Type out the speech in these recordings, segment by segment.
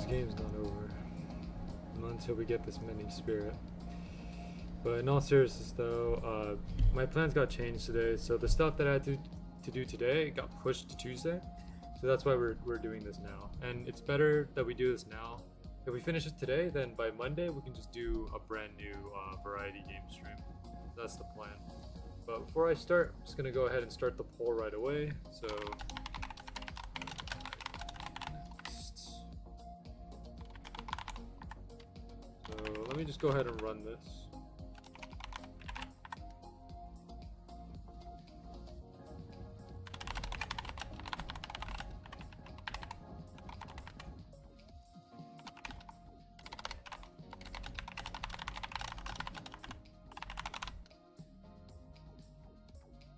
game's not over. Not until we get this mini spirit. But in all seriousness though, my plans got changed today, so the stuff that I had to do today got pushed to Tuesday. So that's why we're doing this now. And it's better that we do this now. If we finish it today, then by Monday we can just do a brand new variety game stream. That's the plan. But before I start, I'm just gonna go ahead and start the poll right away. So let me just go ahead and run this.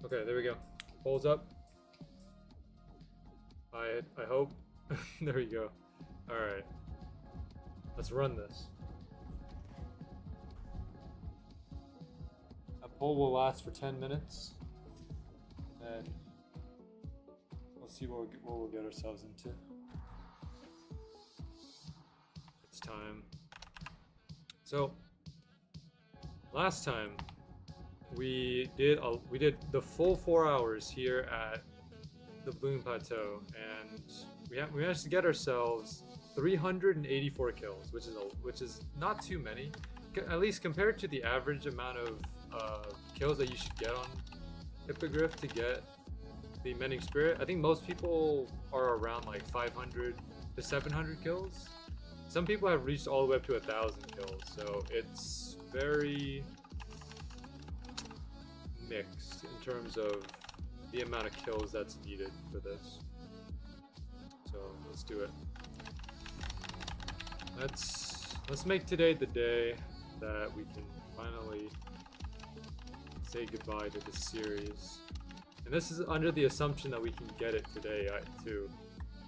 Okay, there we go. Polls up. I hope. There we go. Alright. Let's run this. A poll will last for 10 minutes. And we'll see what we'll get ourselves into. It's time. So, last time we did the full 4 hours here at the Bloom Plateau, and we managed to get ourselves 384 kills, which is not too many, at least compared to the average amount of kills that you should get on Hippogriff to get the Mending Spirit. I think most people are around like 500 to 700 kills. Some people have reached all the way up to 1,000 kills, so it's very mixed in terms of the amount of kills that's needed for this. So let's do it. Let's make today the day that we can finally say goodbye to this series. And this is under the assumption that we can get it today too.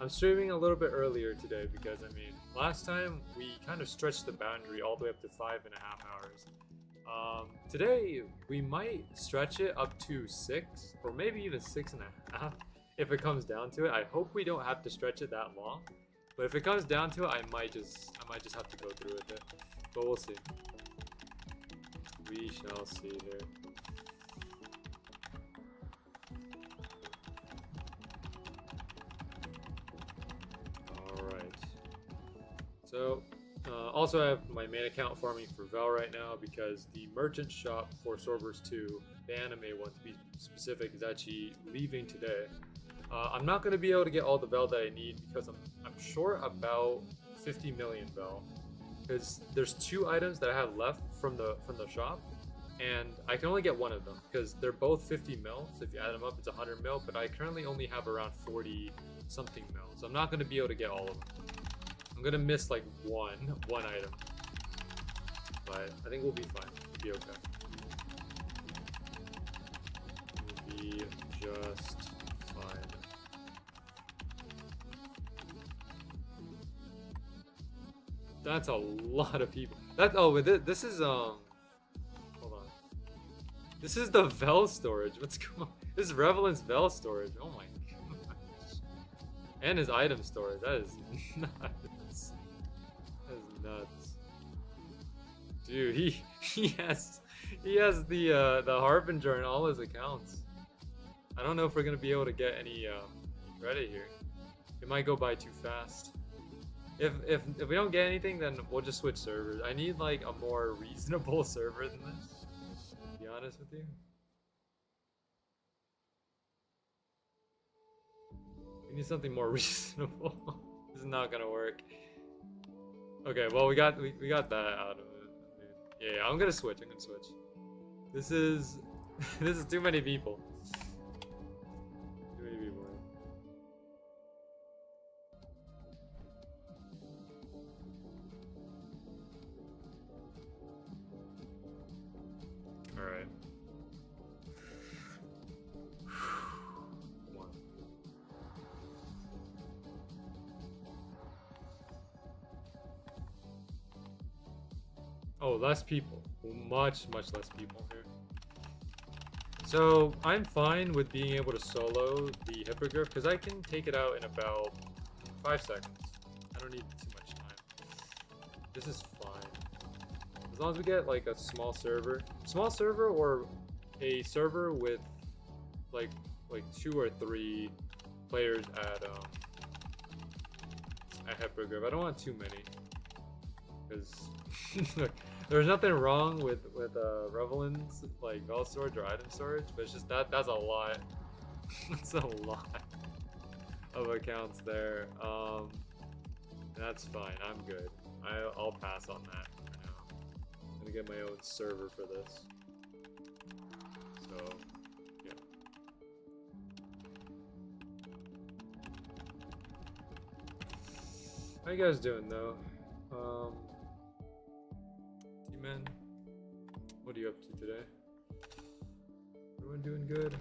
I'm streaming a little bit earlier today because, I mean, last time we kind of stretched the boundary all the way up to 5.5 hours. Today we might stretch it up to 6 or maybe even 6.5 if it comes down to it. I hope we don't have to stretch it that long, but if it comes down to it, I might just have to go through with it. But we'll see. We shall see here. Alright. So also I have my main account farming for Vel right now because the merchant shop for Swordburst 2, the anime one to be specific, is actually leaving today. I'm not going to be able to get all the Vel that I need because I'm short about 50 million Vel, because there's 2 items that I have left from the shop, and I can only get one of them because they're both 50 mil, so if you add them up it's 100 mil, but I currently only have around 40 something mil, so I'm not going to be able to get all of them. I'm gonna miss like one item, but I think we'll be fine. We'll be okay. We'll be just fine. That's a lot of people. This is hold on. This is the Vel storage. What's going on? This is Revelant's Vel storage. Oh my gosh. And his item storage. That is nuts. Nuts, dude. He has the Harbinger in all his accounts. I don't know if we're gonna be able to get any credit here. It might go by too fast. If we don't get anything, then we'll just switch servers. I need like a more reasonable server than this, to be honest with you. We need something more reasonable. This is not gonna work. Okay, well we got that out of it. Yeah, I'm gonna switch. This is this is too many people. Too many people. All right. Come on. Oh, less people. Much less people here. So I'm fine with being able to solo the Hippogriff because I can take it out in about 5 seconds. I don't need too much time. This is fine. As long as we get like a small server or a server with like 2 or 3 players at Hypergrove. I don't want too many, because look, there's nothing wrong with Revelin's like Vel storage or item storage, but it's just that's a lot. That's a lot of accounts there. And that's fine. I'm good. I'll pass on that for now. I'm gonna get my own server for this. So, yeah. How you guys doing though? T-Man, what are you up to today? Everyone doing good?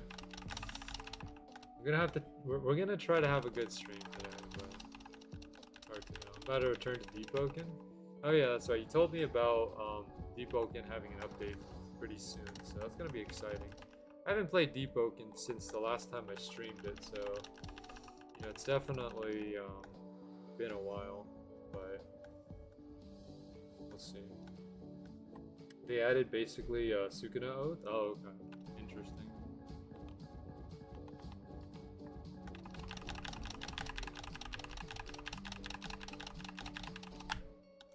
We're gonna try to have a good stream today, but hard to know. I'm about to return to Deep Oaken. Oh yeah, that's right. You told me about Deep Oaken having an update pretty soon, so that's gonna be exciting. I haven't played Deep Oaken since the last time I streamed it, so you know it's definitely been a while, but we'll see. They added basically Sukuna Oath. Oh, okay, interesting.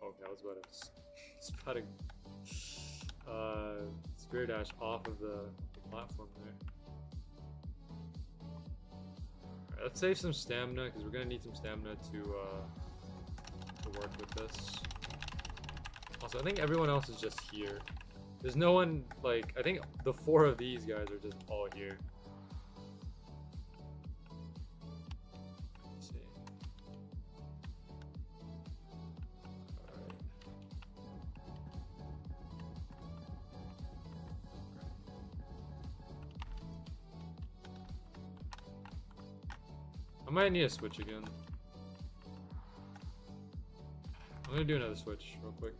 Okay, I was about to Spirit Dash off of the platform there. Alright, let's save some stamina because we're gonna need some stamina to work with this. Also, I think everyone else is just here. There's no one, like, I think the 4 of these guys are just all here. Let's see. Alright. I might need a switch again. I'm gonna do another switch real quick.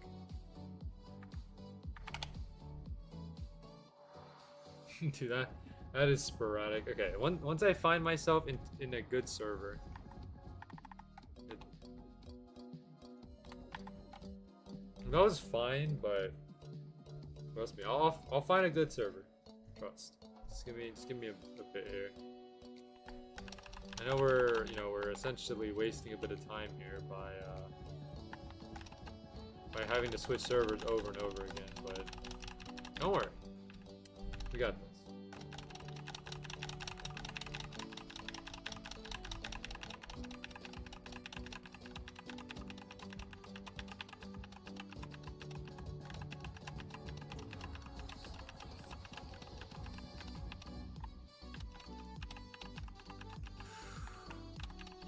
Dude, that is sporadic. Okay, once I find myself in a good server. That was fine, but trust me, I'll find a good server. Trust. Just give me a bit here. I know we're essentially wasting a bit of time here by having to switch servers over and over again, but don't worry. We got this.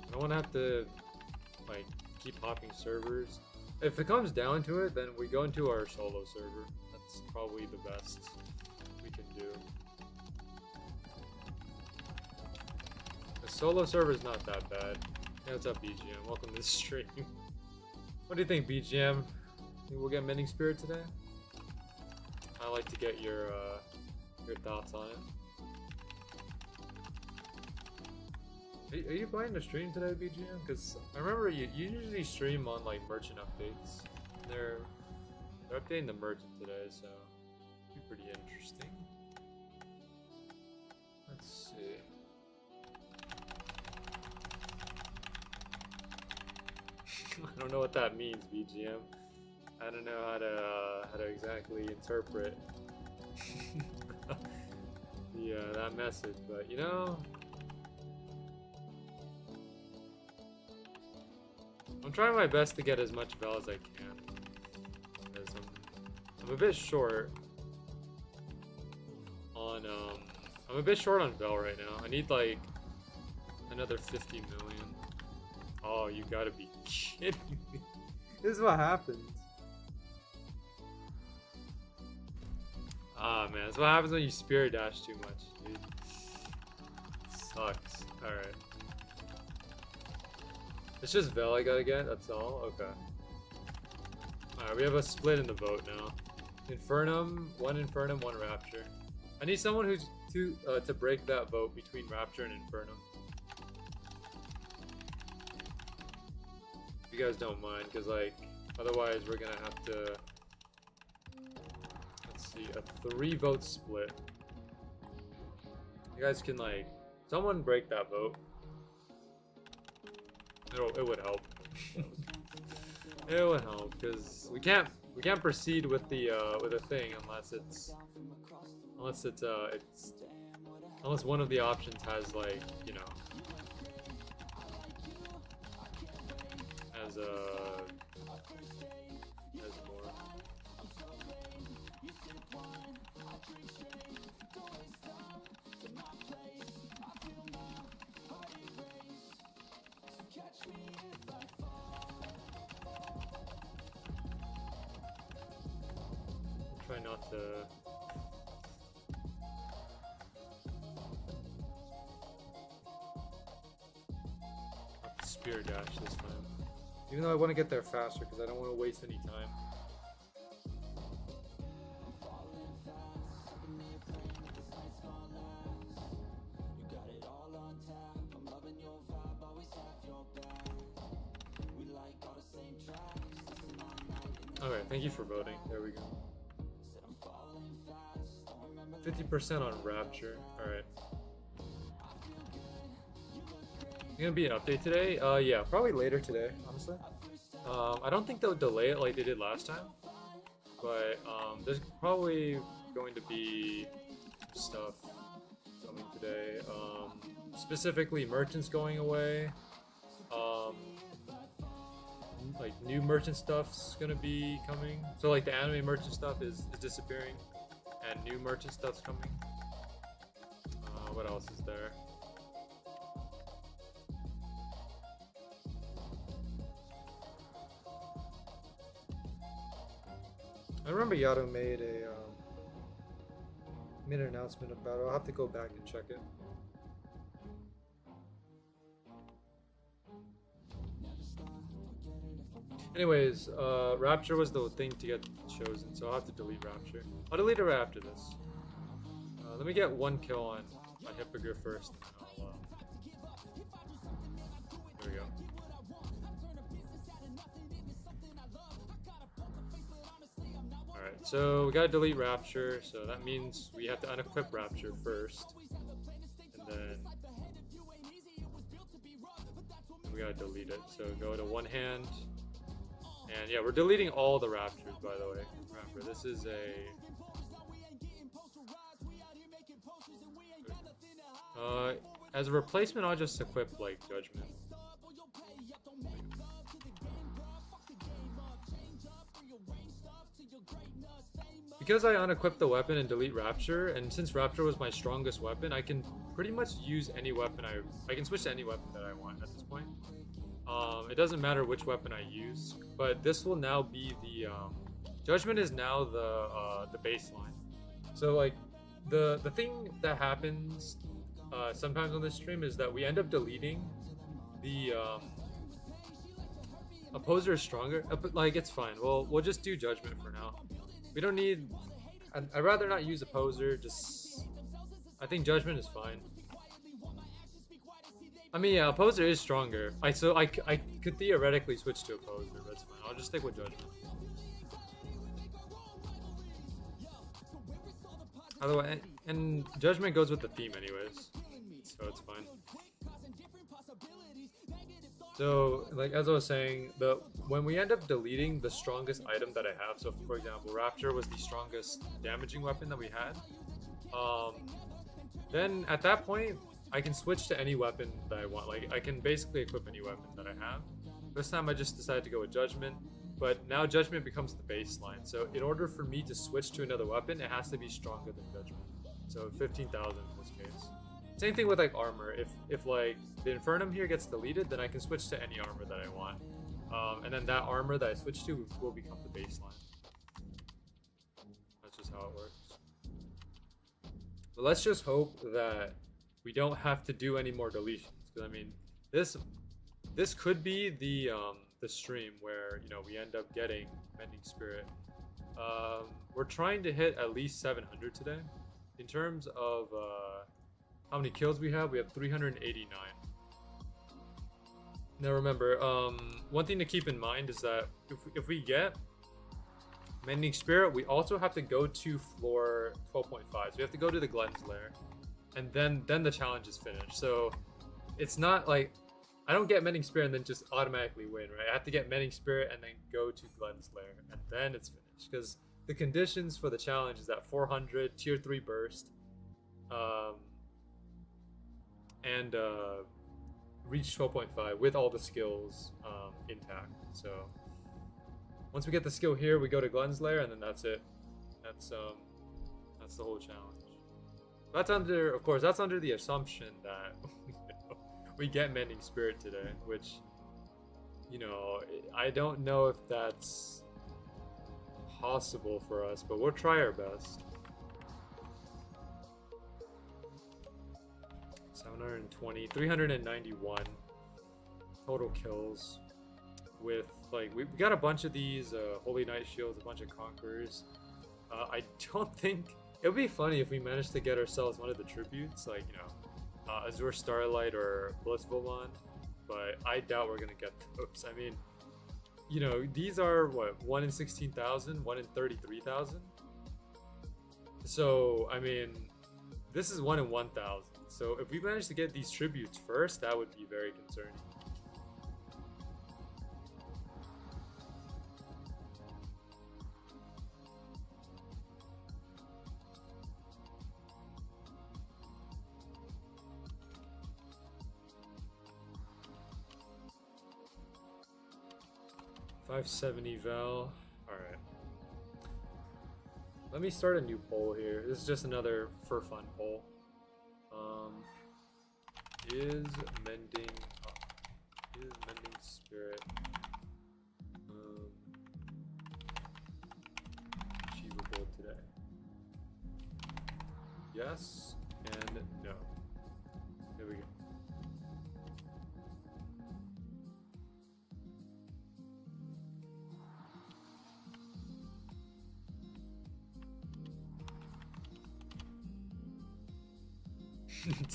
I don't want to have to like keep hopping servers. If it comes down to it, then we go into our solo server. That's probably the best we can do. The solo server is not that bad. Hey, what's up, BGM? Welcome to the stream. What do you think, BGM? Think we'll get Mending Spirit today? I'd like to get your thoughts on it. Are you planning to stream today, BGM? Because I remember you usually stream on like merchant updates. They're updating the merchant today, so it'll be pretty interesting. Let's see. I don't know what that means, BGM. I don't know how to exactly interpret that message, but you know. I'm trying my best to get as much Vel as I can, because I'm a bit short on Vel right now. I need like another 50 million. Oh, you gotta be kidding me! This is what happens. Ah man, that's what happens when you Spirit Dash too much, dude. Sucks. All right. It's just Vel I gotta get, that's all? Okay. Alright, we have a split in the vote now. Infernum, one Rapture. I need someone who's to break that vote between Rapture and Infernum. If you guys don't mind, because like, Otherwise, we're gonna have to, let's see, a 3-vote split. You guys can, like, someone break that vote. It would help. It would help because we can't proceed with the thing unless one of the options has, like, you know, has more. Try not to. Not to spear dash this time. Even though I want to get there faster because I don't want to waste any time. Okay, thank you for voting. There we go. 50% on Rapture. Alright. Gonna be an update today? Yeah, probably later today, honestly. I don't think they'll delay it like they did last time. But, there's probably going to be some stuff coming today. Specifically, merchants going away. Like, new merchant stuff's gonna be coming. So, like, the anime merchant stuff is disappearing. And new merchant stuff's coming. What else is there? I remember Yato made an announcement about it. I'll have to go back and check it. Anyways, Rapture was the thing to get chosen, so I'll have to delete Rapture. I'll delete it right after this. Let me get 1 kill on Hippogriff first. There we go. Alright, so we gotta delete Rapture, so that means we have to unequip Rapture first. And then we gotta delete it. So go to one hand. And yeah, we're deleting all the Raptures, by the way. Remember, this is as a replacement, I'll just equip, like, Judgment. Because I unequip the weapon and delete Rapture, and since Rapture was my strongest weapon, I can pretty much use any weapon I can switch to any weapon that I want at this point. It doesn't matter which weapon I use, but this will now be the Judgment is now the baseline. So, like, the thing that happens sometimes on this stream is that we end up deleting the Opposer is stronger, but, like, it's fine. We'll just do Judgment for now. We don't need. I'd rather not use Opposer. I think Judgment is fine. I mean, yeah, Opposer is stronger. I could theoretically switch to Opposer. That's fine. I'll just stick with Judgment. Otherwise, and Judgment goes with the theme anyways, so it's fine. So, like, as I was saying, when we end up deleting the strongest item that I have, so for example, Rapture was the strongest damaging weapon that we had, then at that point, I can switch to any weapon that I want. Like, I can basically equip any weapon that I have. This time I just decided to go with Judgment, but now Judgment becomes the baseline. So in order for me to switch to another weapon, it has to be stronger than Judgment. So 15,000 in this case. Same thing with, like, armor. If like the Infernum here gets deleted, then I can switch to any armor that I want. And then that armor that I switch to will become the baseline. That's just how it works. But let's just hope that we don't have to do any more deletions, because I mean, this could be the stream where, you know, we end up getting Mending Spirit. We're trying to hit at least 700 today. In terms of how many kills we have 389. Now remember, one thing to keep in mind is that if we get Mending Spirit, we also have to go to floor 12.5. So we have to go to the Glenn's Lair, and then the challenge is finished. So it's not like I don't get Mending Spirit and then just automatically win, right? I have to get Mending Spirit and then go to Glenn's Lair, and then it's finished. Because the conditions for the challenge is that 400 tier 3 burst, and reach 12.5 with all the skills intact. So once we get the skill here, we go to Glenn's Lair, and then that's it. That's the whole challenge. That's under, of course, that's under the assumption that we get Mending Spirit today, which, you know, I don't know if that's possible for us, but we'll try our best. 720, 391 total kills with, like, we got a bunch of these Holy Knight shields, a bunch of Conquerors. I don't think it would be funny if we managed to get ourselves one of the tributes, like, you know, Azure Starlight or Blissful Wand, but I doubt we're gonna get those. I mean, you know, these are what, 1 in 16,000, 1 in 33,000. So I mean, this is 1 in 1,000. So if we manage to get these tributes first, that would be very concerning. $570 Val. Alright. Let me start a new poll here. This is just another for fun poll. Is Mending Spirit achievable today? Yes and no. There we go.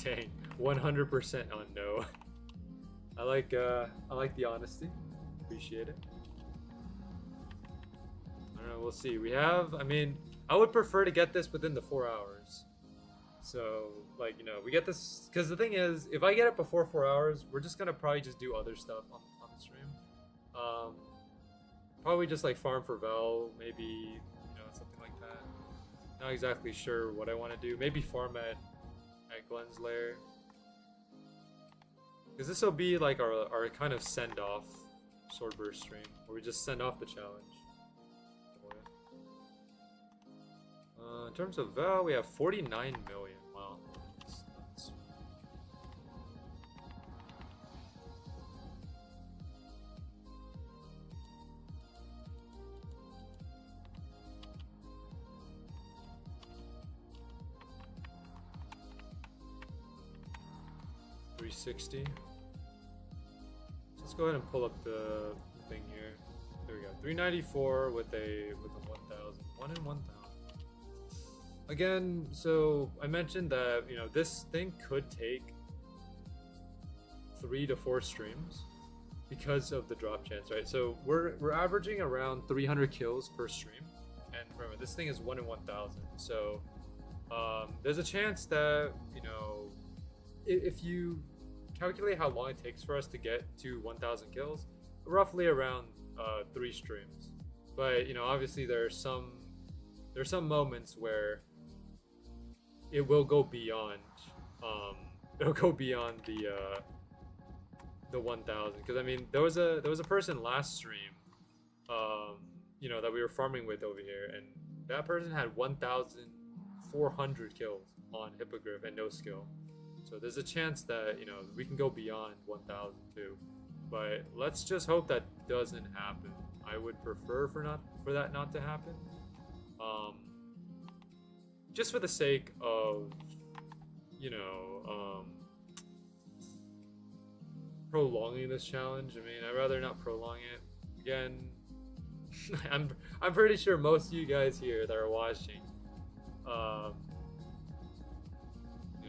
Dang, 100% on no. I like the honesty. Appreciate it. I don't know, we'll see. We have, I mean, I would prefer to get this within the 4 hours. So, like, you know, we get this, because the thing is, if I get it before 4 hours, we're just gonna probably just do other stuff on the stream. Probably just like farm for Vel, maybe, you know, something like that. Not exactly sure what I want to do. Maybe farm at Glenn's Lair, because this will be like our kind of send off Swordburst stream, where we just send off the challenge. In terms of Val, we have 49 million. Wow, that's nuts. $360. Let's go ahead and pull up the thing here. There we go. 394 with a 1,000. 1 in 1,000. Again, so I mentioned that, you know, this thing could take 3 to 4 streams because of the drop chance, right? So we're averaging around 300 kills per stream, and remember, this thing is 1 in 1,000. So there's a chance that, you know, if you calculate how long it takes for us to get to 1,000 kills, roughly around 3 streams. But, you know, obviously there's some moments where it will go beyond it'll go beyond the 1,000, because I mean, there was a person last stream, you know, that we were farming with over here, and that person had 1,400 kills on Hippogriff and no skill. So there's a chance that, you know, we can go beyond 1,000 too, but let's just hope that doesn't happen. I would prefer for that not to happen, just for the sake of, you know, prolonging this challenge. I mean, I'd rather not prolong it. Again, I'm pretty sure most of you guys here that are watching, you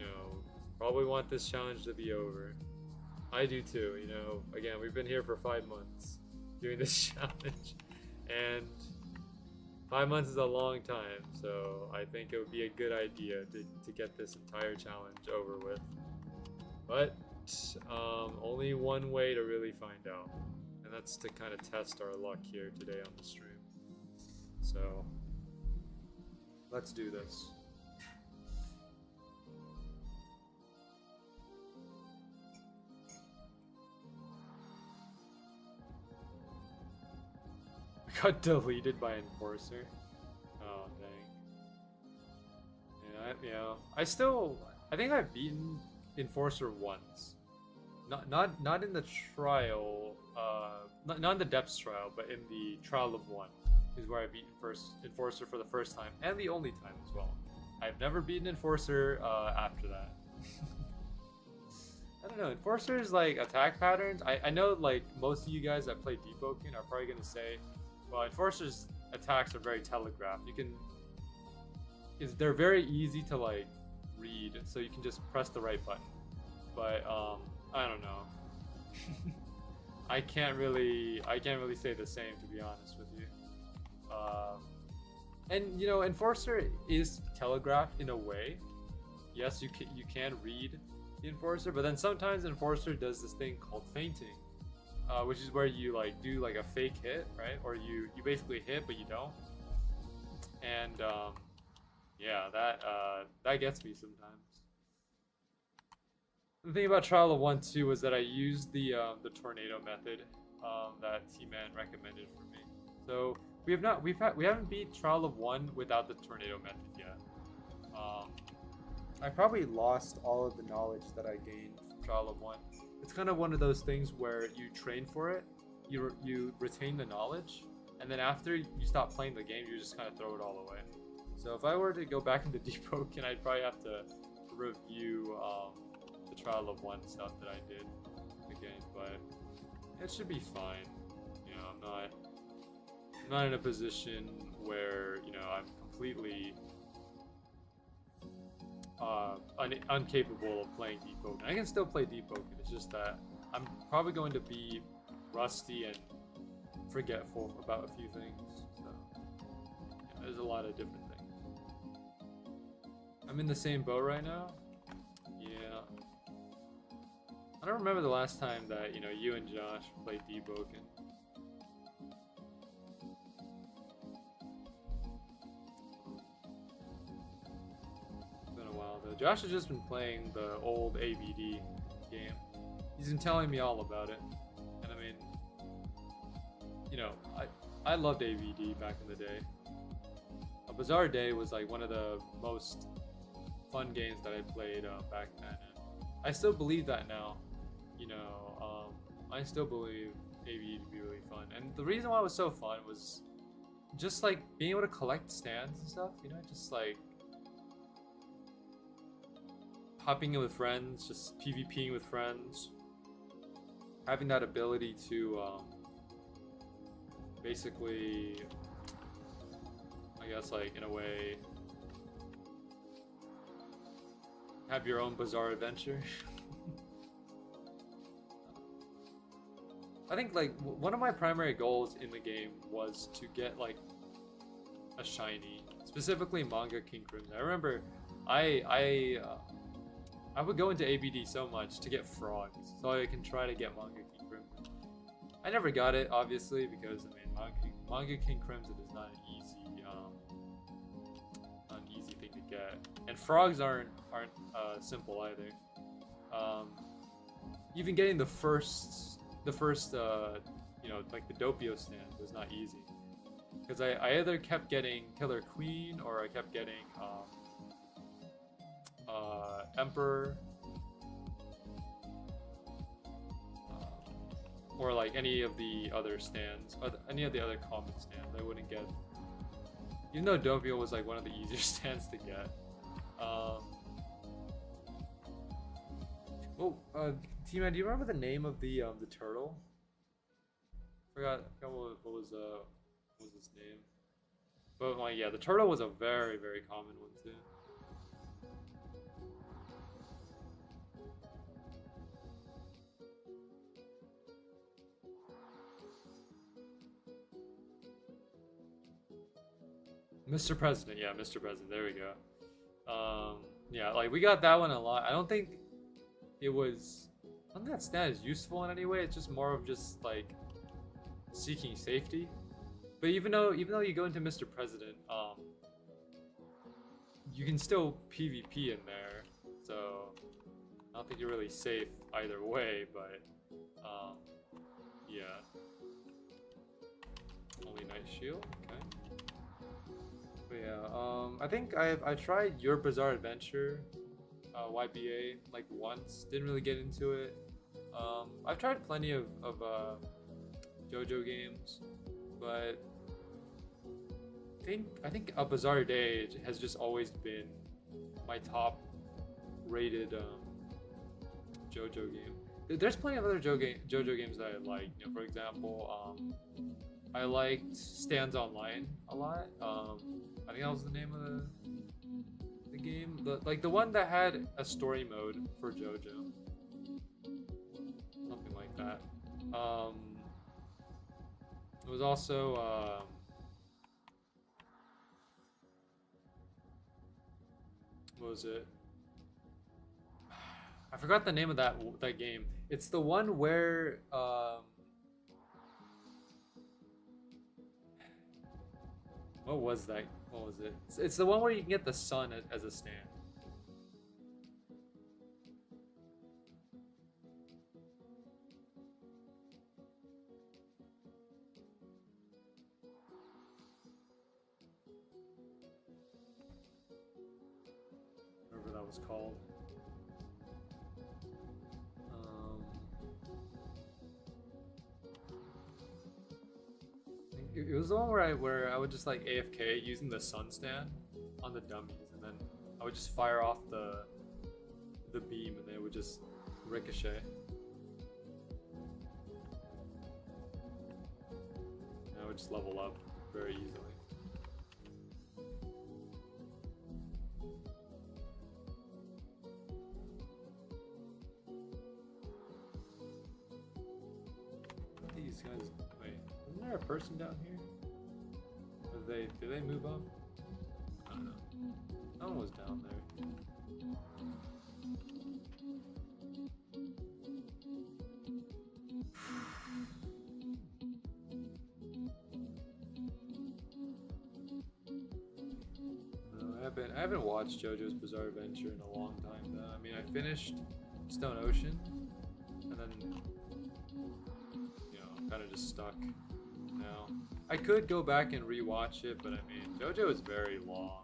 know, probably want this challenge to be over. I do too. You know, again, we've been here for 5 months doing this challenge, and 5 months is a long time. So I think it would be a good idea to get this entire challenge over with. But only one way to really find out, and that's to kind of test our luck here today on the stream. So let's do this. I got deleted by Enforcer. Oh dang. Yeah, I think I've beaten Enforcer once. Not in the trial, not in the depths trial, but in the trial of one is where I beat Enforcer for the first time and the only time as well. I've never beaten Enforcer after that. I don't know, Enforcer's like attack patterns. I know like most of you guys that play Deepoken are probably gonna say, well, Enforcer's attacks are very telegraphed. They're very easy to like read, so you can just press the right button. But I don't know. I can't really say the same, to be honest with you. And you know, Enforcer is telegraphed in a way. Yes, you can read the Enforcer, but then sometimes Enforcer does this thing called feinting, which is where you like do like a fake hit, right? Or you basically hit but you don't. And yeah, that gets me sometimes. The thing about Trial of 1 too was that I used the tornado method that T-Man recommended for me. So we haven't beat Trial of 1 without the tornado method yet. I probably lost all of the knowledge that I gained from Trial of 1. It's kind of one of those things where you train for it, you retain the knowledge, and then after you stop playing the game, you just kind of throw it all away. So if I were to go back into Deepoken, I'd probably have to review the Trial of 1 stuff that I did again, but it should be fine. You know, I'm not in a position where, you know, I'm completely incapable of playing Deepoken. I can still play Deepoken. It's just that I'm probably going to be rusty and forgetful about a few things. So yeah, there's a lot of different things. I'm in the same boat right now. Yeah. I don't remember the last time that, you know, you and Josh played Deepoken. Josh has just been playing the old ABD game. He's been telling me all about it. And I mean, you know, I loved ABD back in the day. A Bizarre Day was like one of the most fun games that I played back then. And I still believe that now. You know, I still believe ABD to be really fun. And the reason why it was so fun was just like being able to collect stands and stuff, you know, just like hopping in with friends, just PvPing with friends, having that ability to basically, I guess, like in a way, have your own bizarre adventure. I think like one of my primary goals in the game was to get like a shiny, specifically Manga King Crimson. I remember I would go into ABD so much to get frogs, so I can try to get Manga King Crimson. I never got it, obviously, because I mean, Manga King Crimson is not an easy thing to get, and frogs aren't simple either. Even getting the first, you know, like the Doppio stand was not easy, because I either kept getting Killer Queen or I kept getting Emperor, or like any of the other stands, or any of the other common stands. I wouldn't get, even though Doppio was like one of the easier stands to get. T-Man, do you remember the name of the turtle? Forgot what was his name. But like, yeah, the turtle was a very, very common one too. Mr. President, yeah, Mr. President. There we go. Yeah, like we got that one a lot. I don't think it was. I don't think that stat is useful in any way. It's just more of just like seeking safety. But even though you go into Mr. President, you can still PvP in there. So I don't think you're really safe either way. But yeah. Only Night Shield. Okay. But yeah, I think I tried Your Bizarre Adventure, YBA, like once. Didn't really get into it. I've tried plenty of JoJo games, but I think A Bizarre Day has just always been my top rated JoJo game. There's plenty of other JoJo games that I like. You know, for example, I liked Stands Online a lot. I think that was the name of the game. Like the one that had a story mode for JoJo. Something like that. It was also what was it? I forgot the name of that game. It's the one where what was that? What was it? It's the one where you can get the sun as a stand. Whatever that was called. It was the one where I would just like AFK using the sun stand on the dummies, and then I would just fire off the beam, and they would just ricochet. And I would just level up very easily. These guys. Wait, isn't there a person down here? Did they move up? I don't know. No one was down there. I haven't watched JoJo's Bizarre Adventure in a long time though. I mean, I finished Stone Ocean, and then kind of just stuck now. I could go back and rewatch it, but I mean, JoJo is very long.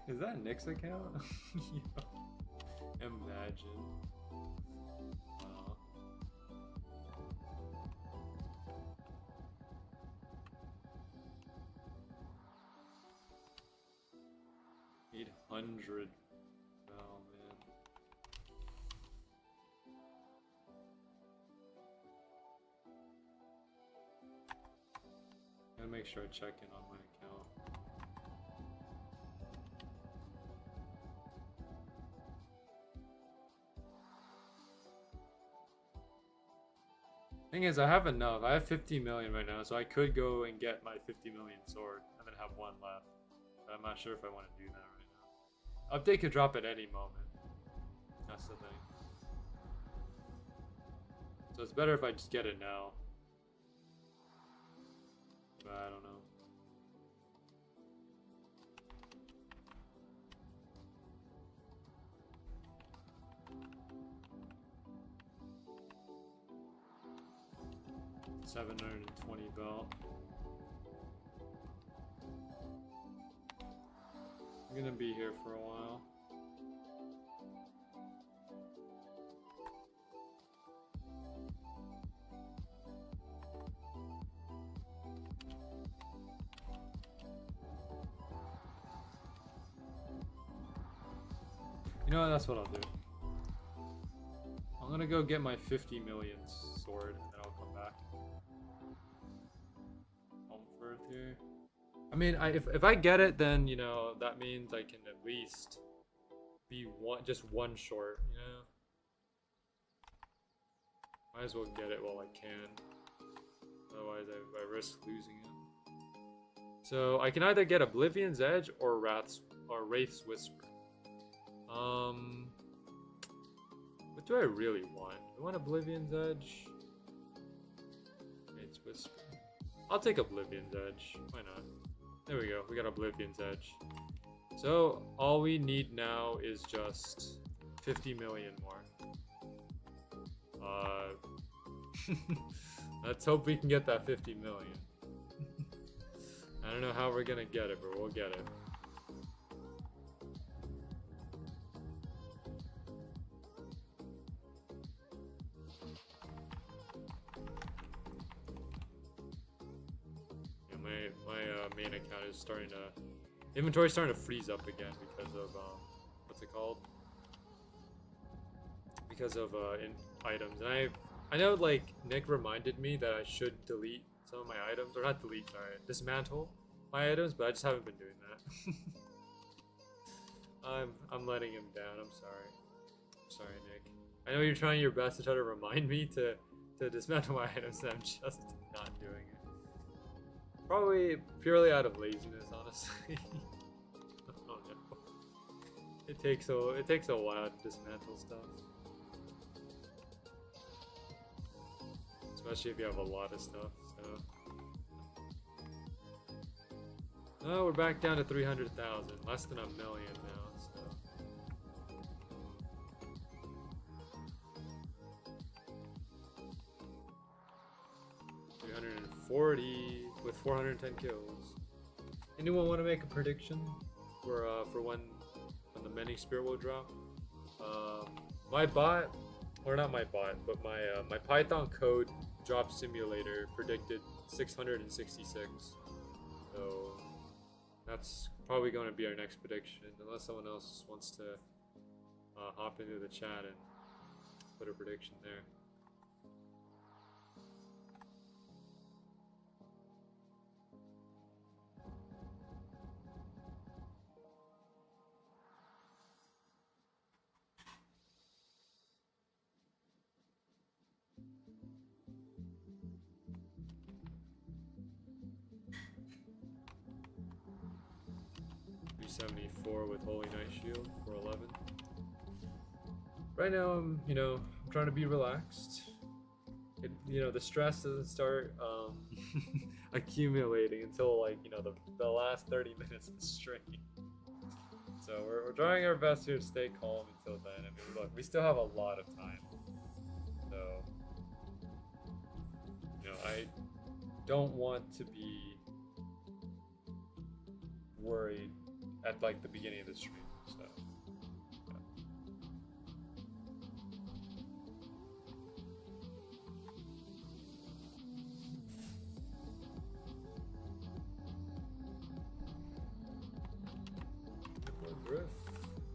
Is that Nick's account? Imagine. Wow. $800. Oh man. Gotta make sure I check in on my account. Thing is, I have enough. I have 50 million right now, so I could go and get my 50 million sword and then have one left. But I'm not sure if I want to do that right now. Update could drop at any moment. That's the thing. So it's better if I just get it now. But I don't know. $720 belt. I'm gonna be here for a while. You know what? That's what I'll do. I'm gonna go get my 50 million sword, and then I'll come back. Helmfirth here. I mean, if I get it, then you know that means I can at least be just one short. You know, might as well get it while I can. Otherwise, I risk losing it. So I can either get Oblivion's Edge or Wraith's Whisper. What do I really want? Do I want Oblivion's Edge? Wraith's Whisper. I'll take Oblivion's Edge. Why not? There we go. We got Oblivion's Edge. So all we need now is just 50 million more. Let's hope we can get that 50 million. I don't know how we're gonna get it, but we'll get it. Yeah, my main account is starting to... Inventory's starting to freeze up again because of, what's it called? Because of, items. And I know, like, Nick reminded me that I should delete some of my items, or not delete, sorry, dismantle my items, but I just haven't been doing that. I'm letting him down. I'm sorry. I'm sorry, Nick. I know you're trying your best to try to remind me to dismantle my items, and I'm just not doing it. Probably purely out of laziness, honestly. Oh no. It takes a while to dismantle stuff. Especially if you have a lot of stuff, so... Oh, we're back down to 300,000. Less than a million now, so... 340 with 410 kills. Anyone want to make a prediction for when the mini spirit will drop? My bot, or not my bot, but my Python code drop simulator predicted 666. So that's probably going to be our next prediction, unless someone else wants to hop into the chat and put a prediction there. With Holy Knight Shield, 411. Right now, I'm trying to be relaxed. The stress doesn't start accumulating until the last 30 minutes of the stream. So we're trying our best here to stay calm until then. I mean, look, we still have a lot of time. So, I don't want to be worried at the beginning of the stream, so yeah. Go Griff.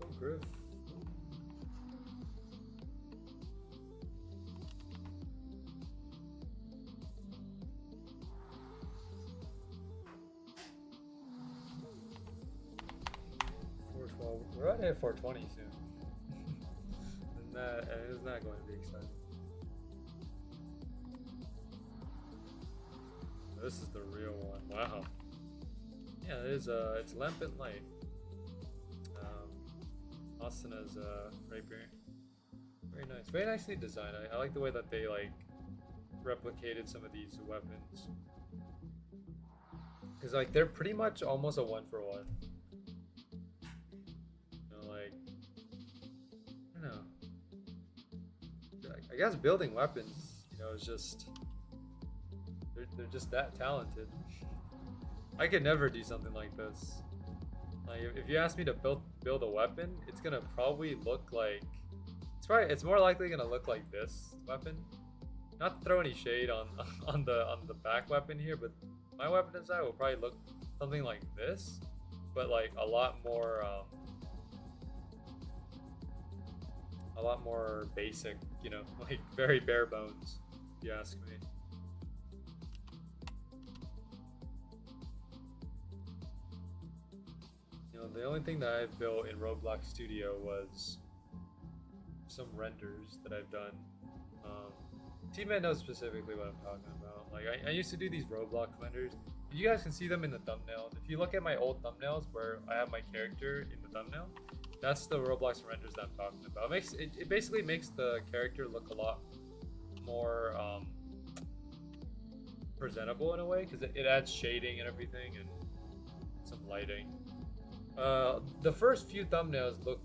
Go Griff. We're right at 420 soon. And it is not going to be exciting. This is the real one. Wow. Yeah, it is. It's Lampent Light. Asana's rapier. Very nice. Very nicely designed. I like the way that they replicated some of these weapons. Because they're pretty much almost a 1-for-1. I guess building weapons, is just they're just that talented. I could never do something like this. If you ask me to build a weapon, it's gonna probably look like it's more likely gonna look like this weapon. Not to throw any shade on the back weapon here, but my weapon design will probably look something like this, but a lot more a lot more basic, you know, like very bare bones, if you ask me. You know, the only thing that I've built in Roblox Studio was some renders that I've done. T-Man knows specifically what I'm talking about. Like, I used to do these Roblox renders. You guys can see them in the thumbnail. If you look at my old thumbnails where I have my character in the thumbnail, that's the Roblox renders that I'm talking about. It basically makes the character look a lot more presentable in a way, because it adds shading and everything and some lighting. The first few thumbnails look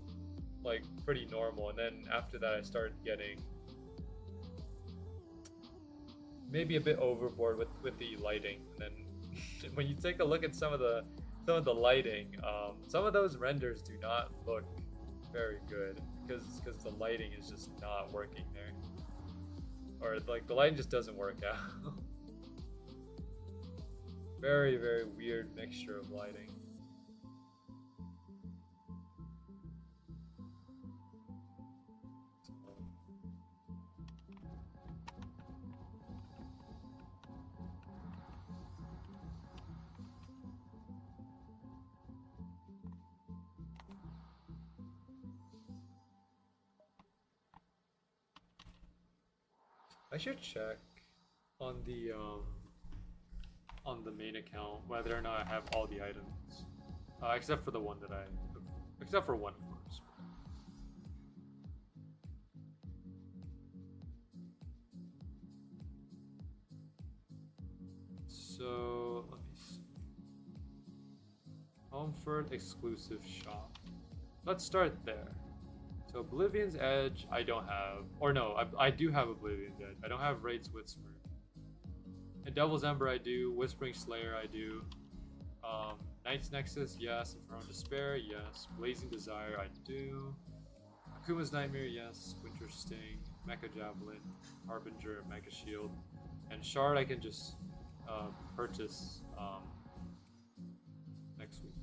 like pretty normal, and then after that I started getting maybe a bit overboard with the lighting. And then when you take a look at some of the lighting, some of those renders do not look very good because the lighting is just not working there, or like the lighting just doesn't work out. Very, very weird mixture of lighting. I should check on the main account whether or not I have all the items, except for the one that except for one, of course. So let me see. Helmfirth exclusive shop. Let's start there. So Oblivion's Edge I don't have, or no, I do have Oblivion's Edge. I don't have Wraith's Whisper. And Devil's Ember I do, Whispering Slayer I do, Knight's Nexus, yes. Infernal Despair, yes. Blazing Desire I do, Akuma's Nightmare, yes. Winter Sting, Mecha Javelin, Harbinger, Mecha Shield, and Shard I can just purchase next week.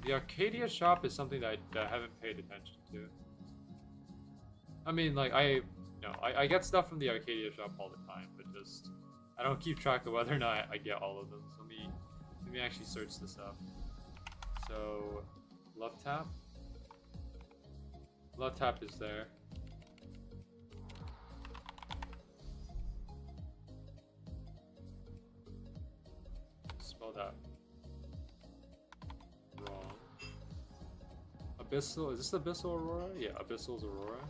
The Arcadia shop is something that I haven't paid attention to. I mean, like, I get stuff from the Arcadia shop all the time, but just I don't keep track of whether or not I get all of them. So let me actually search this up. So, Love Tap is there. Spell that wrong. Abyssal, is this Abyssal Aurora? Yeah, Abyssal's Aurora.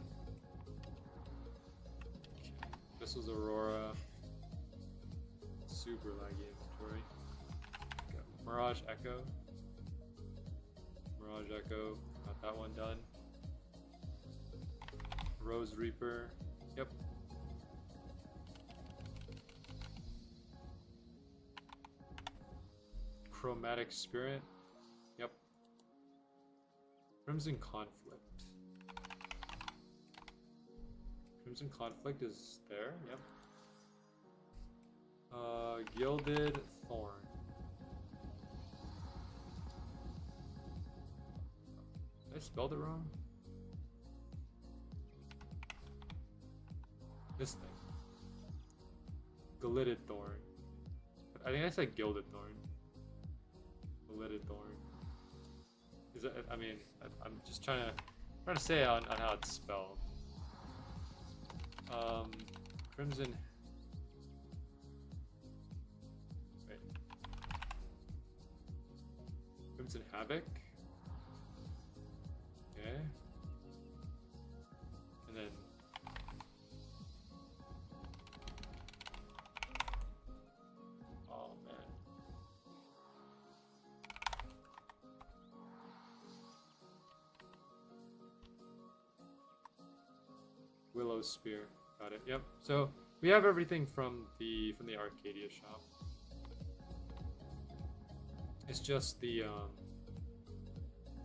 Okay. Abyssal's Aurora. Super laggy inventory. Got Mirage Echo. Got that one done. Rose Reaper. Yep. Chromatic Spirit. Yep. Crimson Conflict. Crimson Conflict is there. Yep. Gilded Thorn. Did I spelled it wrong? This thing. Gilded Thorn. I think I said Gilded Thorn. Gilded Thorn. Is that, I mean, I'm just trying to say on how it's spelled. Crimson. Wait. Crimson Havoc. Okay. And then oh man. Willow Spear. Got it. Yep. So we have everything from the Arcadia shop. It's just the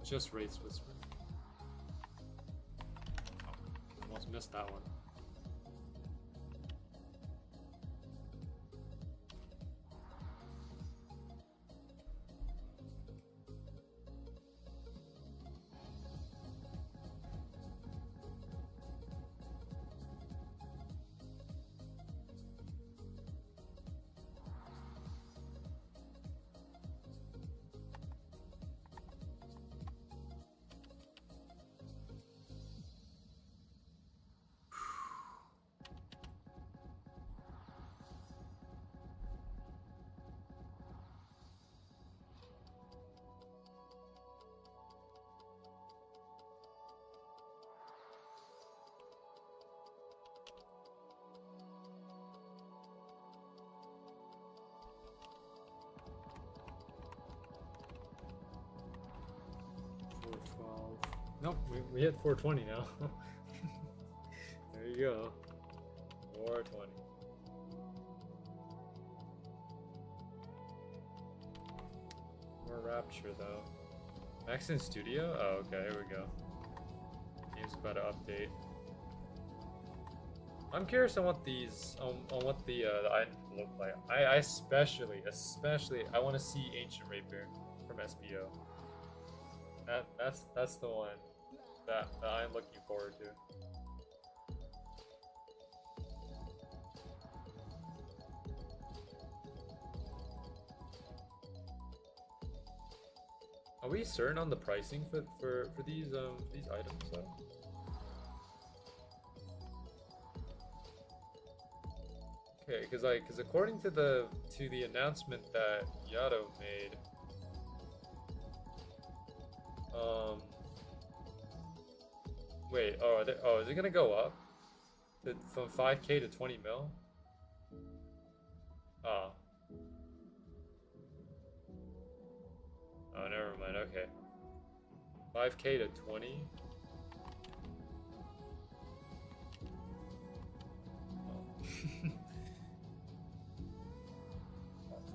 just Wraith's Whisper. Oh, almost missed that one. Nope, we hit 420 now. There you go. 420. More Rapture though. Max in Studio? Oh, okay, here we go. Game's about to update. I'm curious on what these, on what the items look like. I especially, I want to see Ancient Rapier from SBO. That's the one that I'm looking forward to. Are we certain on the pricing for these items though? Okay, because according to the announcement that Yato made, wait, is it gonna go up from 5K to 20 mil? Ah. Oh, never mind. Okay. 5K to 20.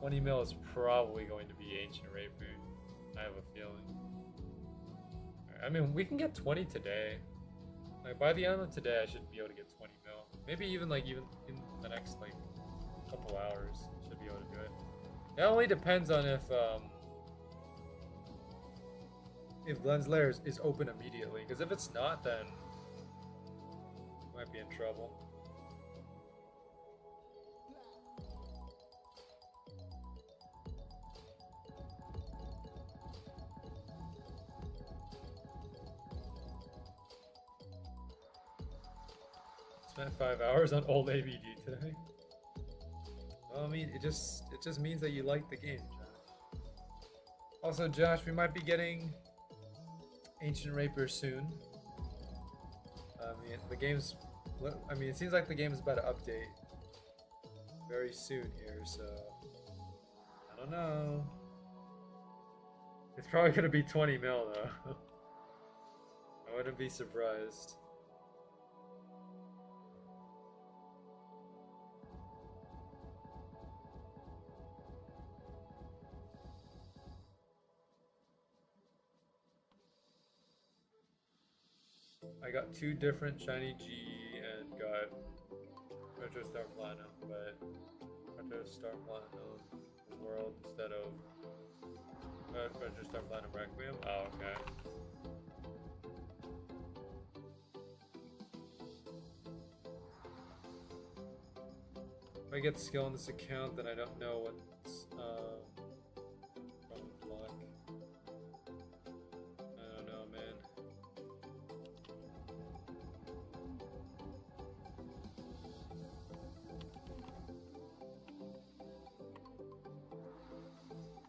20 mil is probably going to be Ancient Rapier. I have a feeling. I mean, we can get 20 today. Like by the end of today, I should be able to get 20 mil. Maybe even in the next like couple hours, should be able to do it. It only depends on if Glenn's Lair is open immediately. Because if it's not, then we might be in trouble. Spent 5 hours on old AVG today. Well, I mean, it just means that you like the game, Josh. Also, Josh, we might be getting Ancient Rapier soon. I mean, it seems like the game is about to update very soon here, so I don't know. It's probably gonna be 20 mil though. I wouldn't be surprised. I got 2 different shiny G and got Retro Star Platinum, but Retro Star Platinum World instead of Retro Star Platinum Requiem. Oh, okay. If I get skill on this account, then I don't know what's from luck. I don't know, man.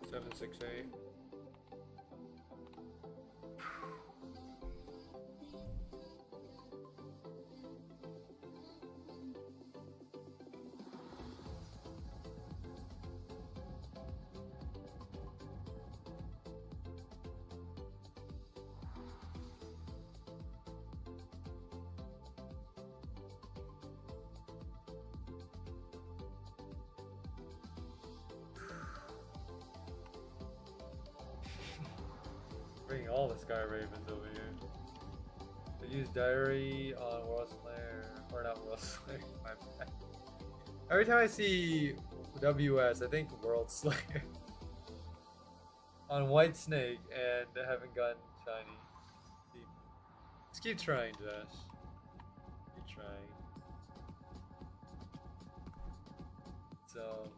Seven, 6, 8. Bringing all the Sky Ravens over here. They use Diary on World Slayer, or not World Slayer, my bad. Every time I see WS, I think World Slayer. On White Snake and haven't gotten shiny. Just keep trying, Josh. Keep trying. So,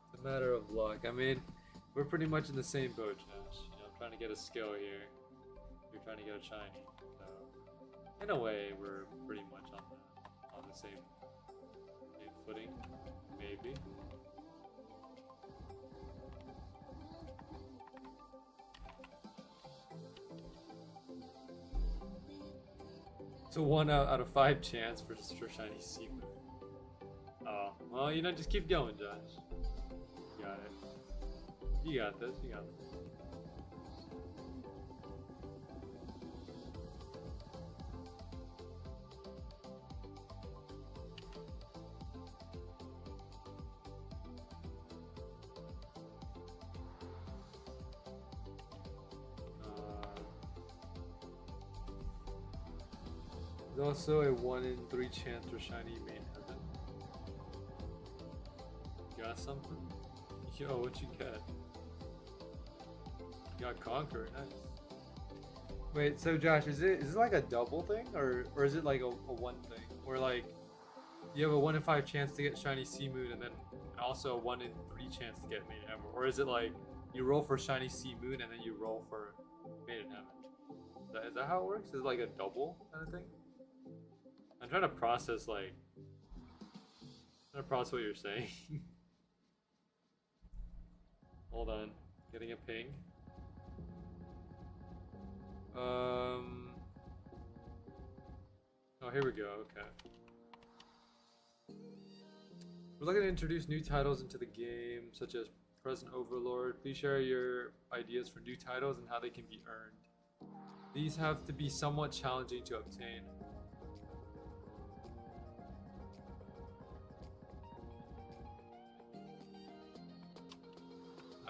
it's a matter of luck. I mean, we're pretty much in the same boat, Josh. You know, I'm trying to get a skill here. You're trying to get a shiny. So, in a way, we're pretty much on the same footing, maybe. It's a 1 out of 5 chance for shiny Seamoon. Oh, well, you know, just keep going, Josh. You got it. You got this. You got this. There's also a 1 in 3 chance for shiny main heaven. Got something? Yo, what you get? You got Conquer, nice. Wait, so Josh, is it like a double thing, or is it like a one thing? Where like you have a 1 in 5 chance to get shiny Sea Moon, and then also a 1 in 3 chance to get Maiden Heaven? Or is it like you roll for shiny Sea Moon and then you roll for Maiden Heaven? Is that how it works? Is it like a double kind of thing? I'm trying to process what you're saying. Hold on, getting a ping. Oh, here we go. Okay. We're looking to introduce new titles into the game, such as Present Overlord. Please share your ideas for new titles and how they can be earned. These have to be somewhat challenging to obtain.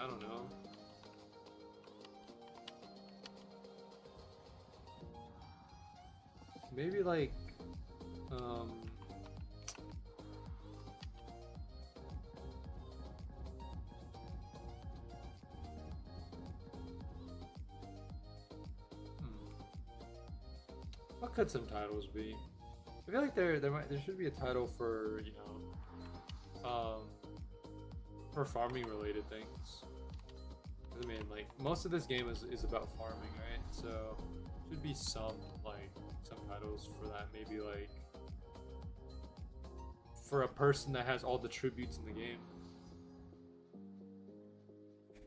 I don't know. Maybe like, what could some titles be? I feel like there should be a title for, you know, for farming related things. I mean, like, most of this game is about farming, right? So should be some titles for that. Maybe like for a person that has all the tributes in the game,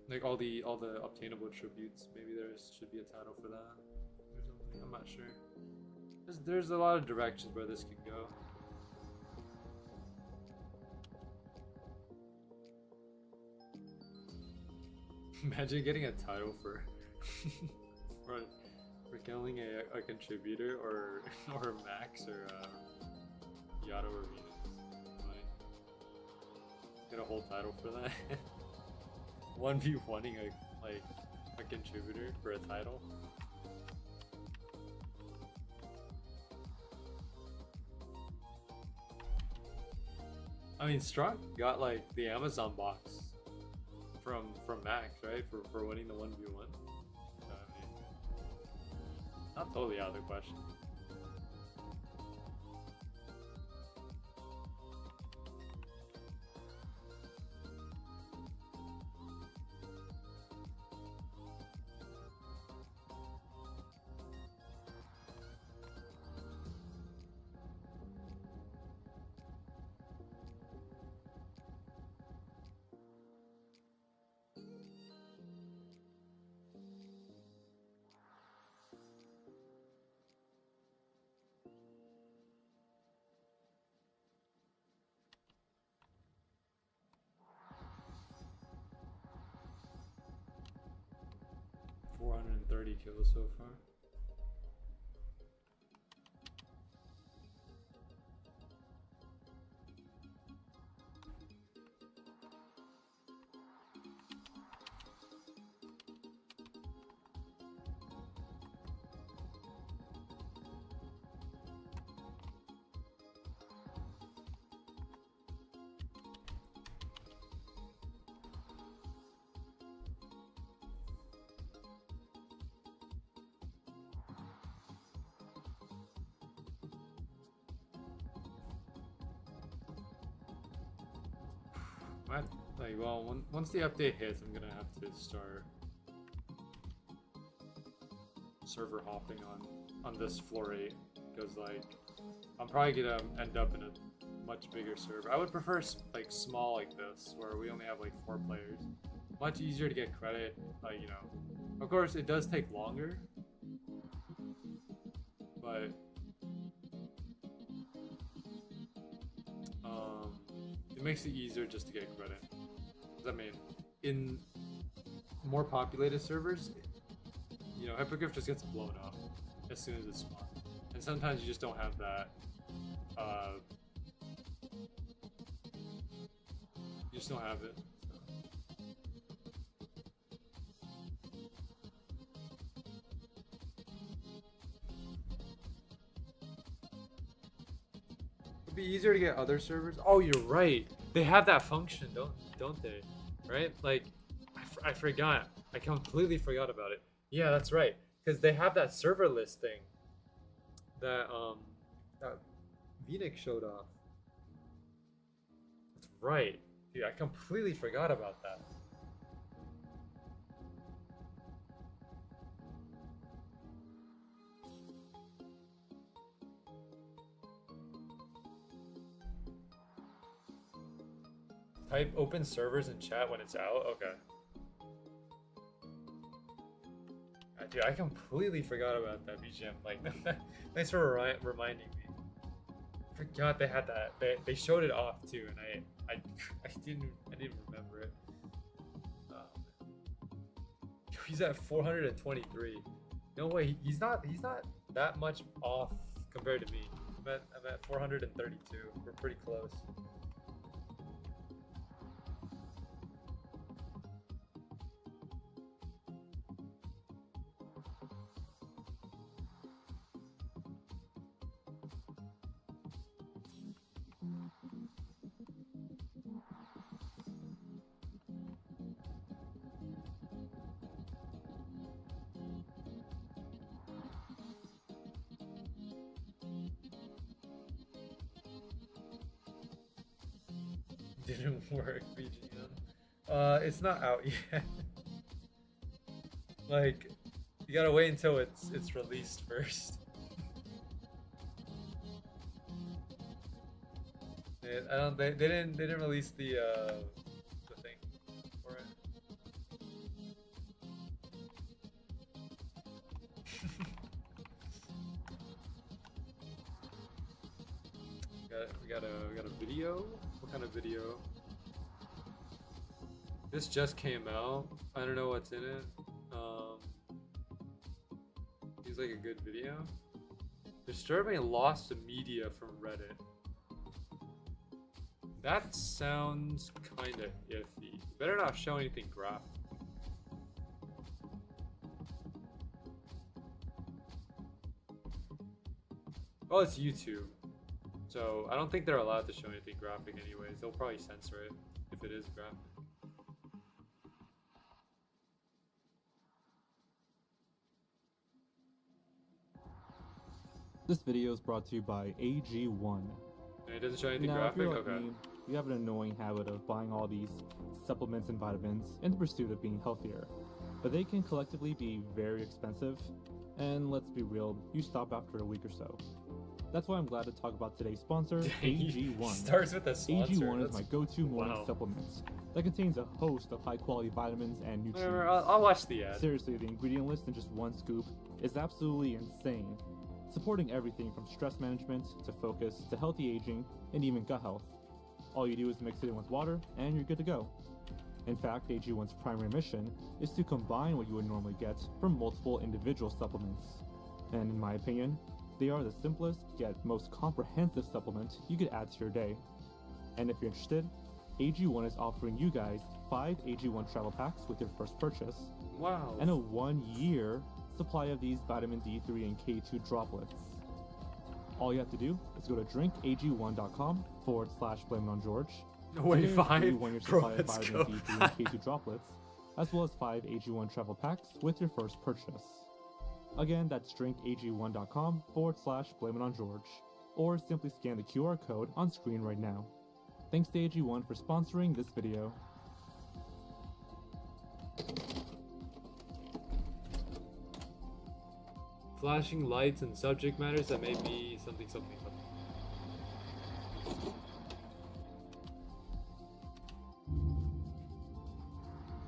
like all the obtainable tributes. Maybe there should be a title for that or something. I'm not sure. There's a lot of directions where this can go. Imagine getting a title for for killing a contributor or Max or Yato or Venus. Like, get a whole title for that. 1v1ing a contributor for a title. I mean, Strong got like the Amazon box from Max, right? For winning the 1v1. Not totally out of the question. $430 kills so far. Well, once the update hits, I'm gonna have to start server hopping on this floor 8, because like I'm probably gonna end up in a much bigger server. I would prefer like small like this, where we only have like 4 players. Much easier to get credit. You know, of course it does take longer, but it makes it easier just to get credit. I mean, in more populated servers, you know, Hippogriff just gets blown up as soon as it spawns, and sometimes you just don't have that. You just don't have it. So. It'd be easier to get other servers. Oh, you're right. They have that function, don't they? Right? Like, I forgot. I completely forgot about it. Yeah, that's right. Because they have that server list thing that Vnik showed off. That's right. Dude, I completely forgot about that. Type open servers in chat when it's out? Okay. Dude, I completely forgot about that BGM. Like, thanks for reminding me. I forgot they had that. They showed it off too, and I didn't remember it. He's at 423. No way, he's not that much off compared to me. I'm at 432. We're pretty close. Didn't work, BGM. It's not out yet. Like, you gotta wait until it's released first. They didn't release the thing for it. we got a video. What kind of video? This just came out. I don't know what's in it. Seems like a good video. Disturbing loss of media from Reddit. That sounds kind of iffy. Better not show anything graphic. Oh, it's YouTube. So I don't think they're allowed to show anything graphic anyways. They'll probably censor it if it is graphic. This video is brought to you by AG1. And it doesn't show anything now, graphic? If you're like Okay. me, you have an annoying habit of buying all these supplements and vitamins in the pursuit of being healthier. But they can collectively be very expensive, and let's be real, you stop after a week or so. That's why I'm glad to talk about today's sponsor, AG1. Starts with a sponsor. AG1 is my go-to morning supplement that contains a host of high-quality vitamins and nutrients. I'll watch the ad. Seriously, the ingredient list in just one scoop is absolutely insane, supporting everything from stress management to focus to healthy aging and even gut health. All you do is mix it in with water and you're good to go. In fact, AG1's primary mission is to combine what you would normally get from multiple individual supplements. And in my opinion, they are the simplest yet most comprehensive supplement you could add to your day. And if you're interested, AG1 is offering you guys 5 AG1 travel packs with your first purchase. Wow. And a 1-year supply of these vitamin D3 and K2 droplets. All you have to do is go to drinkag1.com/blameongeorge. No way, 5? 1-year Bro, supply of let's vitamin go. D3 and K2 droplets, as well as 5 AG1 travel packs with your first purchase. Again, that's drinkag1.com/blameongeorge, or simply scan the QR code on screen right now. Thanks to AG1 for sponsoring this video. Flashing lights and subject matters that may be something.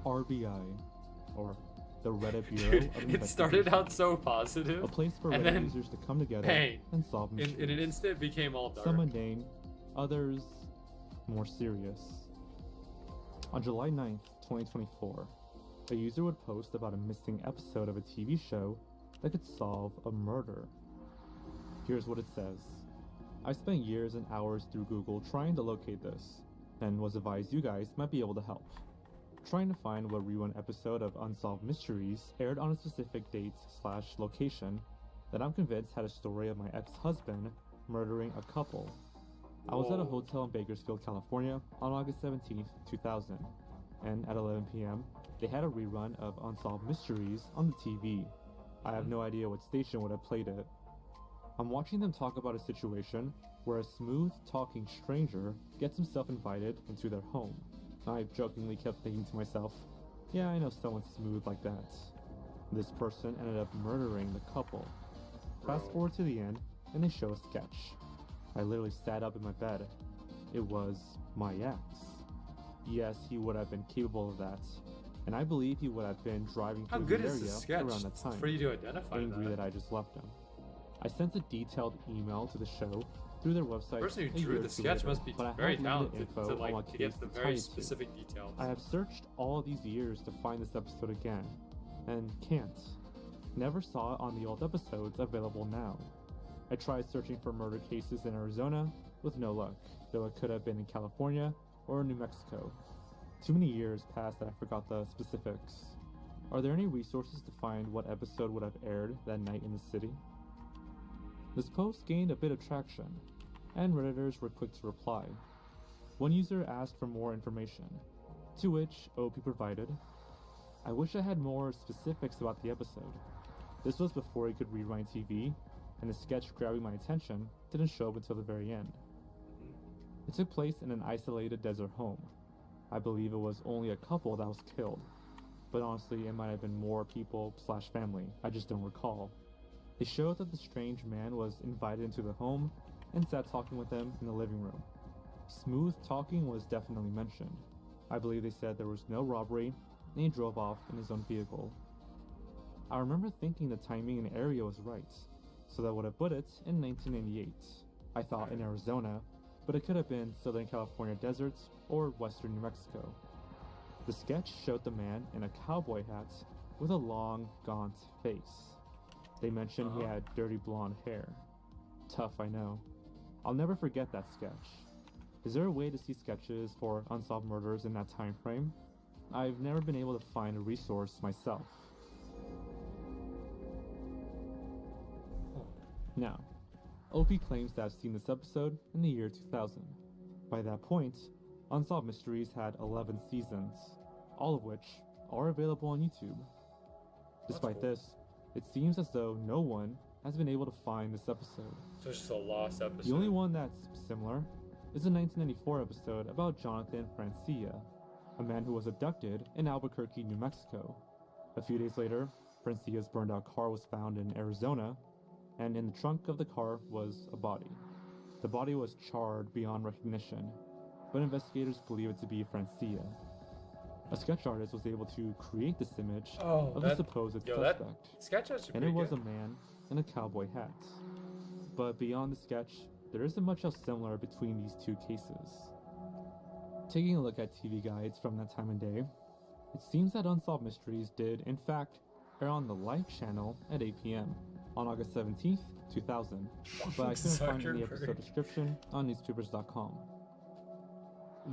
RBI, or the Reddit Bureau of Investigation. It started out so positive, A place for and Reddit then, users to come together bang, and solve mysteries. in an instant it became all dark. Some mundane, others more serious. On July 9th, 2024, a user would post about a missing episode of a TV show that could solve a murder. Here's what it says. I spent years and hours through Google trying to locate this, and was advised you guys might be able to help. Trying to find what rerun episode of Unsolved Mysteries aired on a specific date/location that I'm convinced had a story of my ex-husband murdering a couple. I was at a Whoa. hotel in Bakersfield, California on August 17th, 2000, and at 11 p.m., they had a rerun of Unsolved Mysteries on the TV. I have no idea what station would have played it. I'm watching them talk about a situation where a smooth-talking stranger gets himself invited into their home. I jokingly kept thinking to myself, yeah, I know someone smooth like that. This person ended up murdering the couple. Fast forward to the end, and they show a sketch. I literally sat up in my bed. It was my ex. Yes, he would have been capable of that, and I believe he would have been driving How through good the is area the sketch around that time, for you to identify angry that I just left him. I sent a detailed email to the show through their website. The person a who year drew or the two sketch later, must be but I very have limited talented info to on like what to case get the to tie very it to. specific details. I have searched all these years to find this episode again, and can't. Never saw it on the old episodes available now. I tried searching for murder cases in Arizona with no luck, though it could have been in California or New Mexico. Too many years passed that I forgot the specifics. Are there any resources to find what episode would have aired that night in the city? This post gained a bit of traction, and Redditors were quick to reply. One user asked for more information, to which OP provided, I wish I had more specifics about the episode. This was before he could rewind TV, and the sketch grabbing my attention didn't show up until the very end. It took place in an isolated desert home. I believe it was only a couple that was killed, but honestly it might have been more people/family, I just don't recall. They showed that the strange man was invited into the home and sat talking with them in the living room. Smooth talking was definitely mentioned. I believe they said there was no robbery, and he drove off in his own vehicle. I remember thinking the timing and area was right, so that would have put it in 1998. I thought in Arizona, but it could have been Southern California deserts or Western New Mexico. The sketch showed the man in a cowboy hat with a long, gaunt face. They mentioned he had dirty blonde hair. Tough, I know. I'll never forget that sketch. Is there a way to see sketches for unsolved murders in that time frame? I've never been able to find a resource myself. Now, OP claims to have seen this episode in the year 2000. By that point, Unsolved Mysteries had 11 seasons, all of which are available on YouTube. Despite this, it seems as though no one has been able to find this episode. So it's just a lost episode. The only one that's similar is a 1994 episode about Jonathan Francia, a man who was abducted in Albuquerque, New Mexico. A few days later, Francia's burned out car was found in Arizona, and in the trunk of the car was a body. The body was charred beyond recognition, but investigators believe it to be Francia. A sketch artist was able to create this image of the supposed suspect, sketch is and it was a man in a cowboy hat. But beyond the sketch, there isn't much else similar between these two cases. Taking a look at TV guides from that time and day, it seems that Unsolved Mysteries did, in fact, air on the live channel at 8 p.m. on August 17th, 2000, but I couldn't find any episode description on newspapers.com.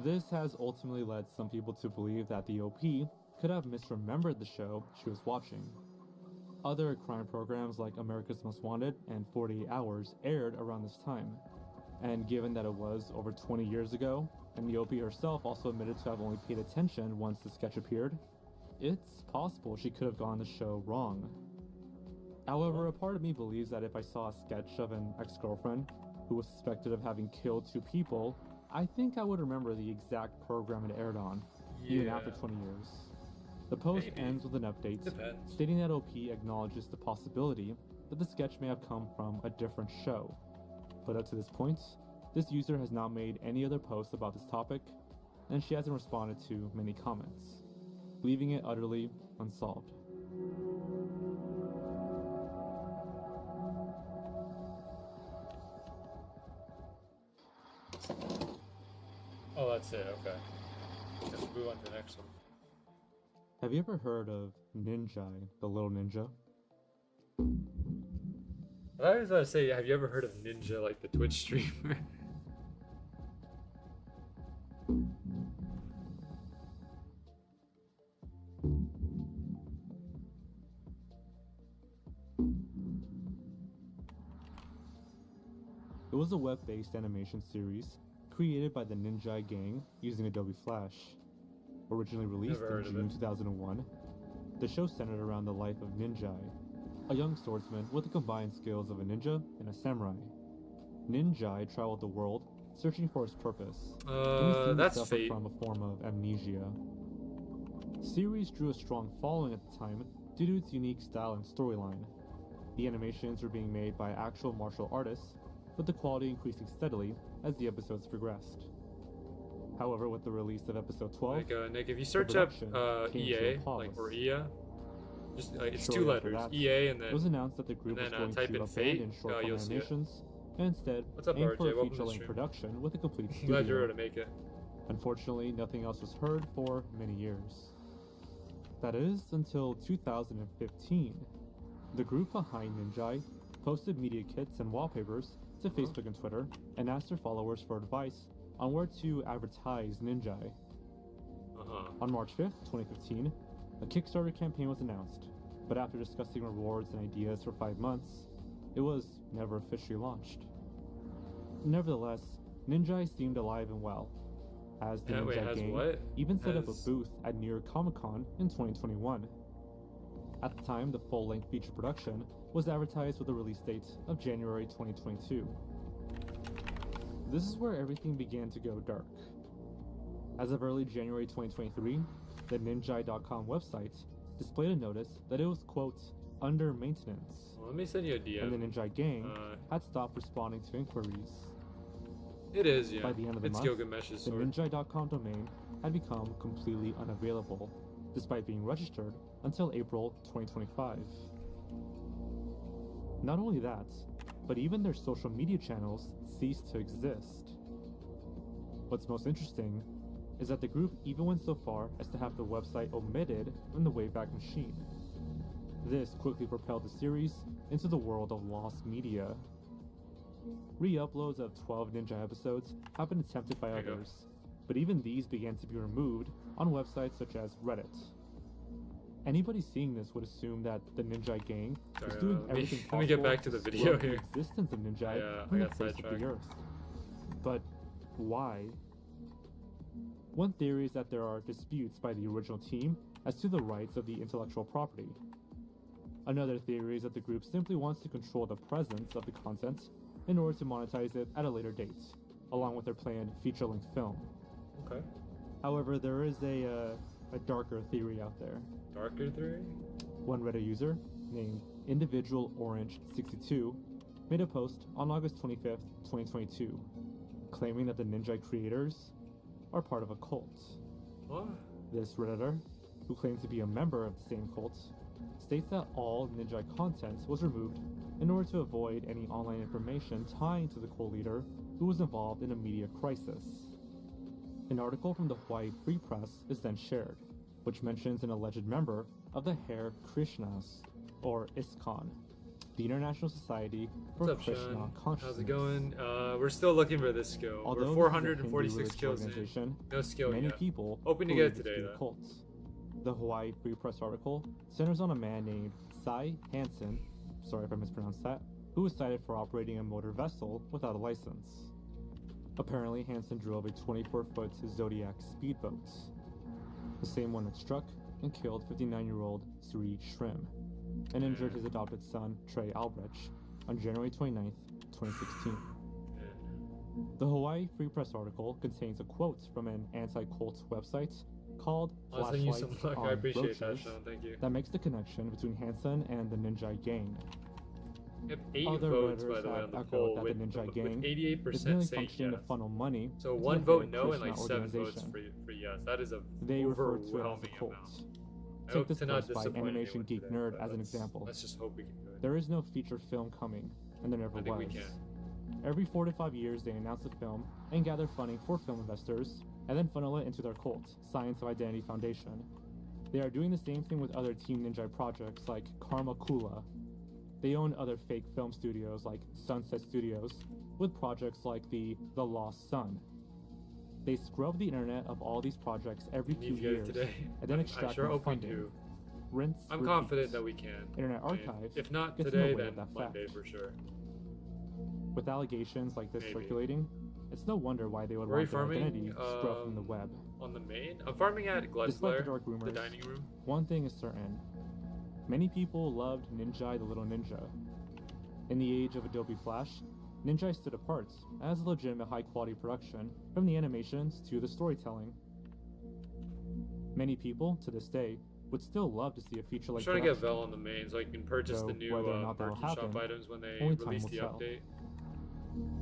This has ultimately led some people to believe that the OP could have misremembered the show she was watching. Other crime programs like America's Most Wanted and 48 Hours aired around this time, and given that it was over 20 years ago, and the OP herself also admitted to have only paid attention once the sketch appeared, it's possible she could have gotten the show wrong. However, a part of me believes that if I saw a sketch of an ex-girlfriend who was suspected of having killed 2 people, I think I would remember the exact program it aired on, even after 20 years. The post ends with an update stating that OP acknowledges the possibility that the sketch may have come from a different show. But up to this point, this user has not made any other posts about this topic, and she hasn't responded to many comments, leaving it utterly unsolved. Oh, that's it, okay. Let's move on to the next one. Have you ever heard of Ninja, the little ninja? I was about to say, have you ever heard of Ninja, like the Twitch streamer? It was a web-based animation series created by the Ninja Gang using Adobe Flash. Originally released Never heard in of June it. 2001, the show centered around the life of Ninja, a young swordsman with the combined skills of a ninja and a samurai. Ninja traveled the world searching for his purpose, and he seemed to That's suffer fate. from a form of amnesia. The series drew a strong following at the time due to its unique style and storyline. The animations were being made by actual martial artists, with the quality increasing steadily as the episodes progressed. However, with the release of episode 12, Like, Nick, if you search up production came to a EA, pause. like, or EA, just it's Shortly two after letters, that, EA, and it was then announced that the group and was then, going type to in abandon Fate, short form you'll see it. animations and instead What's up, aim RJ? for a Welcome to the feature-length stream. production with a complete I'm glad you're studio. able to make it. Unfortunately, nothing else was heard for many years. That is, until 2015. The group behind Ninja posted media kits and wallpapers to Facebook and Twitter and asked their followers for advice on where to advertise Ninja. On March 5th, 2015, a Kickstarter campaign was announced, but after discussing rewards and ideas for 5 months, it was never officially launched. Nevertheless, Ninja seemed alive and well, as the Wait, Ninja has Gang what? even set up a Has- booth at New York Comic Con in 2021. At the time, the full-length feature production was advertised with a release date of January 2022. This is where everything began to go dark. As of early January 2023, the Ninja.com website displayed a notice that it was, quote, under maintenance, Well, let me send you a and DM. the Ninja Gang Uh, had stopped responding to inquiries. It is, yeah. By the end of the It's month, Gilgamesh's the sword. Ninja.com domain had become completely unavailable, despite being registered until April 2025. Not only that, but even their social media channels ceased to exist. What's most interesting is that the group even went so far as to have the website omitted from the Wayback Machine. This quickly propelled the series into the world of lost media. Re-uploads of 12 Ninja episodes have been attempted by There you go. others, but even these began to be removed on websites such as Reddit. Anybody seeing this would assume that the Ninja Gang was Sorry, doing let me- everything let me get possible back to the to video scrub here. the existence of Ninja I from the got face of sidetracked. the earth. But why? One theory is that there are disputes by the original team as to the rights of the intellectual property. Another theory is that the group simply wants to control the presence of the content in order to monetize it at a later date, along with their planned feature-length film. Okay. However, there is a darker theory out there. Darker theory? One Reddit user, named IndividualOrange62, made a post on August 25th, 2022, claiming that the Ninja creators are part of a cult. What? This Redditor, who claimed to be a member of the same cult, states that all Ninja content was removed in order to avoid any online information tying to the cult leader who was involved in a media crisis. An article from the Hawaii Free Press is then shared, which mentions an alleged member of the Hare Krishnas, or ISKCON, the International Society for What's up, Krishna Sean? Consciousness. How's it going? We're still looking for this skill. Although We're this is a 446 Hindu-religious kills in. organization, No skill many yet. people Hoping to believe get it this today, to be a though. cult. The Hawaii Free Press article centers on a man named Cy Hansen, sorry if I mispronounced that, who was cited for operating a motor vessel without a license. Apparently, Hansen drove a 24-foot Zodiac speedboat, the same one that struck and killed 59-year-old Sri Shrim, and injured his adopted son, Trey Albrecht, on January 29th, 2016. The Hawaii Free Press article contains a quote from an anti-cult website called I'll send you some Flashlights luck. on I appreciate that, Roaches Sean. Thank you. that makes the connection between Hansen and the Ninja Gang. We have 8 Other votes, by Redditors the way, have on the echoed poll that with, the Ninja with Gang 88% is merely saying functioning yes. to funnel money So into 1 the vote Hare no and like Krishna 7 votes organization. for yes. That is a They refer to it as overwhelming a cult. amount. I Take hope this to not post by disappoint Animation anyone Geek today, Nerd but as an let's- example. Let's just hope we can do it. There is no feature film coming, and there never I think was. we can. Every 4 to 5 years, they announce a film and gather funding for film investors, and then funnel it into their cult, Science of Identity Foundation. They are doing the same thing with other Team Ninja projects like Karma Kula. They own other fake film studios like Sunset Studios, with projects like the Lost Sun. They scrub the internet of all these projects every Need few to get it years, today. and then I extract sure more hope we funding. do. Rinse, I'm repeat. confident that we can. Internet I mean, Archive if not gets in today, the way then of that Monday fact. for sure. With allegations like this Maybe. circulating, it's no wonder why they would Where are you want their farming? identity scrubbed from the web. On the main? I'm farming at Gled's Despite the Lair, dark the rumors, dining room. one thing is certain. Many people loved Ninja the Little Ninja. In the age of Adobe Flash, Ninja stood apart as a legitimate high-quality production, from the animations to the storytelling. Many people, to this day, would still love to see a feature I'm like trying to get production. Vel on the main so I can purchase Though the new whether or not that'll merchant shop happen, items when they only time release will the tell. update.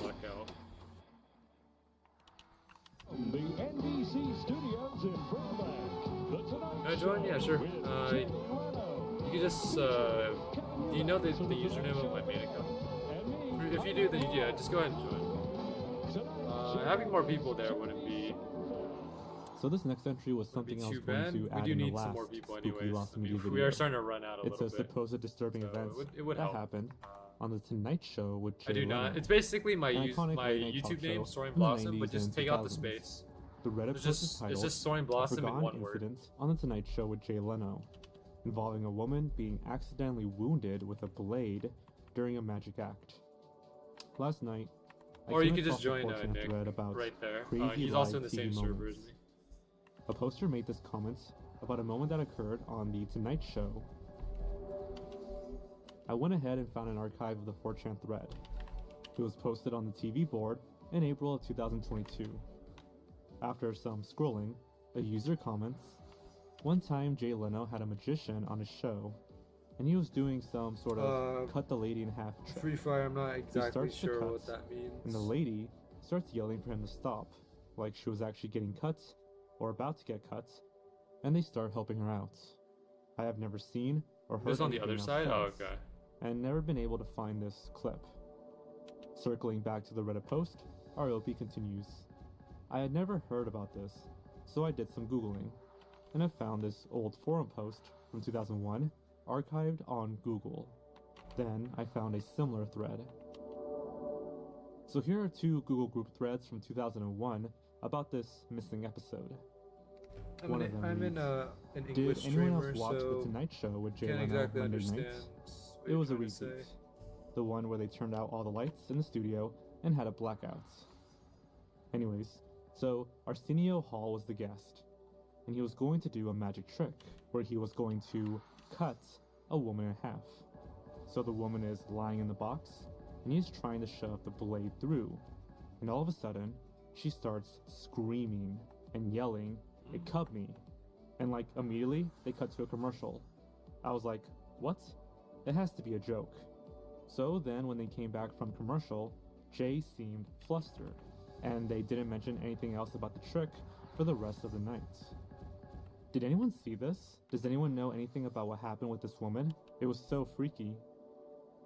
Blackout. The NBC studios in Burbank. The Tonight Can I join? Yeah, Show sure. with Jay Leno. You can just, do you know the username of my main account? And me, If you do, then yeah, just go ahead and join. Having more people there wouldn't be So this next entry was something I was too going bad. to We add do in the need last some more people spooky anyways. Lost I mean, Media we video. are starting to run out a It's little a bit. supposed disturbing So event it would that help. happened on the Tonight Show with Jay I do Leno. not. It's basically my An iconic my late night talk YouTube name, show Soaring from the Blossom, but 90s just and take out the 2000s. space. The Reddit It's post is just titled Soaring "A Blossom in Forgotten one word. Incident on the Tonight Show with Jay Leno," involving a woman being accidentally wounded with a blade during a magic act. Last night, I Or you came could just across a join 4chan Nick thread about right there. crazy He's also in live the same TV server as moments. me. A poster made this comment about a moment that occurred on the Tonight Show. I went ahead and found an archive of the 4chan thread. It was posted on the TV board in April of 2022. After some scrolling, a user comments, "One time Jay Leno had a magician on his show, and he was doing some sort of cut the lady in half trick. Free Fire, I'm not exactly starts to sure cut, what that means. And the lady starts yelling for him to stop, like she was actually getting cut or about to get cut, and they start helping her out. I have never seen or heard This on the anything other else side? Oh, since, okay. and never been able to find this clip." Circling back to the Reddit post, our OP continues. "I had never heard about this, so I did some Googling, and I found this old forum post from 2001 archived on Google. Then I found a similar thread. So here are two Google group threads from 2001 about this missing episode. One of them I'm in reads, an Did English anyone streamer, else watch so The Tonight Show with Jay can't Leno exactly Monday understand night? what It was a you're trying to repeat. say. The one where they turned out all the lights in the studio and had a blackout. Anyways, so Arsenio Hall was the guest, and he was going to do a magic trick where he was going to cut a woman in half. So the woman is lying in the box, and he's trying to shove the blade through, and all of a sudden, she starts screaming and yelling, "It cut me." And like immediately, they cut to a commercial. I was like, what? It has to be a joke. So then when they came back from commercial, Jay seemed flustered, and they didn't mention anything else about the trick for the rest of the night. Did anyone see this? Does anyone know anything about what happened with this woman? It was so freaky.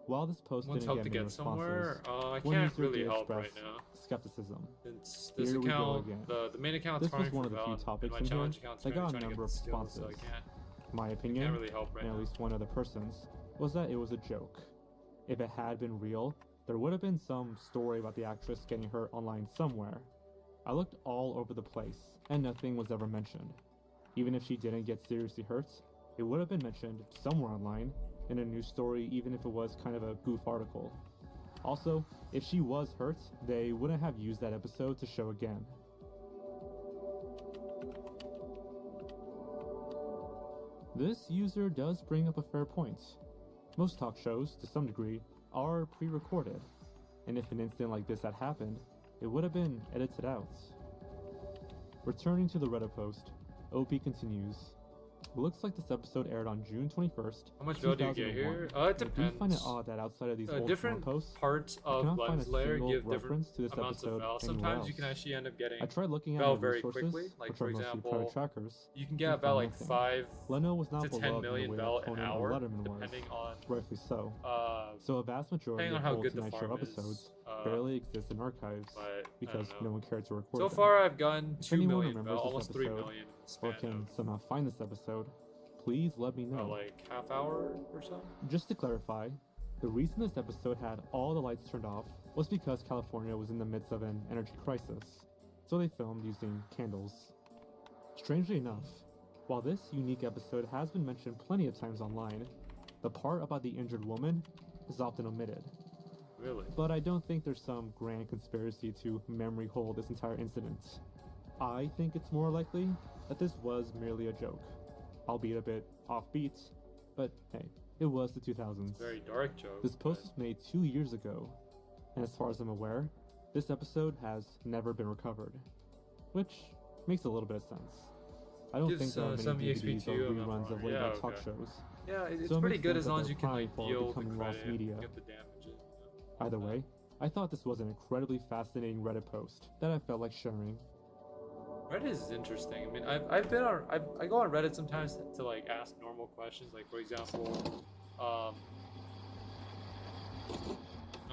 While this post Once didn't help get to many get responses, somewhere, I one can't user really did help right express now. skepticism. Since this Here we go account, again. the main account's This was farming one for of the few Val, and topics my in here challenge account's that got a trying to number get of the skills, so I responses. can't My opinion, really help right and at now. least one other person's, was that it was a joke. If it had been real, there would have been some story about the actress getting hurt online somewhere. I looked all over the place, and nothing was ever mentioned. Even if she didn't get seriously hurt, it would have been mentioned somewhere online, in a news story, even if it was kind of a goof article. Also, if she was hurt, they wouldn't have used that episode to show again. This user does bring up a fair point. Most talk shows, to some degree, are pre-recorded, and if an incident like this had happened, it would have been edited out. Returning to the Reddit post, OP continues. It looks like this episode aired on June 21st, How much Val do you get 2001. here? It I do depends. find it odd that outside of these old Different forum posts, parts I of cannot find a Glenn's Lair single give different reference to this amounts of episode Val. anywhere Sometimes you else. can actually end up getting I tried looking at Val my very resources, quickly. Like, which for are mostly example, product trackers. you can and get about found like nothing. 5 Leno was not to 10 beloved in the million way Val that an Conan hour, or Letterman was, depending on rightfully so. uh, So a vast majority depending on of how old good the Tonight Show farm episodes is. barely exist in archives But I because don't no know. one cared to record So them. far, I've gotten If 2 anyone million remembers Val, this almost 3 episode, million or span can of somehow find this episode, please let me know. like half hour or so. Just to clarify, the reason this episode had all the lights turned off was because California was in the midst of an energy crisis, so they filmed using candles. Strangely enough, while this unique episode has been mentioned plenty of times online, the part about the injured woman is often omitted. Really? But I don't think there's some grand conspiracy to memory hold this entire incident. I think it's more likely that this was merely a joke, albeit a bit offbeat, but hey, it was the 2000s. It's a very dark joke. This post was made 2 years ago, and as far as I'm aware, this episode has never been recovered, which makes a little bit of sense. I don't think there are many some DVDs EXP or too, reruns of late night talk shows. Yeah, it's So it pretty makes good sense as long that as you they're can like crying for deal with the becoming lost credit media. and get the damages. Either way, I thought this was an incredibly fascinating Reddit post that I felt like sharing. Reddit is interesting. I mean, I've been on I go on Reddit sometimes to like ask normal questions. Like for example, I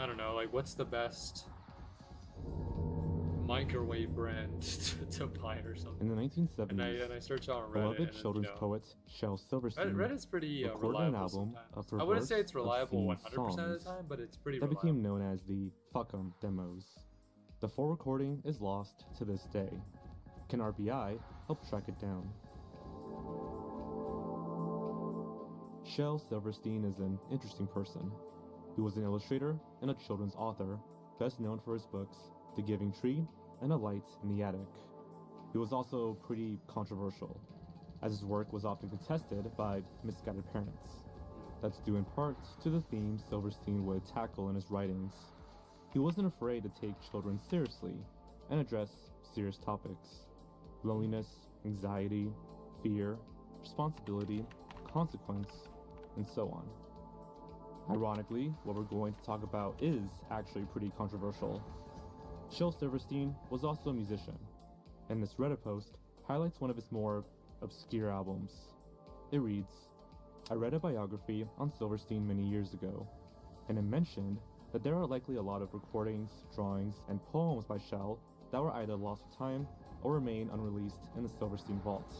don't know, like what's the best microwave brand to buy or something. In the 1970s, And I search on Reddit. beloved and, children's poet Shel Silverstein Reddit's pretty recorded reliable an album sometimes. of I wouldn't say perverse, it's reliable obscene 100% of the songs time, but it's pretty that reliable. became known as the Fuck 'em demos. The full recording is lost to this day. Can RBI help track it down? Shel Silverstein is an interesting person. He was an illustrator and a children's author, best known for his books The Giving Tree and A Light in the Attic. He was also pretty controversial, as his work was often contested by misguided parents. That's due in part to the themes Silverstein would tackle in his writings. He wasn't afraid to take children seriously and address serious topics: loneliness, anxiety, fear, responsibility, consequence, and so on. Ironically, what we're going to talk about is actually pretty controversial. Shel Silverstein was also a musician, and this Reddit post highlights one of his more obscure albums. It reads, I read a biography on Silverstein many years ago, and it mentioned that there are likely a lot of recordings, drawings, and poems by Shel that were either lost to time or remain unreleased in the Silverstein vault.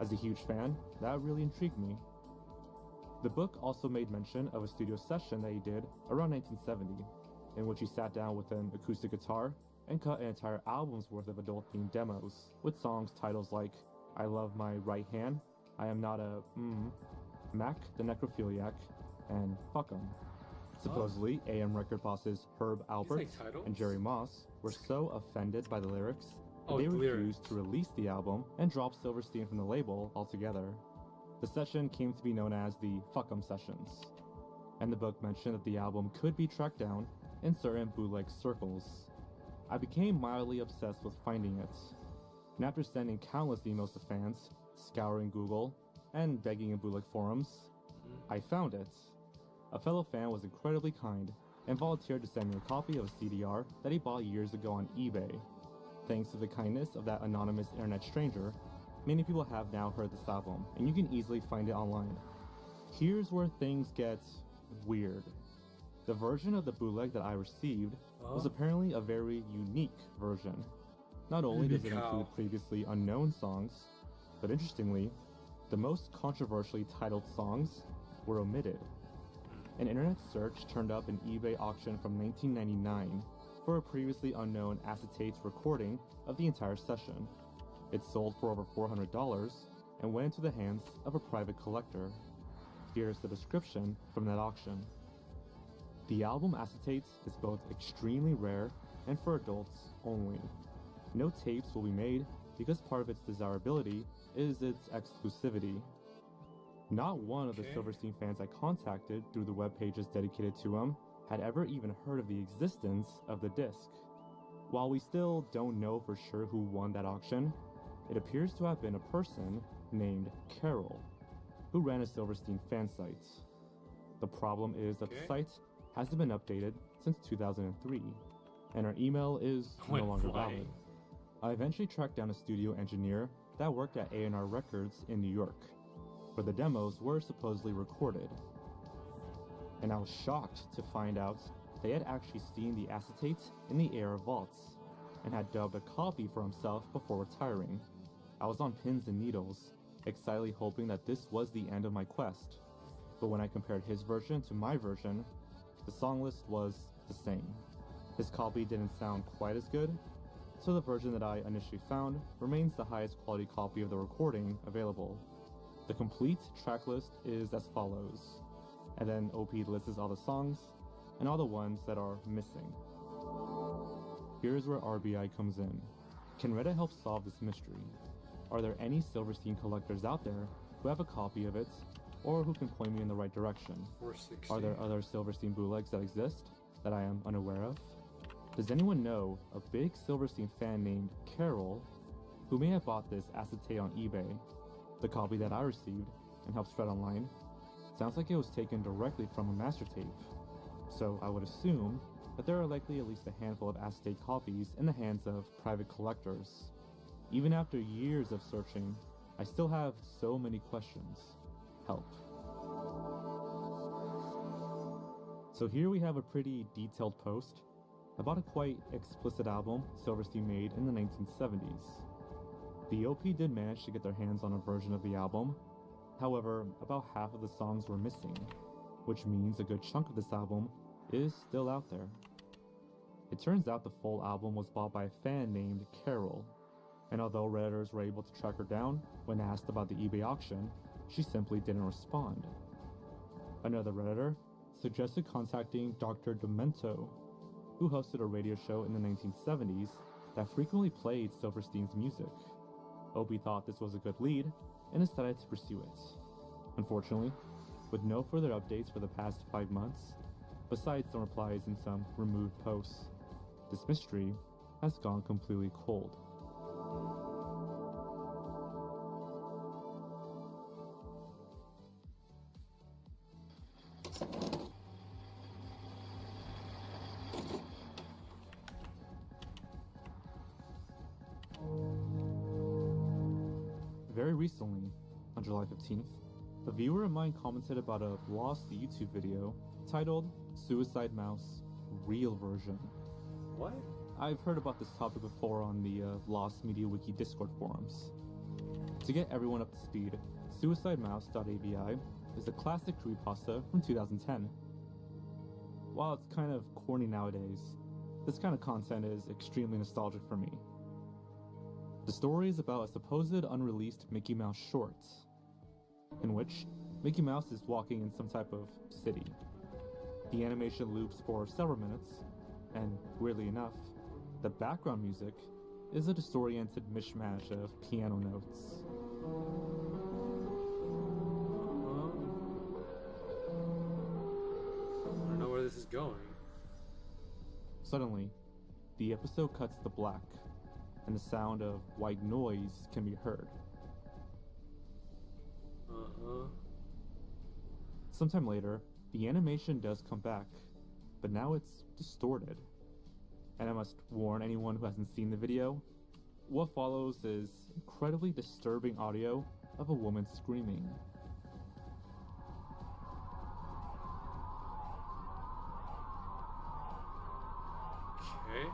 As a huge fan, that really intrigued me. The book also made mention of a studio session that he did around 1970, in which he sat down with an acoustic guitar and cut an entire album's worth of adult-themed demos, with songs titles like I Love My Right Hand, I Am Not a Mac the Necrophiliac, and Fuck 'em. Supposedly, AM record bosses Herb Alpert and Jerry Moss were so offended by the lyrics that they refused to release the album and dropped Silverstein from the label altogether. The session came to be known as the Fuck 'em Sessions, and the book mentioned that the album could be tracked down in certain bootleg circles. I became mildly obsessed with finding it, and after sending countless emails to fans, scouring Google, and begging in bootleg forums, I found it. A fellow fan was incredibly kind and volunteered to send me a copy of a CDR that he bought years ago on eBay. Thanks to the kindness of that anonymous internet stranger, many people have now heard this album, and you can easily find it online. Here's where things get weird. The version of the bootleg that I received was apparently a very unique version. Not only does it include previously unknown songs, but interestingly, the most controversially titled songs were omitted. An internet search turned up an eBay auction from 1999 for a previously unknown acetate recording of the entire session. It sold for over $400 and went into the hands of a private collector. Here's the description from that auction. The album Acetate is both extremely rare and for adults only. No tapes will be made because part of its desirability is its exclusivity. Not one of the Silverstein fans I contacted through the web pages dedicated to him had ever even heard of the existence of the disc. While we still don't know for sure who won that auction, it appears to have been a person named Carol, who ran a Silverstein fan site. The problem is that the site hasn't been updated since 2003, and our email is no longer valid. I eventually tracked down a studio engineer that worked at A&R Records in New York, where the demos were supposedly recorded. And I was shocked to find out they had actually seen the acetate in the AR vaults, and had dubbed a copy for himself before retiring. I was on pins and needles, excitedly hoping that this was the end of my quest, but when I compared his version to my version, the song list was the same. His copy didn't sound quite as good, so the version that I initially found remains the highest quality copy of the recording available. The complete track list is as follows, and then OP lists all the songs and all the ones that are missing. Here's where RBI comes in. Can Reddit help solve this mystery? Are there any Silverstein collectors out there who have a copy of it, or who can point me in the right direction? 460. Are there other Silverstein bootlegs that exist that I am unaware of? Does anyone know a big Silverstein fan named Carol who may have bought this acetate on eBay? The copy that I received and helped spread online sounds like it was taken directly from a master tape, so I would assume that there are likely at least a handful of acetate copies in the hands of private collectors. Even after years of searching, I still have so many questions. Help. So here we have a pretty detailed post about a quite explicit album Silverstein made in the 1970s. The OP did manage to get their hands on a version of the album, however, about half of the songs were missing, which means a good chunk of this album is still out there. It turns out the full album was bought by a fan named Carol, and although Redditors were able to track her down when asked about the eBay auction, she simply didn't respond. Another Redditor suggested contacting Dr. Demento, who hosted a radio show in the 1970s that frequently played Silverstein's music. Opie thought this was a good lead and decided to pursue it. Unfortunately, with no further updates for the past 5 months, besides some replies in some removed posts, this mystery has gone completely cold. Very recently, on July 15th, a viewer of mine commented about a lost YouTube video titled Suicide Mouse Real Version. What? I've heard about this topic before on the Lost Media Wiki Discord forums. To get everyone up to speed, suicidemouse.avi is a classic creepypasta from 2010. While it's kind of corny nowadays, this kind of content is extremely nostalgic for me. The story is about a supposed unreleased Mickey Mouse short, in which Mickey Mouse is walking in some type of city. The animation loops for several minutes, and weirdly enough, the background music is a disoriented mishmash of piano notes. I don't know where this is going. Suddenly, the episode cuts to black, and the sound of white noise can be heard. Sometime later, the animation does come back, but now it's distorted. And I must warn anyone who hasn't seen the video, what follows is incredibly disturbing audio of a woman screaming. Okay.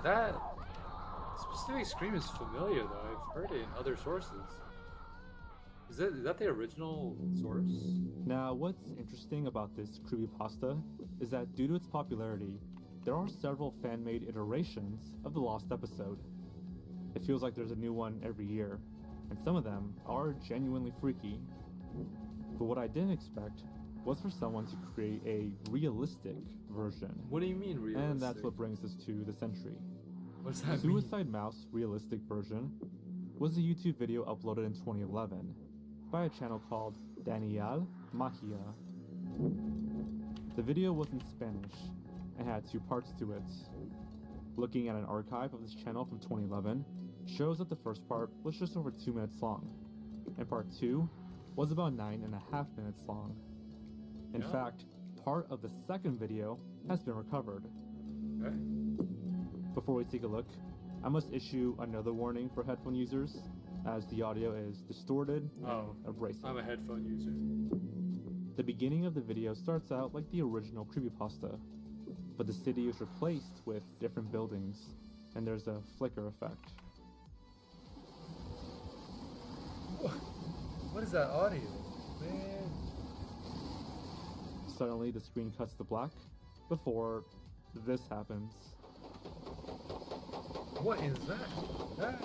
That specific scream is familiar though. I've heard it in other sources. Is that the original source? Now, what's interesting about this creepypasta is that due to its popularity, there are several fan-made iterations of the lost episode. It feels like there's a new one every year, and some of them are genuinely freaky. But what I didn't expect was for someone to create a realistic version. What do you mean realistic? And that's what brings us to this entry. What does that mean? Suicide Mouse Realistic Version was a YouTube video uploaded in 2011 by a channel called Daniel Magia. The video was in Spanish and had 2 parts to it. Looking at an archive of this channel from 2011 shows that the first part was just over 2 minutes long, and part 2 was about 9.5 minutes long. In fact, part of the second video has been recovered. Okay. Before we take a look, I must issue another warning for headphone users, as the audio is distorted and abrasive. I'm a headphone user. The beginning of the video starts out like the original creepypasta, but the city is replaced with different buildings, and there's a flicker effect. What is that audio, man? Suddenly, the screen cuts to black before this happens. What is that? Hey.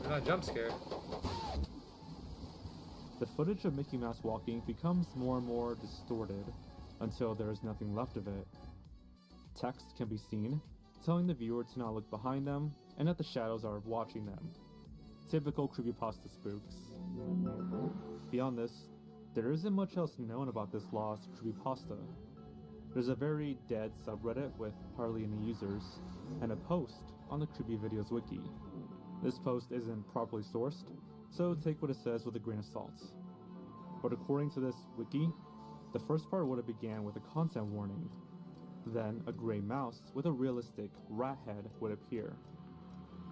You're not jump scared. The footage of Mickey Mouse walking becomes more and more distorted until there is nothing left of it. Text can be seen, telling the viewer to not look behind them and that the shadows are watching them. Typical creepypasta spooks. Beyond this, there isn't much else known about this lost creepypasta. There's a very dead subreddit with hardly any users, and a post on the Creepy Videos wiki. This post isn't properly sourced, so take what it says with a grain of salt. But according to this wiki, the first part would have began with a content warning. Then a gray mouse with a realistic rat head would appear.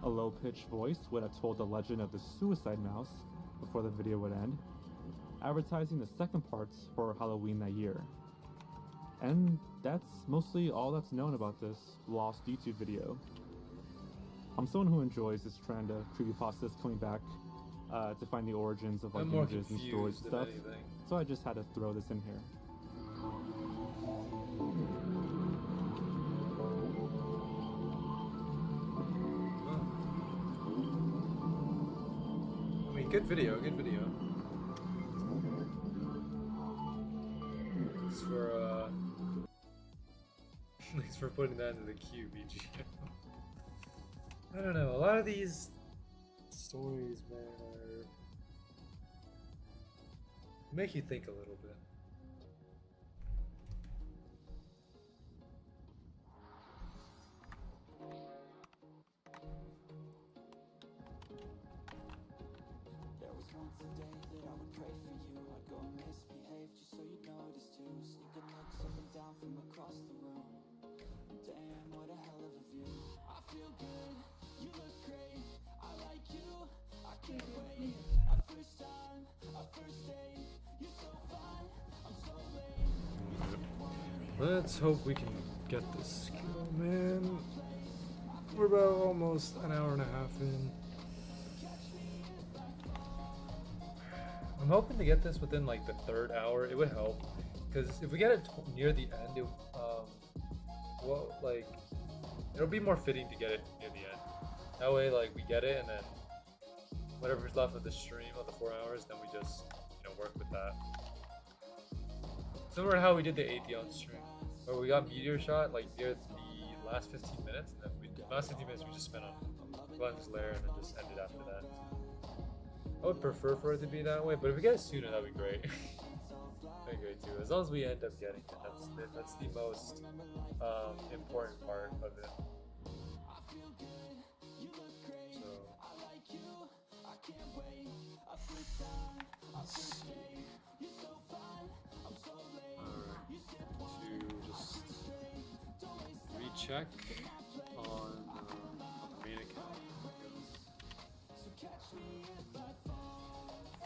A low-pitched voice would have told the legend of the suicide mouse before the video would end, advertising the second parts for Halloween that year. And that's mostly all that's known about this lost YouTube video. I'm someone who enjoys this trend of creepypastas coming back to find the origins of like I'm more images and stories and confused stuff. than anything. So I just had to throw this in here. I mean, good video, good video. Thanks for thanks for putting that into the queue, BG. I don't know, a lot of these stories, man, make you think a little bit. There was once a day that I would pray for you. I'd go and misbehave just so you'd notice too. Sneaking looks up and down from across the room. Damn, what a hell of a view. I feel good, you look great. I like you, I can't wait. Our first time, our first date. You're so fine, I'm so late. Let's hope we can get this kill, man. We're about almost an hour and a half in. I'm hoping to get this within like the third hour. It would help, because if we get it near the end, it, well, like, it'll be more fitting to get it near the end. That way, like, we get it, and then whatever's left of the stream of the 4 hours, then we just, work with that. Similar to how we did the Atheon stream, where we got meteor shot like near the last 15 minutes, and then last 15 minutes we just spent on Glen's lair, and then just ended after that. I would prefer for it to be that way, but if we get it sooner, that'd be great. That'd be great too. As long as we end up getting it, that's the most important part of it. So, let's see. Alright, to just recheck on the main account.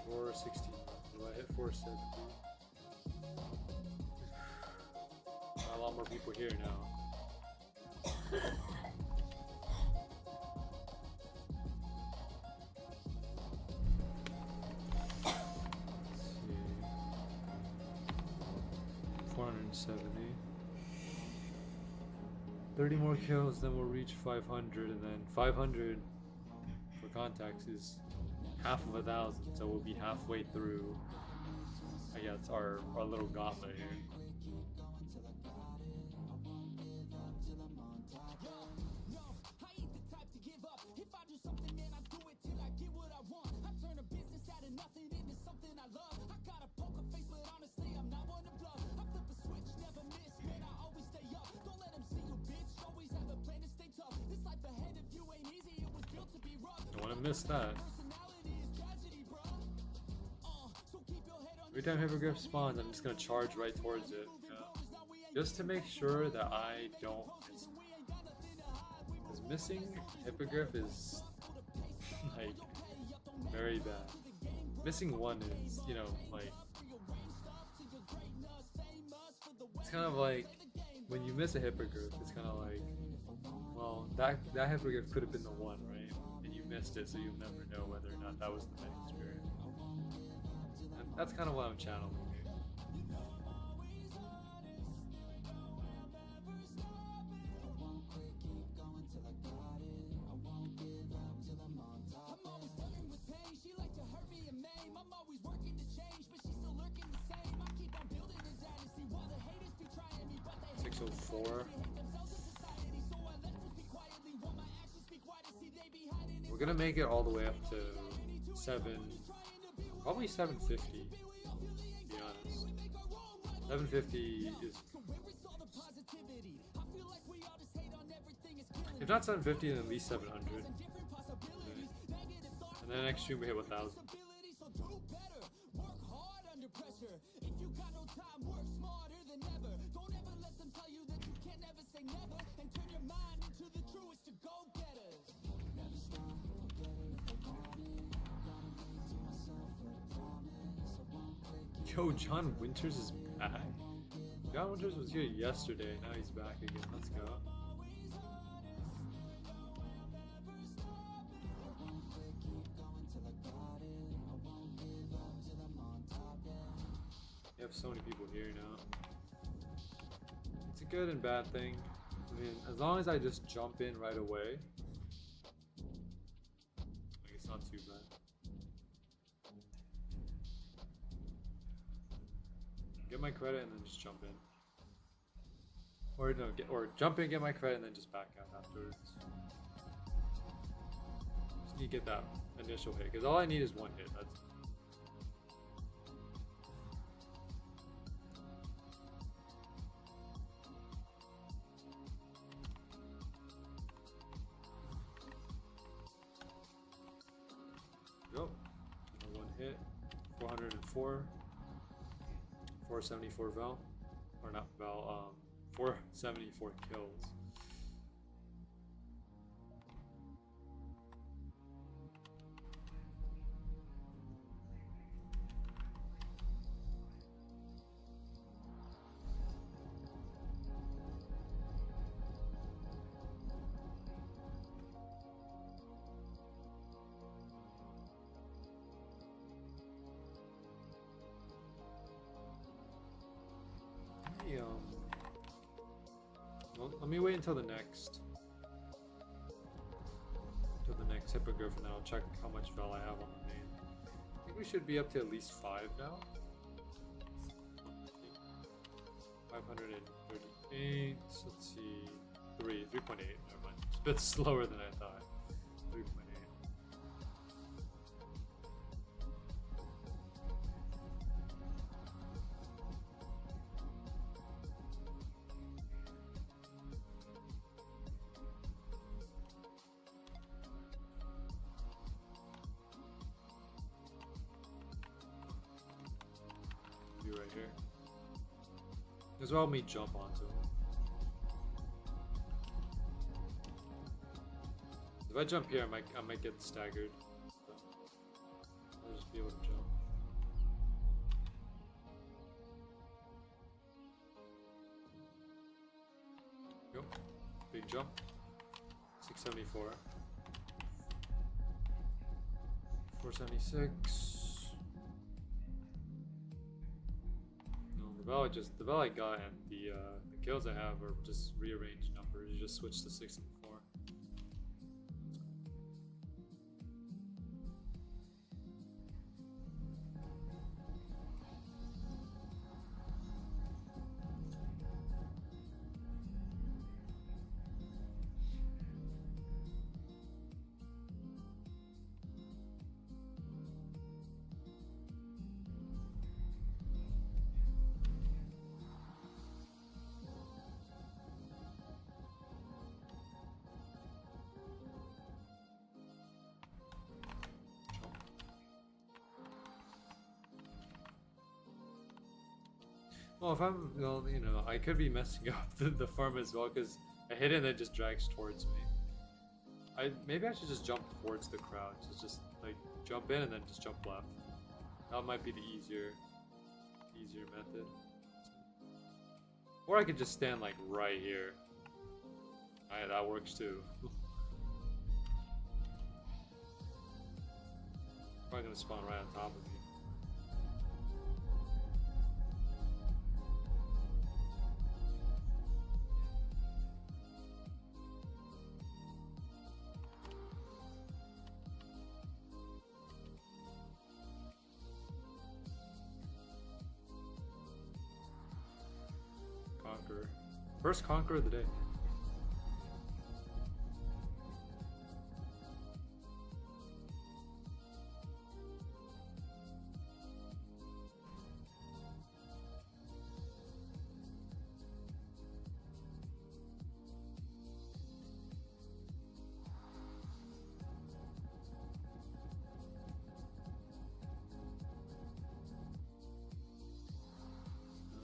460. Do I hit 470? A lot more people here now. Let's see. 470. 30 more kills, then we'll reach 500, and then 500 for contacts is half of 1,000, so we'll be halfway through, I guess, our little gauntlet here. Don't want to miss that. Every time Hippogriff spawns, I'm just going to charge right towards it. Just to make sure that I don't miss it. Because missing Hippogriff is, like, very bad. Missing one is, like... It's kind of like, when you miss a Hippogriff, it's kind of like, well, that Hippogriff could have been the one, right? And you missed it, so you'll never know whether or not that was the many spirit. And that's kind of what I'm channeling here. We're gonna make it all the way up to 7, probably 750. To be honest, 750 is. If not 750, then at least 700. Okay. And then next stream we hit 1,000. Yo, John Winters is back. John Winters was here yesterday, now he's back again. Let's go. You have so many people here now. It's a good and bad thing. I mean, as long as I just jump in right away, like it's not too bad. Get my credit and then just jump in. Or no, jump in, get my credit, and then just back out afterwards. Just need to get that initial hit, because all I need is one hit. That's go. One hit. 404. 474 Val, or not Val, 474 kills. Well, let me wait until the next hippogriff, and then I'll check how much Val I have on the main. I think we should be up to at least 5 now. 538. Let's see. 3.8. Never mind. It's a bit slower than I thought. 3.8. Right here. As well, me jump onto him. If I jump here, I might get staggered. So I'll just be able to jump. Go. Big jump. 674. 476. The Val I got and the kills I have are just rearranged numbers. You just switch to 6 and 4. Well, if I'm, well, you know, I could be messing up the farm as well, because I hit it and it just drags towards me. Maybe I should just jump towards the crowd. So just like jump in and then just jump left. That might be the easier method. Or I could just stand like right here. Alright, that works too. Probably gonna spawn right on top of me. Conqueror. First conqueror of the day.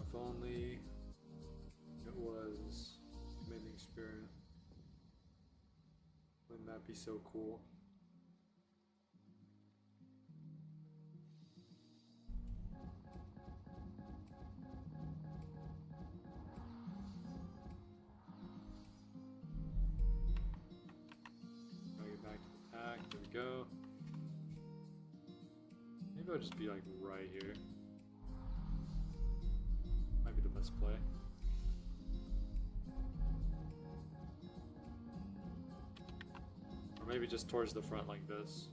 If only it was Mending Spirit. Wouldn't that be so cool? Gotta get back to the pack. There we go. Maybe I'll just be like right here. Might be the best play. Or maybe just towards the front like this.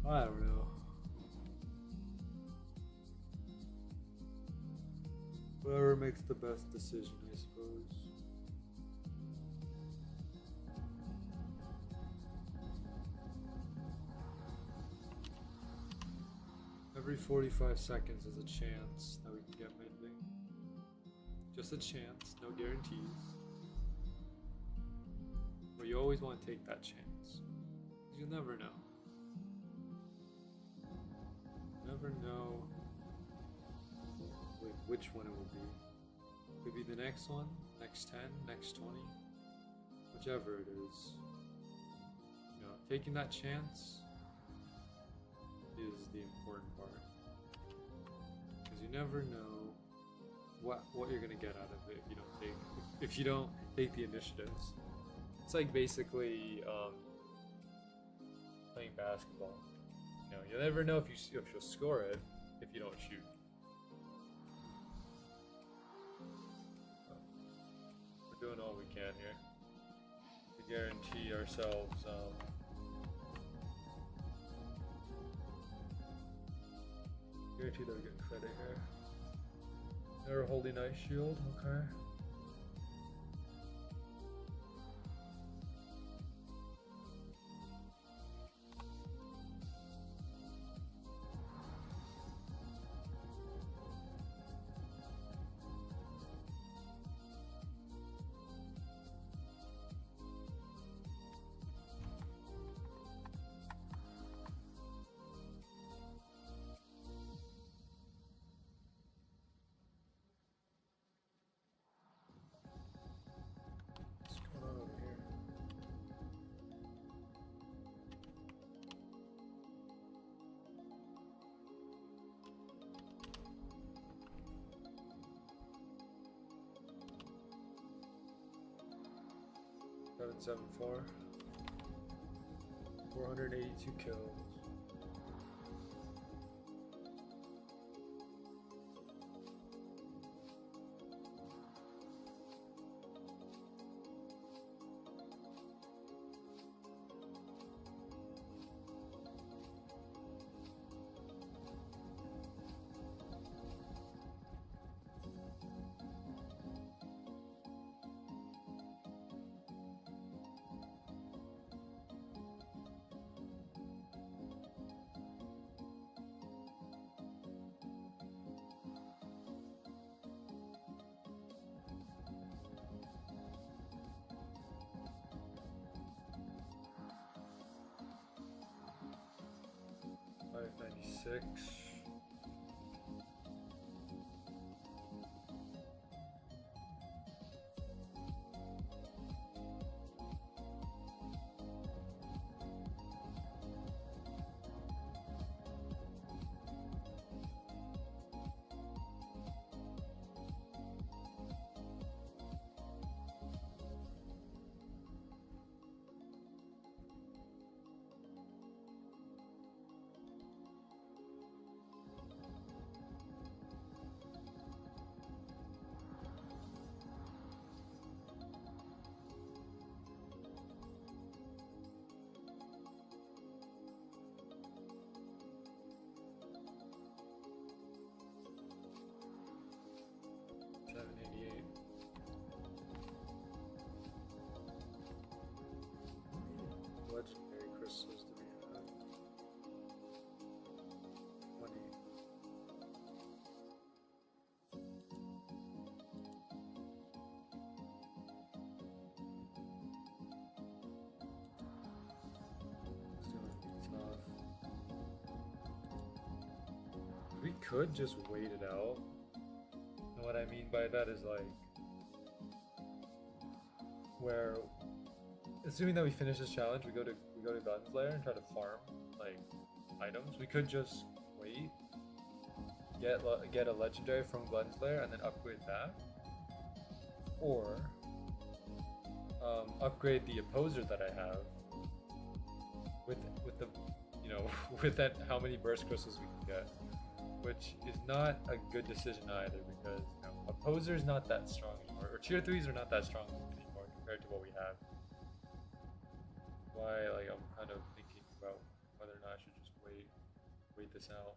I don't know. Whoever makes the best decision, I suppose. Every 45 seconds is a chance that we can get mending. Just a chance, no guarantees. But you always want to take that chance. You'll never know. Never know which one it will be. Could be the next one, next 10, next 20, whichever it is. You know, taking that chance is the important part, because you never know what you're gonna get out of it if you don't take the initiatives. It's like basically playing basketball. You know, you'll never know if you'll score it if you don't shoot. So, we're doing all we can here to guarantee ourselves guarantee that we get credit here. They're holding ice shield, okay. Seven, 7, 4. 482 kills. $596. could just wait it out. And what I mean by that is like, where, assuming that we finish this challenge, we go to Gunslayer and try to farm like items. We could just wait, get a legendary from Gunslayer and then upgrade that, or upgrade the opposer that I have with the, you know, with that how many burst crystals we can get, which is not a good decision either, because you know, opposer is not that strong anymore, or tier 3s are not that strong anymore compared to what we have. Why, like, I'm kind of thinking about whether or not I should just wait this out.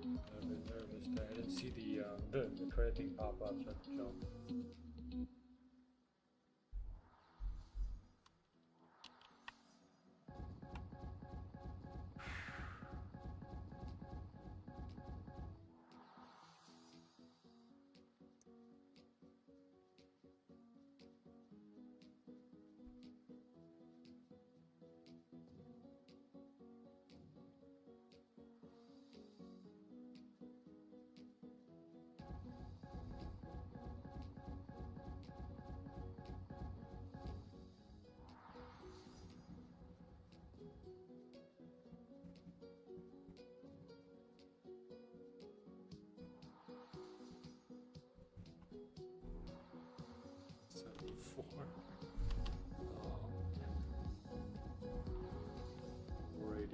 I'm a bit nervous that I didn't see the credit thing pop up, so I have to jump. Four. Oh. 488.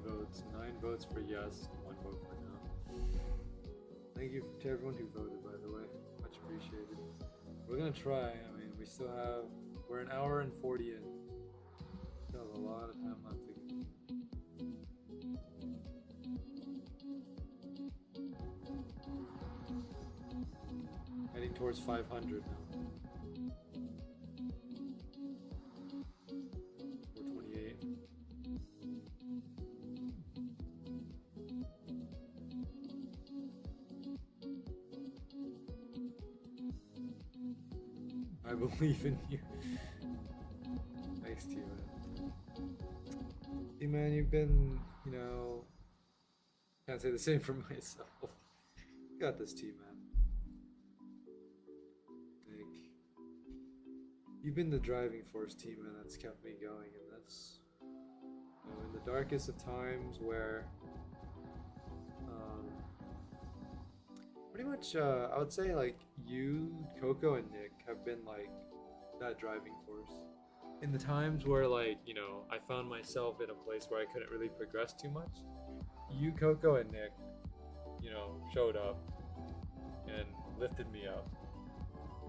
Votes, 9 votes for yes, 1 vote for no. Thank you to everyone who voted, by the way. Much appreciated. We're gonna try. I mean, we still have, we're an hour and 40 in. Still have a lot of time left to go. Heading towards 500 now. 428. I believe in you. Thanks, T-Man. T-Man, you've been, you know, can't say the same for myself. You got this, T-Man. Like, you've been the driving force, T-Man, that's kept me going in this. You know, in the darkest of times where, pretty much, I would say, like, you, Coco, and Nick have been, like, that driving force. In the times where, like, you know, I found myself in a place where I couldn't really progress too much, you, Coco, and Nick, you know, showed up and lifted me up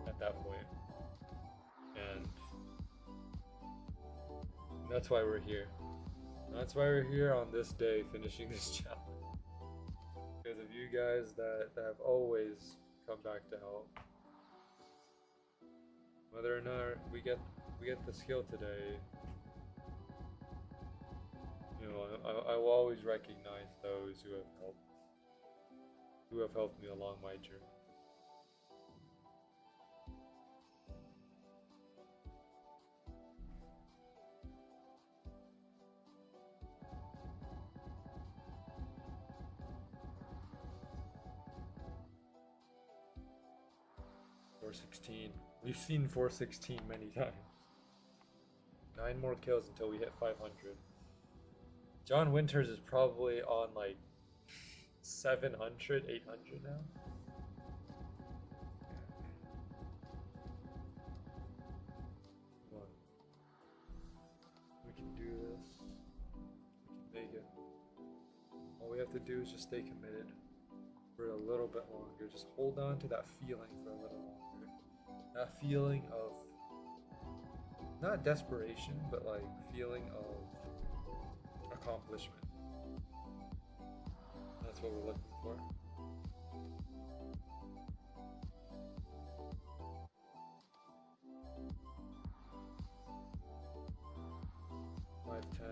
at that point. And that's why we're here. That's why we're here on this day, finishing this challenge. Because of you guys that have always come back to help. Whether or not we get the skill today, You know, I will always recognize those who have helped me along my journey. .416. We've seen 416 many times. 9 more kills until we hit 500. John Winters is probably on like 700, 800 now. Come on. We can do this. We can make it. All we have to do is just stay committed for a little bit longer. Just hold on to that feeling for a little longer. That feeling of not desperation, but like feeling of accomplishment. That's what we're looking for. Five, 10.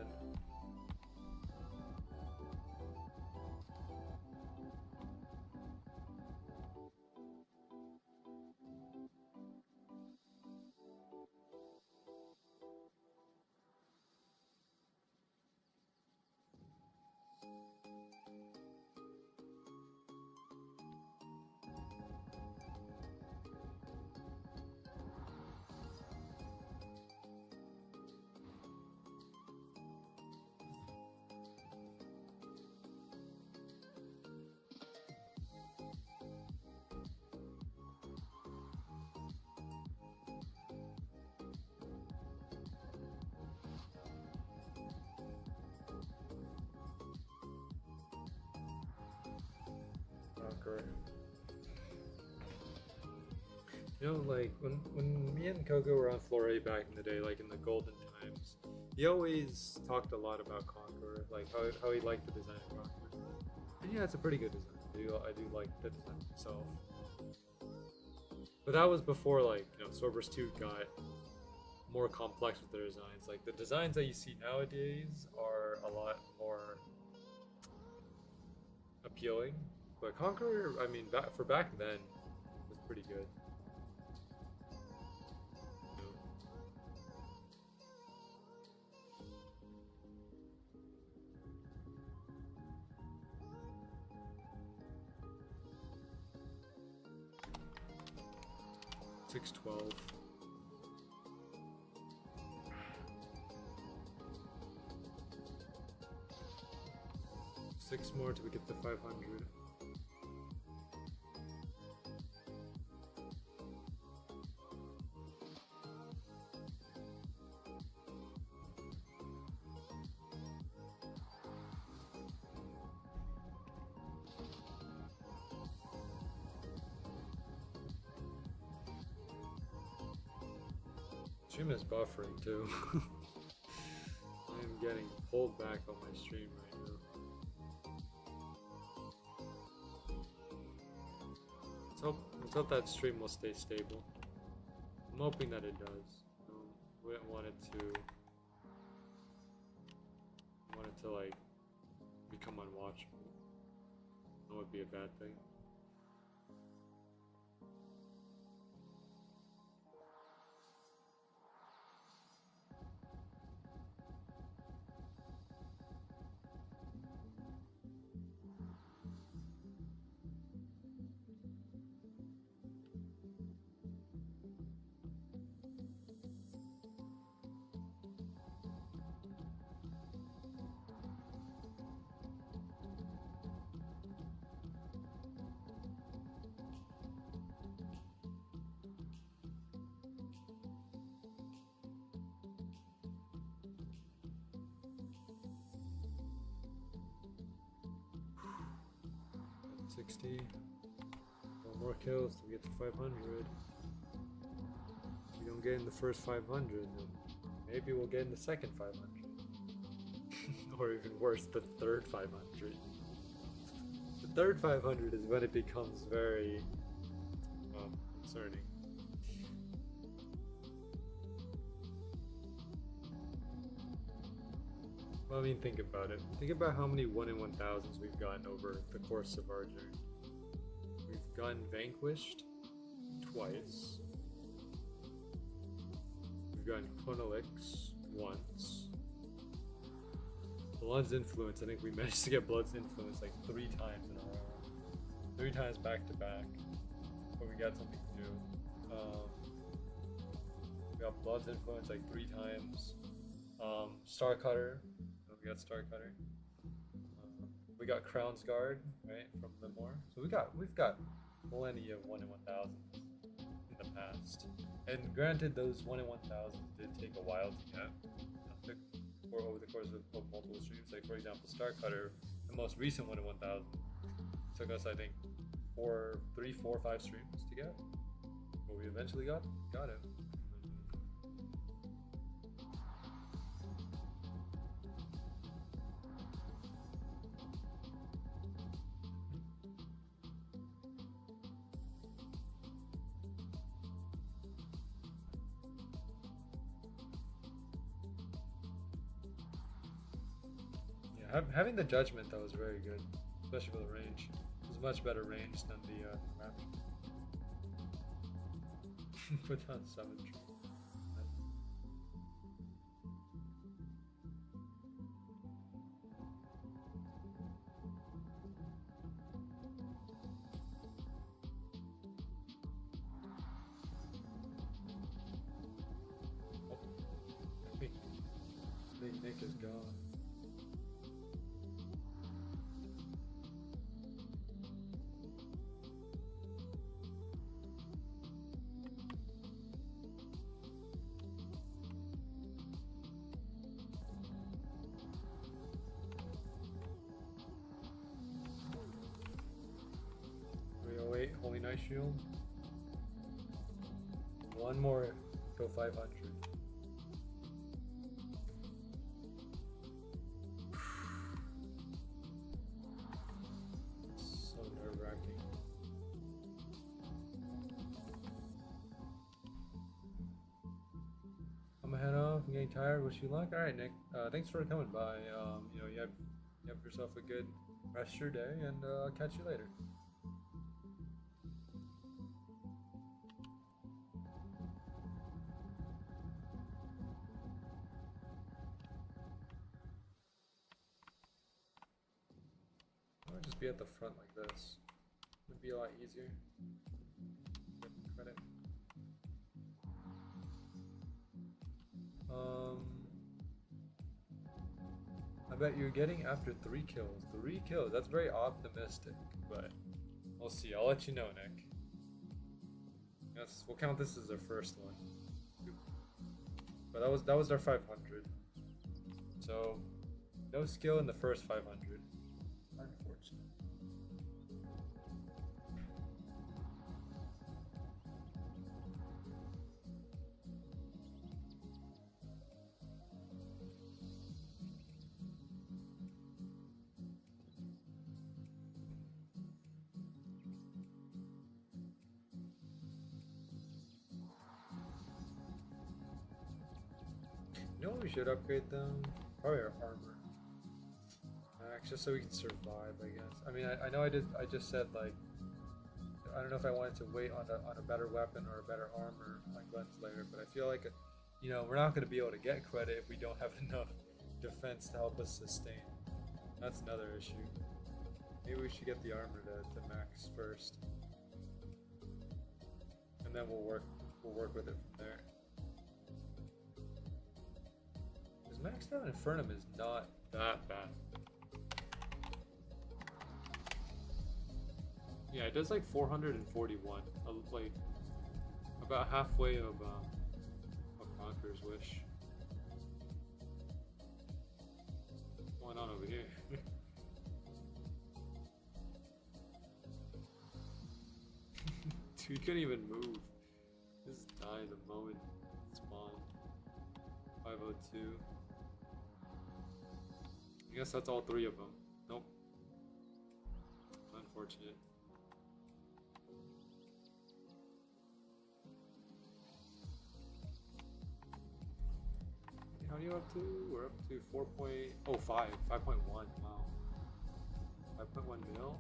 Correct. You know, like when me and Coco were on Flore back in the day, like in the golden times, he always talked a lot about Conqueror, like how he liked the design of Conqueror. And yeah, it's a pretty good design. I do like the design itself. But that was before, like, you know, Swordburst 2 got more complex with their designs. Like the designs that you see nowadays are a lot more appealing. But Conqueror, I mean, back then, was pretty good. Yeah. 612. Six more till we get to 500. Stream is buffering too. I am getting pulled back on my stream right now. Let's hope that stream will stay stable. I'm hoping that it does. Wouldn't want it to like become unwatchable. That would be a bad thing. $60. One more kills till we get to 500. If we don't get in the first 500, then maybe we'll get in the second 500. Or even worse, the third 500. The third 500 is when it becomes very concerning. Well, I mean, think about it. Think about how many 1 in 1000s we've gotten over the course of our journey. We've gotten vanquished twice. We've gotten Chronolix once. Blood's Influence, I think we managed to get Blood's Influence like 3 times in a row. 3 times back to back. But we got something new. We got Blood's Influence like 3 times. Star Cutter. We got Star Cutter. We got Crown's Guard, right, from Limor. So we've got plenty of 1 in 1000 in the past. And granted, those 1 in 1000 did take a while to get. Took over the course of multiple streams. Like for example, Star Cutter, the most recent 1 in 1000, took us I think 3, 4, 5 streams to get. But we eventually got it. Having the judgment though is very good, especially for the range. It was much better range than the map. Put down 7 tree. I think Nick is gone. Holy Knight Shield. One more, go 500. So nerve-wracking. I'm gonna head off. I'm getting tired. Wish you luck. All right, Nick. Thanks for coming by. You have yourself a good rest of your day, and I'll catch you later. Just be at the front like this. It'd be a lot easier. Credit. I bet you're getting after 3 kills. 3 kills. That's very optimistic, but we'll see. I'll let you know, Nick. Yes, we'll count this as our first one. But that was our 500. So no skill in the first 500. Unfortunate. You know what we should upgrade them? Probably our armor. Just so we can survive, I guess. I mean, I know I just said, like, I don't know if I wanted to wait on a better weapon or a better armor on Glenslayer, but I feel like, you know, we're not going to be able to get credit if we don't have enough defense to help us sustain. That's another issue. Maybe we should get the armor to max first, and then we'll work with it from there. Because maxed out Infernum is not that bad. Yeah, it does like 441, like about halfway of Conqueror's Wish. What's going on over here? Dude couldn't even move. Just died the moment it spawned. 502. I guess that's all 3 of them. Nope. Unfortunate. How are you up to? We're up to 4.05, 5.1. Wow. 5.1 mil.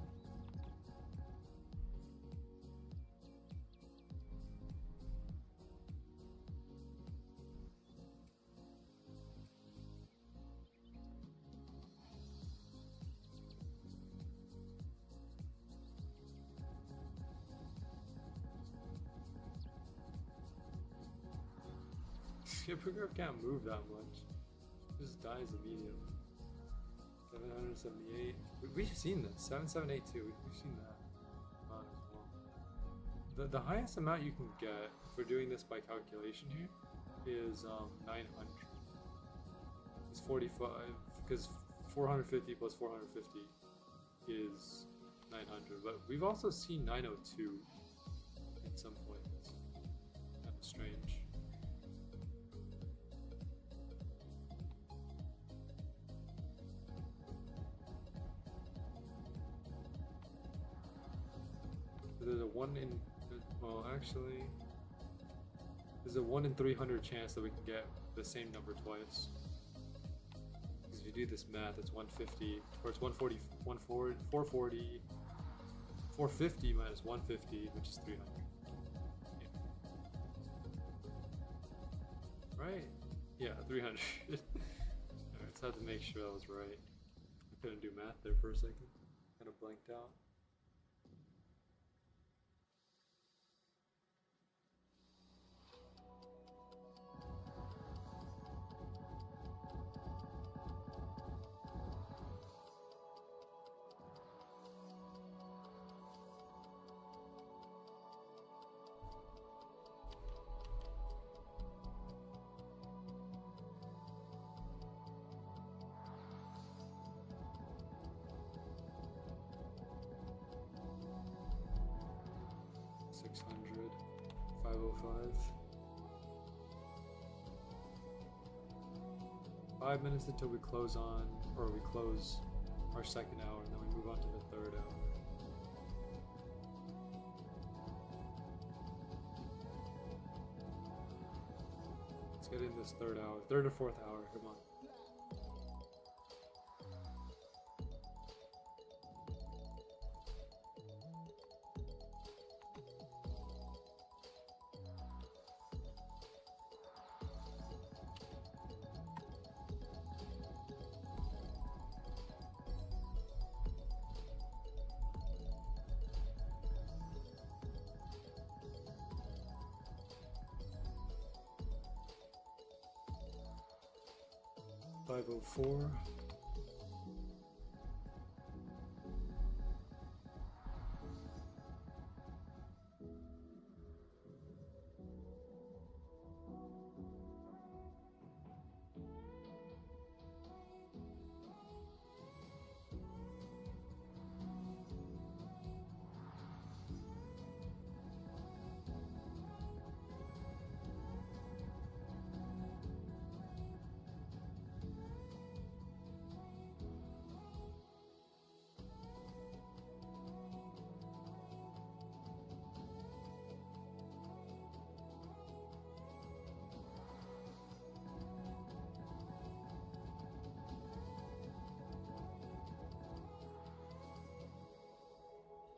Hippogriff can't move that much. It just dies immediately. 778. We've seen this. 7782. We've seen that amount as well. The highest amount you can get for doing this by calculation here is 900. It's 45 because 450 plus 450 is 900. But we've also seen 902 at some points. Kind of strange. There's a 1 in, well actually, there's a 1 in 300 chance that we can get the same number twice. Because if you do this math, it's 150, or it's 140, 440, 450 minus 150, which is 300. Yeah. Right? Yeah, 300. Alright, so I had to make sure that was right. I couldn't do math there for a second. Kind of blanked out. $600, 505. 5 minutes until we close on, or we close our second hour, and then we move on to the third hour. Let's get in this third hour, third or fourth hour, come on. $504.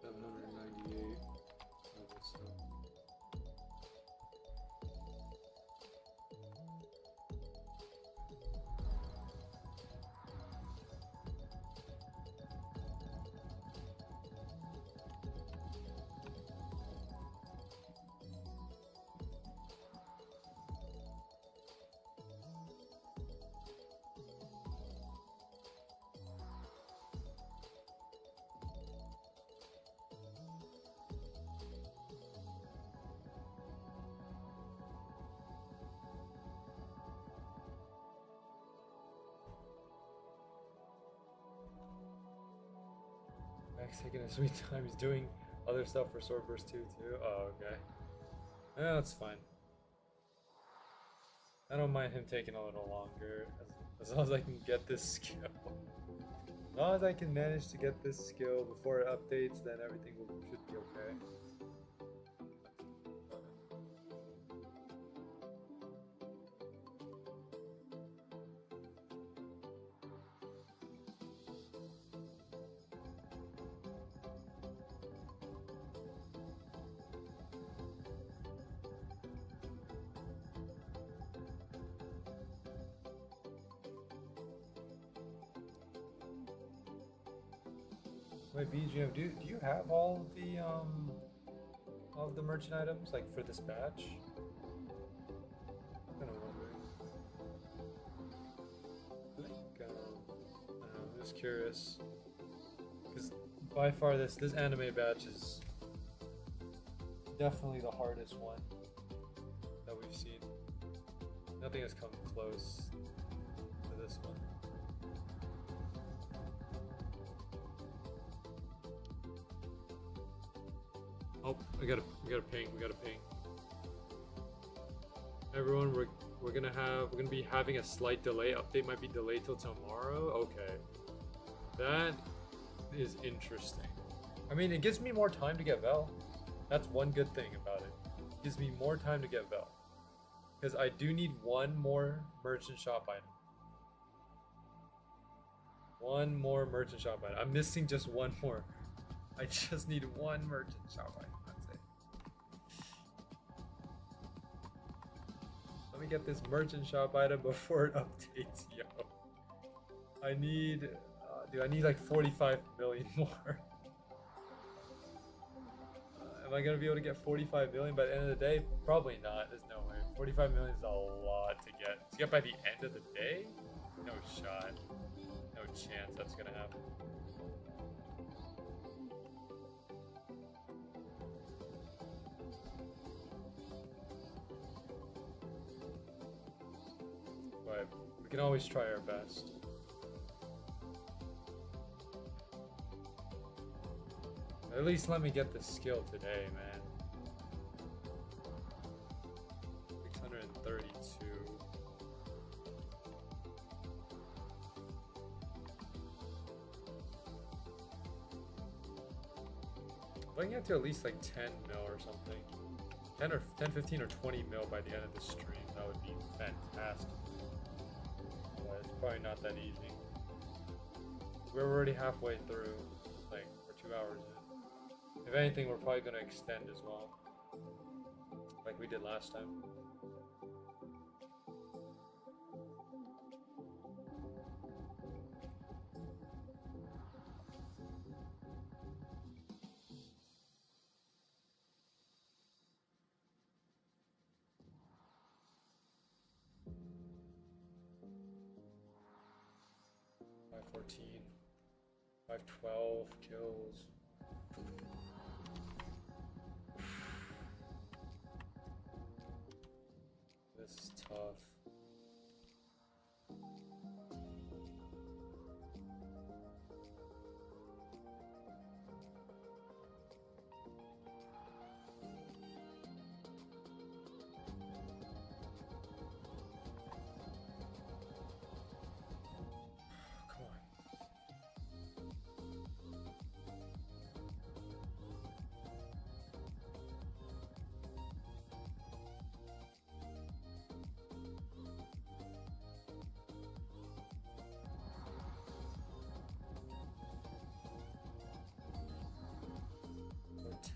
$798. Max taking a sweet time. He's doing other stuff for Swordburst 2 too. Oh, okay. Yeah, that's fine. I don't mind him taking a little longer, as long as I can get this skill. As long as I can manage to get this skill before it updates, then everything should be okay. Wait, BGM, do you have all of the merchant items like for this batch? I'm kind of wondering. Like, I don't know, I'm just curious because by far this anime batch is definitely the hardest one that we've seen. Nothing has come close to this one. Oh, we got a ping. Everyone, we're gonna be having a slight delay. Update might be delayed till tomorrow. Okay, that is interesting. I mean, it gives me more time to get Vel. That's one good thing about it. It gives me more time to get Vel. Because I do need one more merchant shop item. One more merchant shop item. I'm missing just one more. I just need one merchant shop item. That's it. Let me get this merchant shop item before it updates, yo. I need... dude, I need like 45 million more. Am I gonna be able to get 45 million by the end of the day? Probably not. There's no way. 45 million is a lot to get. To get by the end of the day? No shot. No chance that's gonna happen. But we can always try our best. At least let me get the skill today, man. 632. If I can get to at least like 10 mil or something. 10, 15 or 20 mil by the end of the stream, that would be fantastic. But it's probably not that easy. We're already halfway through, like, we're 2 hours in. If anything, we're probably going to extend as well, like we did last time. $514, $512 kills. This is tough. Come on. Or 10.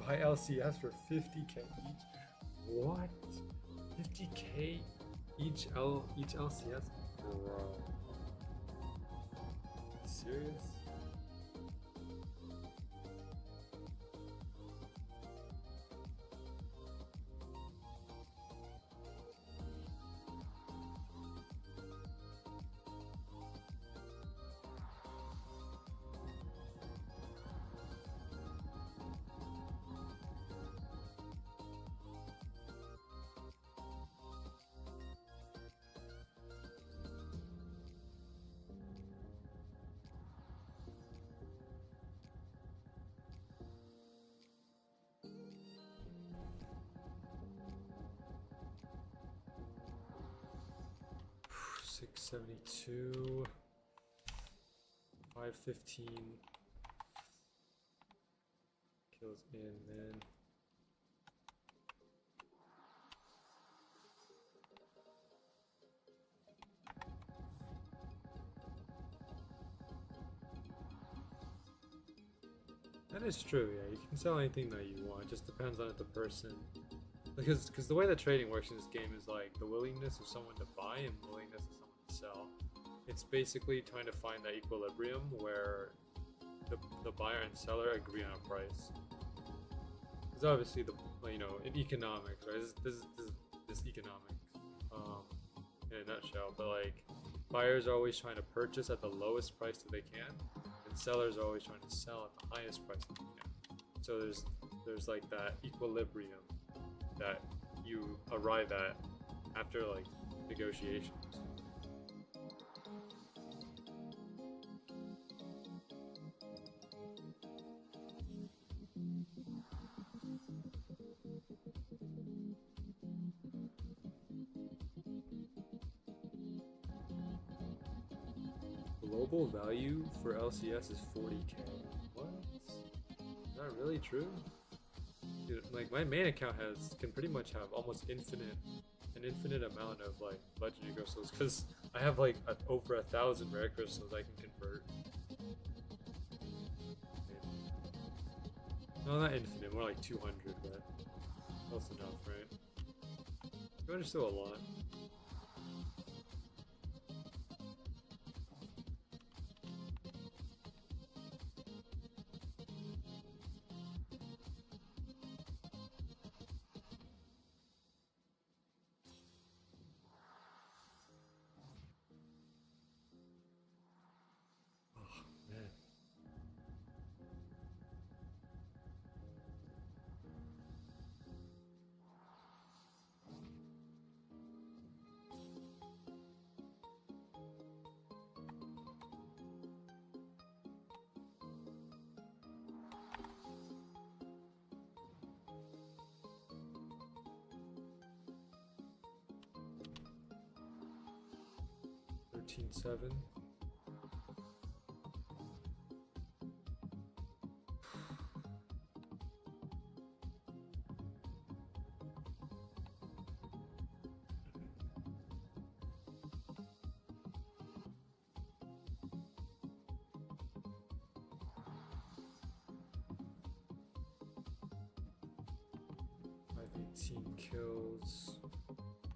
Buy LCS for 50k each. What? 50k each LCS? Bro. Serious? 572, 515 kills in, man. That is true, yeah. You can sell anything that you want. It just depends on the person. Because the way that trading works in this game is like the willingness of someone to buy and willingness of someone to sell. It's basically trying to find that equilibrium where the buyer and seller agree on a price. Because obviously in economics, right? This economics in a nutshell. But like buyers are always trying to purchase at the lowest price that they can, and sellers are always trying to sell at the highest price that they can. So there's like that equilibrium that you arrive at after like negotiations. Global value for LCS is 40k. What? Is that really true? Dude, like my main account can pretty much have almost an infinite amount of like legendary crystals because I have like over 1,000 rare crystals I can convert. No, not infinite, more like 200, but close enough, right? 200 is still a lot. Man. 13.7. Kills,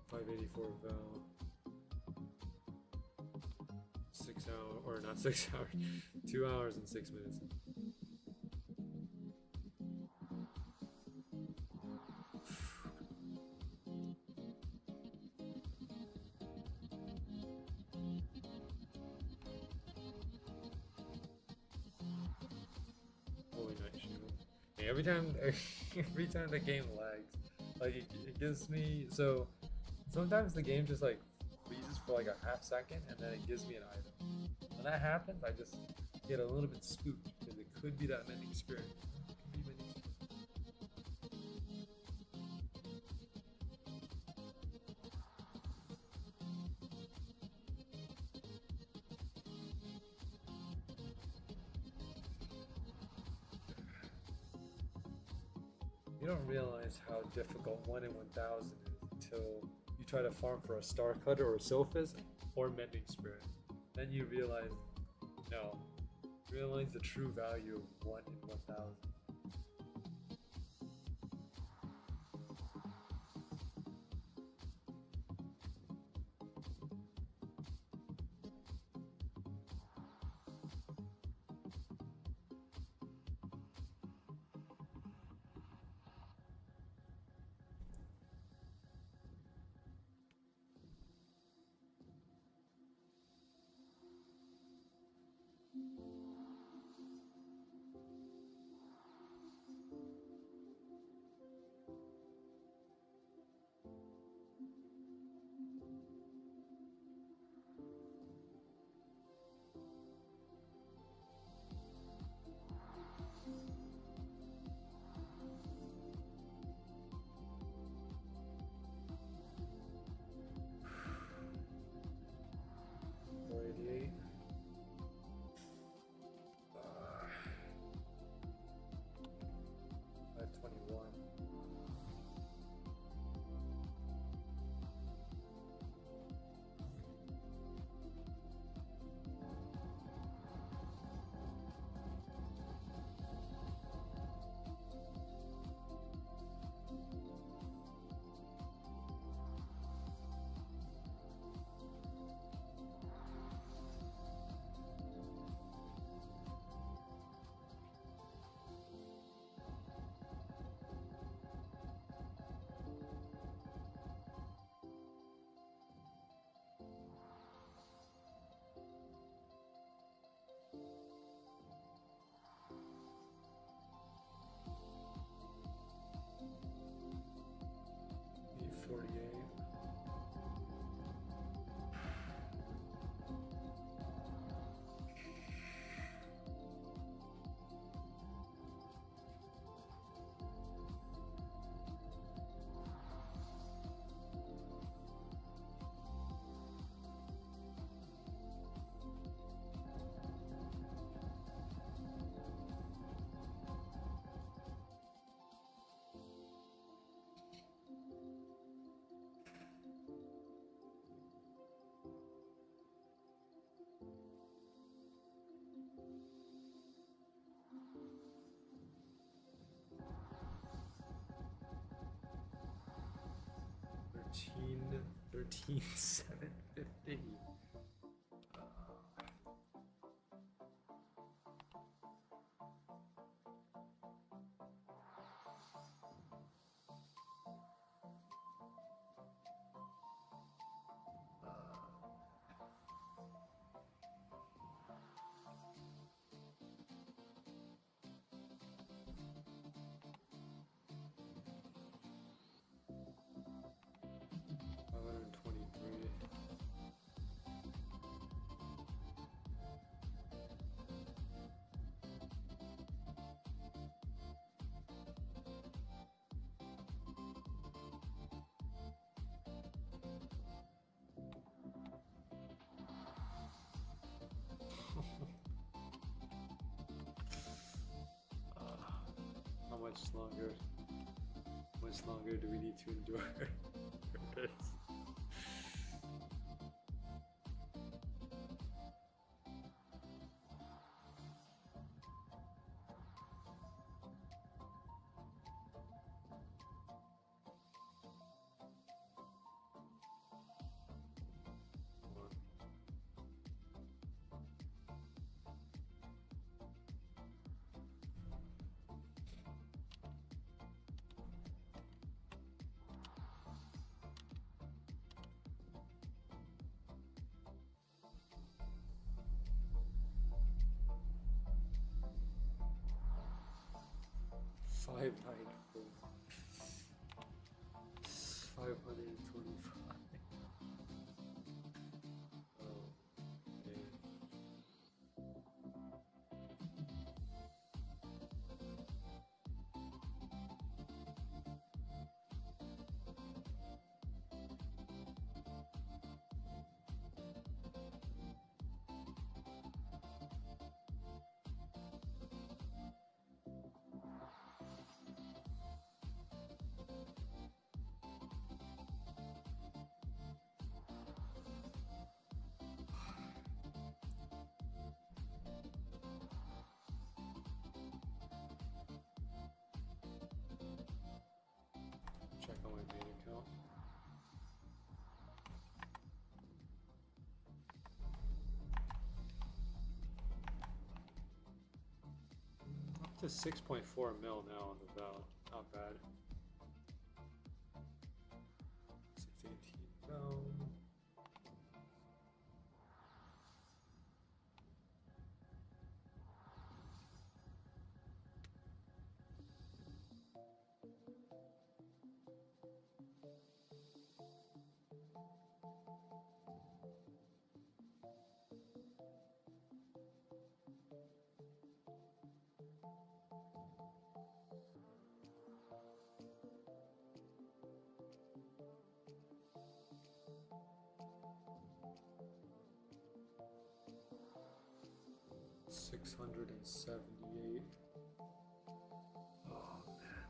584 val, 6 hours, or not 6 hours, 2 hours and 6 minutes. Holy night shield. Hey, every time the game lags, like it gives me, so sometimes the game just like freezes for like a half second and then it gives me an item. When that happens, I just get a little bit spooked because it could be that mending spirit. It could be mending spirit. You don't realize how difficult 1 in 1,000 is until you try to farm for a Star Cutter or Sophist or Mending Spirit. Then you realize, no, realize the true value of 1 in 1,000. 17,750. How much longer do we need to endure this? Five nine four. 525. Oh, okay. Check on my main account. Up to 6.4 mil now on the Val. Not bad. 618 Val. $678. Oh man.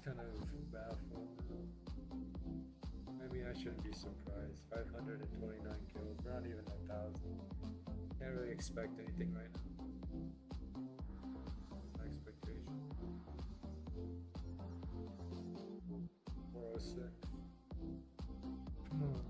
kind of baffled. I mean, I shouldn't be surprised. 529 kills. We're not even 1,000. Can't really expect anything right now. No expectation. 406. Come on.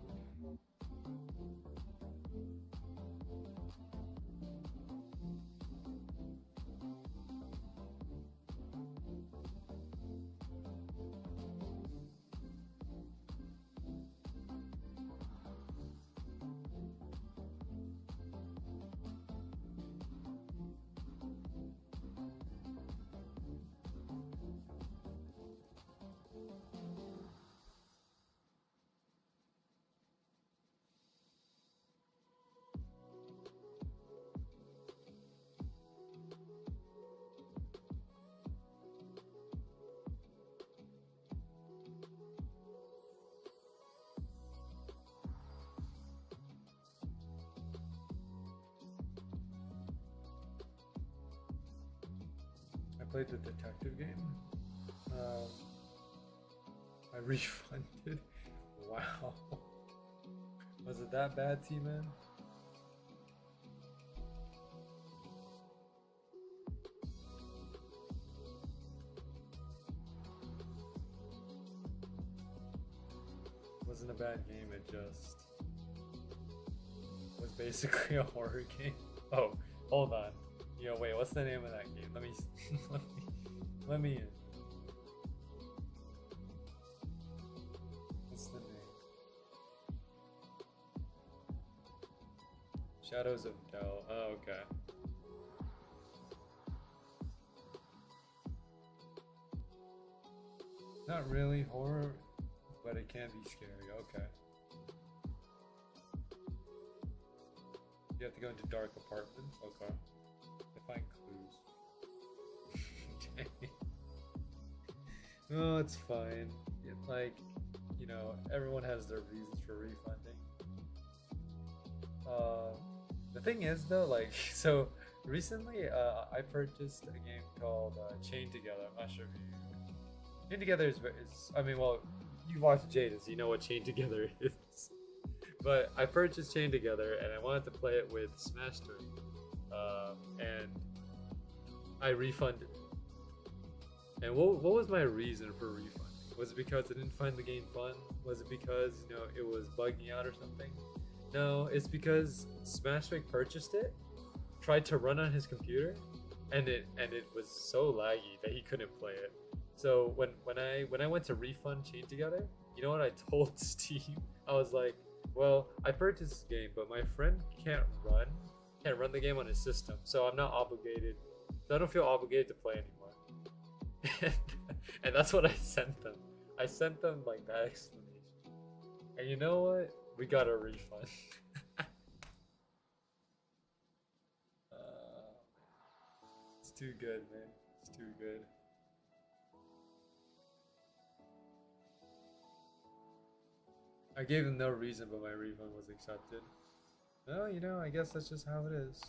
I played the detective game. I refunded. Wow. Was it that bad, T-Man? Wasn't a bad game, it just was basically a horror game. Oh, hold on. Yo, wait, what's the name of that game? Let me let me in. What's the name? Shadows of Del. Oh, okay. Not really horror, but it can be scary. Okay. You have to go into dark apartments. Okay. Find clues. Okay. Oh, it's fine. Like, you know, everyone has their reasons for refunding. The thing is, though, like, so recently, I purchased a game called Chain Together. I'm not sure if you. Chain Together is I mean, well, you watched Jada, so you know what Chain Together is. But I purchased Chain Together, and I wanted to play it with Smash Tournament. And I refunded. And what was my reason for refunding? Was it because I didn't find the game fun? Was it because, you know, it was bugging out or something? No, it's because Smashwick purchased it, tried to run on his computer, and it was so laggy that he couldn't play it. So when I went to refund Chain Together, you know what I told Steam? I was like, well, I purchased this game, but my friend can't run the game on his system, so I'm not obligated. So I don't feel obligated to play anymore. And that's what I sent them. I sent them like that explanation. And you know what? We got a refund. It's too good, man. It's too good. I gave them no reason, but my refund was accepted. Well, you know, I guess that's just how it is.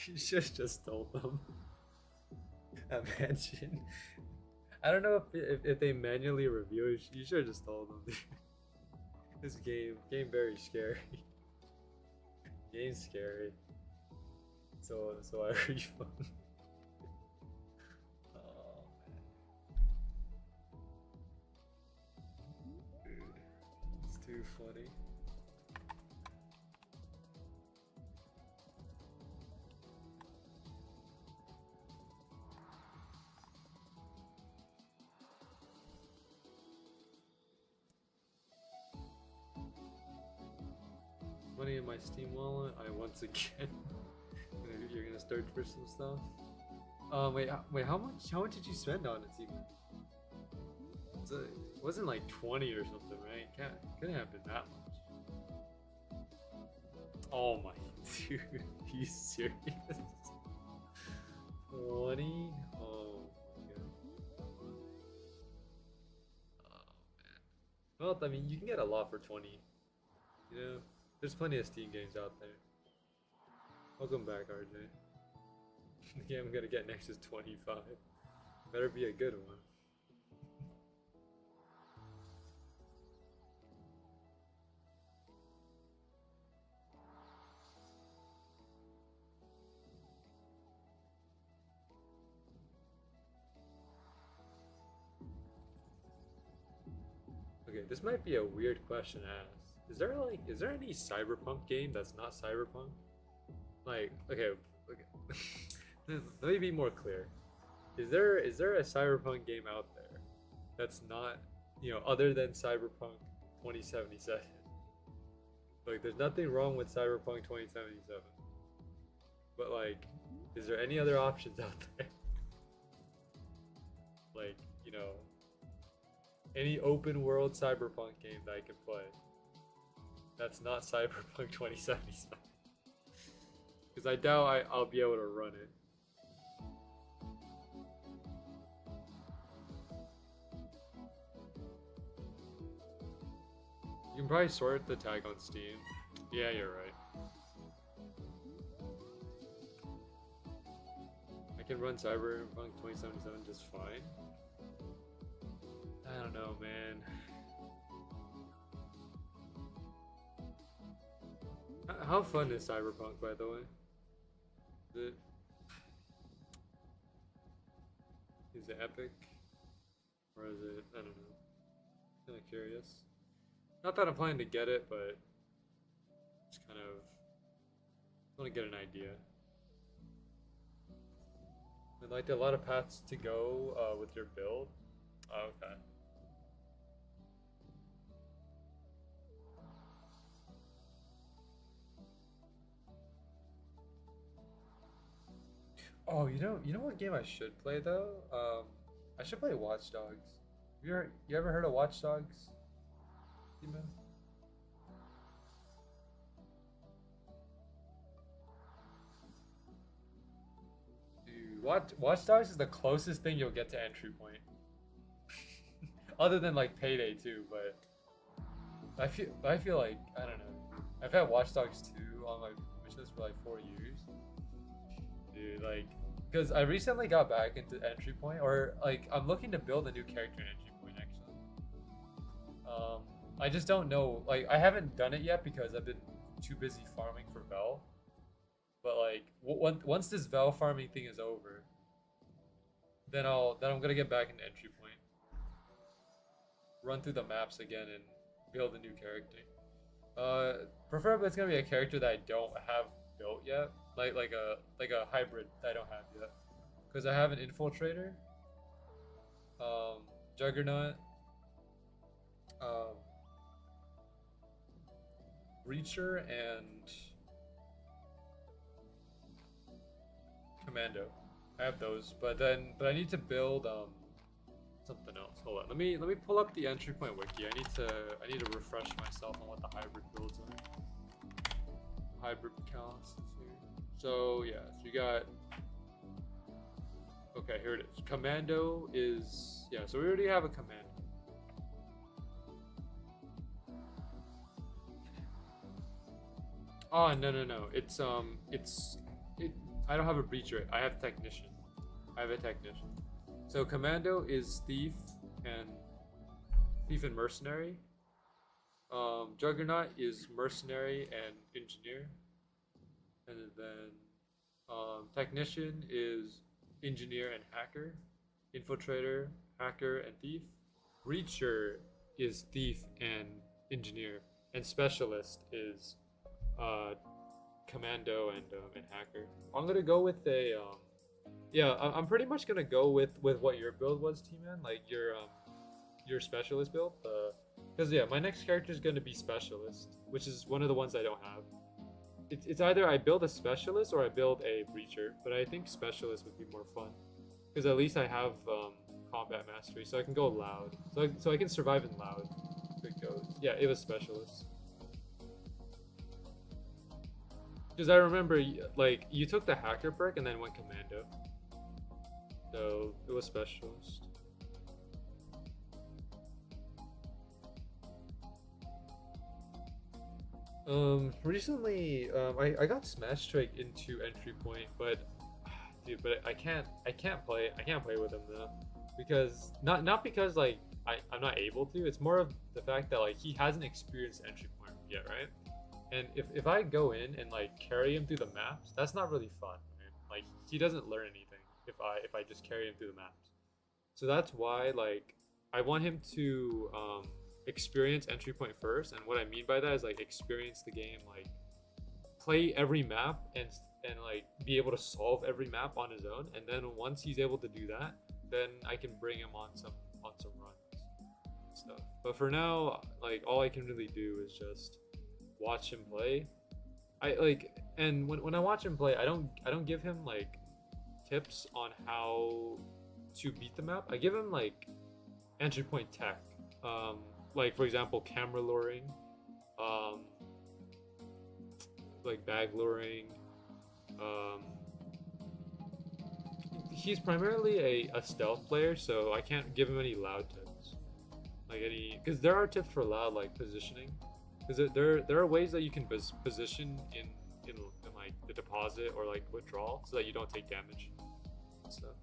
You should have just told them. Imagine. I don't know if they manually review it. You should have just told them. This game very scary. Game's scary. So I refund. Oh man. Dude, it's too funny. Money in my Steam wallet. I once again. You're gonna search for some stuff. Wait. How much did you spend on it, Steven? It wasn't like 20 or something, right? Couldn't have been that much. Oh my, dude, are you serious? 20? Oh my god. Oh man. Well, I mean, you can get a lot for 20. You know. There's plenty of Steam games out there. Welcome back, RJ. The game I'm gonna get next is 25. Better be a good one. Okay, this might be a weird question to ask. Is there any cyberpunk game that's not cyberpunk? Like, okay, let me be more clear. Is there a cyberpunk game out there that's not, other than Cyberpunk 2077? Like, there's nothing wrong with Cyberpunk 2077. But like, is there any other options out there? Like, any open world cyberpunk game that I can play that's not Cyberpunk 2077. Because I doubt I'll be able to run it. You can probably sort the tag on Steam. Yeah, you're right. I can run Cyberpunk 2077 just fine. I don't know, man. How fun is Cyberpunk, by the way? Is it epic? Or is it, I don't know. Kind of curious. Not that I'm planning to get it, but just kind of want to get an idea. I'd like a lot of paths to go with your build. Oh, okay. Oh, you know what game I should play though? I should play Watch Dogs. You ever heard of Watch Dogs? Steven? Dude, Watch Dogs is the closest thing you'll get to entry point. Other than like Payday 2, but I feel like, I don't know. I've had Watch Dogs 2 on my wish list for like 4 years. Dude, like, because I recently got back into entry point, or like I'm looking to build a new character in entry point actually. I just don't know, like I haven't done it yet because I've been too busy farming for Vel. But like once this Vel farming thing is over, then I'm gonna get back into entry point, run through the maps again, and build a new character. Preferably it's gonna be a character that I don't have built yet, like a hybrid that I don't have yet, because I have an infiltrator, Juggernaut, Breacher, and Commando. I have those, but I need to build something else. Hold on, let me pull up the entry point wiki. I need to refresh myself on what the hybrid builds are. Hybrid classes here. So yeah, so you got. Okay, here it is. Commando is, yeah. So we already have a commando. Oh no. It's I don't have a breacher. I have technician. I have a technician. So commando is thief and mercenary. Juggernaut is mercenary and engineer. And then technician is engineer and hacker. Infiltrator, hacker, and thief. Breacher is thief and engineer. And specialist is commando and hacker. I'm gonna go with a yeah, I'm pretty much gonna go with what your build was, T-Man, like your specialist build, because yeah, my next character is gonna be specialist, which is one of the ones I don't have. It's either I build a specialist or I build a breacher, but I think specialist would be more fun, because at least I have combat mastery, so I can go loud, so I can survive in loud. If it goes, yeah, it was specialist. Because I remember, like, you took the hacker perk and then went commando. So, it was specialist. Recently, I got Smash Strike into entry point, but dude, but I can't play with him though, because not because like I'm not able to. It's more of the fact that like he hasn't experienced entry point yet, right? And if I go in and like carry him through the maps, that's not really fun, right? Like he doesn't learn anything if I just carry him through the maps. So that's why like I want him to experience entry point first, and what I mean by that is like experience the game, like play every map and like be able to solve every map on his own, and then once he's able to do that, then I can bring him on some runs and stuff. But for now, like all I can really do is just watch him play. And when I watch him play, I don't give him like tips on how to beat the map. I give him like entry point tech, like for example camera luring, like bag luring. He's primarily a stealth player, so I can't give him any loud tips, like any, because there are tips for loud, like positioning, because there are ways that you can position in like the deposit or like withdrawal so that you don't take damage and stuff.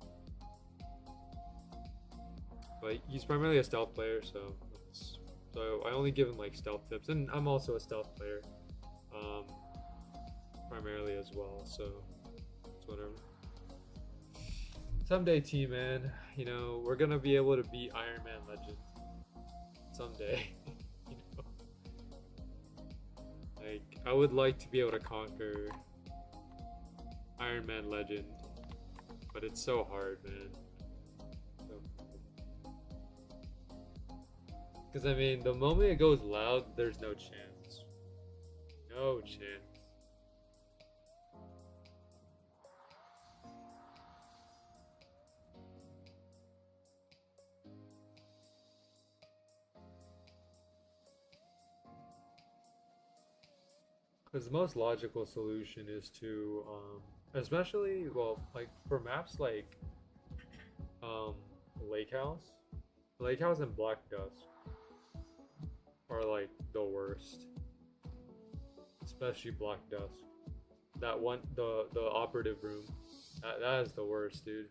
But he's primarily a stealth player, so I only give him like stealth tips, and I'm also a stealth player, primarily as well, so it's whatever. Someday, T-Man, you know, we're gonna be able to beat Iron Man Legend someday. You know, like I would like to be able to conquer Iron Man Legend, but it's so hard, man. Because I mean, the moment it goes loud, there's no chance. No chance. Because the most logical solution is to, especially, well, like for maps like Lake House and Black Dust are like the worst. Especially Black Dust. That one, the operative room, that is the worst, dude.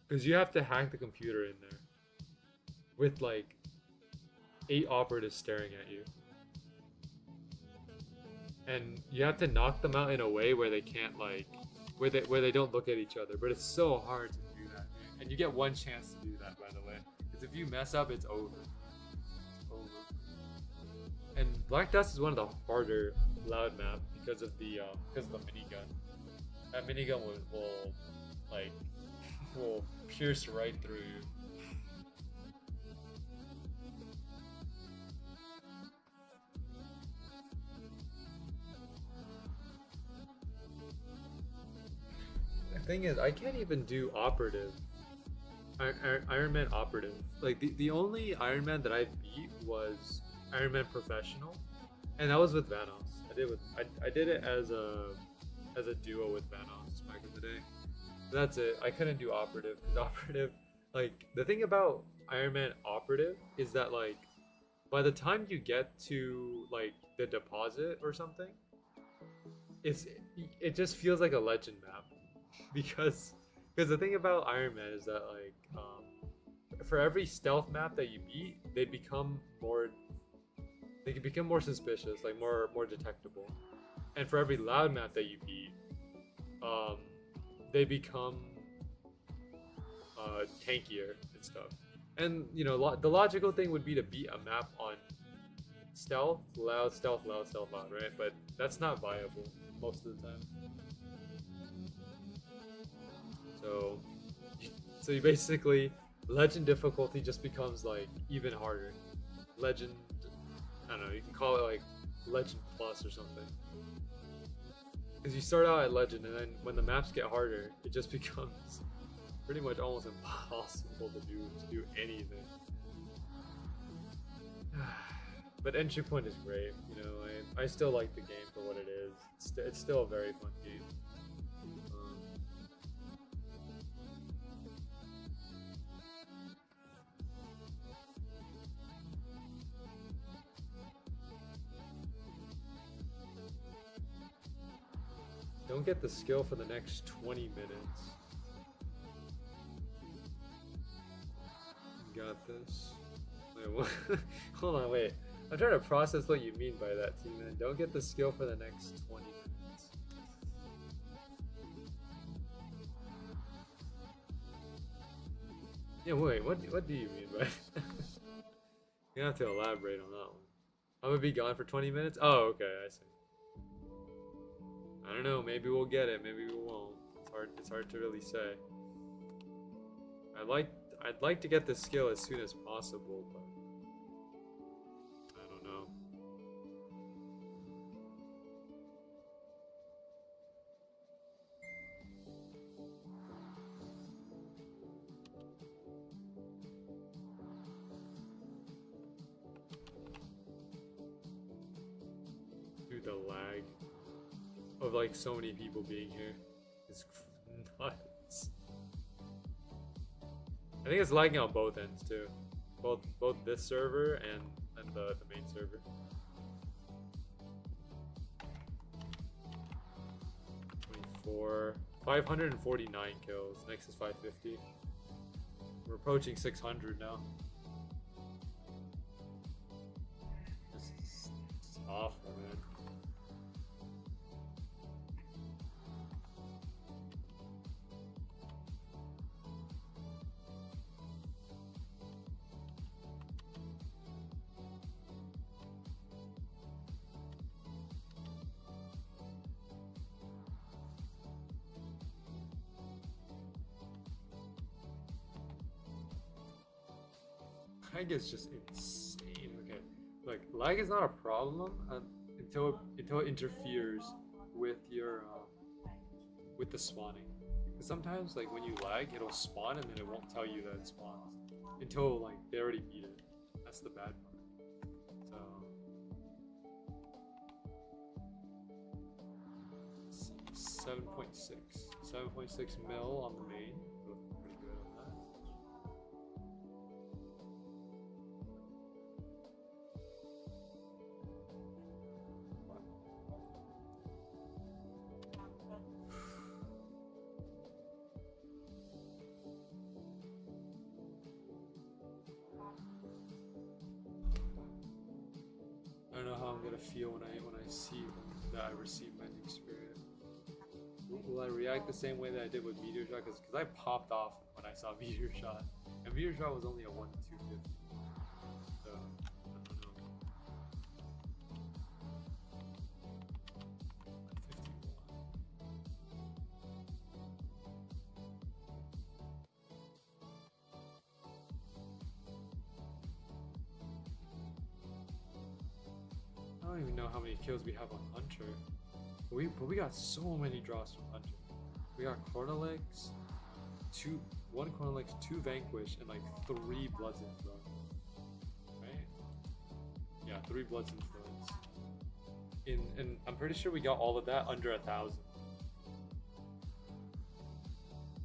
Because you have to hack the computer in there with like 8 operatives staring at you. And you have to knock them out in a way where they can't like, where they don't look at each other. But it's so hard to do that, man. And you get one chance to do that, by the way. Because if you mess up, it's over. It's over. And Black Dust is one of the harder loud maps because of the minigun. That minigun will pierce right through you. The thing is, I can't even do operative. Iron Man operative. Like the only Iron Man that I beat was Iron Man professional, and that was with Vanos. I did it as a duo with Vanos back in the day. That's it. I couldn't do operative because operative, like the thing about Iron Man operative is that like by the time you get to like the deposit or something, it just feels like a legend map. Because the thing about Iron Man is that like for every stealth map that you beat, they can become more suspicious, like more detectable. And for every loud map that you beat, they become tankier and stuff. And you know, the logical thing would be to beat a map on stealth, loud, right? But that's not viable most of the time. So you basically, legend difficulty just becomes like even harder. Legend, I don't know, you can call it like legend plus or something. Because you start out at legend, and then when the maps get harder, it just becomes pretty much almost impossible to do anything. But entry point is great, you know. I still like the game for what it is. It's still a very fun game. Don't get the skill for the next 20 minutes. got this. Wait, what? Hold on, wait. I'm trying to process what you mean by that, T-Man. Don't get the skill for the next 20 minutes. Yeah, wait, what do you mean by that? You have to elaborate on that one. I'm gonna be gone for 20 minutes? Oh, okay, I see. I don't know, maybe we'll get it, maybe we won't. It's hard to really say. I'd like to get this skill as soon as possible, but I don't know. Dude, the lag of like so many people being here is nuts. I think it's lagging on both ends too. Both this server and the main server. 24, 549 kills. Next is 550. We're approaching 600 now. It's awful, man. Lag is just insane. Okay, like lag is not a problem until it interferes with your with the spawning. Because sometimes like when you lag, it'll spawn and then it won't tell you that it spawns until like they already beat it. That's the bad part. So 7.6 mil on the main. Pretty good on that. I don't know how I'm gonna feel when I see that I receive my new spirit. Will I react the same way that I did with Meteor Shot? Because I popped off when I saw Meteor Shot, and Meteor Shot was only a 1 to 250. So I don't know. 51. I don't even know how many kills we have on Hunter. But we got so many draws from Hunter. We got Cornelix, 1 Cornelix, 2 Vanquish, and like 3 Bloods and Thrones. Right? Yeah, 3 Bloods and Thrones. And I'm pretty sure we got all of that under 1,000.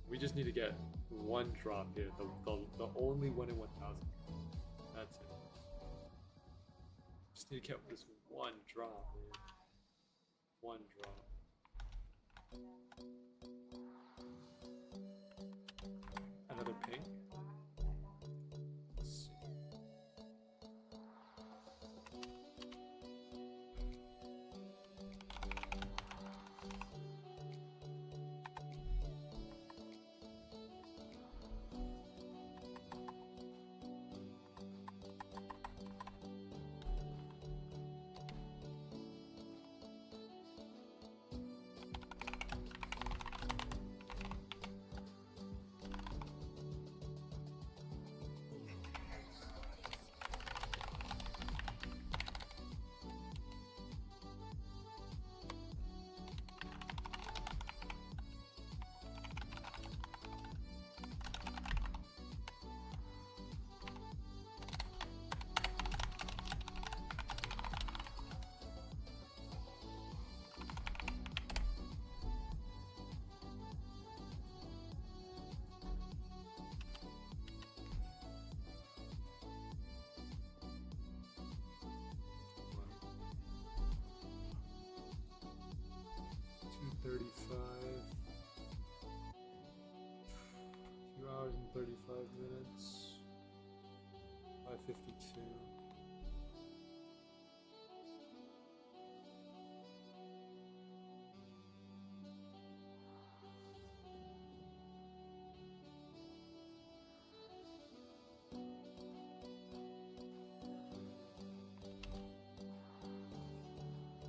We just need to get 1 drop here, the only 1 in 1,000. That's it. Just need to get this 1 drop, man. 1 drop. Another ping. Let's see. Hours and 35 minutes. 52.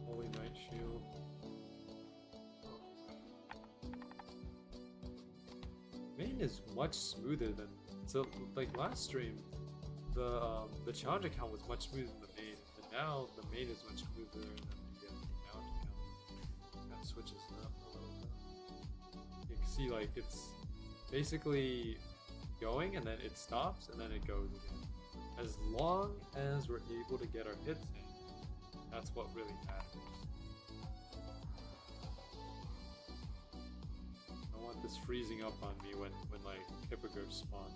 Holy Knight Shield. Main is much smoother than so. Like last stream, the challenge account was much smoother than the main, and now the main is much smoother than the challenge account. That switches it up a little bit. You can see like it's basically going, and then it stops, and then it goes again. As long as we're able to get our hits in, that's what really matters. I want this freezing up on me when like hippogriffs spawn.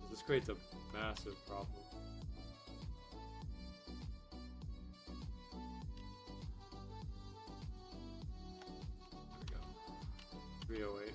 This creates a massive problem. There we go. 308.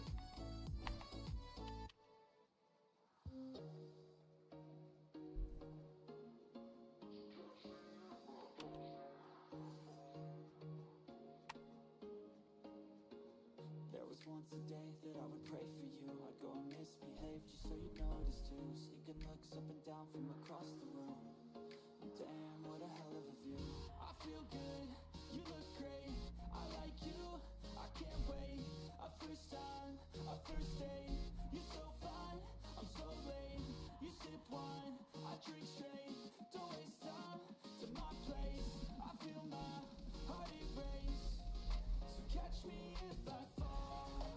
There was once a day that I would pray for you. I'd go and misbehave just so you'd notice too. Sneaking looks up and down from across the room. Damn, what a hell of a view. I feel good, you look great. I like you, I can't wait. A first time, a first date. You're so fine, I'm so late. You sip wine, I drink straight. Don't waste time to my place. I feel my heart erase. So catch me if I fall.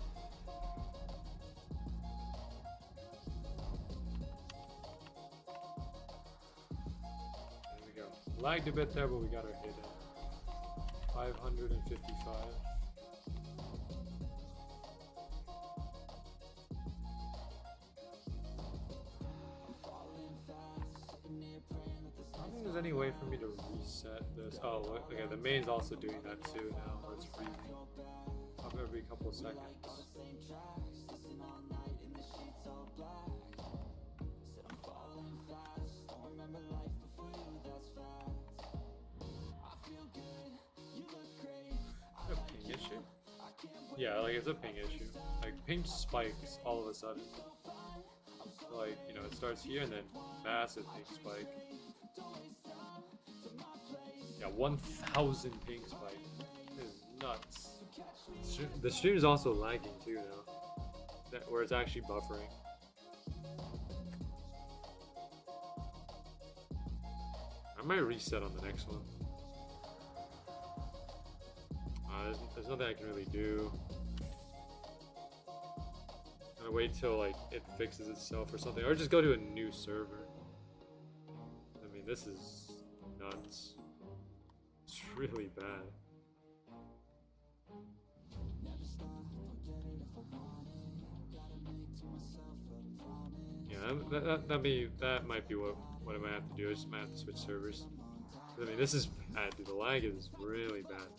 There we go. Lagged a bit there, but we got our hit in. 555. I don't think there's any way for me to reset this. Oh, okay, the main's also doing that too now, where it's freezing up every couple of seconds. A ping issue? Yeah, like it's a ping issue. Like ping spikes all of a sudden. Like, you know, it starts here and then massive ping spike. Yeah, 1,000 ping spike. It is nuts. The stream is also lagging too now, where it's actually buffering. I might reset on the next one. There's nothing I can really do. I'm gonna wait till like it fixes itself or something, or just go to a new server. I mean, this is nuts. It's really bad. Yeah, that might be what I might have to do. I just might have to switch servers. I mean, this is bad, dude. The lag is really bad.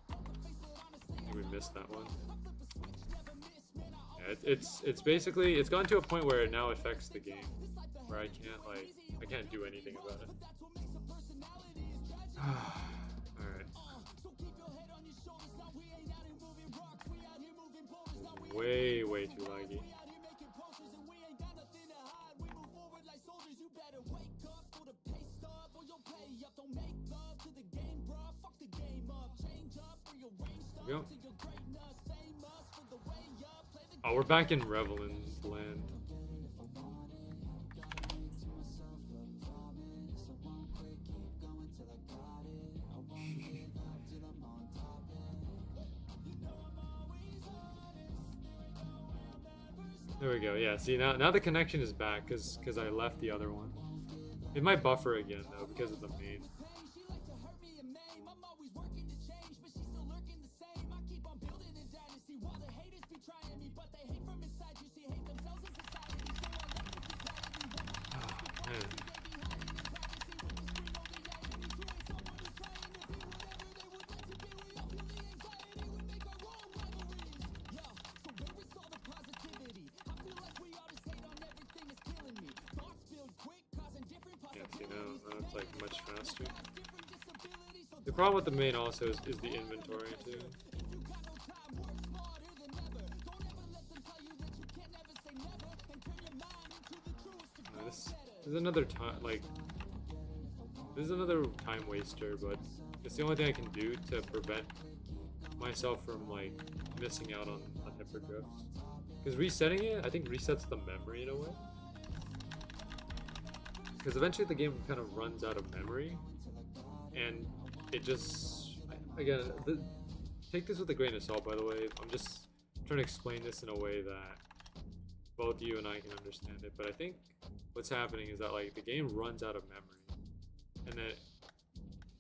I think we missed that one. Yeah, it's basically it's gone to a point where it now affects the game, where I can't do anything about it. Alright. Way too laggy. Yep. Oh, we're back in Revelin's land. There we go. Yeah, see now the connection is back because I left the other one. It might buffer again though because of the main. faster. The problem with the main also is the inventory too. This is another time, like, this is another time waster, but it's the only thing I can do to prevent myself from, like, missing out on hippogriffs. Because resetting it, I think, resets the memory in a way. Because eventually the game kind of runs out of memory, and it just, again, take this with a grain of salt, by the way. I'm just trying to explain this in a way that both you and I can understand it, but I think what's happening is that, like, the game runs out of memory, and then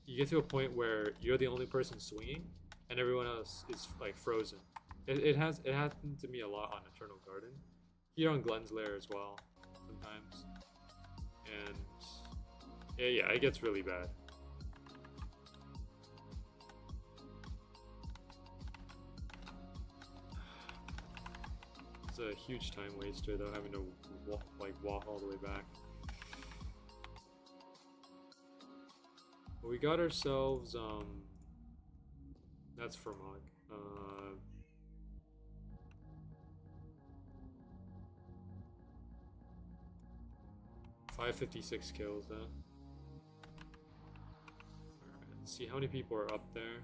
you get to a point where you're the only person swinging, and everyone else is, like, frozen. It happened to me a lot on Eternal Garden, here on Glenn's Lair as well, sometimes, and yeah, it gets really bad. It's a huge time waster though, having to walk all the way back. But we got ourselves that's for Mog. 556 kills though. Alright, let's see how many people are up there.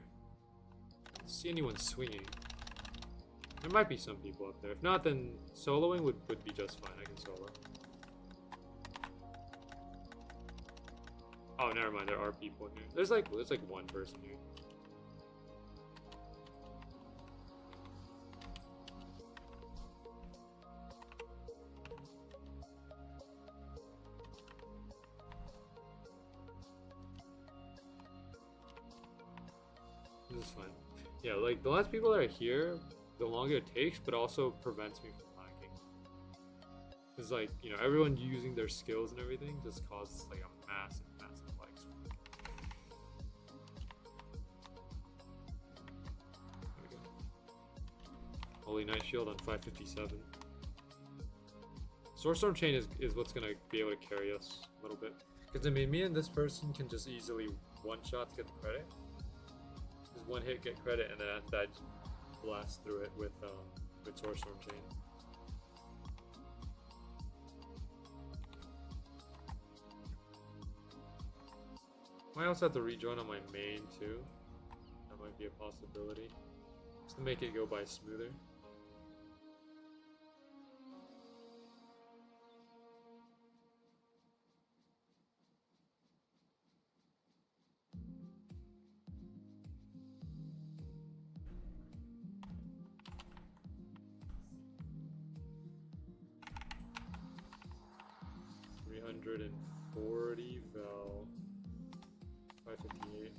Let's see anyone swinging. There might be some people up there. If not, then soloing would be just fine. I can solo. Oh, never mind. There are people here. There's like one person here. This is fine. Yeah, like the less people that are here, the longer it takes, but also prevents me from lagging. Because, like, you know, everyone using their skills and everything just causes like a massive lag swing. There we go. Holy Knight Shield on 557. Soulstorm Chain is what's gonna be able to carry us a little bit. Because I mean, me and this person can just easily one shot to get the credit. Just one hit, get credit, and then after that, blast through it with Soulstorm Chain. Might also have to rejoin on my main too. That might be a possibility, just to make it go by smoother. And 40 Val 558.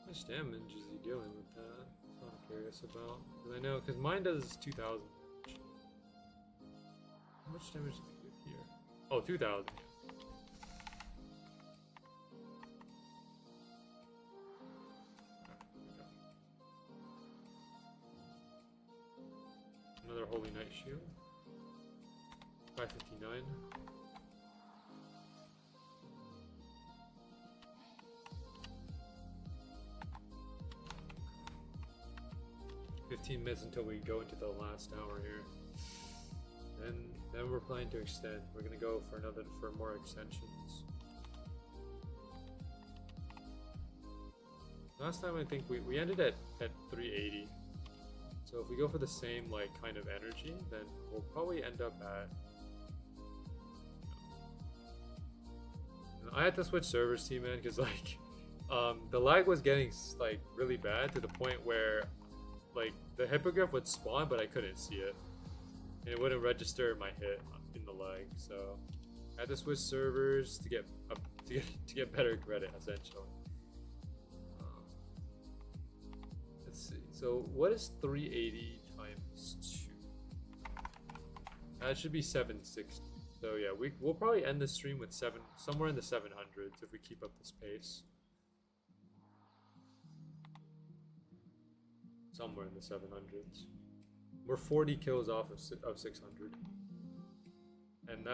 How much damage is he dealing with that? That's what I'm curious about. Because I know, because mine does 2,000 damage. How much damage did he do here? Oh, 2,000. Another Holy Knight Shield. 559. 15 minutes until we go into the last hour here. And then we're planning to extend. We're gonna go for more extensions. Last time I think we ended at 380. So if we go for the same like kind of energy, then we'll probably end up at. I had to switch servers, man, because like the lag was getting like really bad to the point where like the hippogriff would spawn, but I couldn't see it, and it wouldn't register my hit in the lag. So I had to switch servers to get better credit, essentially. So what is 380 times 2? That should be 760. So yeah, we'll probably end the stream with somewhere in the 700s if we keep up this pace. Somewhere in the 700s. We're 40 kills off of 600. And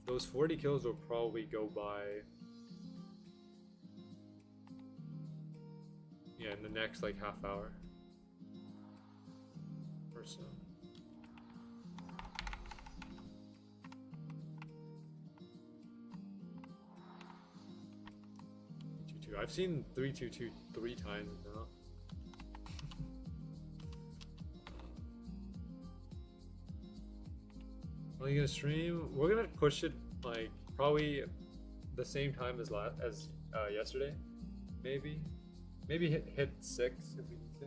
those 40 kills will probably go by, yeah, in the next like half hour or so. I've seen 322 3 times now. Are you gonna stream? We're gonna push it like probably the same time as yesterday, maybe hit 6 if we need to.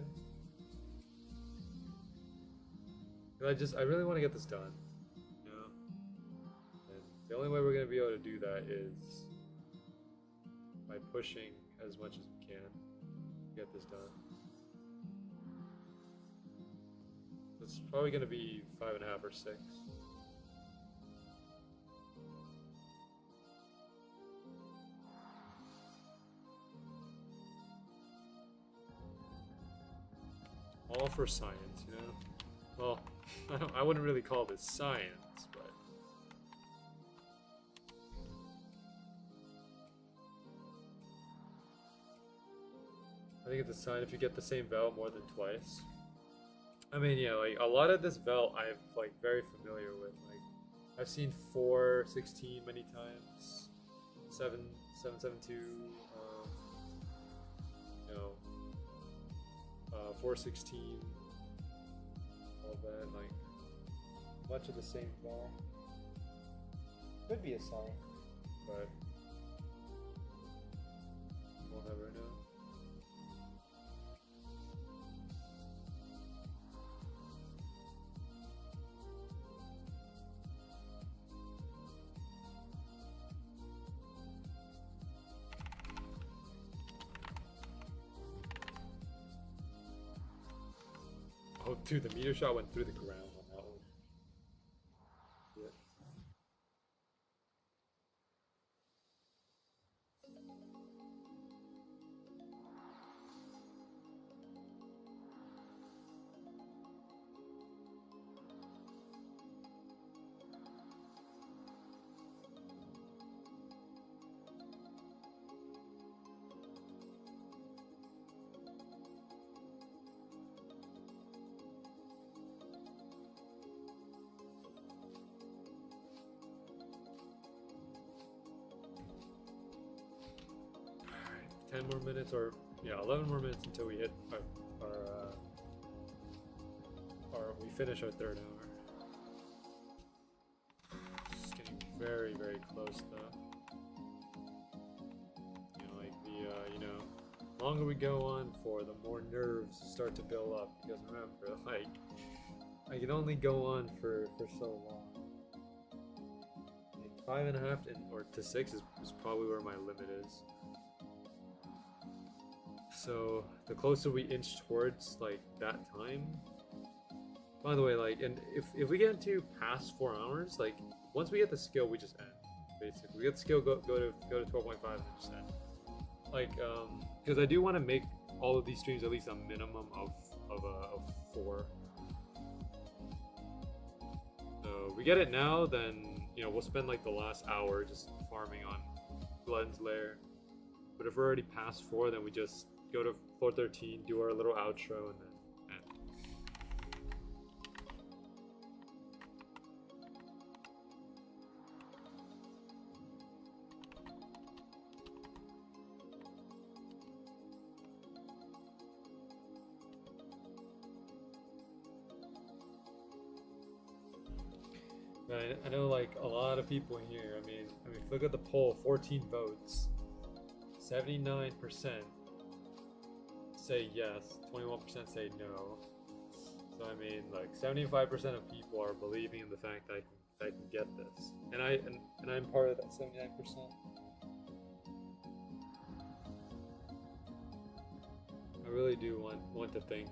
I really want to get this done, you know. And the only way we're gonna be able to do that is by pushing as much as we can to get this done. It's probably gonna be 5.5 or 6. All for science, you know? Well, I wouldn't really call this science, but... I think it's a sign if you get the same vel more than twice. I mean, yeah, like, a lot of this vel I'm, like, very familiar with. Like, I've seen 416 many times, 772, you know, 416, all that, like, much of the same vel. Could be a sign, but we'll never know. Oh, dude, the meteor shot went through the ground on that one. Yeah. Alright, 10 more minutes, or yeah, 11 more minutes until we hit or we finish our third hour. It's getting very, very close though. You know, like the longer we go on for, the more nerves start to build up. Because remember, like, I can only go on for so long. Like 5.5 or to 6 is probably where my limit is. So the closer we inch towards like that time. By the way, like, and if we get into past 4 hours, like, once we get the skill, we just end. Basically, we get the skill, go to 12.5 and just end. Like, because I do want to make all of these streams at least a minimum of 4. So we get it now, then we'll spend like the last hour just farming on Glenn's lair. But if we're already past 4, then we just go to floor 13, do our little outro, and then end. I know, like, a lot of people here. I mean, look at the poll: 14 votes, 79% say yes, 21% say no. So I mean, like, 75% of people are believing in the fact that I can get this, and I'm part of that 79%. I really do want to thank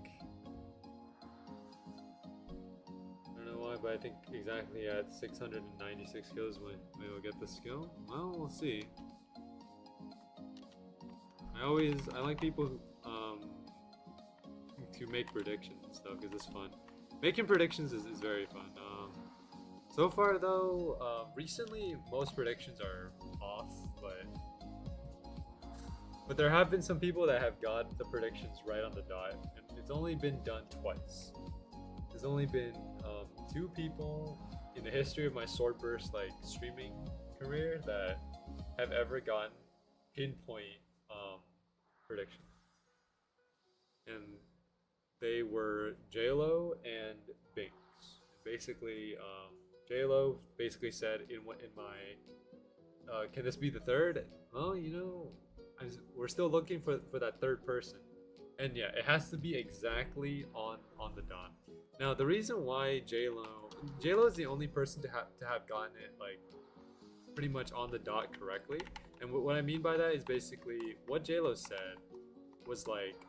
why, but I think exactly at 696 kills we will get the skill. Well, we'll see. I like people who to make predictions and stuff because it's fun. Making predictions is very fun. So far though, recently most predictions are off, but there have been some people that have got the predictions right on the dot, and it's only been done twice. There's only been 2 people in the history of my Swordburst like streaming career that have ever gotten pinpoint prediction, and they were JLo and Binks. Basically, JLo basically said in my can this be the third? Well, you know, we're still looking for that third person, and yeah, it has to be exactly on the dot. Now, the reason why JLo is the only person to have gotten it like pretty much on the dot correctly, and what I mean by that is basically what JLo said was like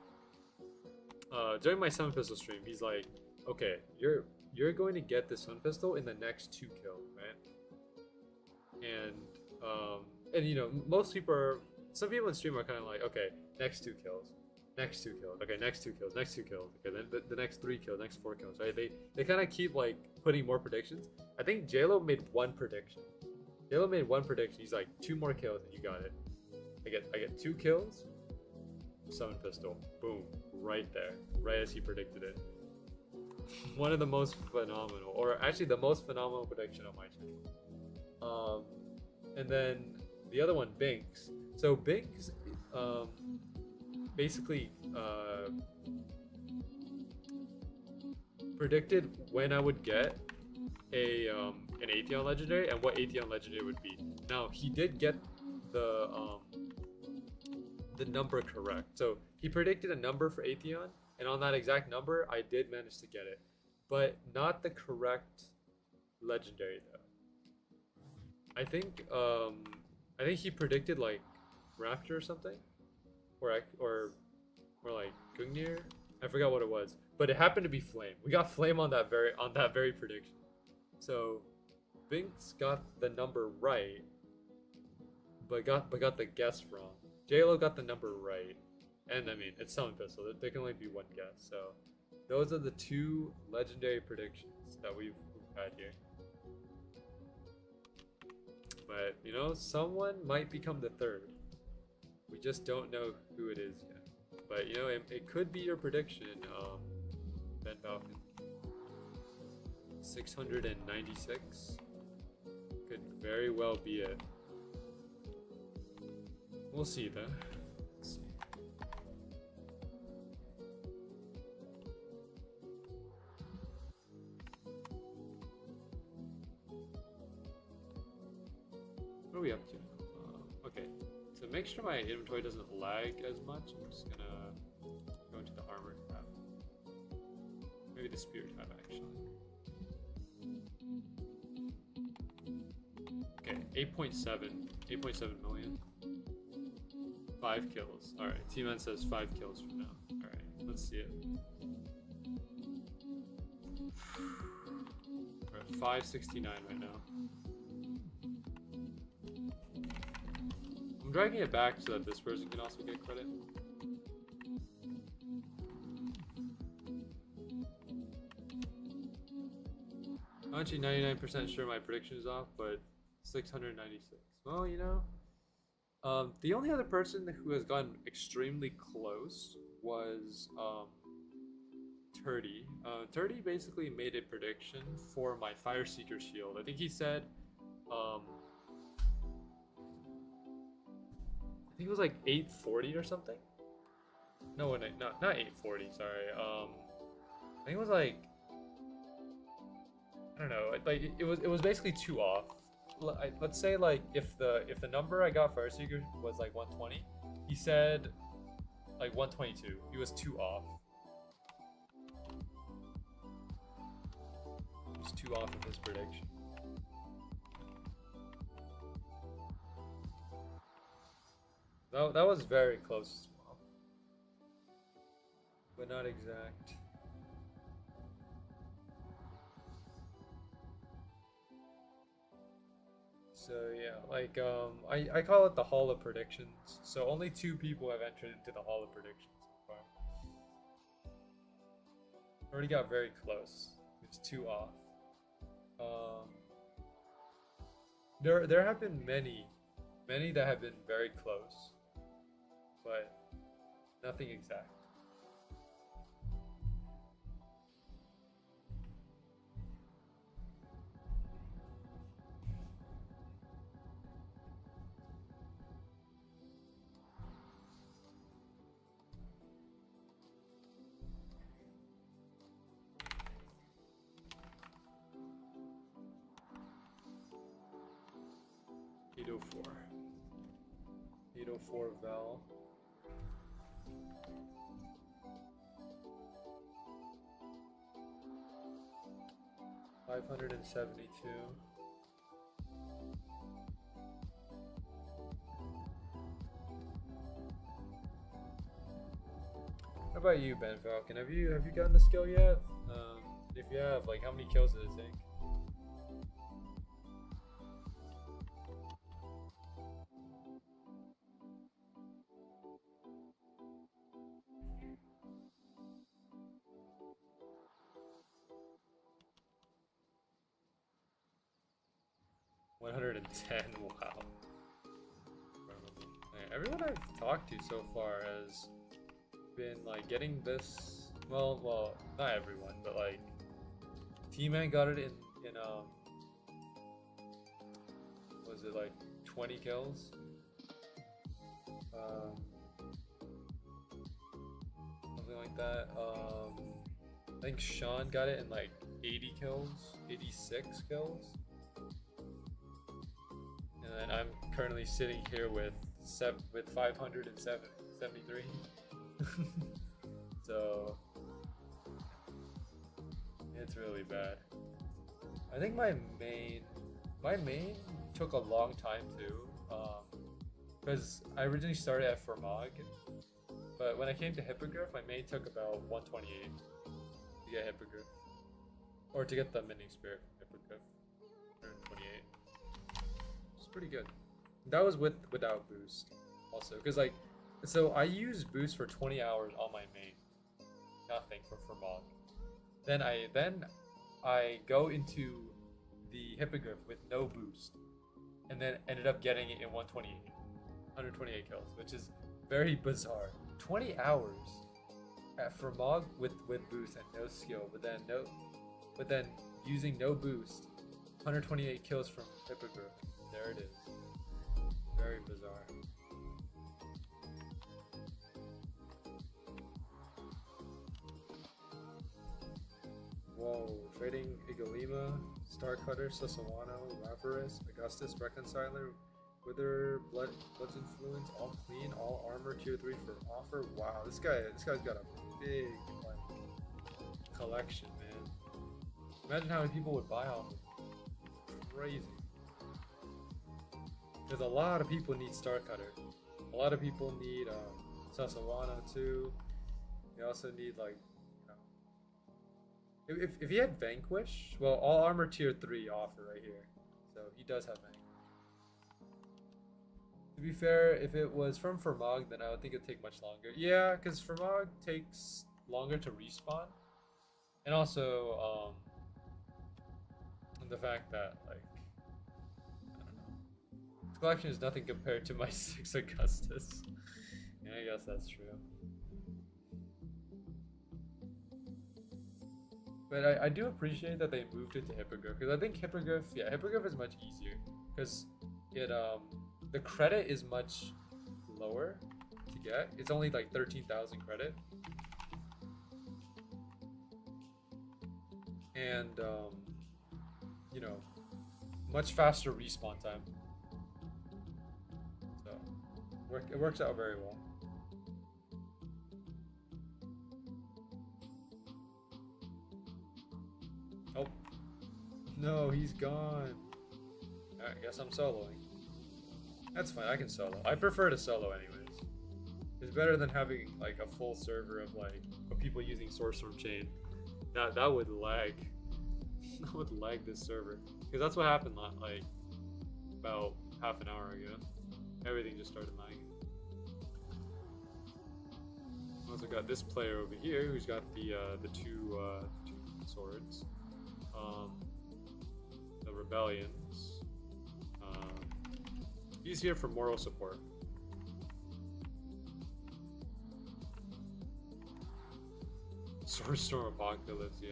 during my Sun Pistol stream, he's like, okay, you're going to get the Sun Pistol in the next 2 kills, right? And you know, some people in stream are kind of like, okay, next 2 kills, okay, next 2 kills, okay, then the next 3 kills, next 4 kills, right? They kind of keep like putting more predictions. I think JLo made one prediction. He's like, 2 more kills and you got it. I get 2 kills, Sun Pistol, boom, right there, right as he predicted it. One of the most phenomenal, or actually the most phenomenal prediction on my channel. And then the other one, Binks. So Binks, basically predicted when I would get an Atheon legendary and what Atheon legendary would be. Now he did get the number correct. So he predicted a number for Atheon, and on that exact number, I did manage to get it, but not the correct legendary though. I think he predicted like Raptor or something, or like Gungnir. I forgot what it was, but it happened to be Flame. We got Flame on that very prediction. So Binks got the number right, but got the guess wrong. JLo got the number right, and I mean it's Sun Pistol. There can only be one guess. So those are the 2 legendary predictions that we've had here. But you know, someone might become the third. We just don't know who it is yet. But you know, it could be your prediction, Ben Falcon. 696 could very well be it. We'll see though. Let's see. What are we up to? Okay, to make sure my inventory doesn't lag as much, I'm just gonna go into the armor tab. Maybe the spear tab actually. Okay, 8.7 million. 5 kills. Alright, T-Man says 5 kills from now. Alright, let's see it. We're at 569 right now. I'm dragging it back so that this person can also get credit. I'm actually 99% sure my prediction is off, but 696. Well, you know, the only other person who has gotten extremely close was Turdy. Turdy basically made a prediction for my Fire Seeker shield. I think he said, I think it was like 840 or something. No, not 840. Sorry. I think it was like, I don't know. Like it was basically 2 off. Let's say like if the number I got Fire Seeker was like 120, he said like 122. He was 2 off. He was 2 off of his prediction. That was very close as well, but not exact. So yeah, like I call it the Hall of Predictions. So only 2 people have entered into the Hall of Predictions so far. Already got very close. It's 2 off. There have been many that have been very close, but nothing exact. $804. $804 Val. $572. How about you, Ben Falcon? Have you gotten the skill yet? If you have, like, how many kills does it take? $110. Wow. Everyone I've talked to so far has been like getting this. Well, not everyone, but like T-Man got it in was it like 20 kills? Something like that. I think Sean got it in like 80 kills, 86 kills. And I'm currently sitting here with 573. So it's really bad. I think my main took a long time too, because I originally started at Fermog, but when I came to Hippogriff, my main took about 128 to get Hippogriff, or to get the Mending Spirit from Hippogriff. 128. Pretty good. That was without boost also, because like, so I use boost for 20 hours on my main, nothing for Fermog. Then I go into the Hippogriff with no boost, and then ended up getting it in 128 kills, which is very bizarre. 20 hours at Fermog with boost and no skill, but then using no boost, 128 kills from Hippogriff. There it is. Very bizarre. Whoa. Trading Igalima, Starcutter, Sasawano, Lavarus, Augustus, Reconciler, Wither, Blood's Influence, all clean, all armor, tier 3 for offer. Wow, this guy's got a big like collection, man. Imagine how many people would buy off of it. Crazy. Because a lot of people need Starcutter. A lot of people need Sasawano too. They also need like, if he had Vanquish, well, all armor tier 3 offer right here. So he does have Vanquish. To be fair, if it was from Fermog, then I would think it'd take much longer. Yeah, because Fermog takes longer to respawn. And also, the fact that, like, collection is nothing compared to my 6 Augustus. Yeah, I guess that's true. But I do appreciate that they moved it to Hippogriff, because I think Hippogriff is much easier, because it the credit is much lower to get. It's only like 13,000 credit, and much faster respawn time. It works out very well. Oh. No, he's gone. Alright, I guess I'm soloing. That's fine, I can solo. I prefer to solo anyways. It's better than having like a full server of like people using Sorcerer Chain. That would lag. That would lag this server. Because that's what happened about half an hour ago. Everything just started lagging. Also got this player over here who's got the two swords. The rebellions. He's here for moral support. Sword Storm Apocalypse, yeah.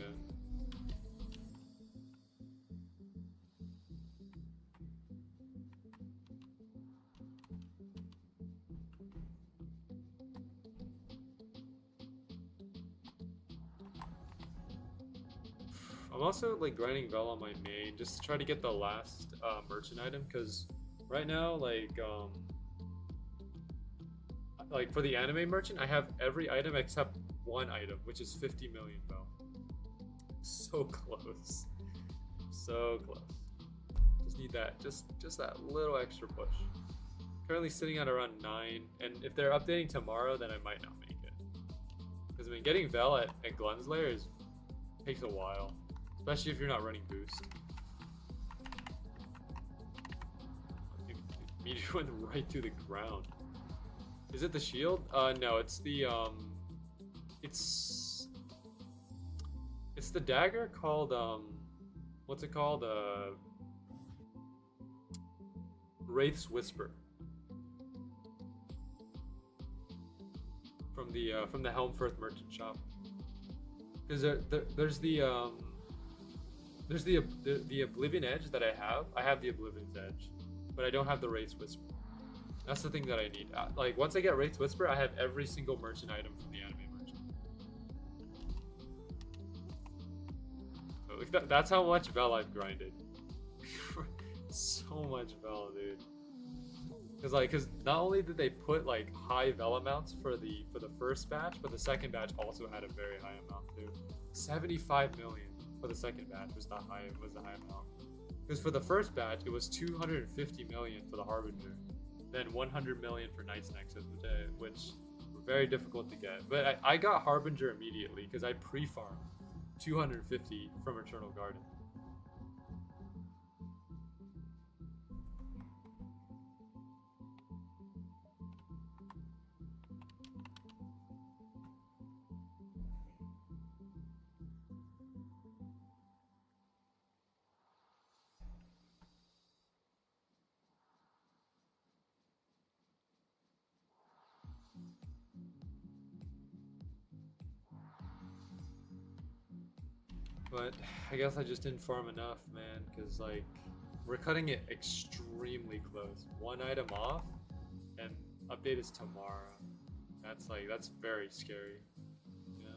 I'm also like grinding Vel on my main just to try to get the last merchant item, because right now like for the anime merchant I have every item except one item, which is 50 million Vel. So close. So close. Just need that, just that little extra push. Currently sitting at around 9, and if they're updating tomorrow then I might not make it. Because I mean getting Vel at Glenslayer takes a while. Especially if you're not running boost. Meteor went right through the ground. Is it the shield? No, it's the it's the dagger called what's it called? Wraith's Whisper. From the Helmfirth merchant shop. Because there's the Oblivion Edge that I have. I have the Oblivion's Edge, but I don't have the Wraith's Whisper. That's the thing that I need. Like once I get Wraith's Whisper, I have every single merchant item from the anime merchant. So like that's how much Vel I've grinded. So much Vel, dude. Because not only did they put like high Vel amounts for the first batch, but the second batch also had a very high amount too. 75 million. For the second batch was the high amount. Because for the first batch it was 250 million for the Harbinger, then 100 million for Night's Nexus, which were very difficult to get. But I got Harbinger immediately because I pre-farmed 250 from Eternal Garden. But I guess I just didn't farm enough, man, because like we're cutting it extremely close. One item off, and update is tomorrow. That's very scary. Yeah.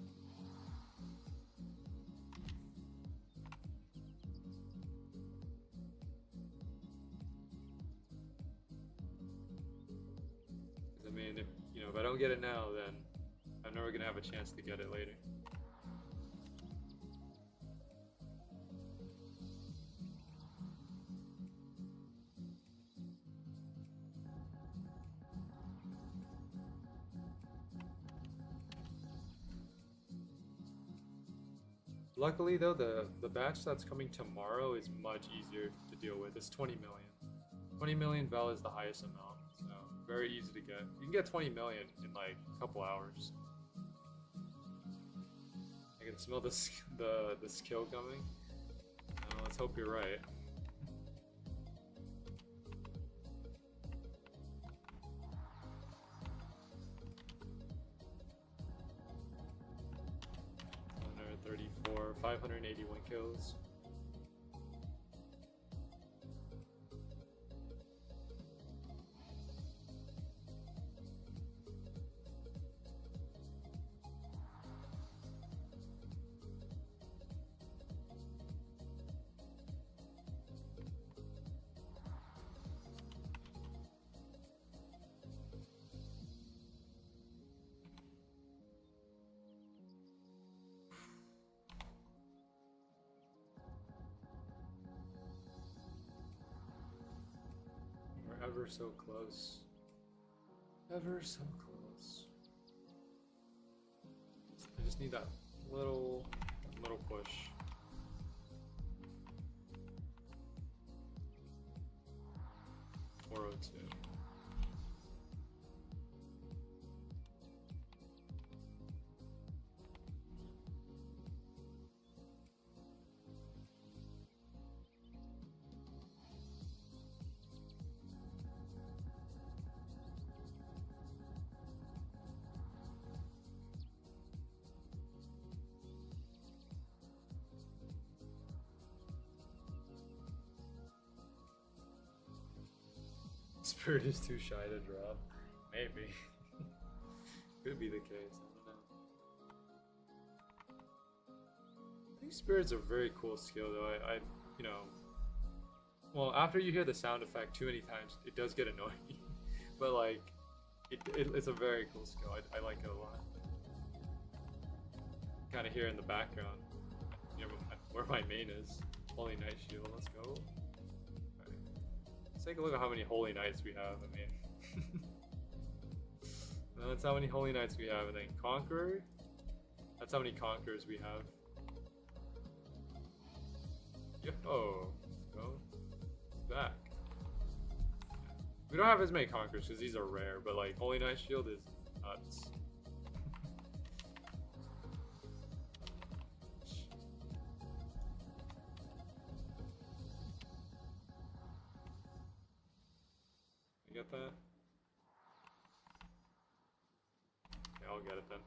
I mean, if I don't get it now, then I'm never gonna have a chance to get it later. Luckily though, the batch that's coming tomorrow is much easier to deal with. It's 20 million. 20 million Vel is the highest amount, so very easy to get. You can get 20 million in like a couple hours. I can smell the skill coming. Let's hope you're right. For 581 kills. Ever so close. Ever so close. I just need that little push. 402. Spirit is too shy to drop. Maybe. Could be the case. I don't know. I think Spirit's a very cool skill, though. You know, well, after you hear the sound effect too many times, it does get annoying. But like, it's a very cool skill. I like it a lot. Kind of hear in the background, you know, where my main is. Holy Knight Shield. Let's go. Let's take a look at how many Holy Knights we have. I mean, that's how many Holy Knights we have. And then Conqueror, that's how many Conquerors we have. Yo, let's go. It's back. We don't have as many Conquerors because these are rare, but like Holy Knight Shield is nuts. You get that? Yeah, I'll get it then.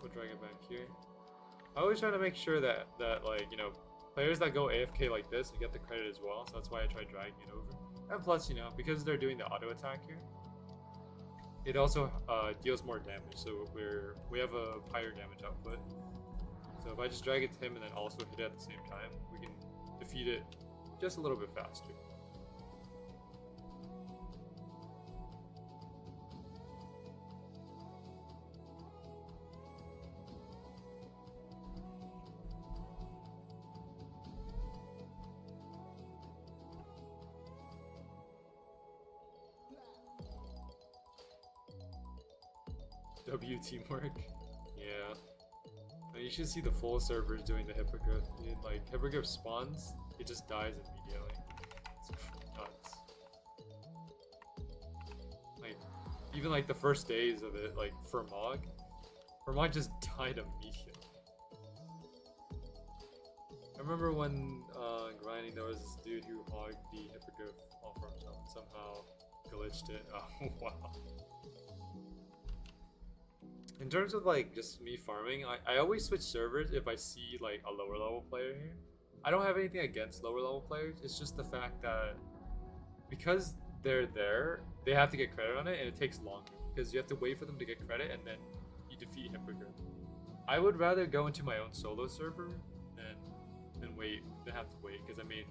We'll drag it back here. I always try to make sure that like, you know, players that go AFK like this get the credit as well, so that's why I try dragging it over. And plus, you know, because they're doing the auto attack here, it also deals more damage, so we have a higher damage output. So if I just drag it to him and then also hit it at the same time, we can defeat it just a little bit faster. W teamwork. Yeah. And you should see the full servers doing the Hippogriff. Like, Hippogriff spawns, it just dies immediately. It's nuts. Like, even like the first days of it, like Fermog just died immediately. I remember when grinding, there was this dude who hogged the Hippogriff all for himself and somehow glitched it. Oh, wow. In terms of like just me farming, I always switch servers if I see like a lower level player here. I don't have anything against lower level players, it's just the fact that because they're there, they have to get credit on it and it takes longer because you have to wait for them to get credit and then you defeat Hippogriff. I would rather go into my own solo server than wait, than have to wait, because I mean,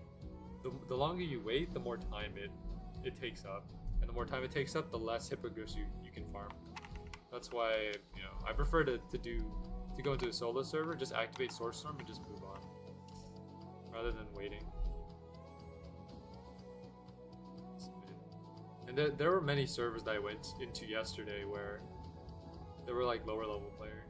the longer you wait, the more time it takes up. And the more time it takes up, the less Hippogriffs you can farm. That's why, you know, I prefer to go into a solo server, just activate Source Storm and just move on, rather than waiting. And there were many servers that I went into yesterday where there were like lower level players.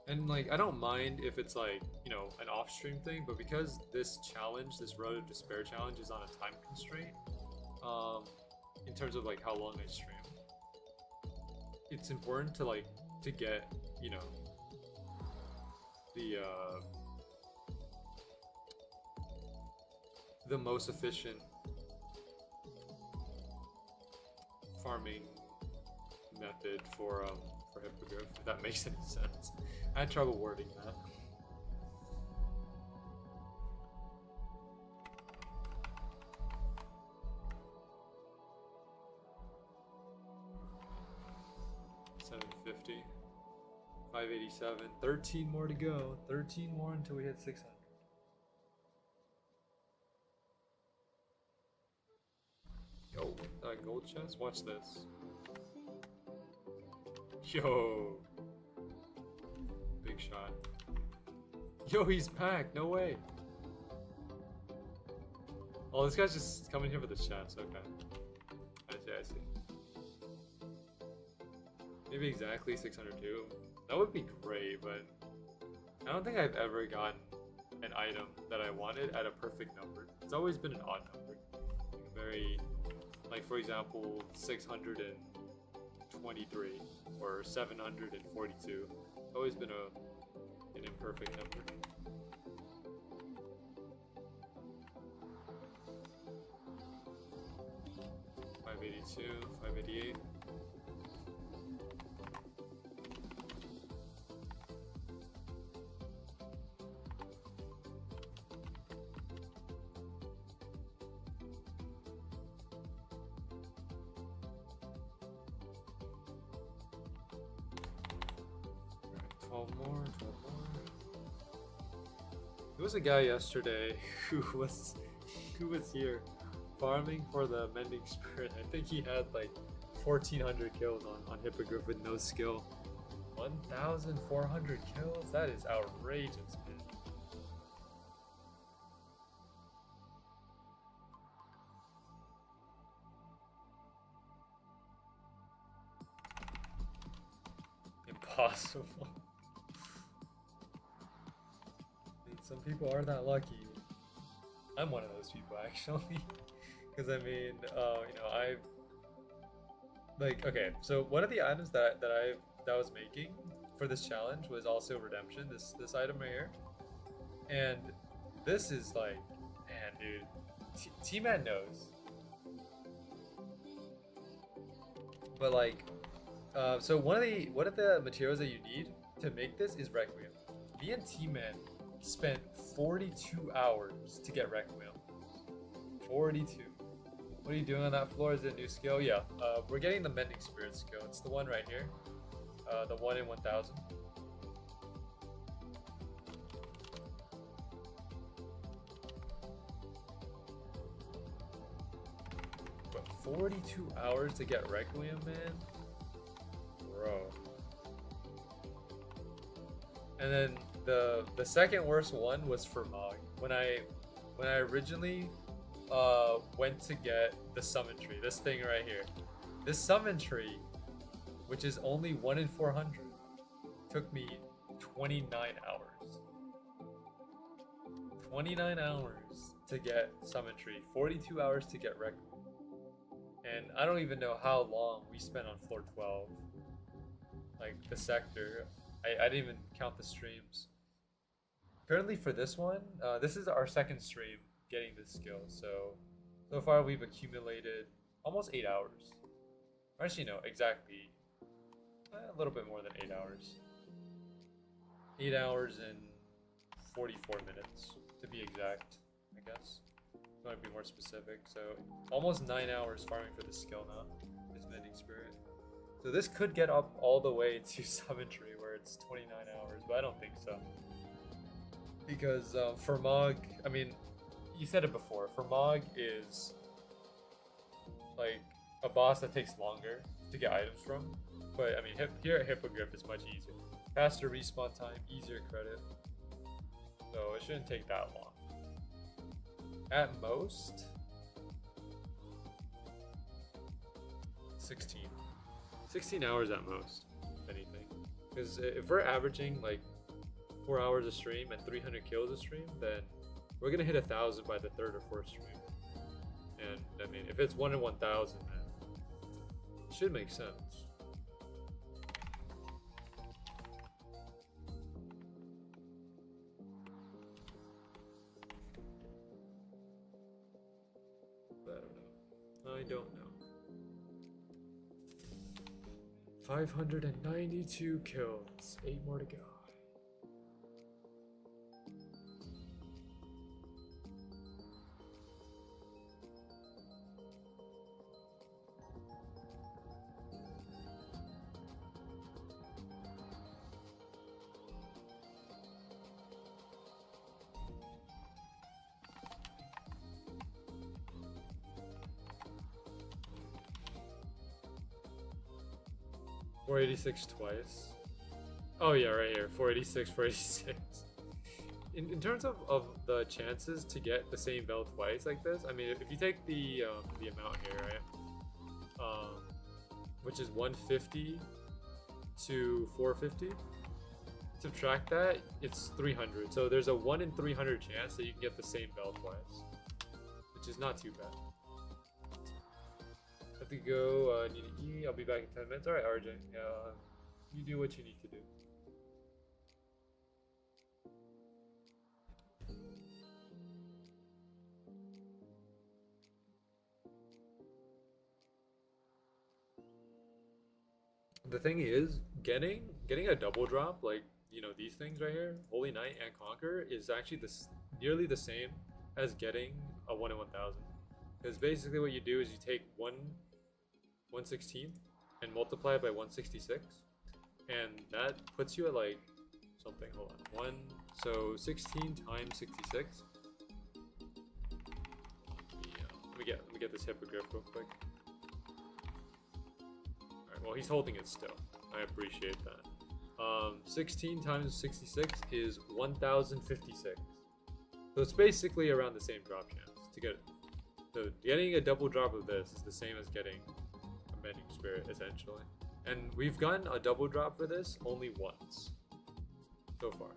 And like, I don't mind if it's like, you know, an off-stream thing, but because this challenge, this Road of Despair challenge is on a time constraint, in terms of like how long I stream, it's important to like to get, you know, the most efficient farming method for Hippogriff, if that makes any sense. I had trouble wording that. $750, $587, 13 more to go. 13 more until we hit 600. Yo, that gold chest? Watch this. Yo. Big shot. Yo, he's packed. No way. Oh, this guy's just coming here for the chest. Okay. I see. Maybe exactly 602. That would be great, but I don't think I've ever gotten an item that I wanted at a perfect number. It's always been an odd number. Like a very, like for example, 623 or 742. It's always been an imperfect number. $582, $588. Alright, 12 more, 12 more. There was a guy yesterday who was here farming for the mending spirit. I think he had like 1,400 kills on Hippogriff with no skill. 1,400 kills? That is outrageous, man. Impossible. I mean, some people are that lucky. I'm one of those people actually, because I mean, I've like, okay, so one of the items that I was making for this challenge was also redemption. This item right here, and this is like, man, dude, T-Man knows. But like, so one of the materials that you need to make this is Requiem. Me and T-Man spent 42 hours to get Requiem. 42. What are you doing on that floor? Is it a new skill? Yeah. We're getting the Mending Spirit skill. It's the one right here. The 1 in 1,000. But 42 hours to get Requiem, man? Bro. And then the second worst one was for Mog. When I originally went to get the summon tree, this thing right here. This summon tree, which is only 1 in 400, took me 29 hours. 29 hours to get summon tree, 42 hours to get Requiem. And I don't even know how long we spent on floor 12. Like the sector. I didn't even count the streams. Currently for this one, this is our second stream getting this skill. So far we've accumulated almost 8 hours. Or actually no, exactly a little bit more than 8 hours. 8 hours and 44 minutes to be exact, I guess. If you want to be more specific. So almost 9 hours farming for this skill now, this Mending Spirit. So this could get up all the way to Summon Tree where it's 29 hours, but I don't think so. Because for Mog, I mean, you said it before, for Mog is like a boss that takes longer to get items from. But I mean, here at Hippogriff it's much easier. Faster respawn time, easier credit. So it shouldn't take that long. At most, 16 hours at most, if anything. Because if we're averaging like 4 hours a stream and 300 kills a stream, then we're gonna hit 1,000 by the third or fourth stream. And I mean, if it's 1 in 1,000, then it should make sense. I don't know. 592 kills, 8 more to go. $486 twice. Oh yeah, right here. 486, 486. In terms of the chances to get the same bell twice like this, I mean, if you take the amount here, right, which is 150 to 450. Subtract that, it's 300. So there's a 1 in 300 chance that you can get the same bell twice, which is not too bad. Have to go, need to eat. I'll be back in 10 minutes. Alright, RJ. Yeah, you do what you need to do. The thing is, getting a double drop, like, you know, these things right here, Holy Knight and Conquer, is actually nearly the same as getting a 1 in 1000. Because basically what you do is you take 1/16 and multiply it by 166, and that puts you at like something. Hold on, so 16 times 66. Yeah, let me get this hippogriff real quick. Alright, well, he's holding it still. I appreciate that. 16 times 66 is 1056. So it's basically around the same drop chance to get it. So getting a double drop of this is the same as getting a Mending Spirit, essentially. And we've gotten a double drop for this only once so far.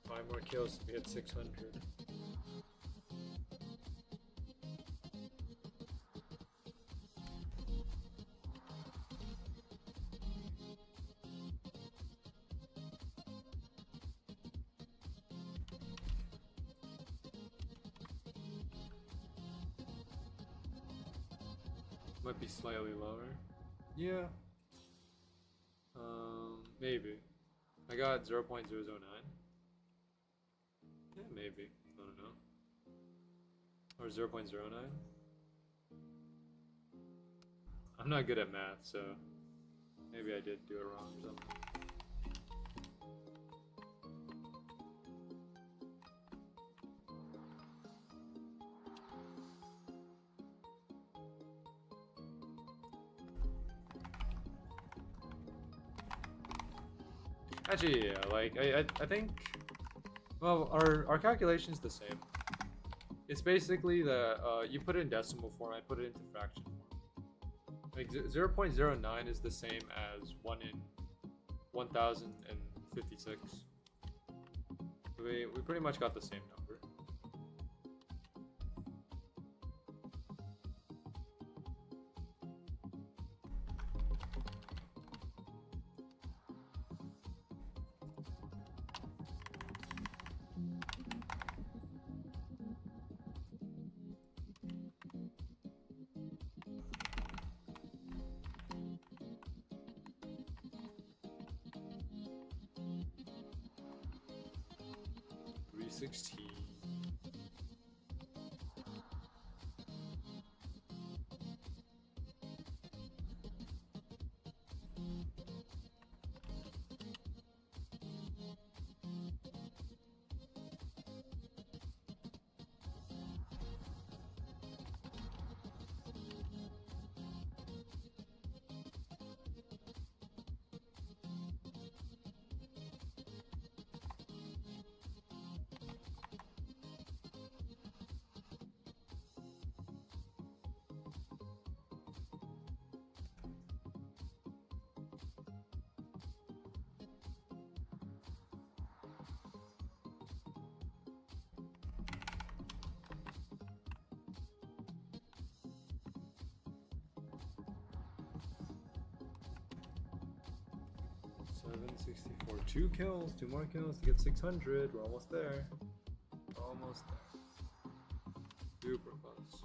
Five more kills to be at 600. Might be slightly lower. Yeah. Maybe. I got 0.009. Yeah, maybe. I don't know. Or 0.09. I'm not good at math, so maybe I did do it wrong or something. Actually, yeah, like, I think, well, our calculation's the same. It's basically the, you put it in decimal form, I put it into fraction form. Like, 0.09 is the same as 1 in 1056. We pretty much got the same number. $316. $764. 2 kills, 2 more kills to get 600. We're almost there. Almost there. Super close.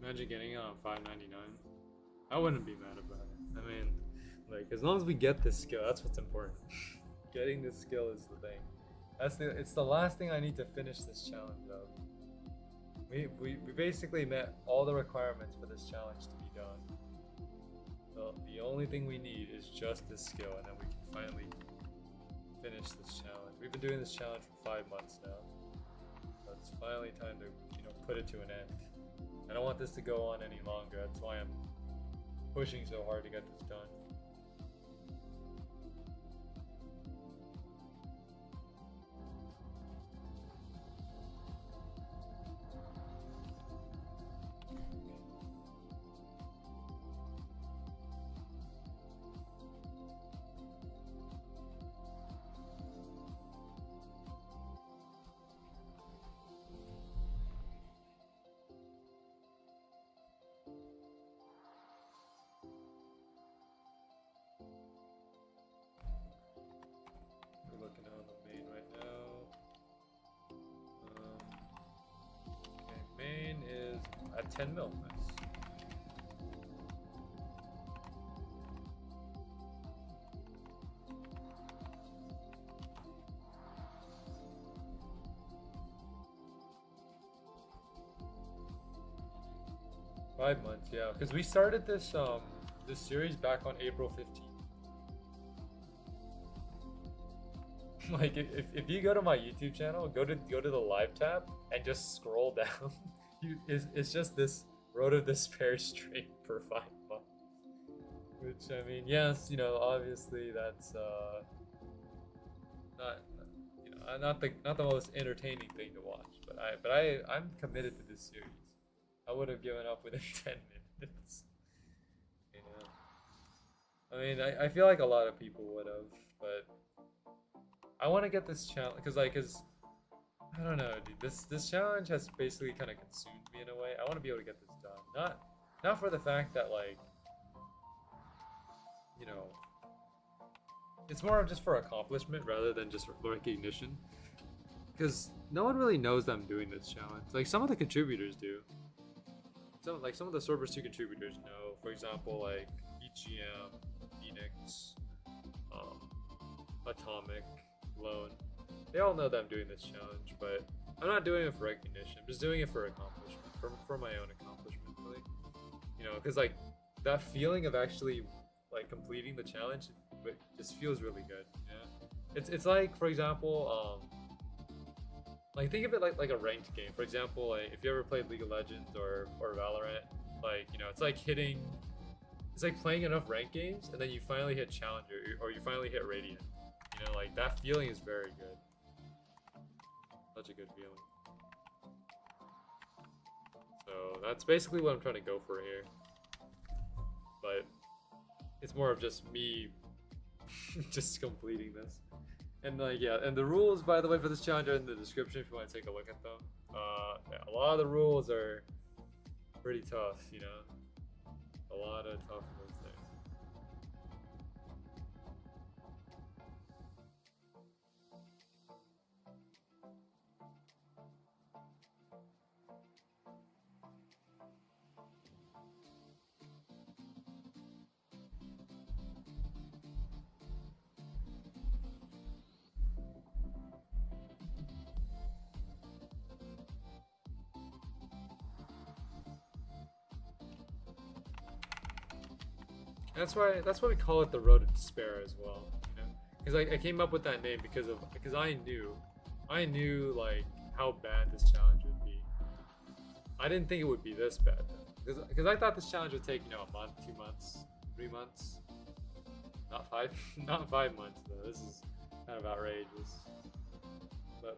Imagine getting it on $5.99. I wouldn't be mad about it. I mean, like, as long as we get this skill, that's what's important. Getting this skill is the thing. It's the last thing I need to finish this challenge of. We basically met all the requirements for this challenge to be done. So the only thing we need is just this skill, and then we can finally finish this challenge. We've been doing this challenge for 5 months now. So it's finally time to, put it to an end. I don't want this to go on any longer. That's why I'm pushing so hard to get this done. We're looking on the main right now. Okay, main is at 10 mil. Nice. Five months, yeah. Because we started this this series back on April 15th. Like if you go to my YouTube channel, go to the live tab and just scroll down, it's just this Road of Despair stream for 5 months. Which, I mean, yes, obviously that's not the most entertaining thing to watch, but I'm committed to this series. I would have given up within 10 minutes. I mean, I feel like a lot of people would have, but I want to get this challenge because I don't know, dude. This challenge has basically kind of consumed me in a way. I want to be able to get this done. Not for the fact that, like, it's more of just for accomplishment rather than just recognition. Because no one really knows that I'm doing this challenge. Like, some of the contributors do. Some of the Swordburst 2 contributors know. For example, like EGM, Phoenix, Atomic, Lone. They all know that I'm doing this challenge, but I'm not doing it for recognition. I'm just doing it for accomplishment, for my own accomplishment, really. Because like that feeling of actually like completing the challenge, it just feels really good. Yeah, it's like, for example, like think of it like a ranked game. For example, like if you ever played League of Legends or Valorant, like it's like playing enough ranked games and then you finally hit Challenger or you finally hit Radiant. Like that feeling is very good. Such a good feeling. So that's basically what I'm trying to go for here. But it's more of just me just completing this. And like, yeah, and the rules, by the way, for this challenge are in the description if you want to take a look at them. Yeah, a lot of the rules are pretty tough, a lot of tough ones there. That's why we call it the Road to Despair as well, because I came up with that name because I knew like how bad this challenge would be. I didn't think it would be this bad because I thought this challenge would take a month, 2 months, 3 months, not 5 months though. This is kind of outrageous.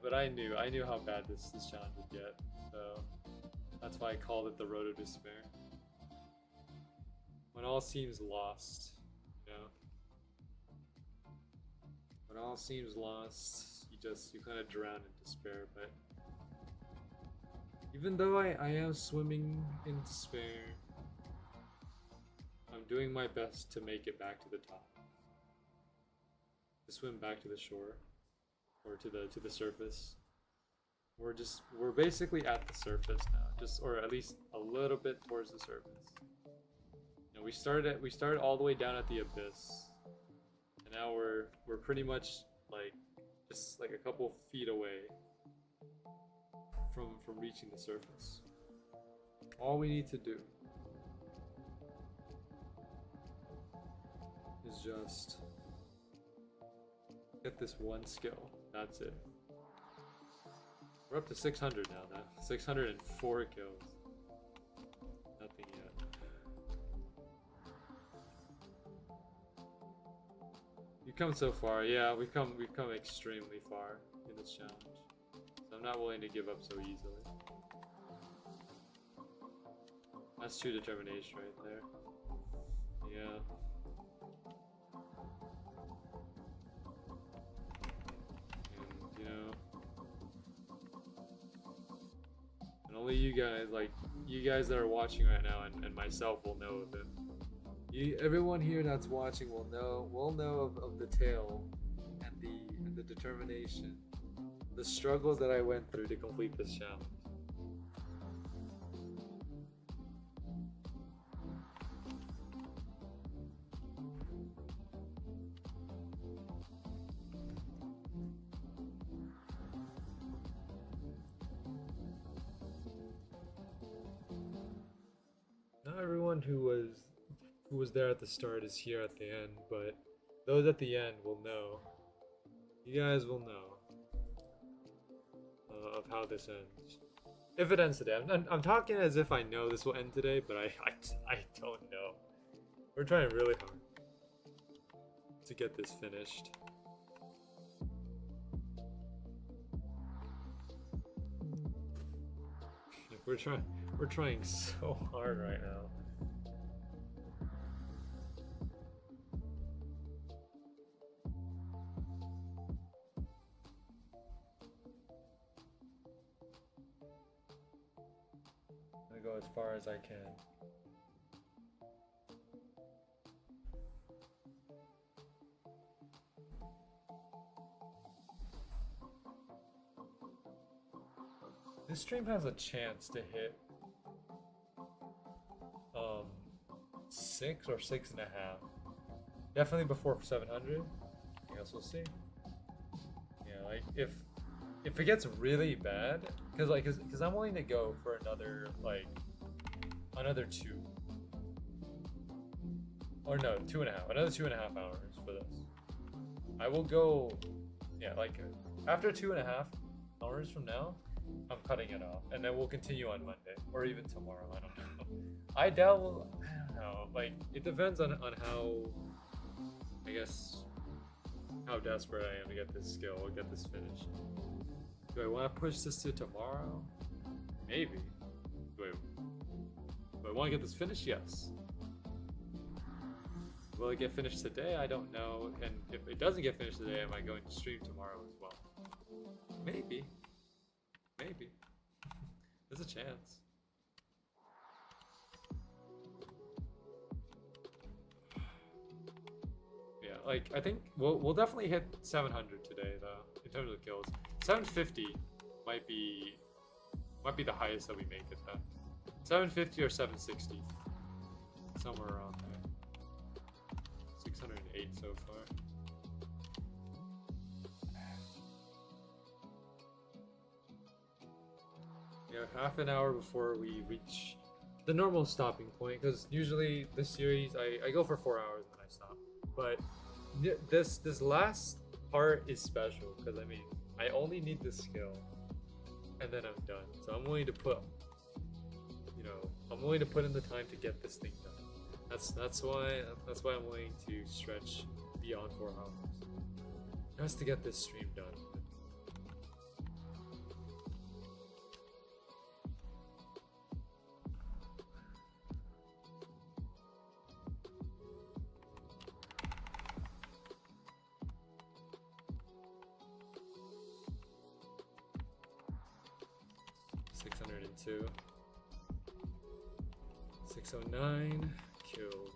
But I knew how bad this challenge would get, so that's why I called it the Road to Despair. When all seems lost, when all seems lost, you kind of drown in despair. But even though I am swimming in despair, I'm doing my best to make it back to the top, to swim back to the shore, or to the surface. We're basically at the surface now. just or at least a little bit towards the surface. You know, we started all the way down at the abyss, and now we're pretty much like just like a couple feet away from reaching the surface. All we need to do is just get this one skill. That's it. We're up to 600 now. 604 kills. Nothing yet. You've come so far. Yeah, we've come extremely far in this challenge. So I'm not willing to give up so easily. That's true determination right there. Yeah. And, you know, and only you guys that are watching right now and myself will know of it. Everyone here that's watching will know of the tale and the determination, the struggles that I went through to complete this challenge. Not everyone who was there at the start is here at the end, but those at the end will know. You guys will know of how this ends. If it ends today. I'm talking as if I know this will end today, but I don't know. We're trying really hard to get this finished. We're trying so hard right now. I'm gonna go as far as I can. This stream has a chance to hit 6 or 6.5. Definitely before 700. I guess we'll see. Yeah, like if it gets really bad, because I'm willing to go for another 2. Or no, 2.5. Another 2.5 hours for this. I will go. Yeah, like after 2.5 hours from now, I'm cutting it off, and then we'll continue on Monday or even tomorrow. I don't know. I doubt we'll. I don't know. Like it depends on how. I guess how desperate I am to get this skill or get this finished. Do I want to push this to tomorrow? Maybe. Do I want to get this finished? Yes. Will it get finished today? I don't know. And if it doesn't get finished today, am I going to stream tomorrow as well? Maybe. Maybe. There's a chance. Yeah, like I think we'll definitely hit 700 today though in terms of kills. 750 might be the highest that we make it though. 750 or 760, somewhere around there. 608 so far. Yeah, half an hour before we reach the normal stopping point, because usually this series I go for 4 hours and I stop. But this last part is special because I mean I only need this skill and then I'm done. So I'm willing to put in the time to get this thing done. That's why I'm willing to stretch beyond 4 hours just to get this stream done. Two. 609 kills.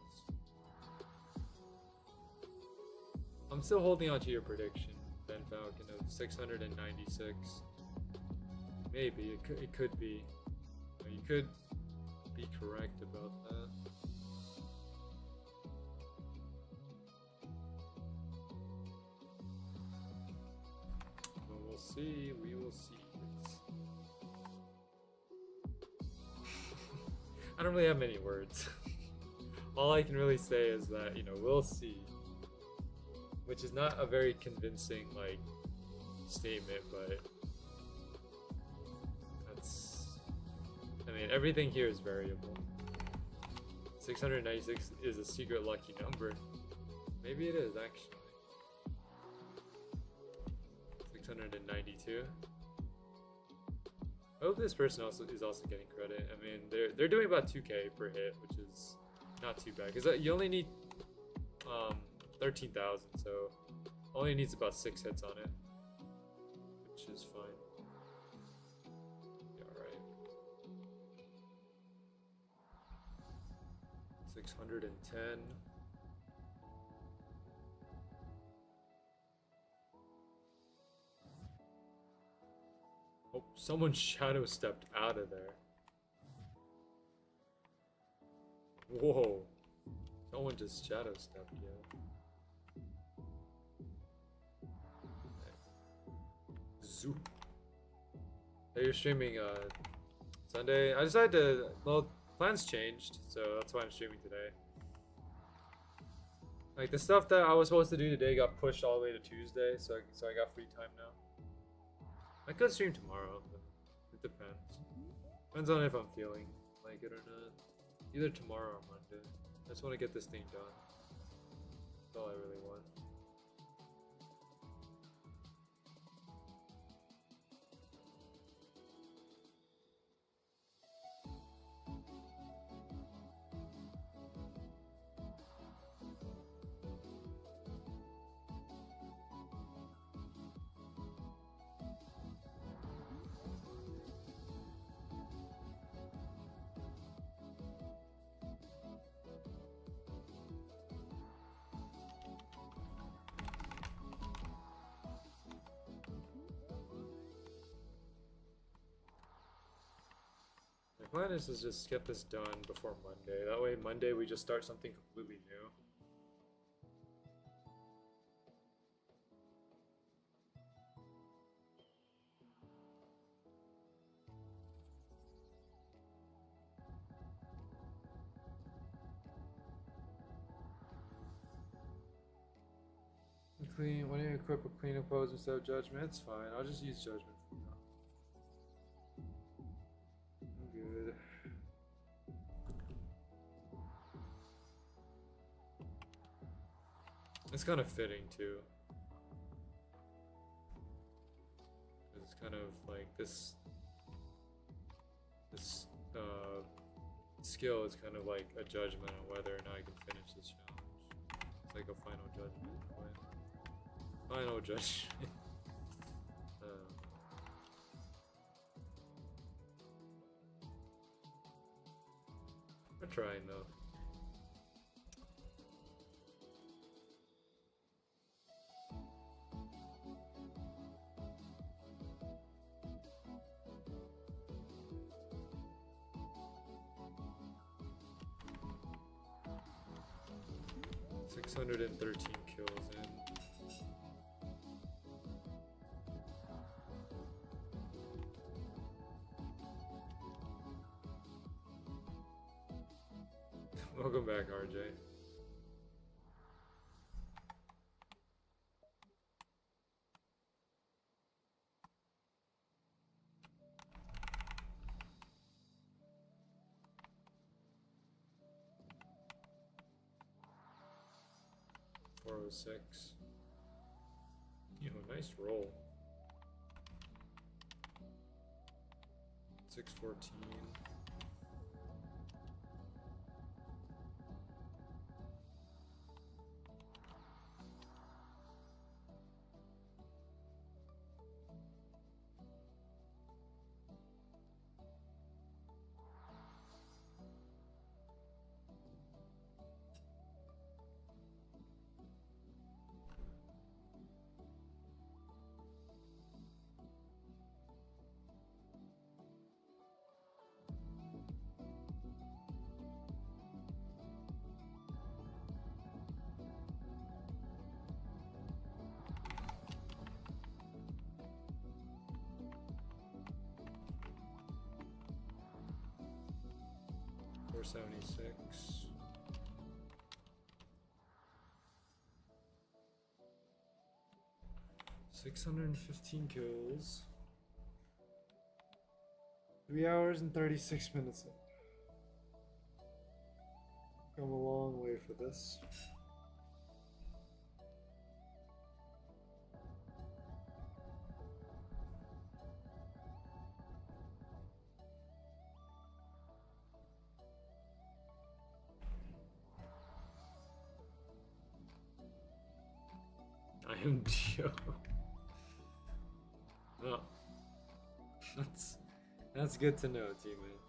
I'm still holding on to your prediction, Ben Falcon, of 696. Maybe it could be. You could be correct about that. But we'll see. We will see. I don't really have many words. All I can really say is that, you know, we'll see. Which is not a very convincing, like, statement, but that's... I mean, everything here is variable. 696 is a secret lucky number. Maybe it is, actually. 692. I hope this person is also getting credit. I mean, they're doing about 2k per hit, which is not too bad. Because you only need 13,000, so only needs about 6 hits on it, which is fine. Yeah, right. 610. Oh, someone shadow stepped out of there. Whoa. Someone just shadow stepped, yeah. Zoop. Hey, you're streaming Sunday. I decided to, well, plans changed, so that's why I'm streaming today. Like, the stuff that I was supposed to do today got pushed all the way to Tuesday, so I got free time now. I could stream tomorrow, but it depends. Depends on if I'm feeling like it or not. Either tomorrow or Monday. I just want to get this thing done. That's all I really want. My plan is to just get this done before Monday. That way Monday we just start something completely new. Clean, when you equip a clean oppose instead of judgment, it's fine. I'll just use judgment for now. I'm good. It's kind of fitting too. It's kind of like this skill is kind of like a judgment on whether or not I can finish this challenge. It's like a final judgment in a way. Final judgment. We're trying though. $613 kills in. Welcome back, RJ. $406. You know, nice roll. 614. 476. $615 kills. 3 hours and 36 minutes. Come a long way for this. I am Joe. Oh, that's good to know, teammate.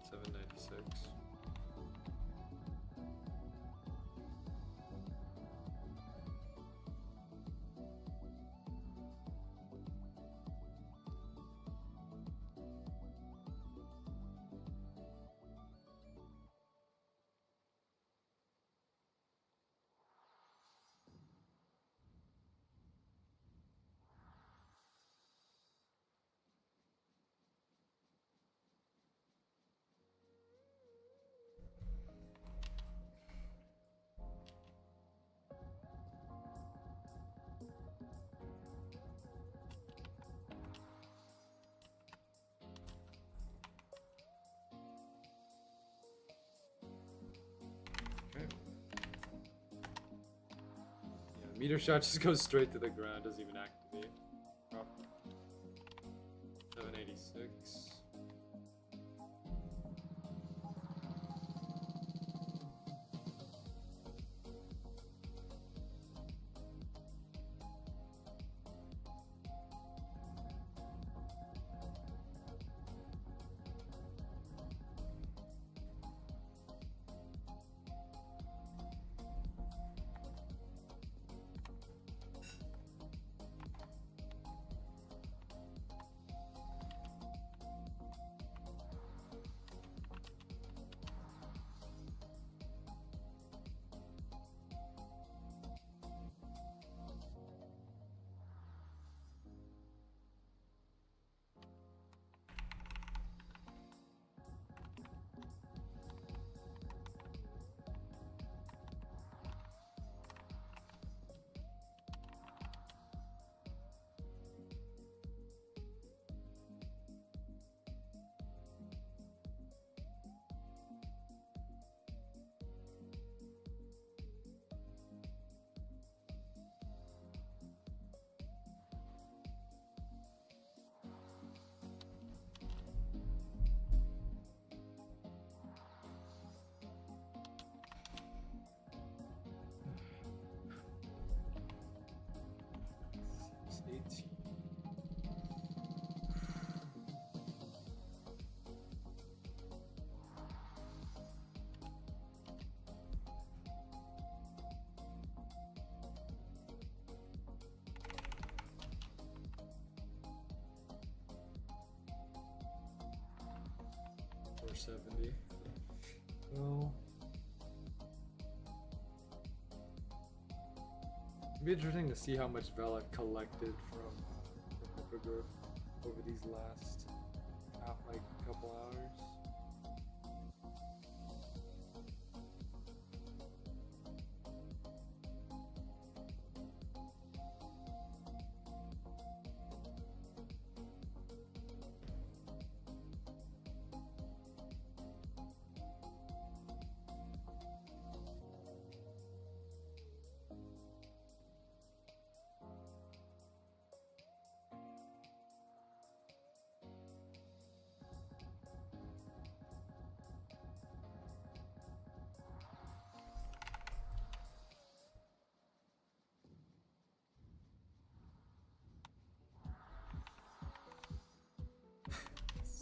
$796. Okay. Yeah, meter shot just goes straight to the ground, doesn't even activate. Proper. 786. $18. $470. Well, it'd be interesting to see how much Vel I've collected from Hippogriff over these last couple hours.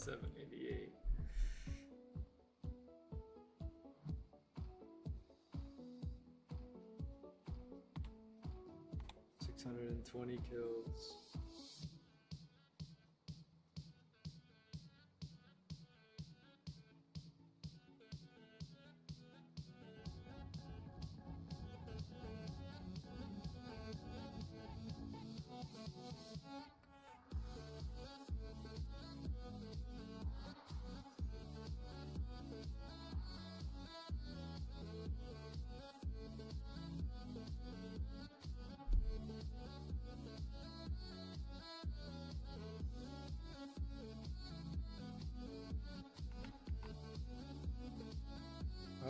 $788. $620 kills.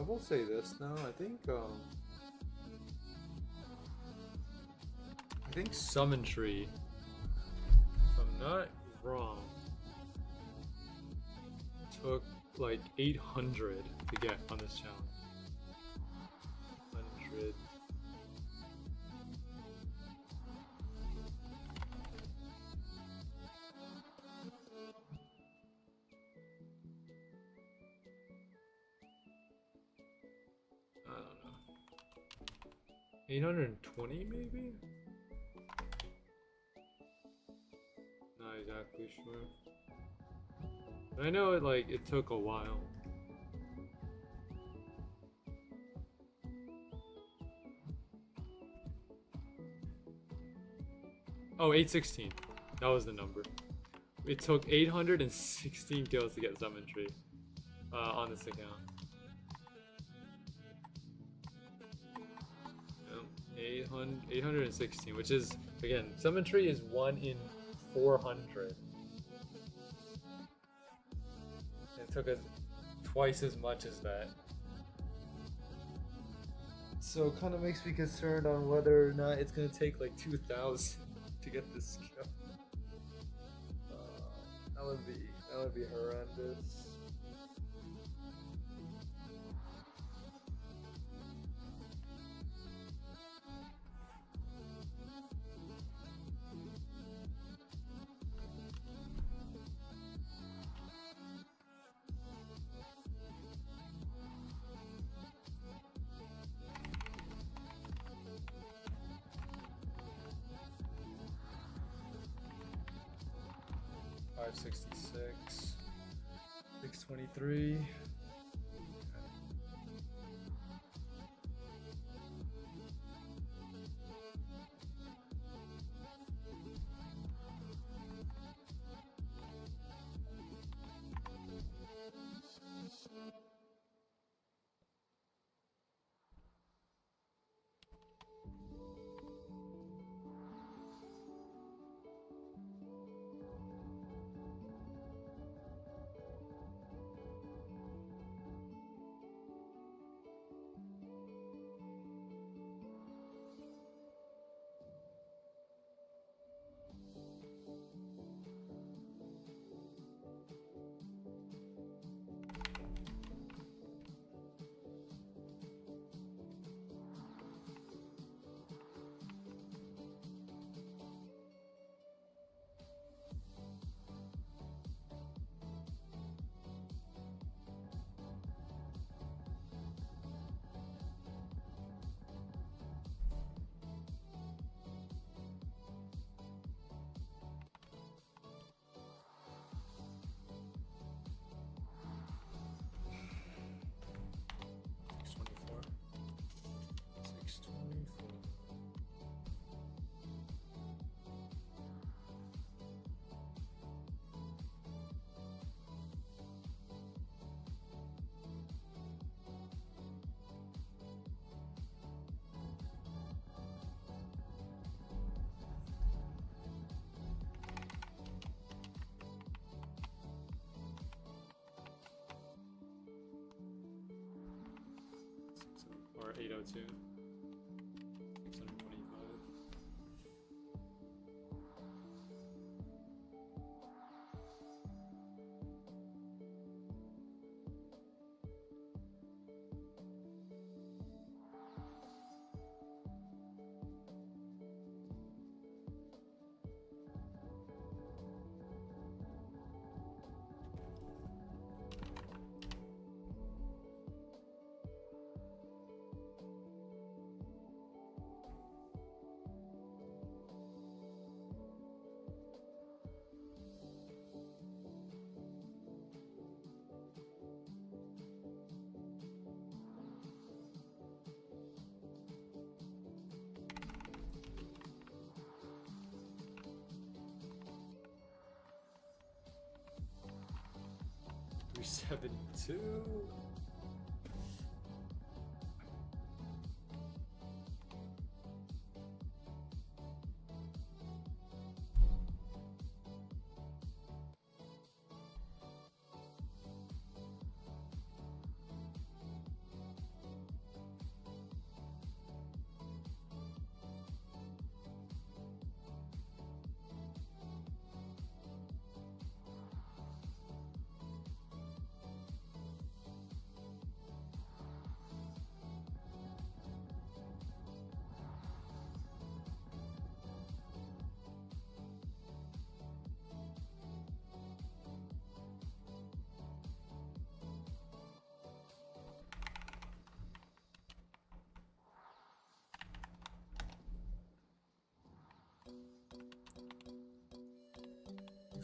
I will say this though. I think Summon Tree, if I'm not wrong, took like 800 to get on this challenge. 100. I don't know. 820 maybe? Not exactly sure. But I know it took a while. Oh, 816. That was the number. It took 816 kills to get Summon Tree on this account. 816, which is, again, Summon Tree is 1 in 400. It took us twice as much as that. So it kind of makes me concerned on whether or not it's going to take like 2,000 to get this skill. That would be horrendous. $566, $623. Or 802. 625. $372.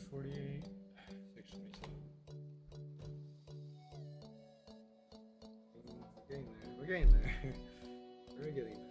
648, 627. We're getting there. We're getting there. We're getting there.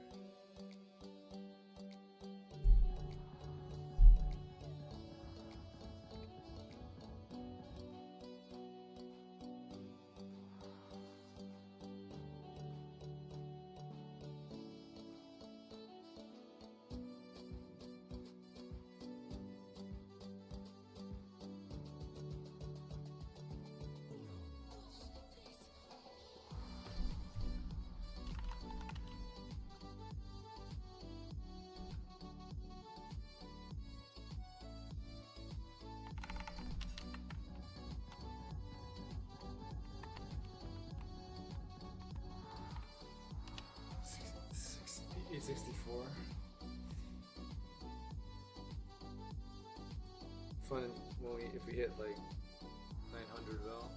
$864. Fun when if we hit like 900 though.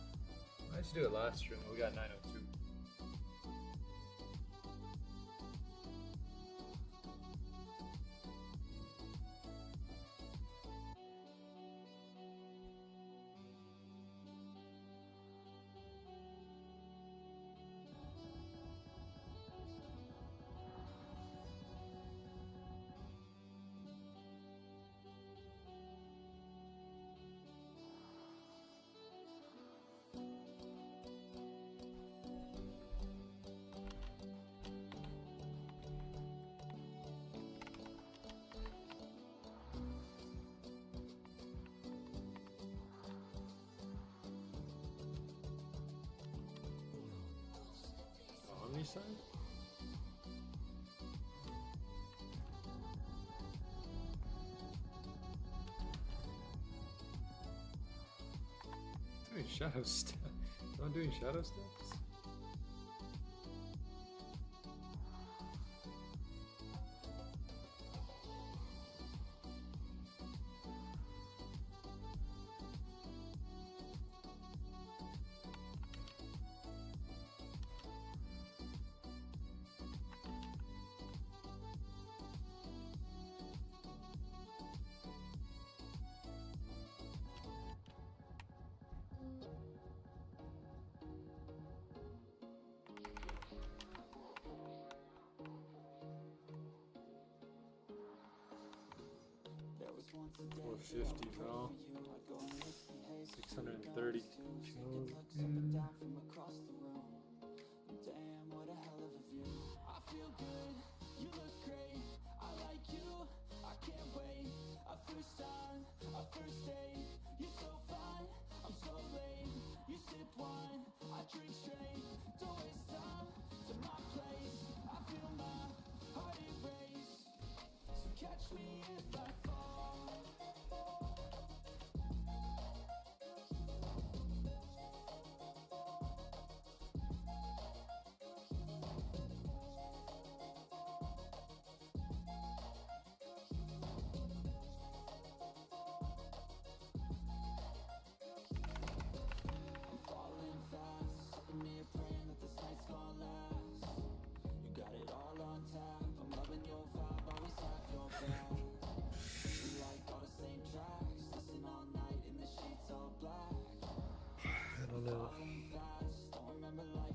I should do it last stream. We got 902. Omni side? Doing shadow stuff. I'm doing shadow steps. There was once a day 450 now. 630 kills. up and down from across the room. Damn, what a hell of a view. I feel good, you look great. I like you, I can't wait. A first time, a first date. You're so fine, I'm so late. You sip wine, I drink straight. Don't waste time to my place. I feel my heart erase. So catch me if I fall.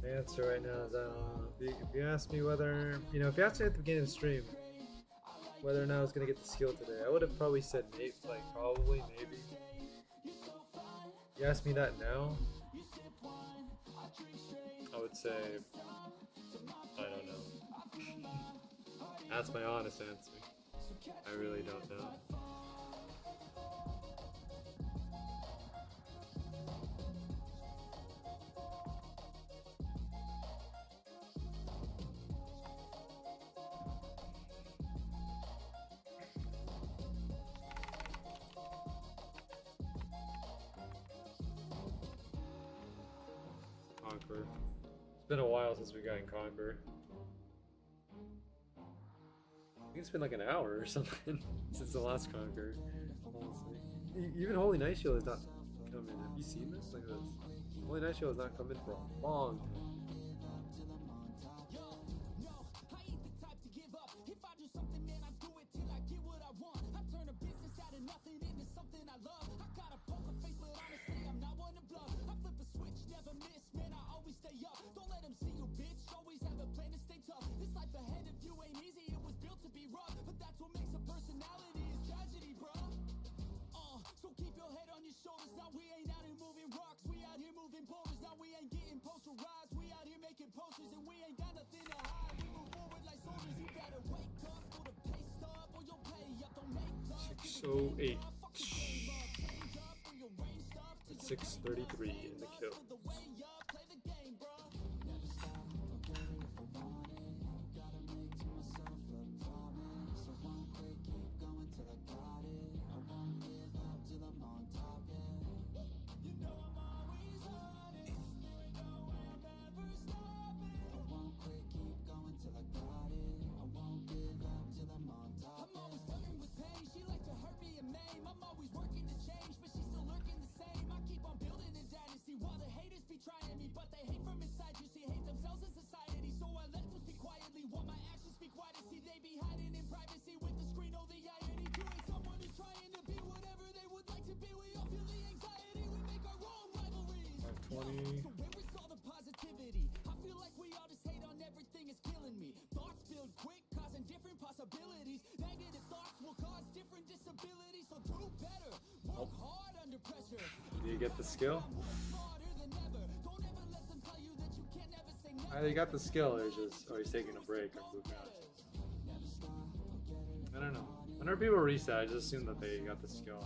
The answer right now is I don't know. If you ask me whether, if you asked me at the beginning of the stream whether or not I was gonna get the skill today, I would have probably said maybe, probably, maybe. You ask me that now, I would say I don't know. That's my honest answer. I really don't know. Conquer. It's been a while since we got in Conquer. I think it's been like an hour or something since the last Conquer. Honestly. Even Holy Night Shield is not coming. Have you seen this? Look at this. Holy Night Shield has not come in for a long time. If I do something, man, I do it till I get what I want. I turn a business out of nothing into something I love. I got a making posters and we ain't got nothing to hide. We move forward like soldiers. You better wake up, go to pay stub or you'll pay up. Don't make love. 608. At 633 in the kill. Trying me, but they hate from inside. You see, hate themselves in society. So I let them speak quietly, while my actions speak wider. See, they be hiding in privacy with the screen. Oh, the irony. You ain't someone who's trying to be whatever they would like to be. We all feel the anxiety. We make our own rivalries. 520. So where is all the positivity? I feel like we all just hate on everything. It's killing me. Thoughts build quick, causing different possibilities. Negative thoughts will cause different disabilities. So do better. Work hard under pressure. Do you get the skill? They got the skill, they're just, oh, he's taking a break or moving on. I don't know. Whenever people reset, I just assume that they got the skill.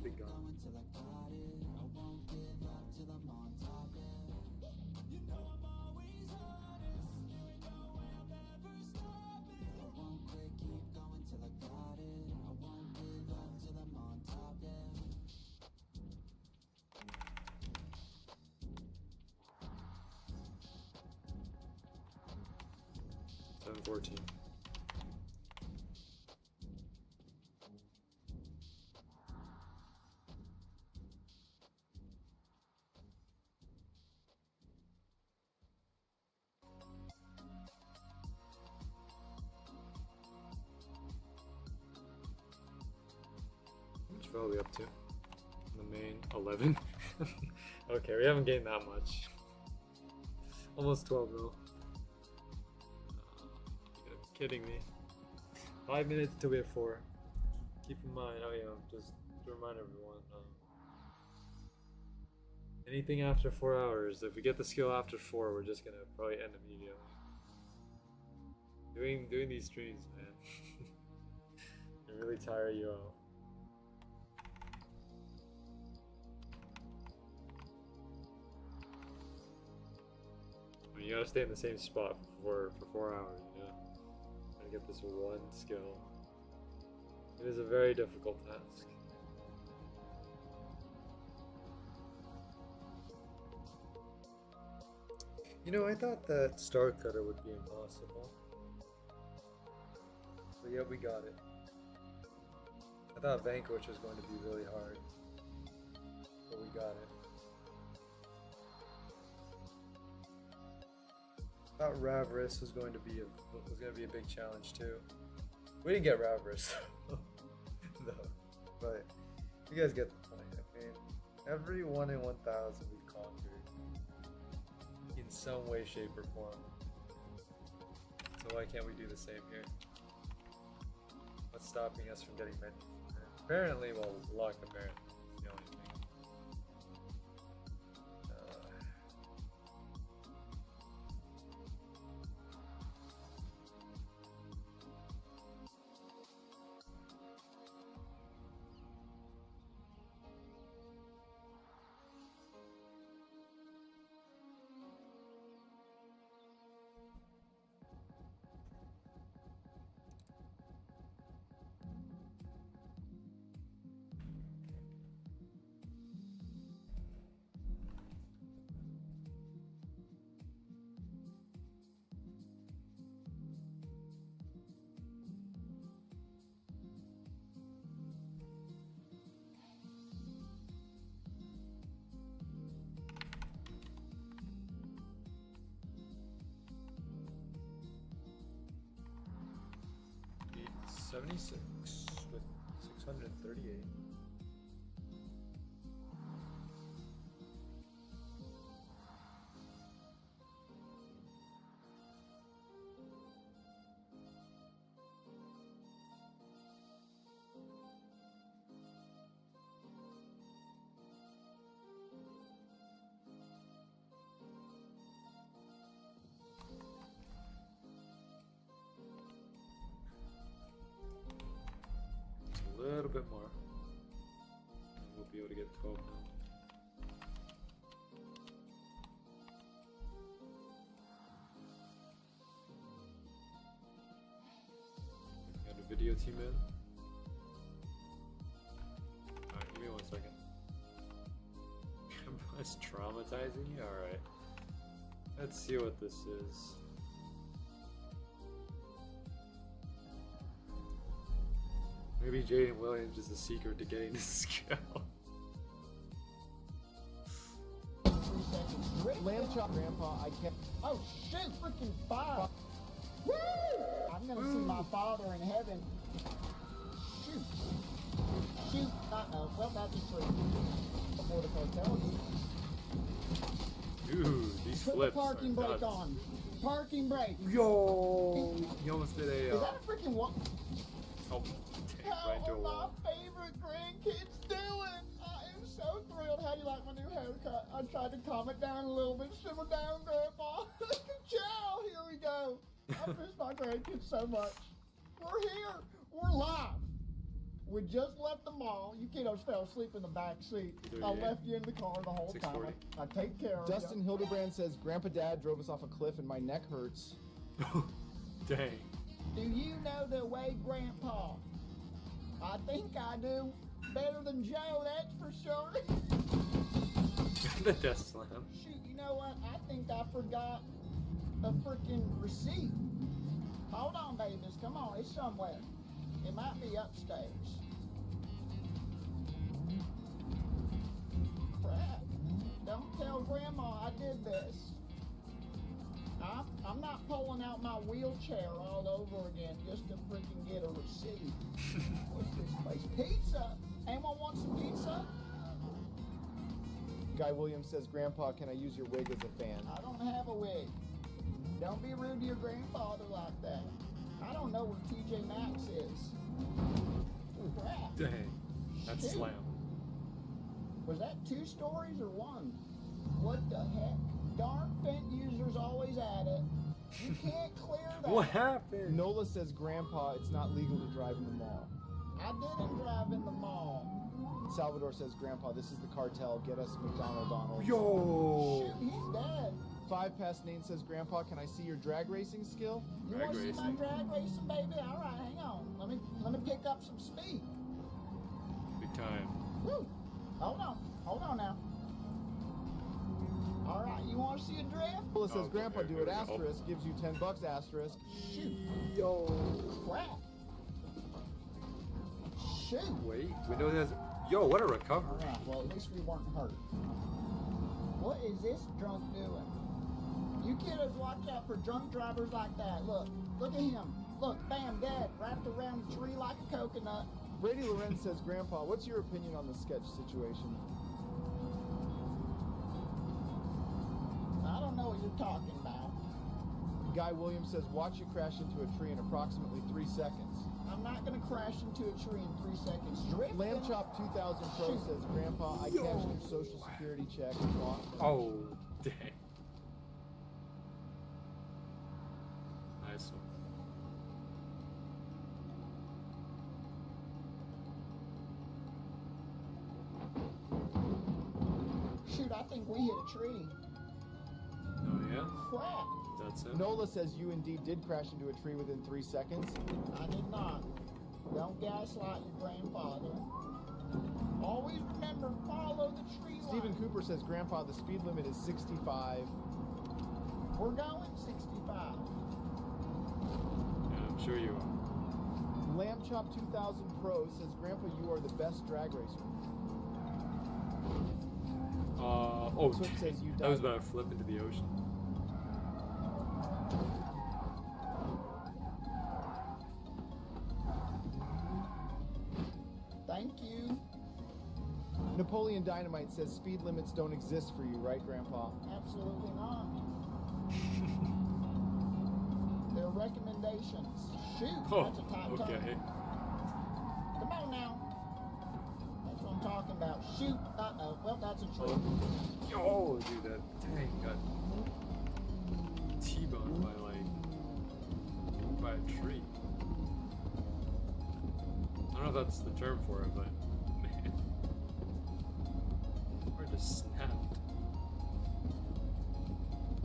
Big gun. Seven 14. How much are we up to? The main 11. Okay, we haven't gained that much. Almost 12 mil. Kidding me. 5 minutes till we have 4. Keep in mind, oh yeah, just to remind everyone, anything after 4 hours, if we get the skill after 4, we're just gonna probably end immediately. Doing these streams, man, they really tire you out. I mean, you gotta stay in the same spot for 4 hours, you know? Get this one skill. It is a very difficult task. You know, I thought that Star Cutter would be impossible. But yet we got it. I thought Vanquish was going to be really hard. But we got it. I thought Ravris was going to be a big challenge too. We didn't get Ravris though, but you guys get the point. I mean, every 1 in 1,000 we've conquered in some way, shape, or form. So why can't we do the same here? What's stopping us from getting menus? Apparently, well, luck apparently is the only thing. $76 with 638. bit more. And we'll be able to get 12 now. Got a video team in. Alright, give me 1 second. That's traumatizing you? Alright. Let's see what this is. Maybe Jaden Williams is the secret to getting this skill. 3 seconds. Lamb chop, Grandpa. I can't. Oh shoot! Freaking fire! Woo! I'm gonna see my Father in heaven. Shoot! Shoot! Well, that's a tree. Before the cartel. Dude, these Put flips the parking are brake nuts. on. Parking brake. Yo! He almost did a. Is that a freaking what? Oh, dang, How right into are a my wall. favorite grandkids doing? I am so thrilled. How do you like my new haircut? I tried to calm it down a little bit. Simmer down, Grandpa. Ciao. Here we go. I miss my grandkids so much. We're here. We're live. We just left the mall. You kiddos fell asleep in the back seat. I 38. left you in the car the whole time. 640. I take care of Dustin you. Hildebrand says Grandpa Dad drove us off a cliff and my neck hurts. Dang. Do you know the way, Grandpa? I think I do. Better than Joe, that's for sure. The death slam. Shoot, you know what? I think I forgot a freaking receipt. Hold on, babies. Come on, it's somewhere. It might be upstairs. Crap. Don't tell Grandma I did this. I'm not pulling out my wheelchair all over again just to freaking get a receipt. What's this place? Pizza! Anyone want some pizza? Guy Williams says, Grandpa, can I use your wig as a fan? I don't have a wig. Don't be rude to your grandfather like that. I don't know where TJ Maxx is. Crap. Dang. That's Shoot. slam. Was that 2 stories or 1? What the heck? Darn Fent users always at it. You can't clear that. What happened? Nola says, Grandpa, it's not legal to drive in the mall. I didn't drive in the mall. Salvador says, Grandpa, this is the cartel. Get us McDonald's. Yo! Shoot, he's dead. 5 past Nate says, Grandpa, can I see your drag racing skill? You Drag want to see my racing. drag racing, baby? All right, hang on. Let me pick up some speed. Big time. Woo! Hold on now. All right, you want to see a drift? Nola says, Oh, Grandpa, okay, do here it we go. asterisk. Gives you $10 asterisk. Shoot! Yo! Crap! Shoot! Wait, Windows has. Yo, what a All recovery. right, well, at least we weren't hurt. What is this drunk doing? You kiddos watch out for drunk drivers like that. Look at him. Look, bam, dead, wrapped around the tree like a coconut. Brady Lorenz says, Grandpa, what's your opinion on the sketch situation? I don't know what you're talking about. Guy Williams says, watch you crash into a tree in approximately 3 seconds. I'm not gonna crash into a tree in 3 seconds. Drift. Lamb Chop 2000 Pro Shoot. says, Grandpa, I cashed your social security check. Oh, dang. Nice one. Shoot, I think we hit a tree. Oh, yeah? Crap. That's it? Nola says you indeed did crash into a tree within 3 seconds. I did not. Don't gaslight your grandfather. Always remember, follow the tree line. Stephen Cooper says, Grandpa, the speed limit is 65. We're going 65. Yeah, I'm sure you are. Lamb Chop 2000 Pro says, Grandpa, you are the best drag racer. Oh, Twip says you that was died. about to flip into the ocean. Thank you. Napoleon Dynamite says, speed limits don't exist for you, right, Grandpa? Absolutely not. They're recommendations. Shoot, Oh, that's a tight okay. turn. Come on now. That's what I'm talking about. Shoot. Uh-oh. Well, that's a tree. Yo, dude, that dang got T-boned by a tree. I don't know know if that's the term for it, but man. Or just snapped.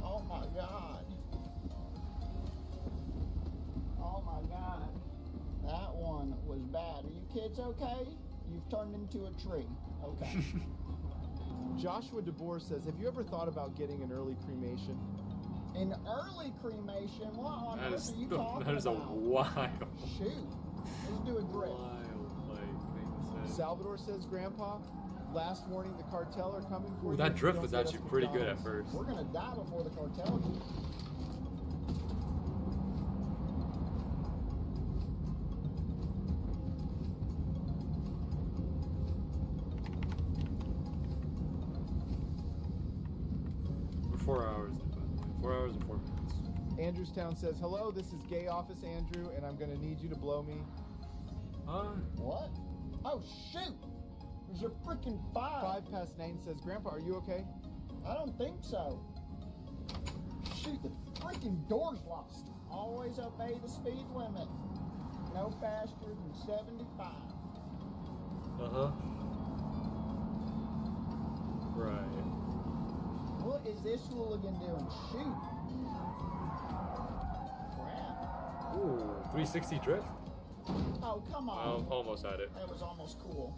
Oh my god. Oh my god. That one was bad. Are you kids okay? You've turned into a tree. Okay. Joshua DeBoer says, have you ever thought about getting an early cremation? An early cremation? What on earth are you talking That is a about? wild, Shoot. Let's do a drift. thing to say. Salvador says, Grandpa, last warning, the cartel are coming for Ooh, you. that if you drift don't was get us actually pretty good at McDonald's." first. We're gonna die before the cartel do. We're 4 hours in, by the way. 4 hours and 4 minutes. Andrewstown says, hello, this is Gay Office Andrew, and I'm going to need you to blow me. What? Oh shoot! There's a freaking 9:05 says, Grandpa, are you okay? I don't think so. Shoot, the freaking door's lost. Always obey the speed limit. No faster than 75. Uh-huh. Right. What is this hooligan doing? Shoot. Crap. Ooh, 360 drift? Oh, come on. Almost had it. That was almost cool.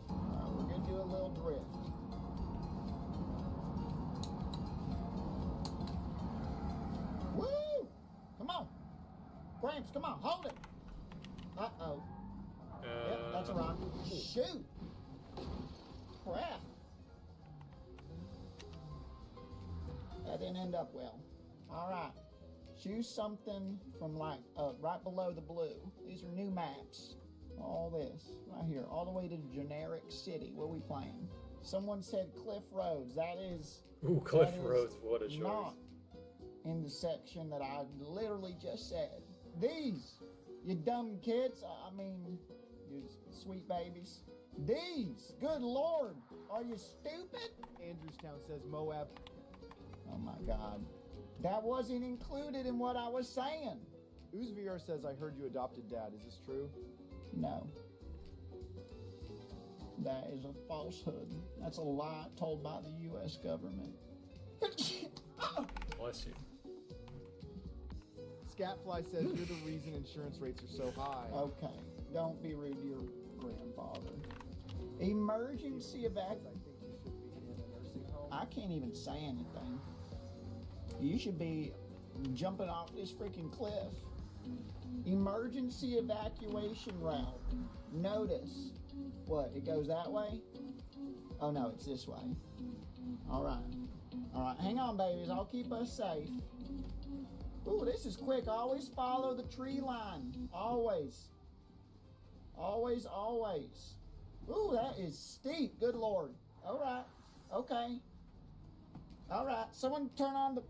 We're gonna do a little drift. Woo! Come on. Gramps, come on, hold it. Uh-oh. Yep, that's a rock. Shoot! Crap. That didn't end up well. All right. Choose something from like right below the blue. These are new maps. All this right here, all the way to generic city. What are we playing? Someone said Cliff Roads. That is. Ooh, Cliff that is Roads, what a choice. Not in the section that I literally just said. These, you dumb kids. I mean, you sweet babies. These, good Lord, are you stupid? Andrewstown says, Moab. Oh my God. That wasn't included in what I was saying. Uzvr says, I heard you adopted dad. Is this true? No. That is a falsehood. That's a lie told by the U.S. government. Bless you. Scatfly says, you're the reason insurance rates are so high. Okay, don't be rude to your grandfather. Emergency I evacuation. think you should be in a nursing home. I can't even say anything. You should be jumping off this freaking cliff. Emergency evacuation route. Notice. What, it goes that way? Oh no, it's this way. Alright. Alright, hang on babies, I'll keep us safe. Ooh, this is quick. Always follow the tree line. Always. Always, always. Ooh, that is steep. Good Lord. Alright. Okay. Alright, someone turn on the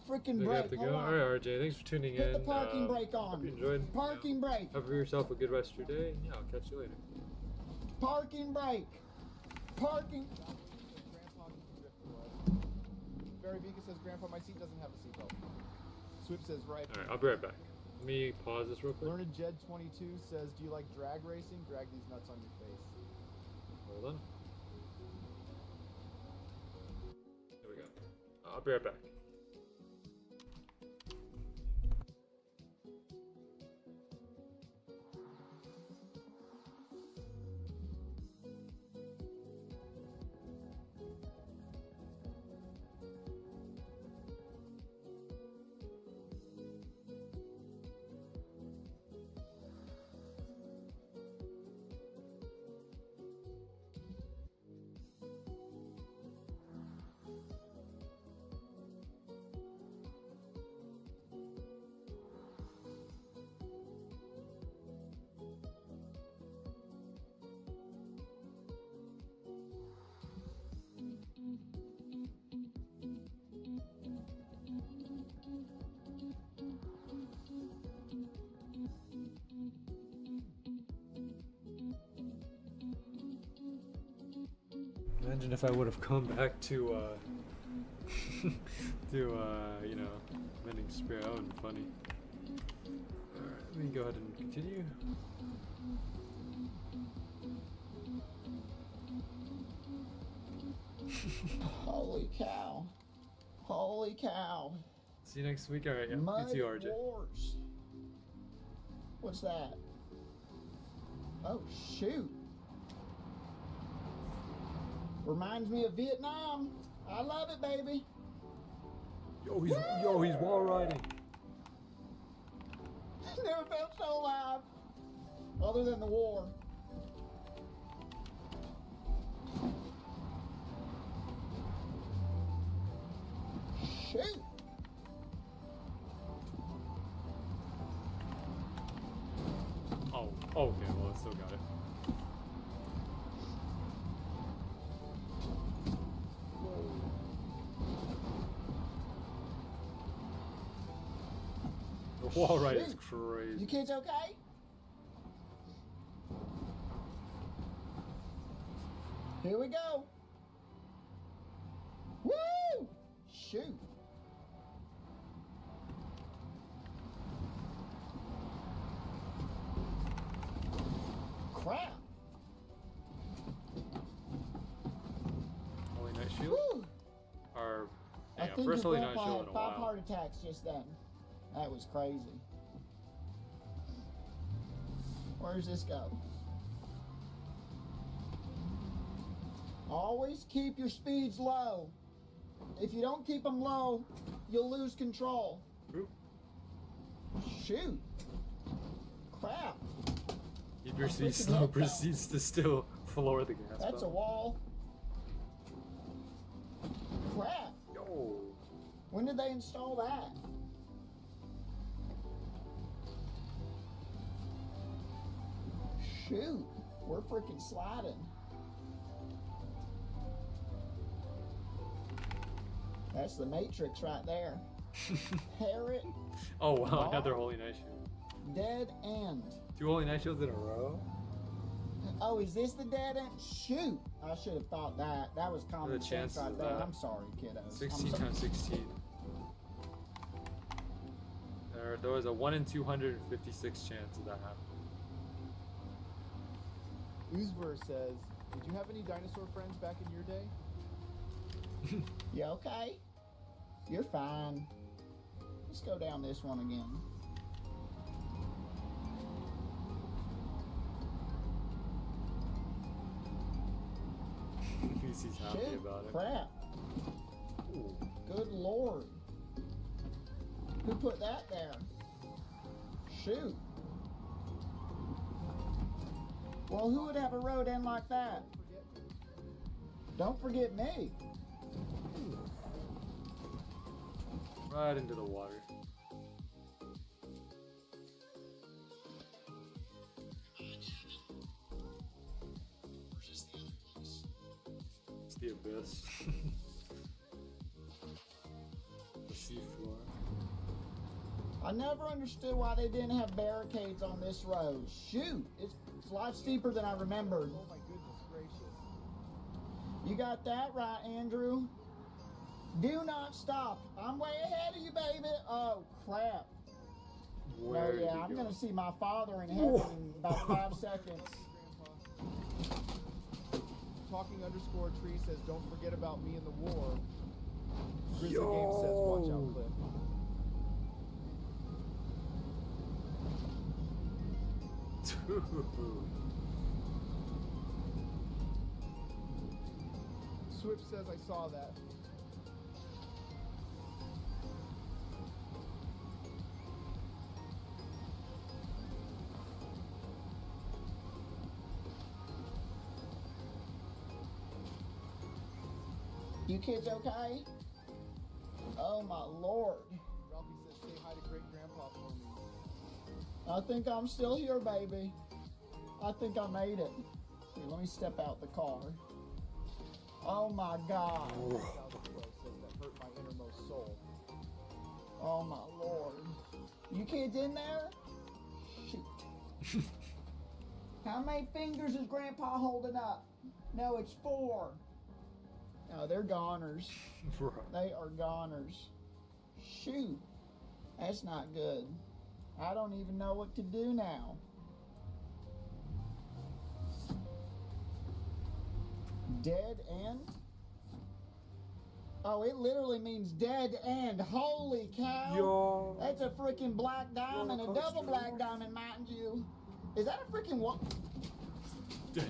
freaking We brake. have to Hold go. on. Alright, RJ, thanks for tuning in. Get the parking brake on. Hope you enjoyed. Parking brake. Have yourself a good rest of your day. And yeah, I'll catch you later. Parking brake. Parking. Grandpa needs to drift below. Barry Vika says, Grandpa, my seat doesn't have a seatbelt. Swip says, right. Alright, I'll be right back. Let me pause this real quick. Learned Jed 22 says, do you like drag racing? Drag these nuts on your face. Hold on. There we go. I'll be right back. Imagine if I would have come back to, you know, Mending Spear. That would have been funny. Alright, let me go ahead and continue. Holy cow. Holy cow. See you next week. All right, yeah. Mud You too, RJ. Wars. What's that? Oh, shoot. Reminds me of Vietnam. I love it, baby. Yo, he's wall riding. Never felt so alive. Other than the war. Shoot. Oh, okay, well, I still got it. The wall ride is Shoot. crazy. You kids okay? Here we go. Woo! Shoot. Crap. Holy Night Shield? Woo! Our I think first your Holy Night grandpa Shield had in a 5 while. heart attacks just then. That was crazy. Where's this go? Always keep your speeds low. If you don't keep them low, you'll lose control. Oop. Shoot. Crap. Keep your I'm speed freaking slow, head down. proceeds to still floor the gas That's a pedal. wall. Crap. Yo. When did they install that? Shoot. We're freaking sliding. That's the Matrix right there. Parrot, Oh wow, Ball. another Holy Night Shield. dead end. 2 Holy Night Shields in a row? Oh, is this the dead end? Shoot! I should have thought that. That was common sense chances right of there. that? I'm sorry, kiddos. 16 I'm sorry. times 16. There was a 1 in 256 chance of that happening. Uzver says, did you have any dinosaur friends back in your day? You okay? You're fine. Let's go down this one again. At least he's happy Shoot, about it. crap. Ooh. Good lord. Who put that there? Shoot. Well, who would have a road end like that? Don't forget me. Right into the water. It's the abyss. The seafloor. I never understood why they didn't have barricades on this road. Shoot, it's a lot steeper than I remembered. Oh my goodness gracious. You got that right, Andrew. Do not stop. I'm way ahead of you, baby. Oh, crap. Where Oh, did yeah, you I'm go? going to see my father in heaven in about 5 seconds. Talking underscore tree says, don't forget about me in the war. Grizzly Game says, watch out, Cliff. Dude. Swift says, I saw that. You kids okay? Oh, my Lord. Ralphie says, say hi to great grandpa for me. I think I'm still here, baby. I think I made it. Here, let me step out the car. Oh, my God. South Pro says that hurt my innermost soul. Oh, my Lord. You kids in there? Shoot. How many fingers is Grandpa holding up? No, it's 4. No, they're goners. Right. They are goners. Shoot. That's not good. I don't even know what to do now. Dead end? Oh, it literally means dead end. Holy cow. Yo. That's a freaking black diamond, a double black diamond, mind you. Is that a freaking what? Dang.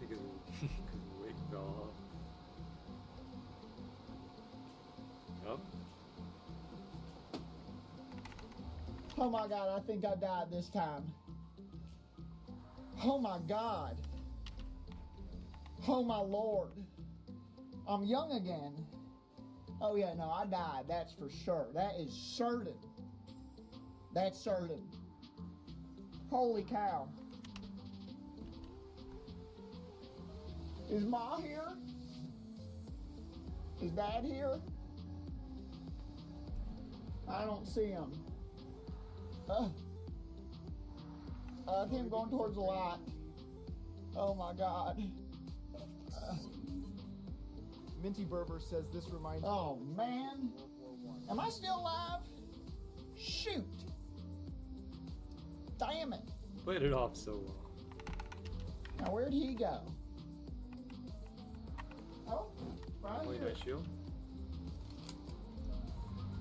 Because the weight fell off. Yup. Oh my god, I think I died this time. Oh my god. Oh my lord. I'm young again. Oh yeah, no, I died, that's for sure. That is certain. That's certain. Holy cow. Is Ma here? Is Dad here? I don't see him. Him going towards the light. Oh my god. Minty Berber says this reminds me Oh of man. World War I. Am I still alive? Shoot. Damn it. Played it off so well. Now where'd he go? Oh, right Wait, here. I shield?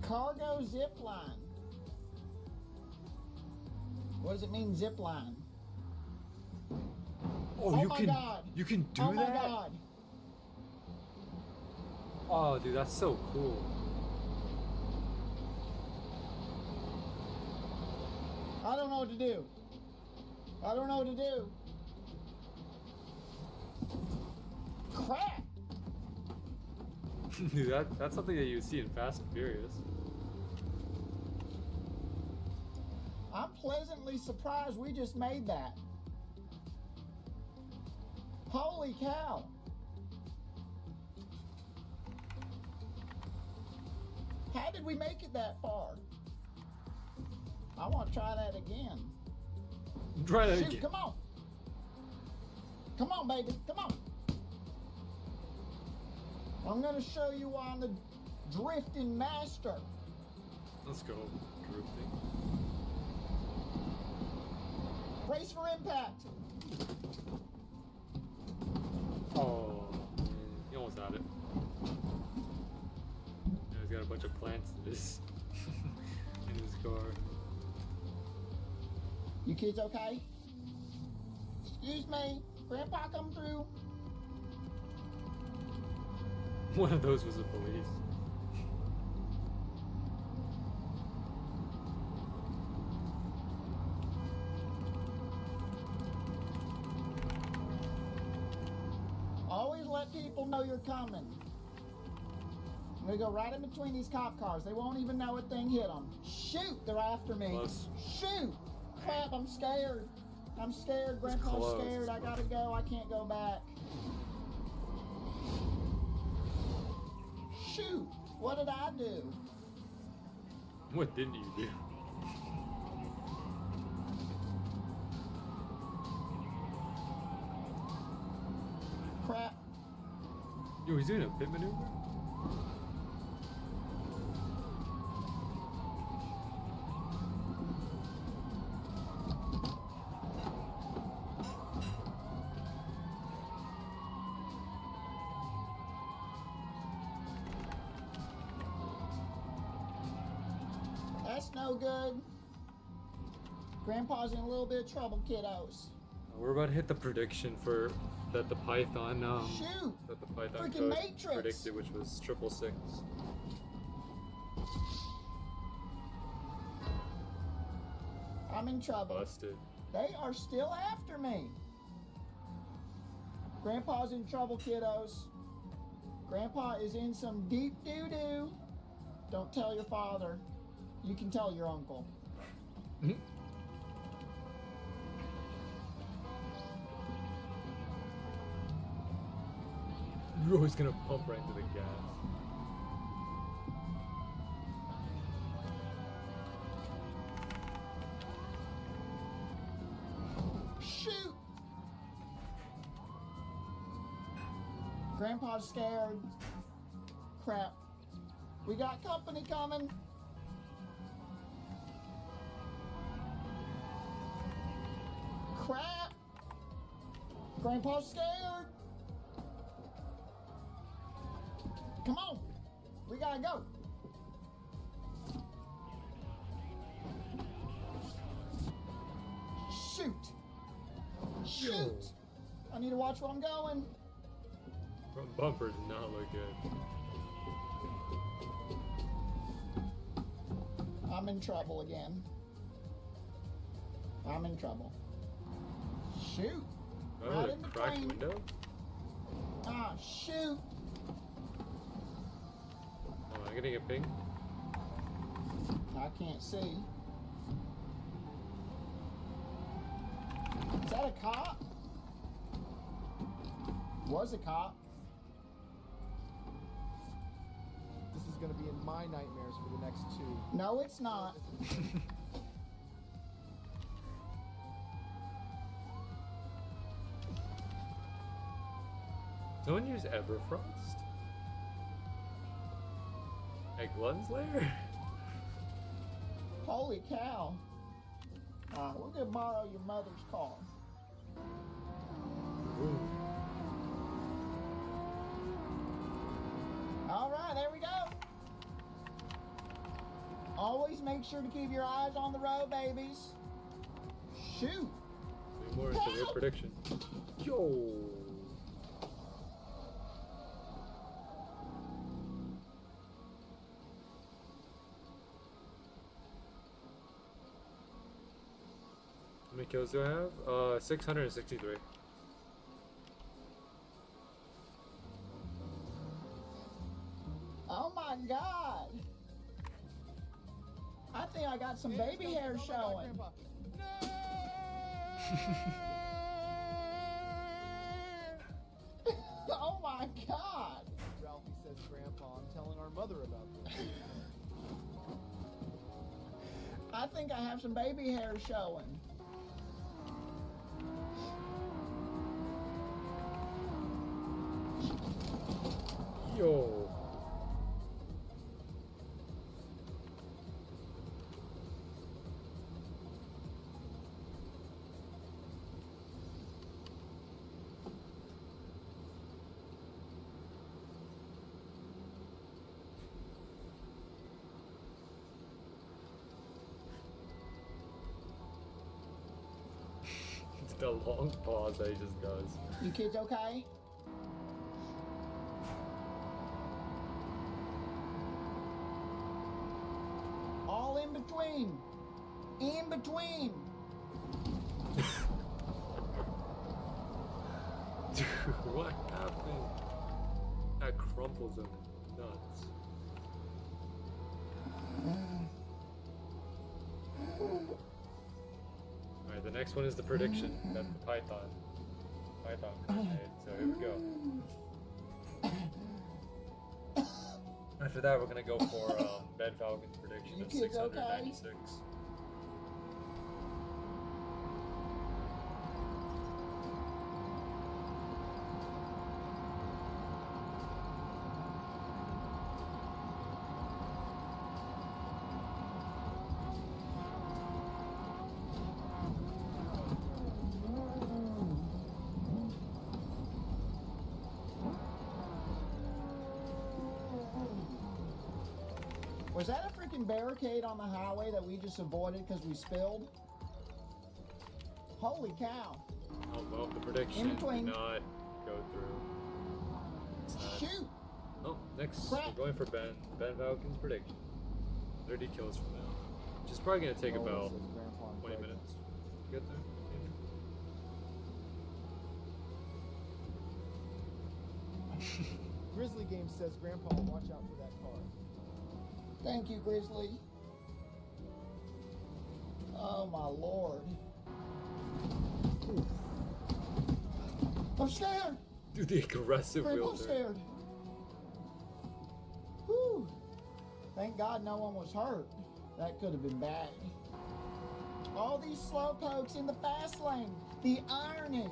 Cargo zip line. What does it mean, zip line? Oh, you my can god. you can do Oh my that? god. Oh, dude, that's so cool. I don't know what to do. I don't know what to do. Crap. Dude, that's something that you see in Fast and Furious. I'm pleasantly surprised we just made that. Holy cow. How did we make it that far? I want to try that again. Try that Shoot, again. come on. Come on, baby. Come on. I'm going to show you why I'm the drifting master. Let's go. Drifting. Brace for impact. Oh, man. He almost had it. Yeah, he's got a bunch of plants in his, in his car. You kids okay? Excuse me. Grandpa come through? One of those was the police. Always let people know you're coming. I'm gonna go right in between these cop cars. They won't even know a thing hit them. Shoot, they're after me. Close. Shoot! Crap, I'm scared. I'm scared, It's Grandpa's close. scared. I gotta go, I can't go back. Shoot, what did I do? What didn't you do? Crap. Yo, he's doing a pit maneuver? That's no good. Grandpa's in a little bit of trouble, kiddos. We're about to hit the prediction for that the Python Shoot! that the Python Freaking code Matrix! predicted, which was 666. I'm in trouble. Busted. They are still after me. Grandpa's in trouble, kiddos. Grandpa is in some deep doo-doo. Don't tell your father. You can tell your uncle. You're always gonna pump right into the gas. Shoot! Grandpa's scared. Crap. We got company coming. Crap! Grandpa's scared. Come on. We gotta go. Shoot. Shoot. I need to watch where I'm going. Front bumper did not look good. I'm in trouble again. I'm in trouble. Shoot. Oh, Right a in cracked between. window? Ah, shoot. Oh, am I getting a ping? I can't see. Is that a cop? Was a cop. This is gonna be in my nightmares for the next 2. No, it's not. Someone use Everfrost? At Glenn's lair? Holy cow. We're gonna borrow your mother's car. Ooh. All right, there we go. Always make sure to keep your eyes on the road, babies. Shoot. Three more into their prediction. Yo! How many kills do I have? 663. Oh my God. I think I got some baby hair showing. Oh my God. Ralphie says, Grandpa, I'm telling our mother about this. I think I have some baby hair showing. Yo! The long pause that he just does. You kids okay? All in between. In between. Dude, what happened? That crumples him nuts. Alright, the next one is the prediction that the Python made. So here we go. After that, we're gonna go for Ben Falcon's prediction You of kids okay? 696. Was that a freaking barricade on the highway that we just avoided because we spilled? Holy cow. Oh well, the prediction In between. did not go through. It's not. Shoot. Oh, next Crap. we're going for Ben Falcon's prediction. 30 kills from now. Which is probably gonna take about 20 minutes to get there. Grizzly Game says, Grandpa, watch out for that car. Thank you, Grizzly. Oh my Lord. I'm scared. Dude, the aggressive wheel Grandpa's turn. scared. Whew. Thank God no one was hurt. That could have been bad. All these slow pokes in the fast lane. The irony.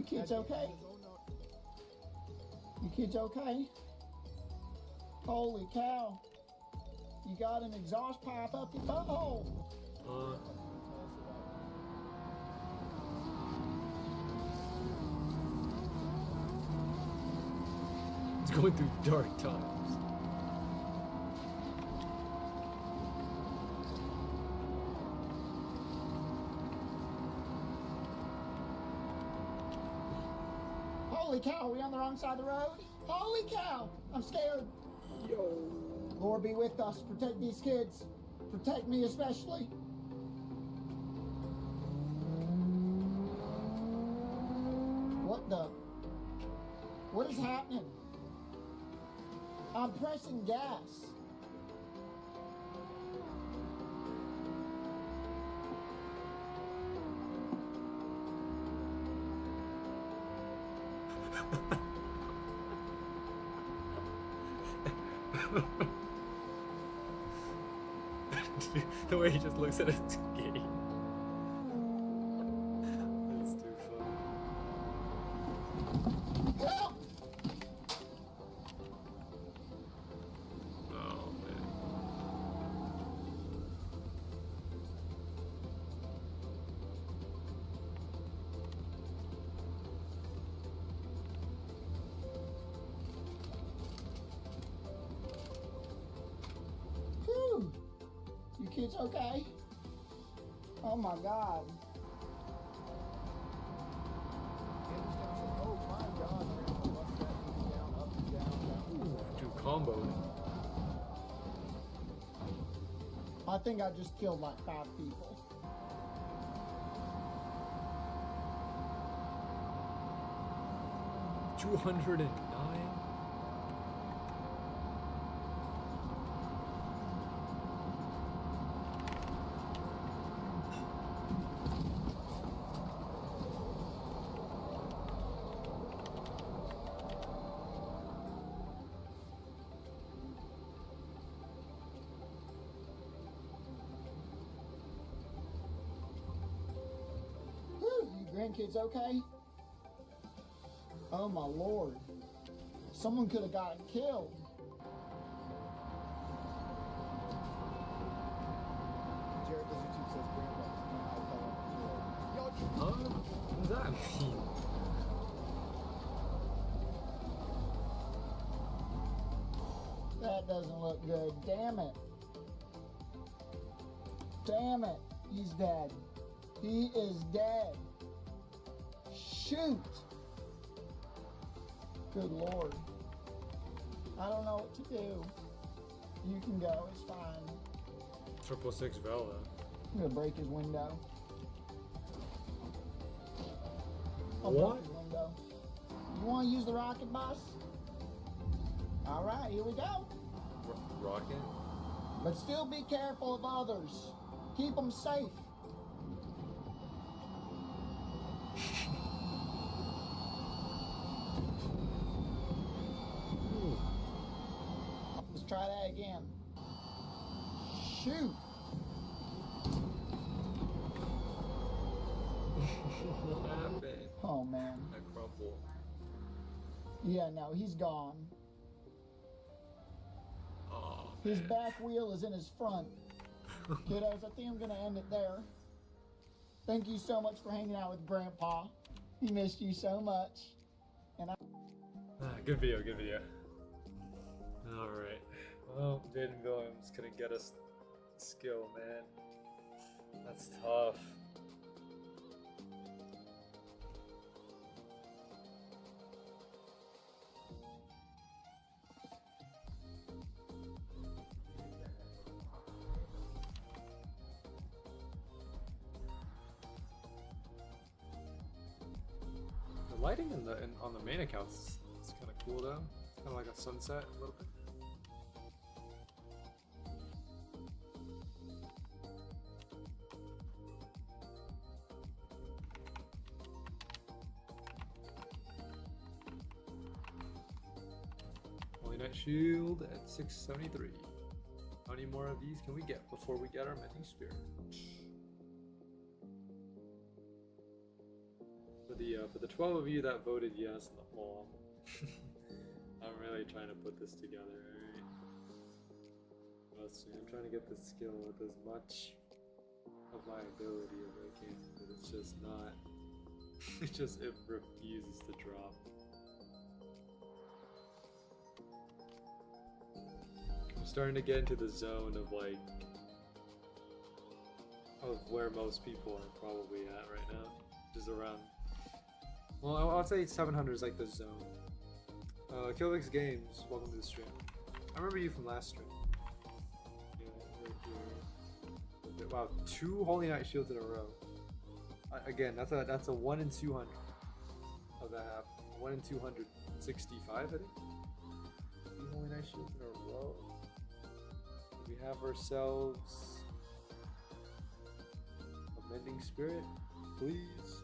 kids okay? You kids okay? Holy cow. You got an exhaust pipe up your butthole. It's going through dark times. Holy cow, are we on the wrong side of the road? Holy cow, I'm scared. Yo. Lord be with us. Protect these kids. Protect me especially. What the? What is happening? I'm pressing gas. The way he just looks at his game. That's too funny. Help! Oh man. Whew. You kids okay? Oh my God. Oh my God, Grandpa, bust that thing down, up and down, down. Dude, comboed. I think I just killed like 5 people. $209? Whew, you grandkids okay? Oh my Lord. Someone could have gotten killed. Jared does YouTube says Grandpa, I fell on the floor. Yo, Huh? What does that mean? That doesn't look good. Damn it. Damn it. He's dead. He is dead. Shoot. Good Lord. I don't know what to do. You can go. It's fine. 666 Vel though. I'm going to break his window. I'll break What? his window. You want to use the rocket bus? All right, here we go. Rocket? But still be careful of others. Keep them safe. Let's try that again. Shoot. What happened? Oh, man. I crumple. Yeah, no, he's gone. Oh, His man. back wheel is in his front. Kiddos, I think I'm going to end it there. Thank you so much for hanging out with Grandpa. He missed you so much. And I... Good video, good video. Alright. Well, Jaden Williams couldn't get us skill, man. That's tough. The lighting on the main accounts is kind of cool though. It's kind of like a sunset a little bit. Holy Knight Shield at 673. How many more of these can we get before we get our Mending Spear? For the the 12 of you that voted yes in the poll, I'm really trying to put this together, alright? Trust me, I'm trying to get this skill with as much of my ability as I can, but it's just not. It refuses to drop. I'm starting to get into the zone of like of where most people are probably at right now, which is around. Well, I'll say 700 is like the zone. Killvix Games, welcome to the stream. I remember you from last stream. Yeah, right here. Wow, 2 Holy Knight shields in a row. Again, that's a 1 in 200 of that happen. 1 in 265, I think. 2 Holy Knight shields in a row. We have ourselves a Mending Spirit, please.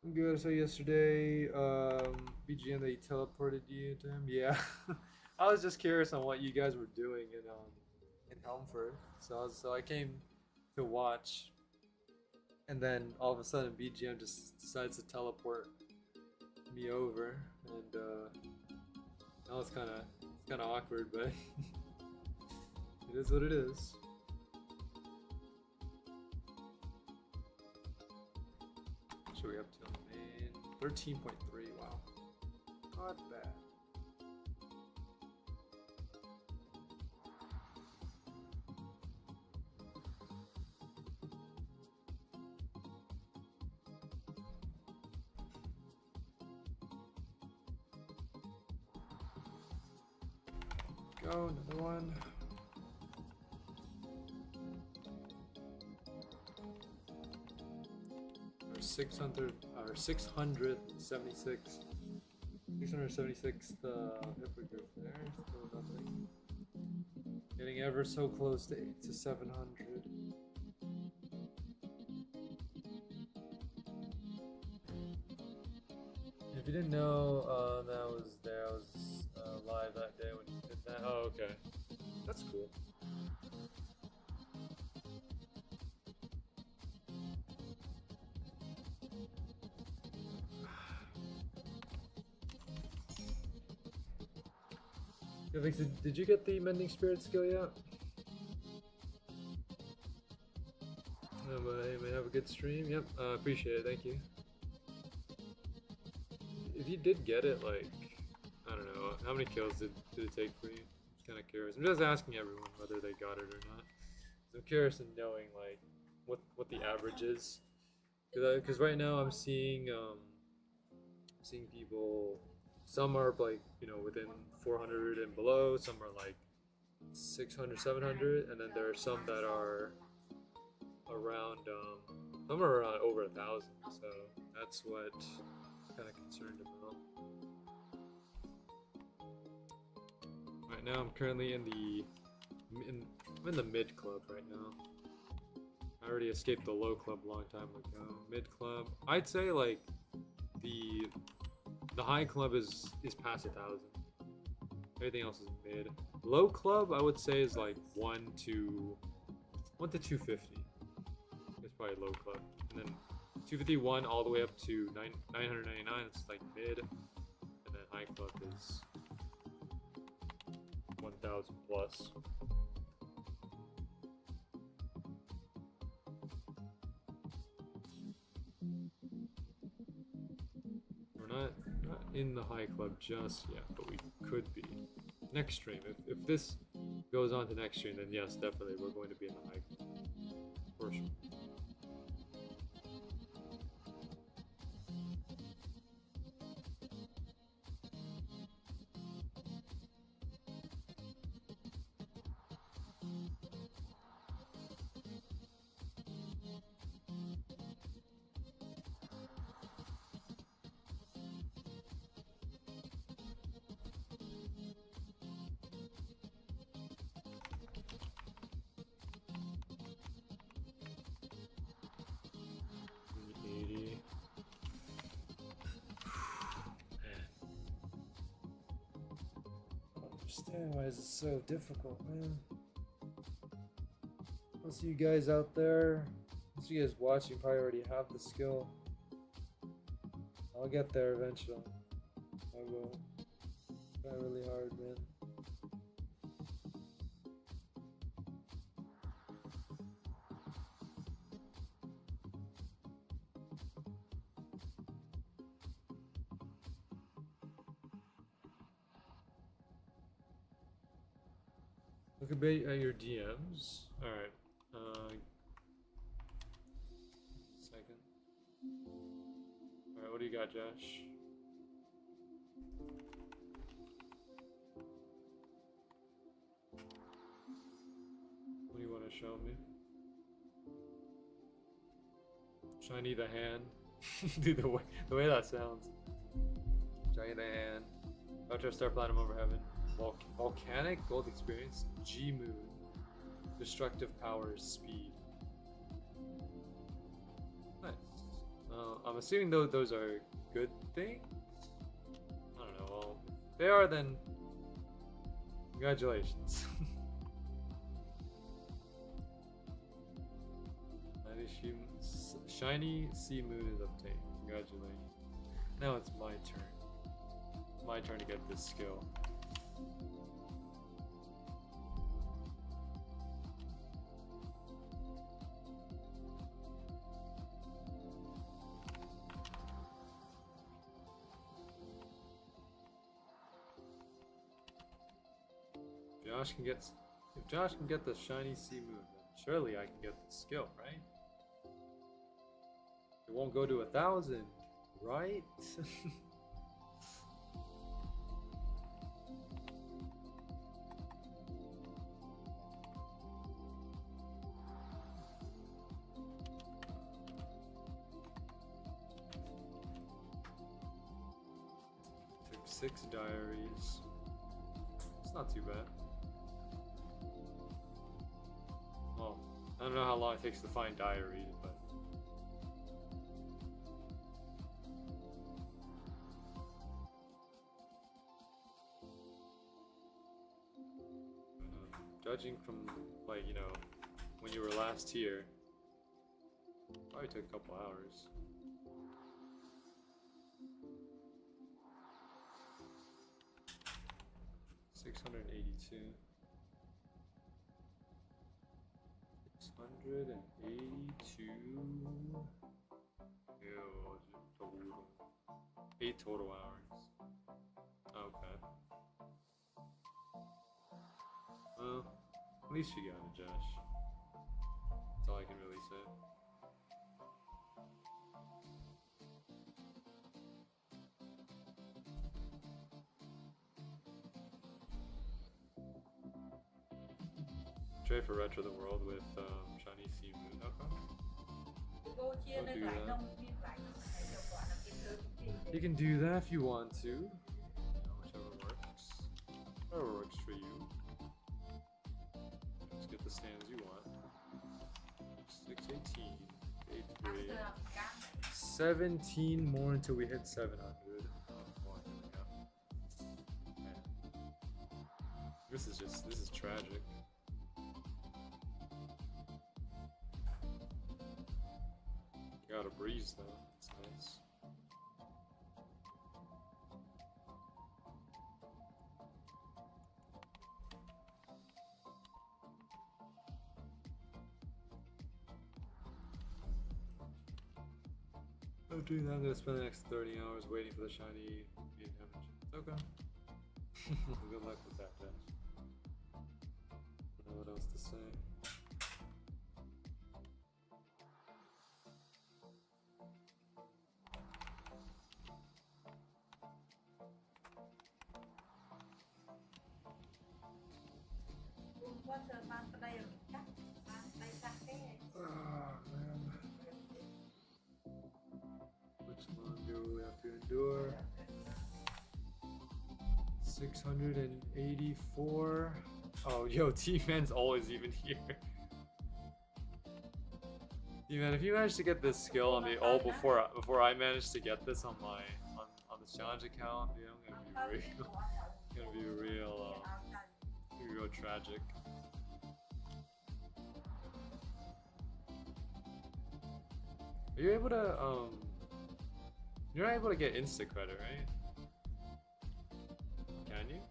I'm good. So yesterday, BGM, they teleported you to him. Yeah, I was just curious on what you guys were doing in Helmfirth. So I came to watch, and then all of a sudden BGM just decides to teleport me over, and that was kind of awkward, but it is what it is. So we up to main 13.3. Wow, not bad. Go another one. Or 600 or 676. 676 hippogriff there, still nothing. Getting ever so close to 700. If you didn't know, that was there. I was live that day when you did that. Oh, okay. That's cool. Yeah, Vix, did you get the Mending Spirit skill yet? Hey, man, have a good stream. Yep, appreciate it. Thank you. If you did get it, like, I don't know, how many kills did it take for you? I'm just kind of curious. I'm just asking everyone whether they got it or not. I'm curious in knowing, like, what the average is. Because right now I'm seeing people. Some are like, you know, within 400 and below, some are like 600, 700, and then there are some that are around, some are around over 1,000, so that's what I'm kind of concerned about. Right now I'm currently I'm in the mid club right now. I already escaped the low club a long time ago. Mid club, I'd say like the high club is past 1,000. Everything else is mid. Low club, I would say, is like 1 to 250. It's probably low club, and then 251 all the way up to 999. It's like mid, and then high club is 1,000 plus. We're not in the high club just yet, but we could be. Next stream, if this goes on to next stream, then yes, definitely we're going to be in the high club. For sure. understand why this is so difficult, man. Most of you guys out there, most of you guys watching probably already have the skill. I'll get there eventually. I will. Try really hard, man. Look a bit at your DMs. Alright. Second. Alright, what do you got, Josh? What do you want to show me? Shiny the hand. Dude, the way that sounds. Shiny the hand. Retro Star Platinum over heaven. Volcanic Gold Experience, G Moon, Destructive Powers, Speed. Nice. I'm assuming those are good things? I don't know. Well, if they are, then congratulations. Shiny Sea Moon is obtained. Congratulations. Now it's my turn. My turn to get this skill. If Josh can get the shiny sea moon, then surely I can get the skill, right? It won't go to 1,000, right? Took 6 diaries. It's not too bad. Well, I don't know how long it takes to find diaries, but judging from, like, you know, when you were last here, probably took a couple hours. $682. 682. Ew, total. 8 total hours. Okay. Well, at least you got it, Josh. That's all I can really say. Try for Retro the World with Shiny Sea Moon. Okay. Go do that. You can do that if you want to. You know, whichever works. Whatever works for you. Just get the stands you want. 618. 83. 17 more until we hit 700. Oh boy, here we go. Man. This is tragic. Got a breeze though, it's nice. Oh dude, I'm gonna spend the next 30 hours waiting for the shiny being damaged. Okay. Good luck with that, Josh. I don't know what else to say. Oh man. Which one do we have to endure? 684. Oh, yo, T-Man's always even here. T-Man, if you manage to get this skill on the before I managed to get this on my on the challenge account, dude, I'm gonna be real. You go tragic. Are you able to you're not able to get insta credit, right? Can you?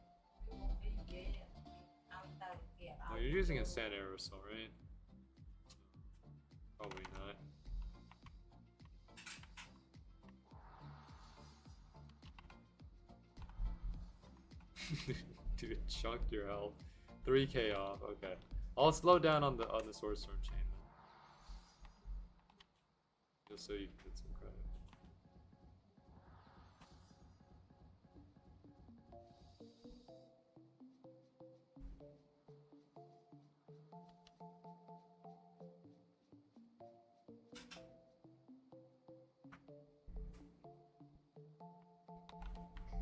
Oh, you're using a sand aerosol, right? Probably not. Dude, chunked your health. 3k off. Okay, I'll slow down on the sword storm chain then, just so you can get some credit.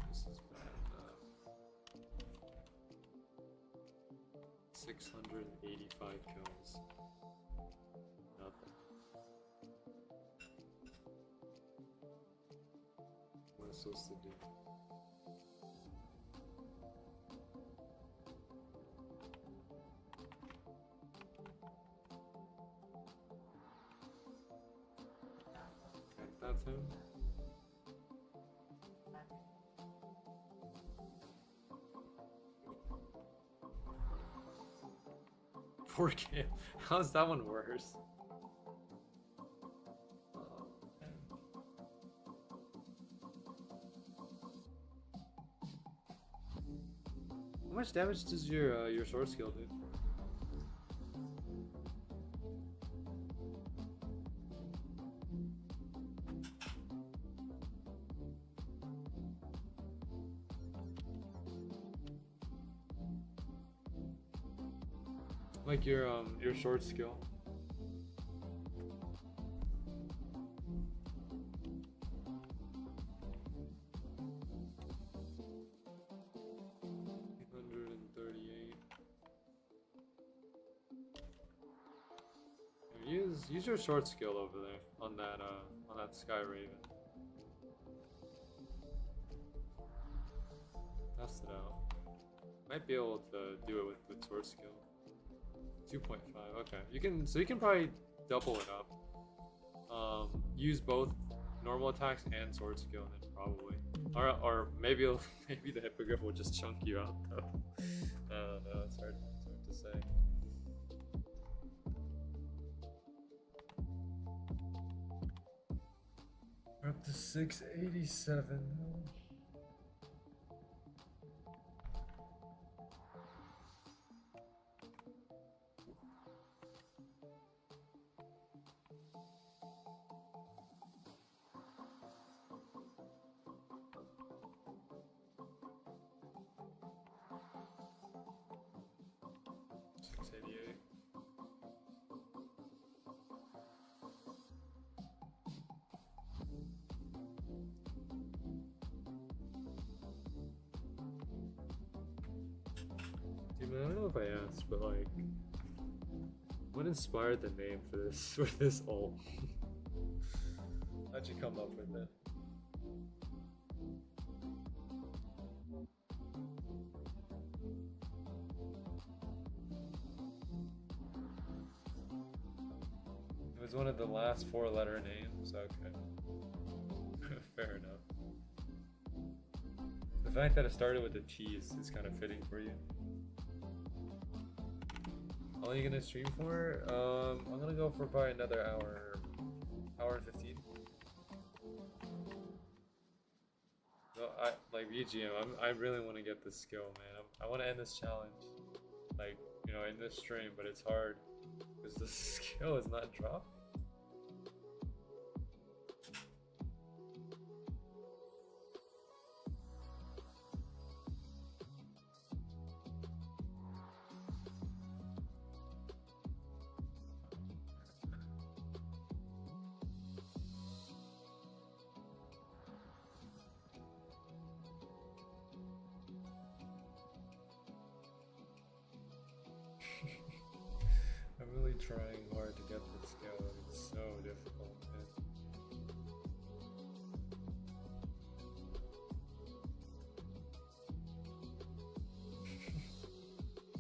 This is bad. 685 kills. Nothing. What am I supposed to do? Okay, that's him. 4k. How's that one worse? How much damage does your sword skill do? Like your sword skill. Use your sword skill over there on that Sky Raven. Test it out. Might be able to do it with sword skill. 2.5. Okay, you can probably double it up. Use both normal attacks and sword skill, and then probably, or maybe the hippogriff will just chunk you out though. I don't know. It's hard to say. We're up to 687. Dude, man, I don't know if I asked, but like, what inspired the name for this ult? How'd you come up with it? It was one of the last 4-letter names. Okay, fair enough. The fact that it started with a T is kind of fitting for you. How long are you gonna stream for? I'm gonna go for probably another hour and 15. So I like VGM. I really want to get this skill, man. I want to end this challenge, like, you know, in this stream, but it's hard because the skill is not dropped. I'm really trying hard to get this skill, and it's so difficult, man.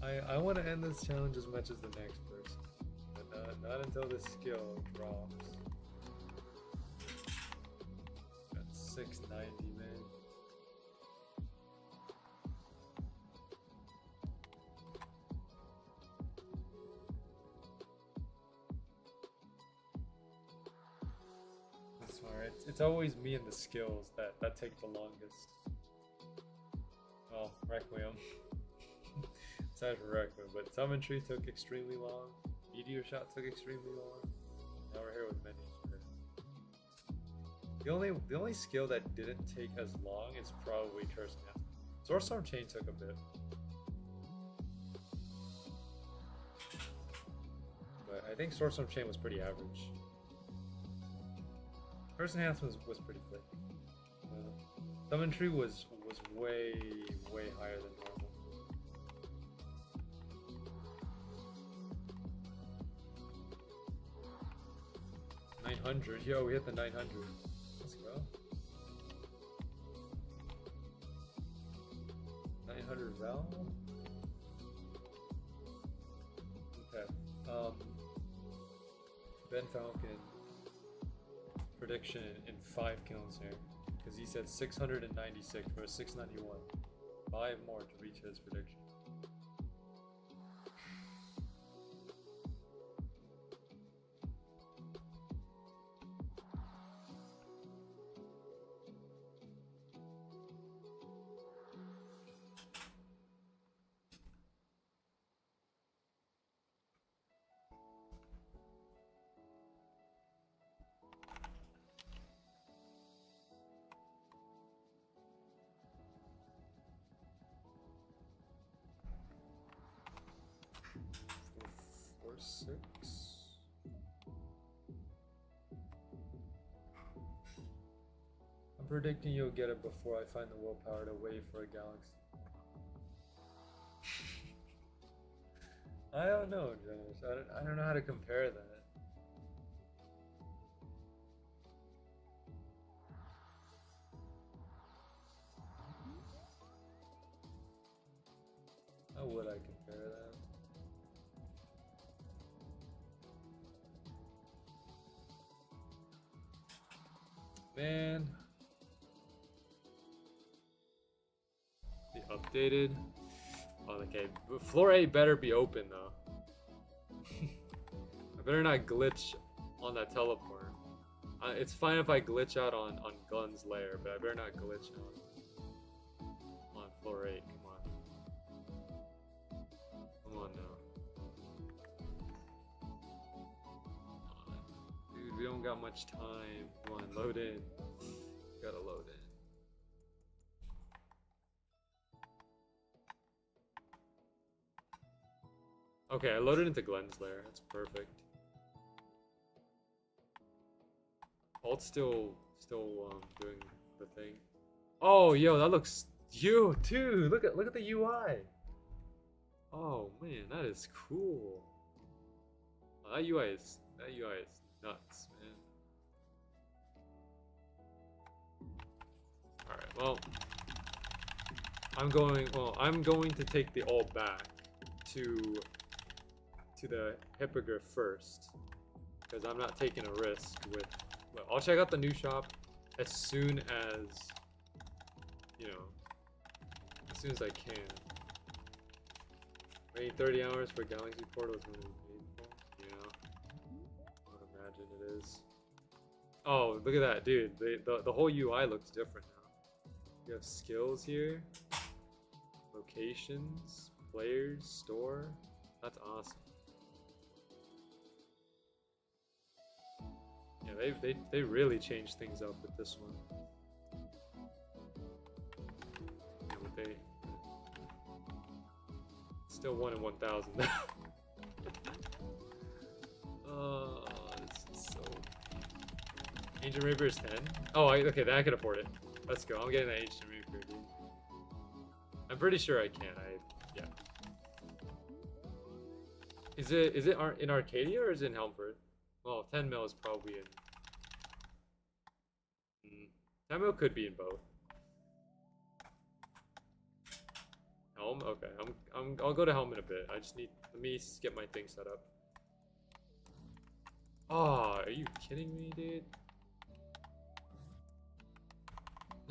I want to end this challenge as much as the next person, but not until this skill drops. Got 690, man. That's alright. It's always me and the skills that take the longest. Well, Requiem. Aside from Requiem, but Summon Tree took extremely long. Meteor Shot took extremely long. Now we're here with Many. The only skill that didn't take as long is probably Curse Now. Sword Storm Chain took a bit. But I think Sword Storm Chain was pretty average. Curse Enhancement was pretty quick. Summon Tree was way higher than normal. 900. Yo, we hit the 900. Let's go. 900 Val. Okay. Ben Falcon prediction in 5 kills here, because he said 696 for 691. 5 more to reach his prediction. Six. I'm predicting you'll get it before I find the willpower to wait for a galaxy. I don't know, Jonas. I don't know how to compare that. How would I compare that? Man, the updated. Oh, okay, floor 8 better be open though. I better not glitch on that teleport. It's fine if I glitch out on Gun's lair, but I better not glitch on floor 8. Come on, come on now. Dude, we don't got much time. Come on, load in. Gotta load in. Okay, I loaded into Glenn's lair. That's perfect. Alt's still doing the thing. Oh, yo, that looks dude. Look at the UI. Oh man, that is cool. Oh, that UI is nuts, man. Alright, well, I'm going to take the all back to the hippogriff first, because I'm not taking a risk with. Well, I'll check out the new shop as soon as, you know, as soon as I can. Waiting 30 hours for Galaxy Portal is going to be painful. Yeah, I would imagine it is. Oh, look at that, dude. The whole UI looks different now. You have skills here, locations, players, store. That's awesome. Yeah, they really changed things up with this one. Yeah, but they still 1 in 1,000. Oh, this is so. Ancient Reaper is 10. Oh, okay, then I can afford it. Let's go. I'm getting that Ancient Reaper, dude. I'm pretty sure I can. Yeah. Is it in Arcadia or is it in Helmfirth? Well, 10 mil is probably in. 10 mil could be in both. Helm? Okay, I'll go to Helm in a bit. I just need, let me get my thing set up. Oh, are you kidding me, dude?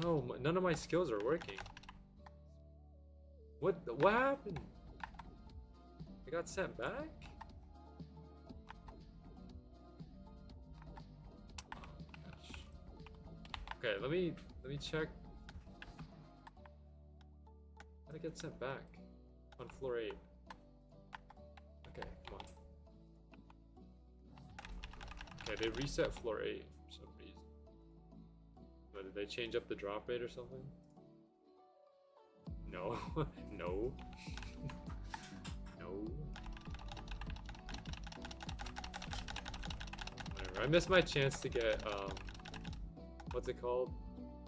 No, none of my skills are working. What happened? I got sent back? Oh, gosh. Okay, let me check. How did I get sent back? On floor 8. Okay, come on. Okay, they reset floor 8 for some reason. But did they change up the drop rate or something? No. No. No. Whatever. I missed my chance to get, what's it called?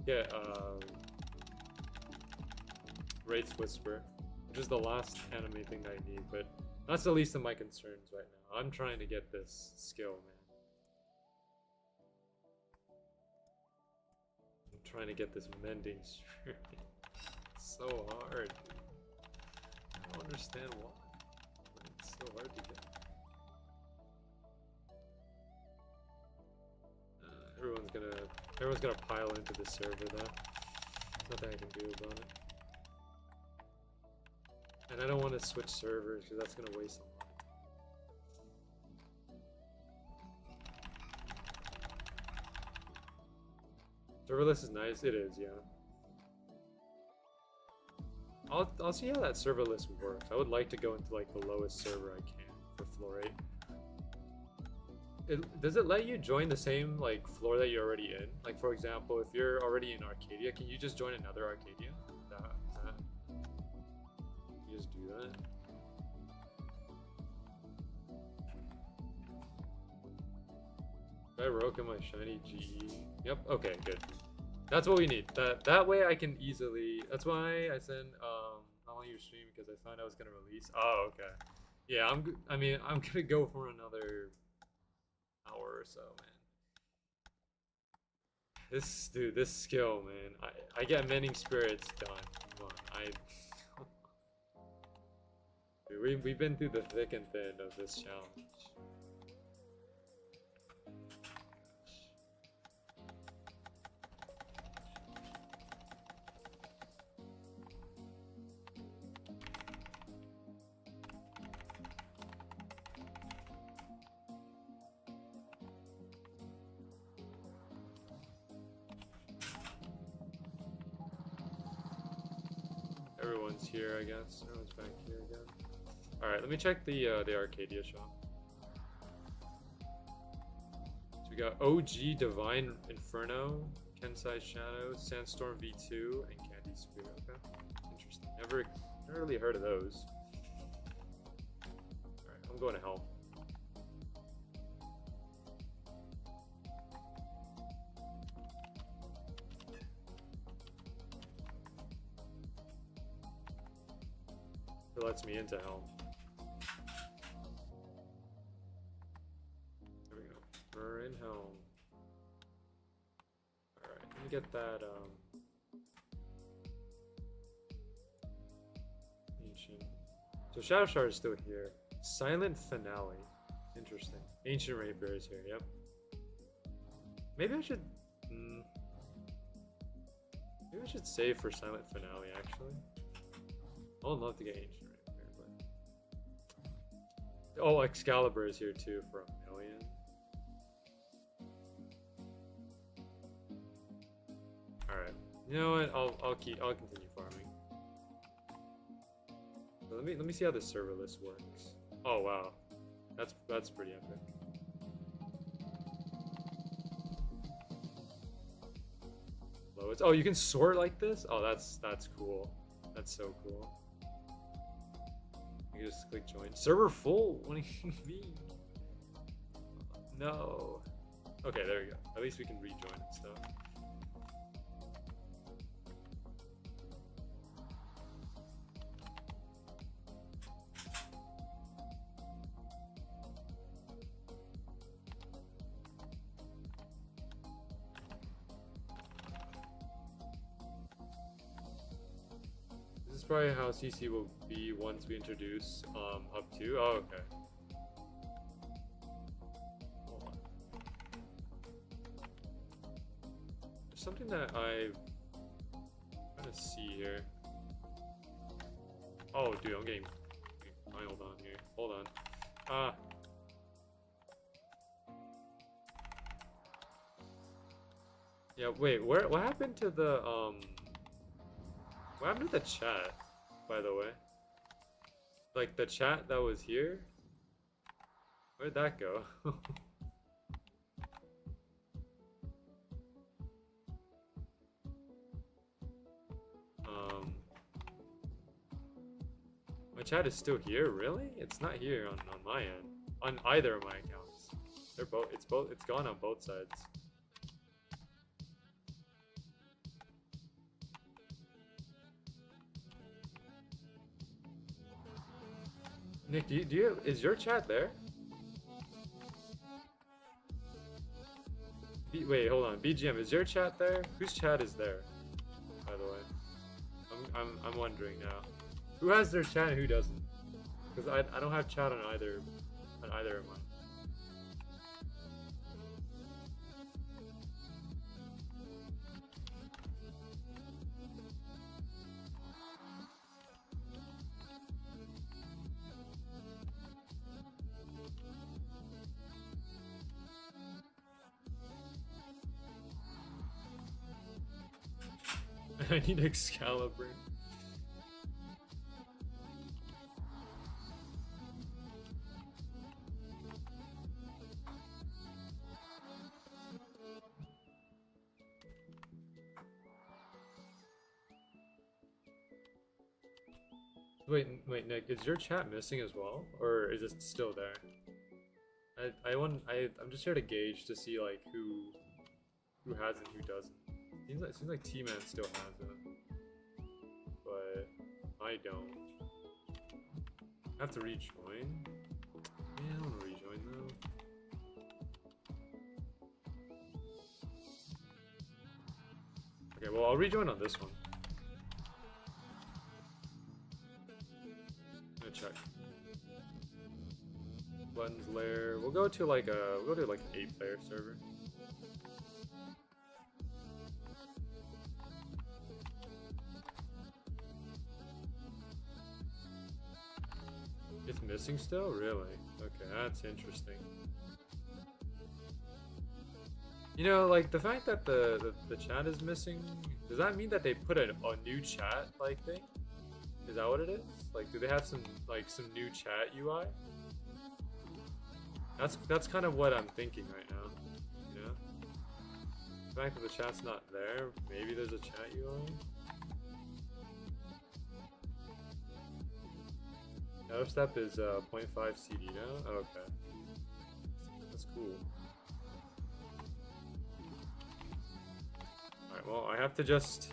Get, Wraith's Whisper, which is the last anime thing I need, but that's the least of my concerns right now. I'm trying to get this skill, man. I'm trying to get this mending spirit. It's so hard. I don't understand why. But it's so hard to get. Everyone's gonna pile into the server though. There's nothing I can do about it. And I don't want to switch servers because that's gonna waste a lot. Serverless is nice. It is, yeah. I'll see how that serverless works. I would like to go into like the lowest server I can for floor 8. Does it let you join the same like floor that you're already in? Like for example, if you're already in Arcadia, can you just join another Arcadia? You just do that? Did I roke in my shiny GE? Yep. Okay, good. That's what we need. That way I can easily. That's why I sent how long you stream, because I found I was gonna release. Oh, okay. Yeah, I'm gonna go for another hour or so, man. This skill, man. I get mending spirits done. Come on, Dude, we've been through the thick and thin of this challenge. Everyone's here, I guess. Everyone's back here again. Alright, let me check the Arcadia shop. So we got OG Divine Inferno, Kensai Shadow, Sandstorm V2, and Candy Spear. Okay, interesting. Never really heard of those. Alright, I'm going to Helm. It lets me into Helm. There we go. We're in Helm. Alright, let me get that Ancient. So Shadow Shard is still here. Silent Finale. Interesting. Ancient Rapier is here, yep. Maybe I should maybe I should save for Silent Finale actually. I would love to get Ancient Rapier, but... Oh, Excalibur is here too for 1,000,000. Alright. You know what? I'll continue farming. So let me see how the serverless works. Oh wow. That's pretty epic. Oh, you can sort like this? Oh, that's cool. That's so cool. You just click join. Server full? What do you mean? No. Okay, there we go. At least we can rejoin and stuff. Is this probably how CC will be once we introduce Hub 2. Oh, okay. Hold on. There's something that I'm trying to see here. Oh, dude, I'm getting piled on here. Hold on. Yeah, wait, what happened to the, what happened to the chat, by the way? Like, the chat that was here? Where'd that go? My chat is still here, really? It's not here on my end. On either of my accounts. It's gone on both sides. Nick, is your chat there? Wait, hold on. BGM, is your chat there? Whose chat is there? By the way, I'm wondering now. Who has their chat and who doesn't? Because I don't have chat on either of mine. I need Excalibur. Wait, Nick, is your chat missing as well, or is it still there? I'm just here to gauge to see like who has it, who doesn't. Seems like T-Man still has it, but I don't. I have to rejoin. Yeah, I don't want to rejoin though. Okay, well I'll rejoin on this one. I'm gonna check. Buttons layer. We'll go to like an 8-player server. It's missing still? Really? Okay, that's interesting. You know, like the fact that the chat is missing, does that mean that they put a new chat like thing? Is that what it is? Like, do they have some new chat UI? That's kind of what I'm thinking right now. You know, the fact that the chat's not there, maybe there's a chat UI. Another step is 0.5 CD now. Oh, okay, that's cool. Alright, well I have to just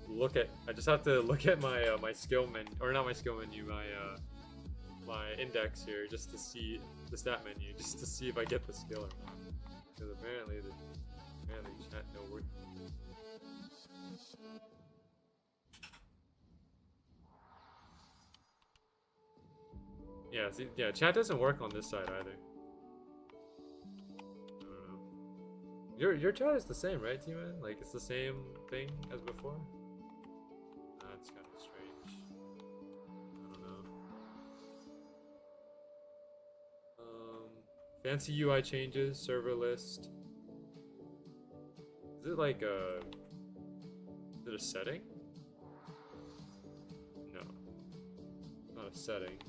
look at. I just have to look at my my skill menu, or not my skill menu, my index here, just to see the stat menu, just to see if I get the skill or not. Because apparently chat don't work. Yeah, see, yeah, chat doesn't work on this side either. I don't know. Your chat is the same, right, T-Man? Like it's the same thing as before? That's kind of strange. I don't know. Fancy UI changes, server list. Is it like a... Is it a setting? No. Not a setting.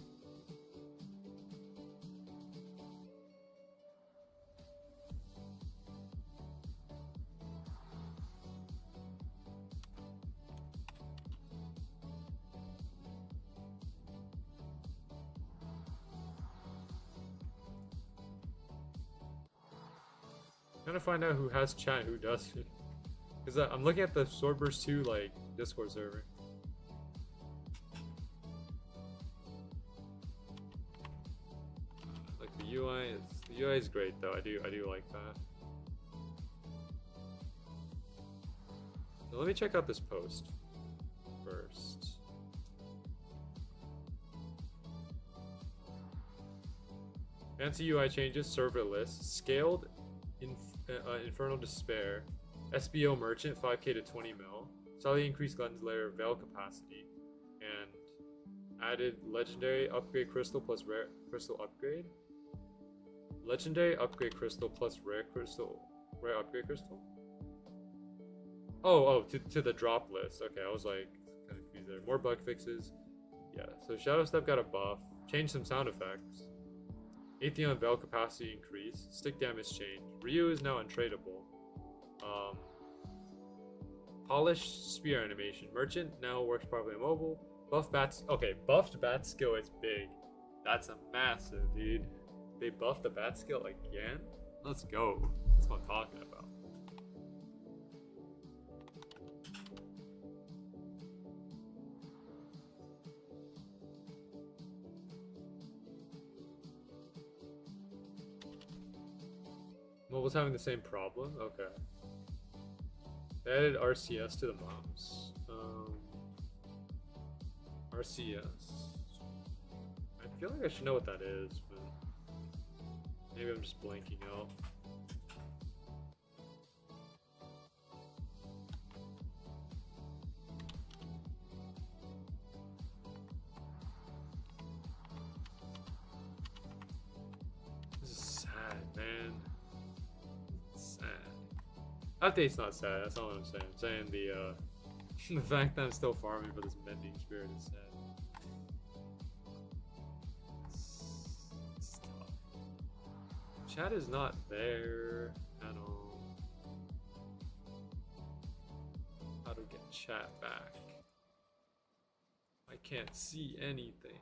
Trying to find out who has chat, who doesn't. Because I'm looking at the Swordburst 2 like Discord server. Like the UI is great though. I do like that. So let me check out this post first. Fancy UI changes, serverless, scaled Infernal Despair, SBO Merchant 5k to 20 mil, slightly increased lens layer veil capacity, and added legendary upgrade crystal plus rare crystal upgrade. Legendary upgrade crystal plus rare upgrade crystal. Oh, to the drop list. Okay, I was like kind of confused there. More bug fixes. Yeah, so Shadow Step got a buff. Changed some sound effects. Atheon Veil capacity increase. Stick damage change. Ryu is now untradeable. Polished spear animation. Merchant now works properly on mobile. Buffed bat skill is big. That's a massive, dude. They buffed the bat skill again? Let's go. That's what I'm talking about. Mobile's having the same problem? Okay. They added RCS to the mouse. RCS. I feel like I should know what that is, but maybe I'm just blanking out. This is sad, man. Sad. Update's not sad, that's not what I'm saying. I'm saying the the fact that I'm still farming for this mending spirit is sad. It's tough. Chat is not there at all. How to get chat back? I can't see anything.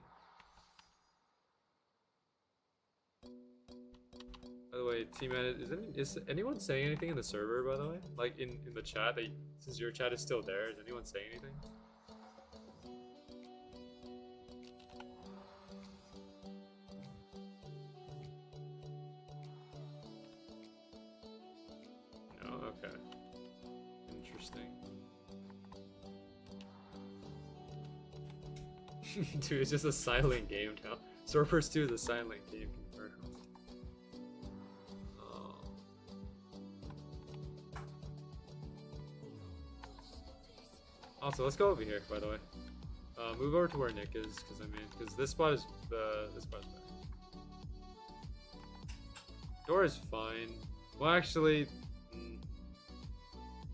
By the way, T-Man, is anyone saying anything in the server, by the way? Like, in the chat, since your chat is still there, is anyone saying anything? No? Okay. Interesting. Dude, it's just a silent game now. Swordburst 2 is a silent game, confirmed. Also, let's go over here, by the way. Move over to where Nick is, because this spot is better. Door is fine. Well, actually,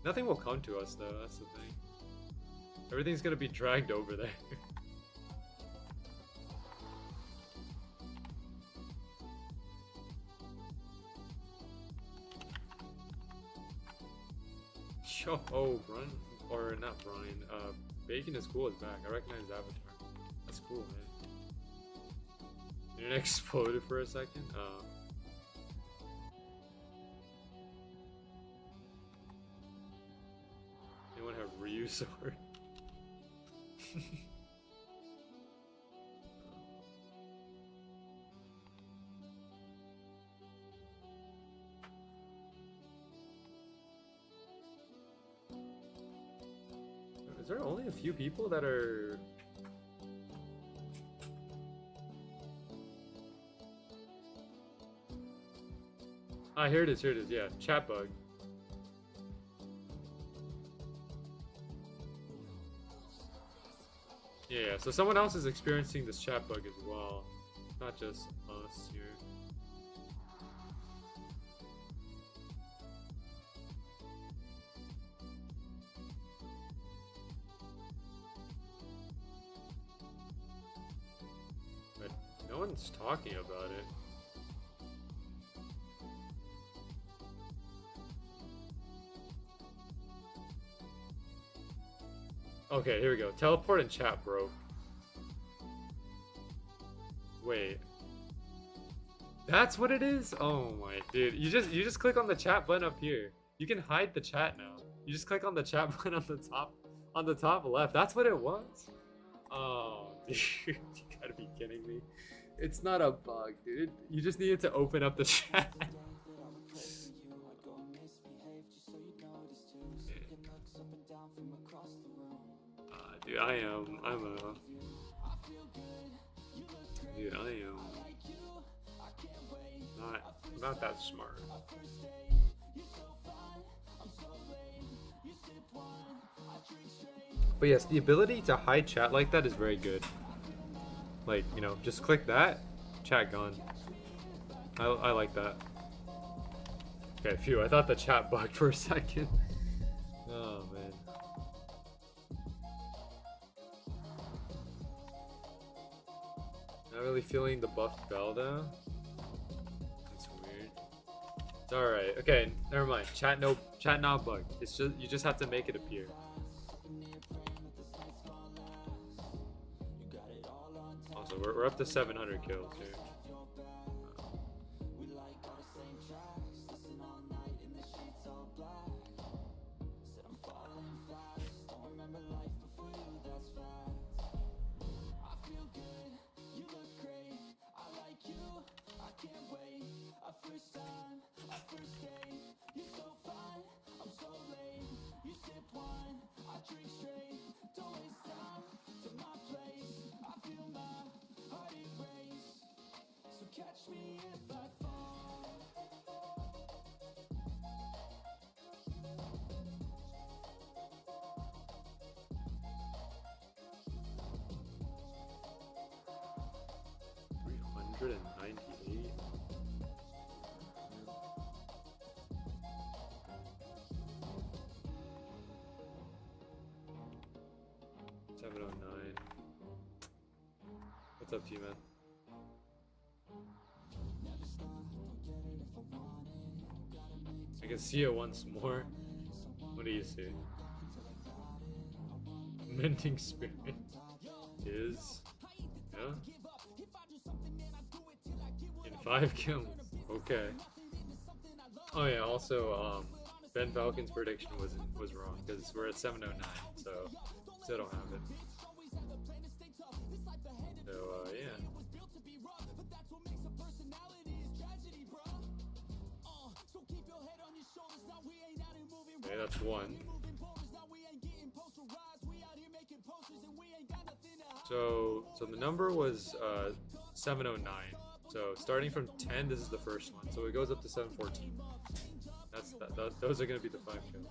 nothing will come to us though. That's the thing. Everything's gonna be dragged over there. Yo, oh, Brian, or not Brian. Bacon is cool. Is back. I recognize his avatar. That's cool, man. Internet exploded for a second. Anyone have Ryu sword? Is there only a few people that are... Ah, here it is, yeah. Chat bug. Yeah, so someone else is experiencing this chat bug as well. Not just us here. But no one's talking about it. Okay, here we go. Teleport and chat broke. Wait. That's what it is? Oh my dude. You just click on the chat button up here. You can hide the chat now. You just click on the chat button on the top left. That's what it was? Oh dude, you gotta be kidding me. It's not a bug, dude. You just needed to open up the chat. Dude, I am. Dude, I am. not that smart. But yes, the ability to hide chat like that is very good. Like, you know, just click that, chat gone. I like that. Okay, phew, I thought the chat bugged for a second. Oh, man. Not really feeling the buffed Velda. That's weird. It's alright. Okay, never mind. Chat not bugged. It's just, you just have to make it appear. Also, we're up to 700 kills here. Catch me if I fall. 398. $709. What's up, T-Man? I can see it once more. What do you see? Mending Spirit is, yeah, in 5 kills. Okay. Oh yeah. Also, Ben Falcon's prediction was wrong because we're at 709, so still don't have it. So yeah. Okay, that's one. So the number was 709. So starting from 10, this is the first one. So it goes up to 714. Those are gonna be the 5 kills.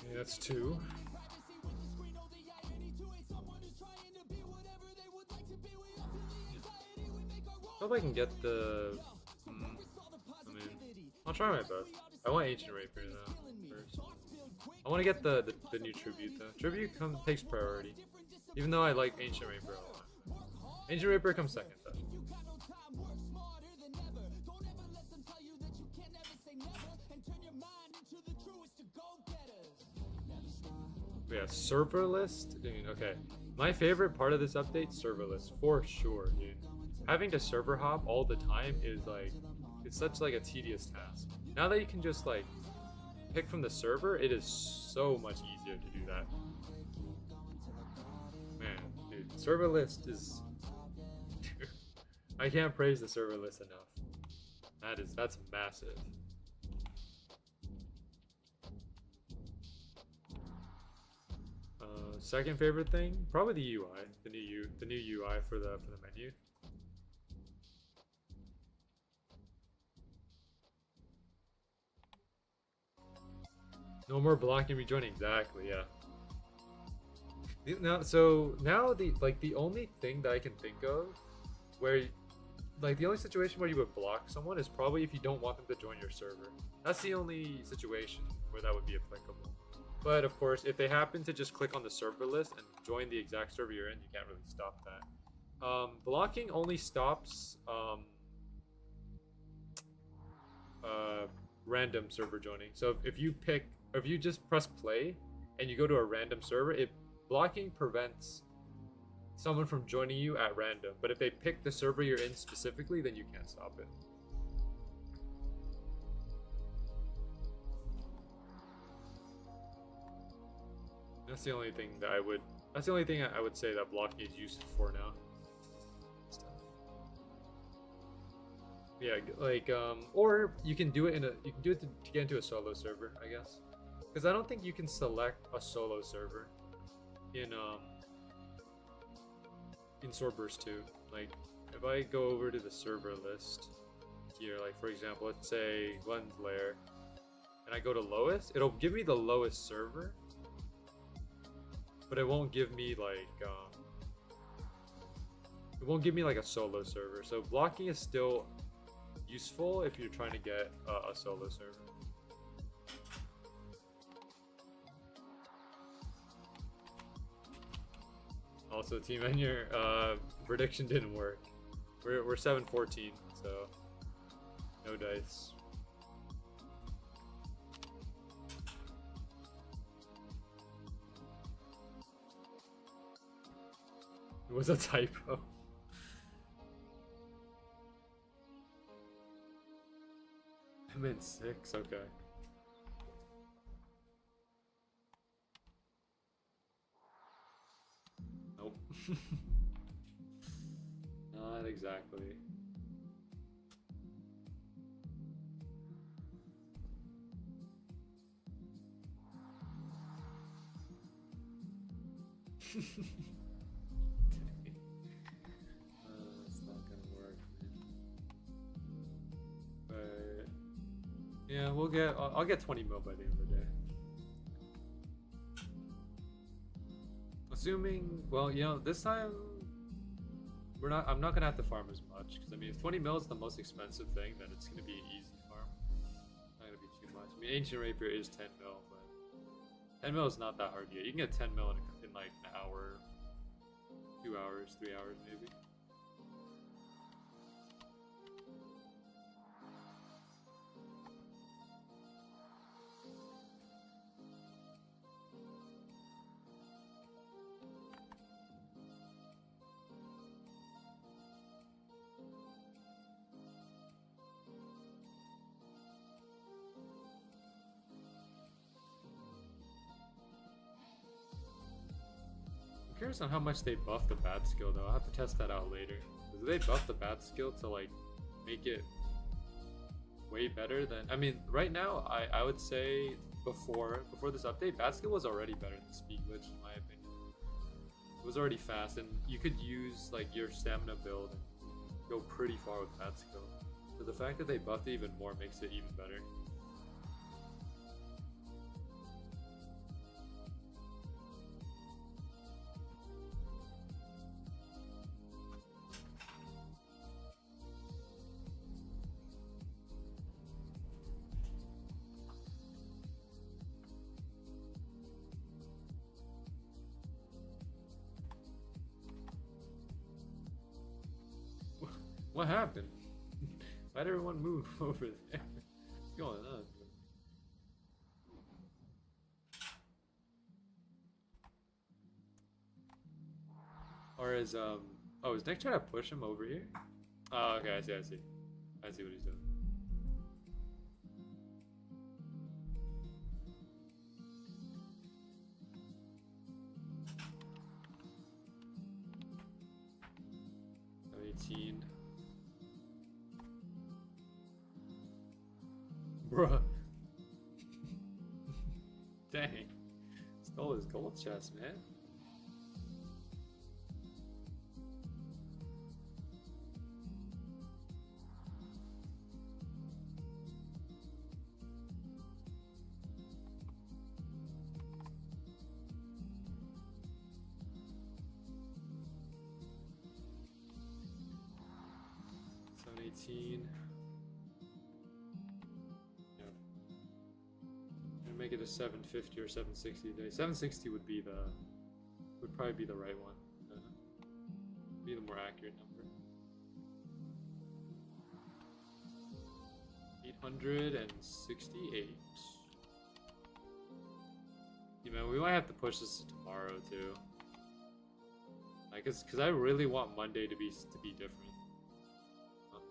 Okay, that's 2. Hope I can get the. I mean, I'll try my best. I want Ancient Rapier though first. I want to get the new Tribute though. Tribute takes priority, even though I like Ancient Rapier a lot. Ancient Rapier comes second though. Yeah, serverless. Dude, okay, my favorite part of this update, serverless for sure, dude. Having to server hop all the time is like, it's such like a tedious task. Now that you can just like pick from the server, it is so much easier to do that. Man, dude, serverless is. Dude, I can't praise the serverless enough. That's massive. Second favorite thing, probably the UI, the new UI for the menu. No more blocking rejoining. Exactly, yeah. Now the only thing that I can think of where like the only situation where you would block someone is probably if you don't want them to join your server. That's the only situation where that would be applicable. But of course, if they happen to just click on the server list and join the exact server you're in, you can't really stop that. Blocking only stops random server joining. So if you just press play and you go to a random server, blocking prevents someone from joining you at random. But if they pick the server you're in specifically, then you can't stop it. That's the only thing that I would. That's the only thing I would say that blocking is used for now. Yeah, like or you can do it in a. You can do it to get into a solo server, I guess. Because I don't think you can select a solo server in Swordburst 2. Like, if I go over to the server list here, like for example, let's say Glenn's Lair, and I go to lowest, it'll give me the lowest server, but it won't give me like a solo server. So blocking is still useful if you're trying to get a solo server. Also, Team N, your prediction didn't work. We're 7-14, so no dice. It was a typo. I meant 6, okay. Nope. Not exactly. It's not gonna work, man. But yeah, we'll get. I'll get 20 mil by the end of the day. Assuming, well, you know, this time I'm not gonna have to farm as much, because I mean, if 20 mil is the most expensive thing, then it's gonna be an easy farm. Not gonna be too much. I mean, Ancient Rapier is 10 mil, but 10 mil is not that hard to get. You can get 10 mil in like an hour, 2 hours, 3 hours maybe. I'm curious on how much they buff the bat skill though. I'll have to test that out later. Do they buff the bat skill to like make it way better than, I mean, right now I would say before this update, bat skill was already better than speed glitch in my opinion. It was already fast, and you could use like your stamina build and go pretty far with bat skill. So the fact that they buffed it even more makes it even better. What happened? Why'd everyone move over there? What's going on? Or is oh, is Nick trying to push him over here? Oh, okay, I see what he's doing. Bruh. Dang. Stole his gold chest, man. Yep. Make it a 750 or 760 a day. 760 would probably be the right one. Be the more accurate number. 868. Yeah, man, we might have to push this to tomorrow too. Because I really want Monday to be different.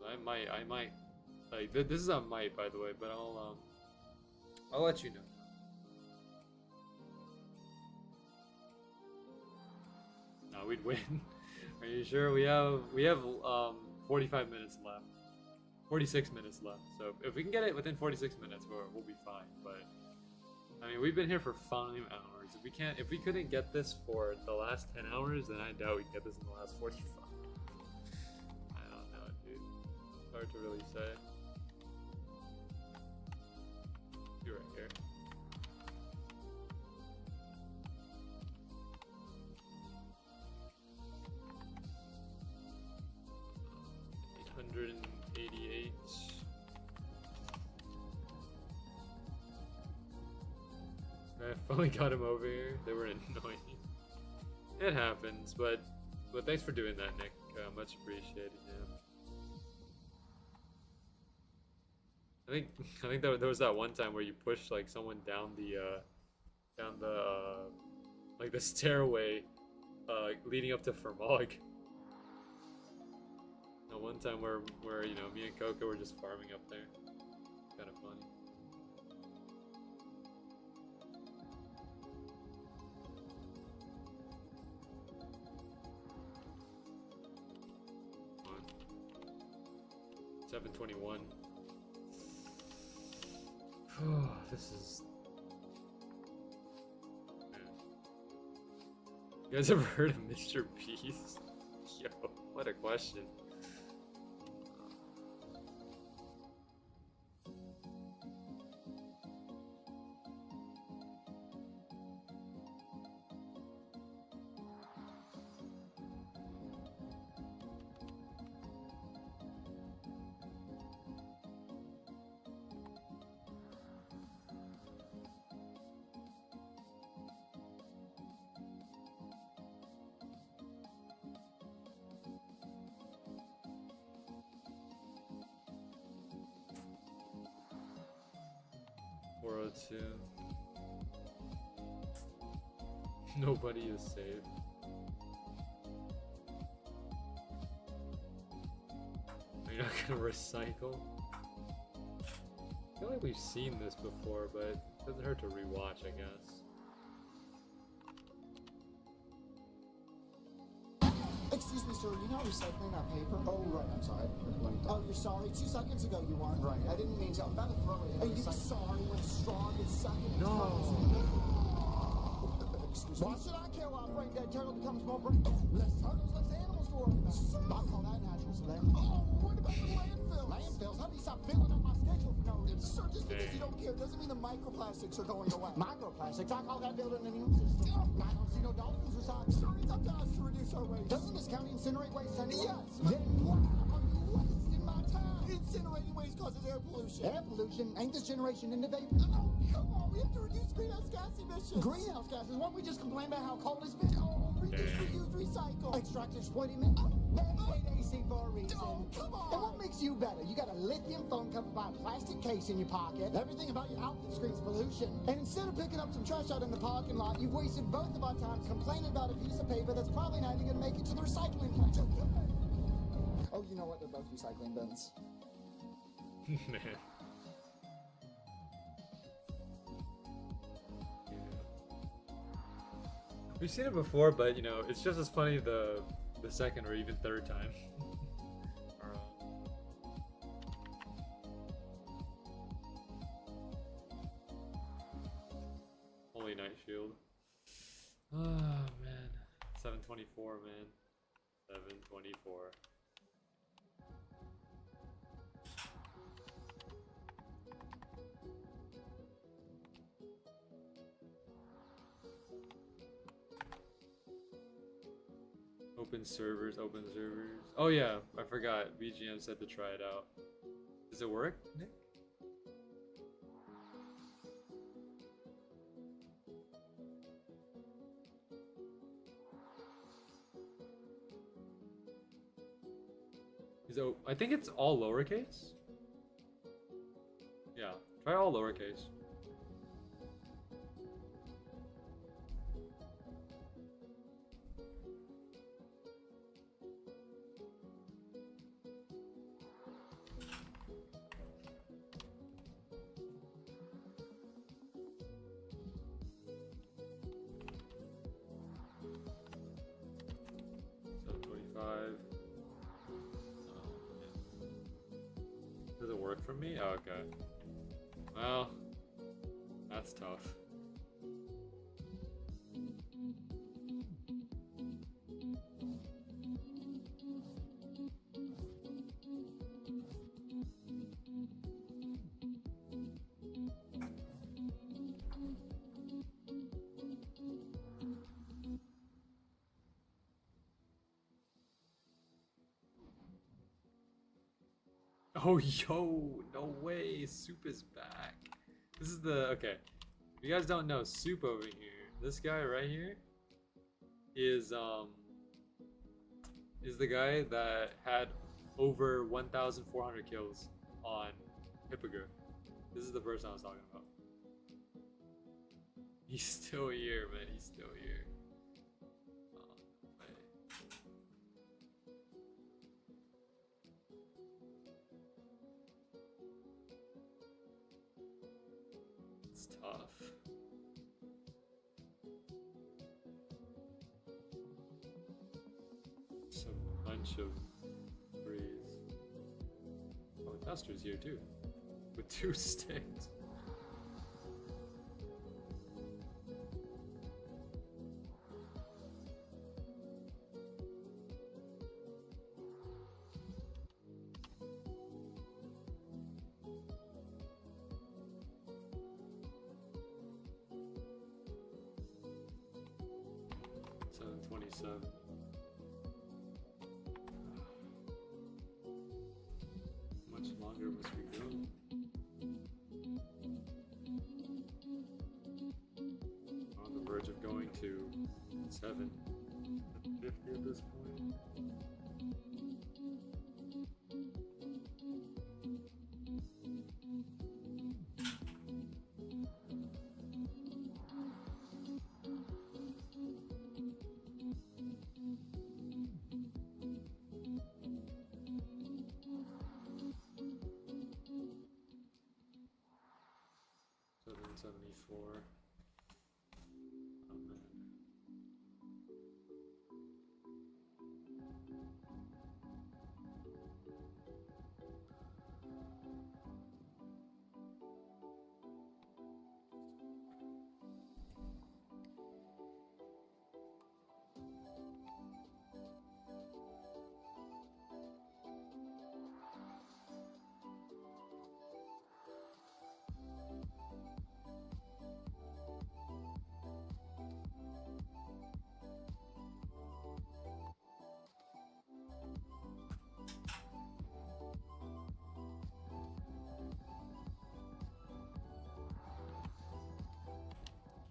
I might like this is a might, by the way, but I'll let you know. No, we'd win. Are you sure? We have 45 minutes left. 46 minutes left. So if we can get it within 46 minutes, we'll be fine. But I mean, we've been here for 5 hours. If we couldn't get this for the last 10 hours, then I doubt we can get this in the last 45. I don't know, dude. It's hard to really say. You're right here. $888. I finally got him over here. They were annoying. It happens, but thanks for doing that, Nick. Much appreciated. Yeah. I think there was that one time where you pushed like someone down the like the stairway leading up to Fermog. One time where you know, me and Coco were just farming up there. Kind of funny. Come on. 721. This is. Man. You guys ever heard of Mr. Beast? Yo, what a question. Nobody is safe. Are you not gonna recycle? I feel like we've seen this before, but it doesn't hurt to rewatch, I guess. Excuse me, sir, you're not recycling that paper? Oh, right, I'm sorry. Oh, you're sorry? 2 seconds ago you weren't. Right, I didn't mean to. I'm about to throw it in. Are you sorry when strong and second? No. Excuse me. Why should I care why a brain dead turtle becomes more brain dead? Less turtles, less animals to worry about. I call that natural selection. Oh, what about the landfills? Landfills? How do you stop filling up my schedule for no reason? Sir, just because you don't care doesn't mean the microplastics are going away. Microplastics? I call that building an immune system. I don't see no dolphins recycling. Sir, it's up to us to reduce our waste. Doesn't this county incinerate waste anyway? Yes. Then why are you wasting my time? Incinerating waste causes air pollution. Air pollution? Ain't this generation innovative? Oh, come on. We have to reduce greenhouse gas emissions. Greenhouse gases? Won't we just complain about how cold it's been? Oh, reduce, reuse, recycle. Extract, exploit, emit. Made AC for a reason. Oh, come on. And what makes you better? You got a lithium phone covered by a plastic case in your pocket. Everything about your outfit screams pollution. And instead of picking up some trash out in the parking lot, you've wasted both of our times complaining about a piece of paper that's probably not even going to make it to the recycling plant. Oh, you know what? They're both recycling bins. Man. We've seen it before, but you know, it's just as funny the second or even third time. Holy Night Shield. Oh man. 724, man. 724. Open servers, open servers. Oh yeah, I forgot. BGM said to try it out. Does it work, Nick? So I think it's all lowercase. Yeah, try all lowercase. from me? Oh, okay. Well, that's tough. Oh, yo, no way, Soup is back. This is the, okay, if you guys don't know, Soup over here, this guy right here is the guy that had over 1,400 kills on Hippogriff. This is the person I was talking about. He's still here, man, he's still here. Oh, no way. It's tough. Some bunch of breeze. Oh, Nestor's here too, with 2 sticks. Much longer must we go? On the verge of going to 750 at this point. $774. Oh man.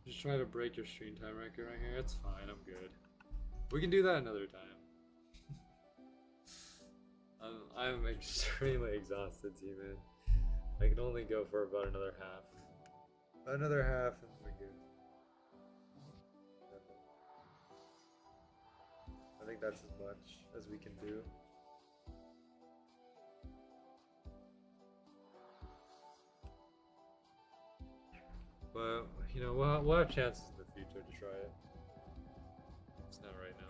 Just try to break your stream time record right here. It's fine, I'm good. We can do that another time. I'm extremely exhausted, T-Man. I can only go for about another half. Another half and we're good. I think that's as much as we can do. But, you know, we'll have chances in the future to try it. It's not right now.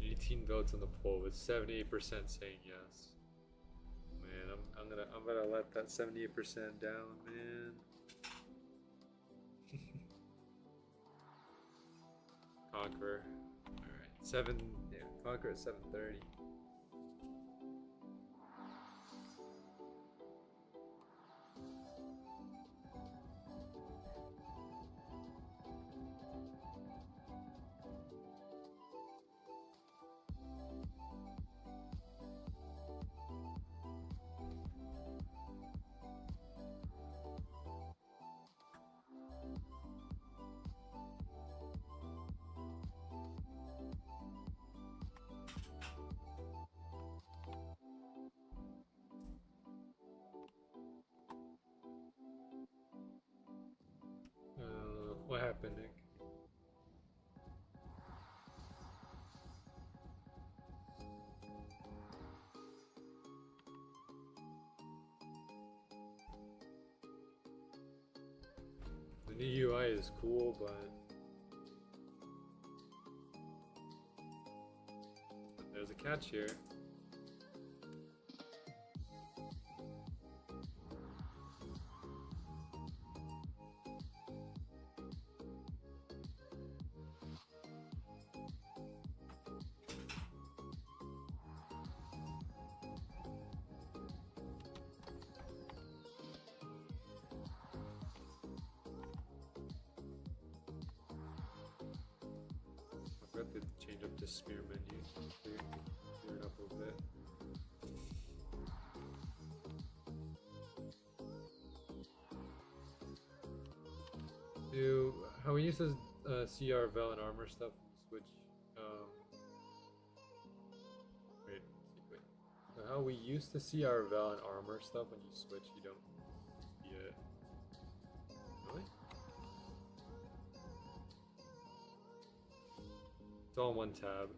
$18 votes on the poll with 78% saying yes. Man, I'm gonna let that 78% down, man. Conqueror. Alright, Conqueror at 730. What happened, Nick? The new UI is cool, but catch here. I forgot to change up the smear menu. Clear it up a little bit. Do how we used to see our Vel and armor stuff switch. Wait. So how we used to see our Vel and armor stuff when you switch, you don't see it. Really? It's all in one tab.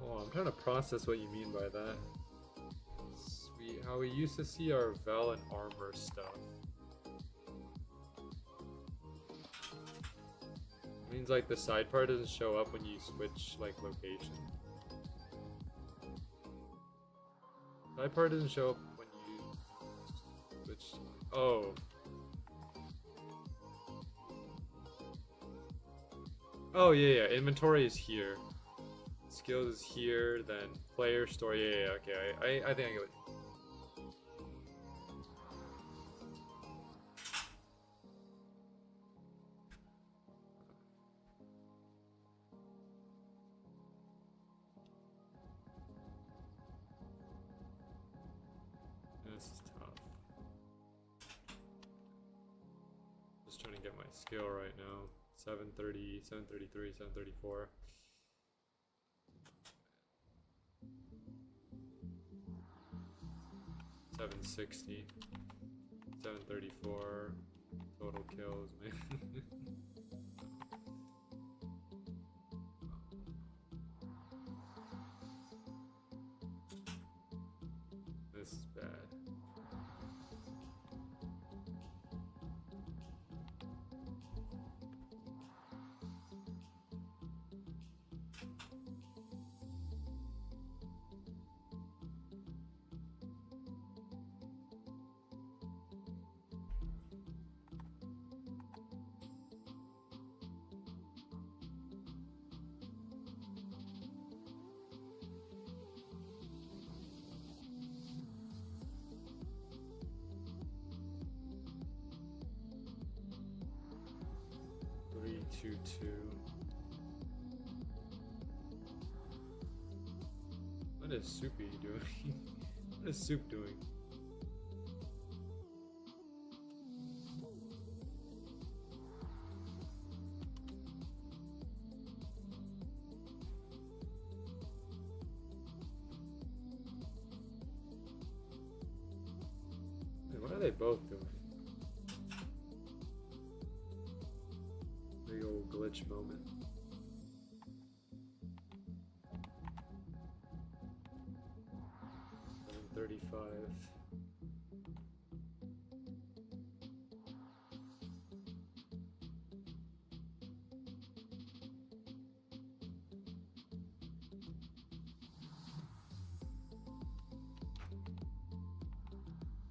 Oh, I'm trying to process what you mean by that. Sweet. How we used to see our Vel and armor stuff. It means like the side part doesn't show up when you switch like location. Side part doesn't show up when you switch. Oh. Oh yeah. Inventory is here. Skills is here. Then player story. Yeah. Okay. I think I get it. This is tough. Just trying to get my skill right now. 730, 733, 734. $760, 734 total kills, man. This is bad. Three, two, two. What is Soupy doing? What is Soup doing? Wait, what are they both doing? Big old glitch moment. $735.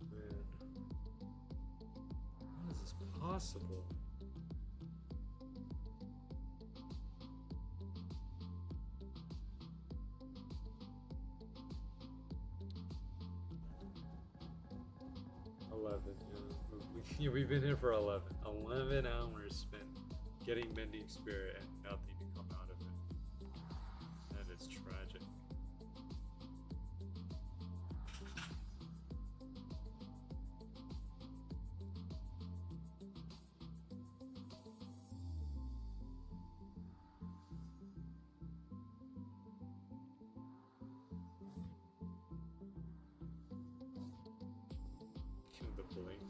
Man. How is this possible? Yeah, we've been here for 11. 11 hours spent getting Mending Spirit and nothing to come out of it. That is tragic. The blink.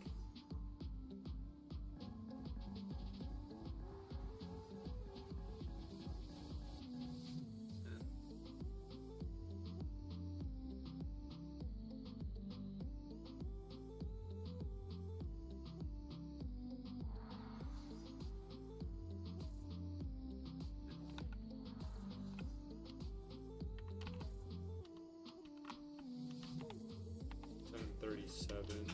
7.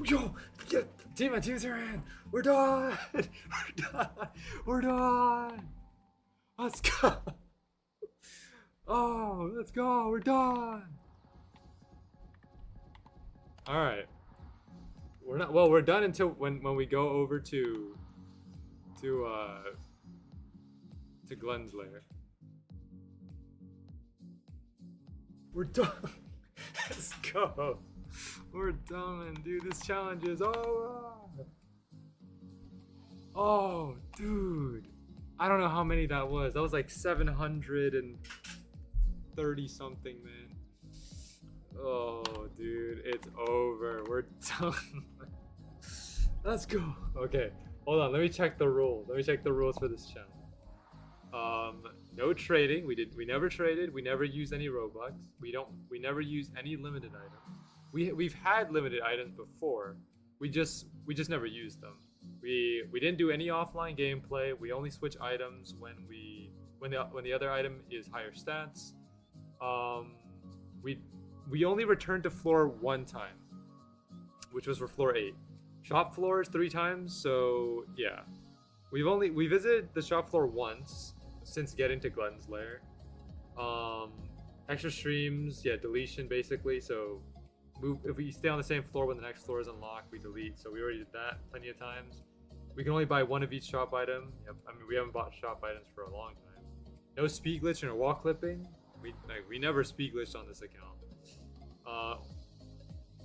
Yo, teams are in. We're done. We're done. We're done. Let's go. Oh, let's go. We're done. All right. We're not. Well, we're done until when we go over to Glenn's lair. We're done. Let's go. We're done, dude. This challenge is over. Oh, dude. I don't know how many that was. That was like 730 something, man. Oh, dude. It's over. We're done. Let's go. Okay. Hold on. Let me check the rules. Let me check the rules for this challenge. No trading. We never traded. We never used any Robux. We never used any limited items. We've had limited items before. We just never used them. We didn't do any offline gameplay. We only switch items when the other item is higher stats. We only returned to floor 1 time, which was for floor 8. Shop floors 3 times. So yeah, we visited the shop floor once since getting to Glenn's lair. Extra streams, yeah, deletion basically. So if we stay on the same floor when the next floor is unlocked, we delete. So we already did that plenty of times. We can only buy 1 of each shop item. Yep. I mean, we haven't bought shop items for a long time. No speed glitch or wall clipping. We never speed glitched on this account.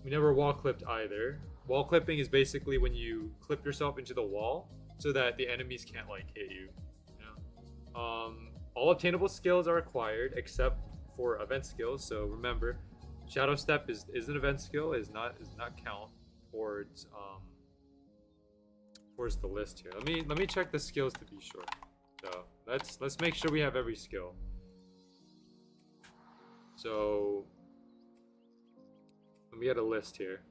We never wall clipped either. Wall clipping is basically when you clip yourself into the wall so that the enemies can't like hit you. All obtainable skills are acquired except for event skills. So remember, Shadow Step is an event skill, is not count towards the list here. Let me check the skills to be sure. So let's make sure we have every skill. So we had a list here.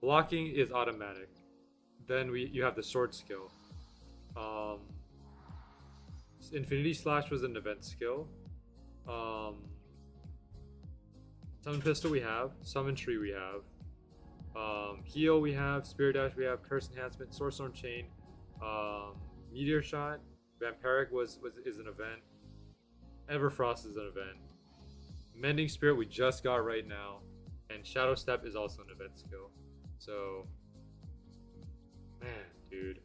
Blocking is automatic. Then you have the sword skill. Infinity Slash was an event skill. Summon Pistol we have. Summon Tree we have. Heal we have. Spirit Dash we have. Curse Enhancement. Sword Storm Chain. Meteor Shot. Vampiric is an event. Everfrost is an event. Mending Spirit we just got right now. And Shadow Step is also an event skill. So, man, dude.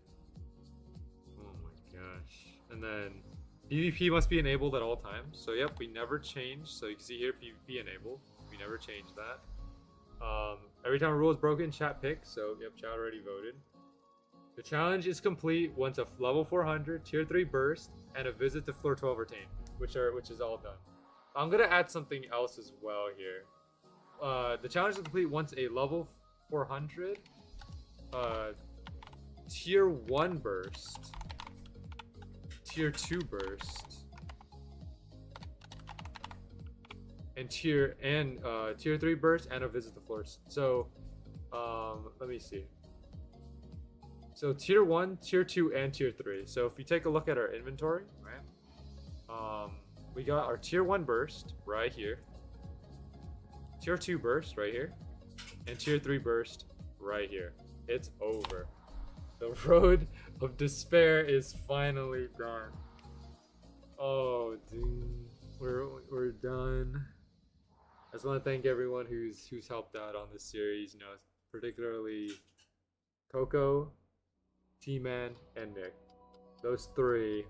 Oh my gosh. And then PvP must be enabled at all times. So yep, we never changed. So you can see here PvP enabled. We never changed that. Every time a rule is broken, chat picks. So yep, chat already voted. The challenge is complete once a level 400, tier 3 burst, and a visit to floor 12 retained, which is all done. I'm gonna add something else as well here. The challenge is complete once a level 400, tier 1 burst, tier 2 burst, and tier 3 burst, and a visit to floors. So let me see. So tier 1, tier 2, and tier 3. So if we take a look at our inventory, right? We got our tier 1 burst right here. Tier 2 burst right here. And tier 3 burst right here. It's over. The road of despair is finally done. Oh, dude. We're done. I just want to thank everyone who's helped out on this series, particularly Coco, T-Man, and Nick. Those 3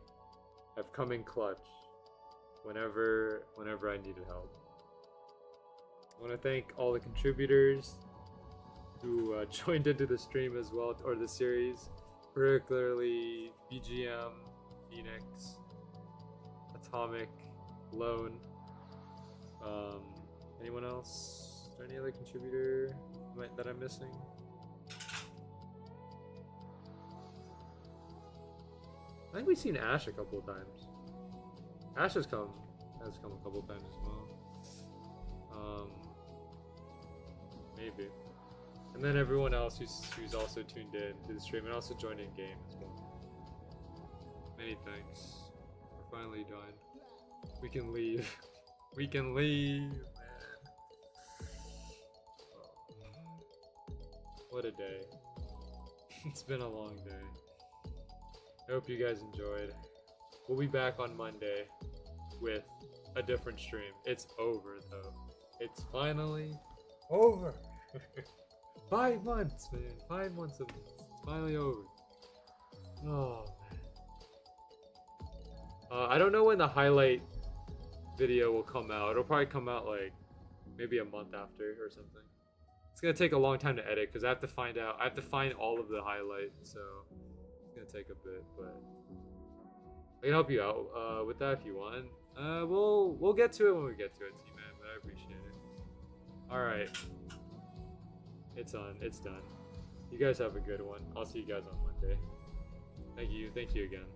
have come in clutch whenever I needed help. I want to thank all the contributors who joined into the stream as well, or the series, particularly BGM, Phoenix, Atomic, Lone. Anyone else? Is there any other contributor? that I'm missing? I think we've seen Ash a couple of times. Ash has come a couple of times as well. Maybe. And then everyone else who's also tuned in to the stream and also joined in game as well. Many thanks. We're finally done. We can leave. We can leave, man. What a day. It's been a long day. I hope you guys enjoyed. We'll be back on Monday with a different stream. It's over though. It's finally over. 5 months, man. 5 months of this. It's finally over. Oh, man. I don't know when the highlight video will come out. It'll probably come out like maybe a month after or something. It's gonna take a long time to edit because I have to find all of the highlights, so it's gonna take a bit, but I can help you out with that if you want. We'll get to it when we get to it, T-Man, but I appreciate it. Alright. It's done. You guys have a good one. I'll see you guys on Monday. Thank you again.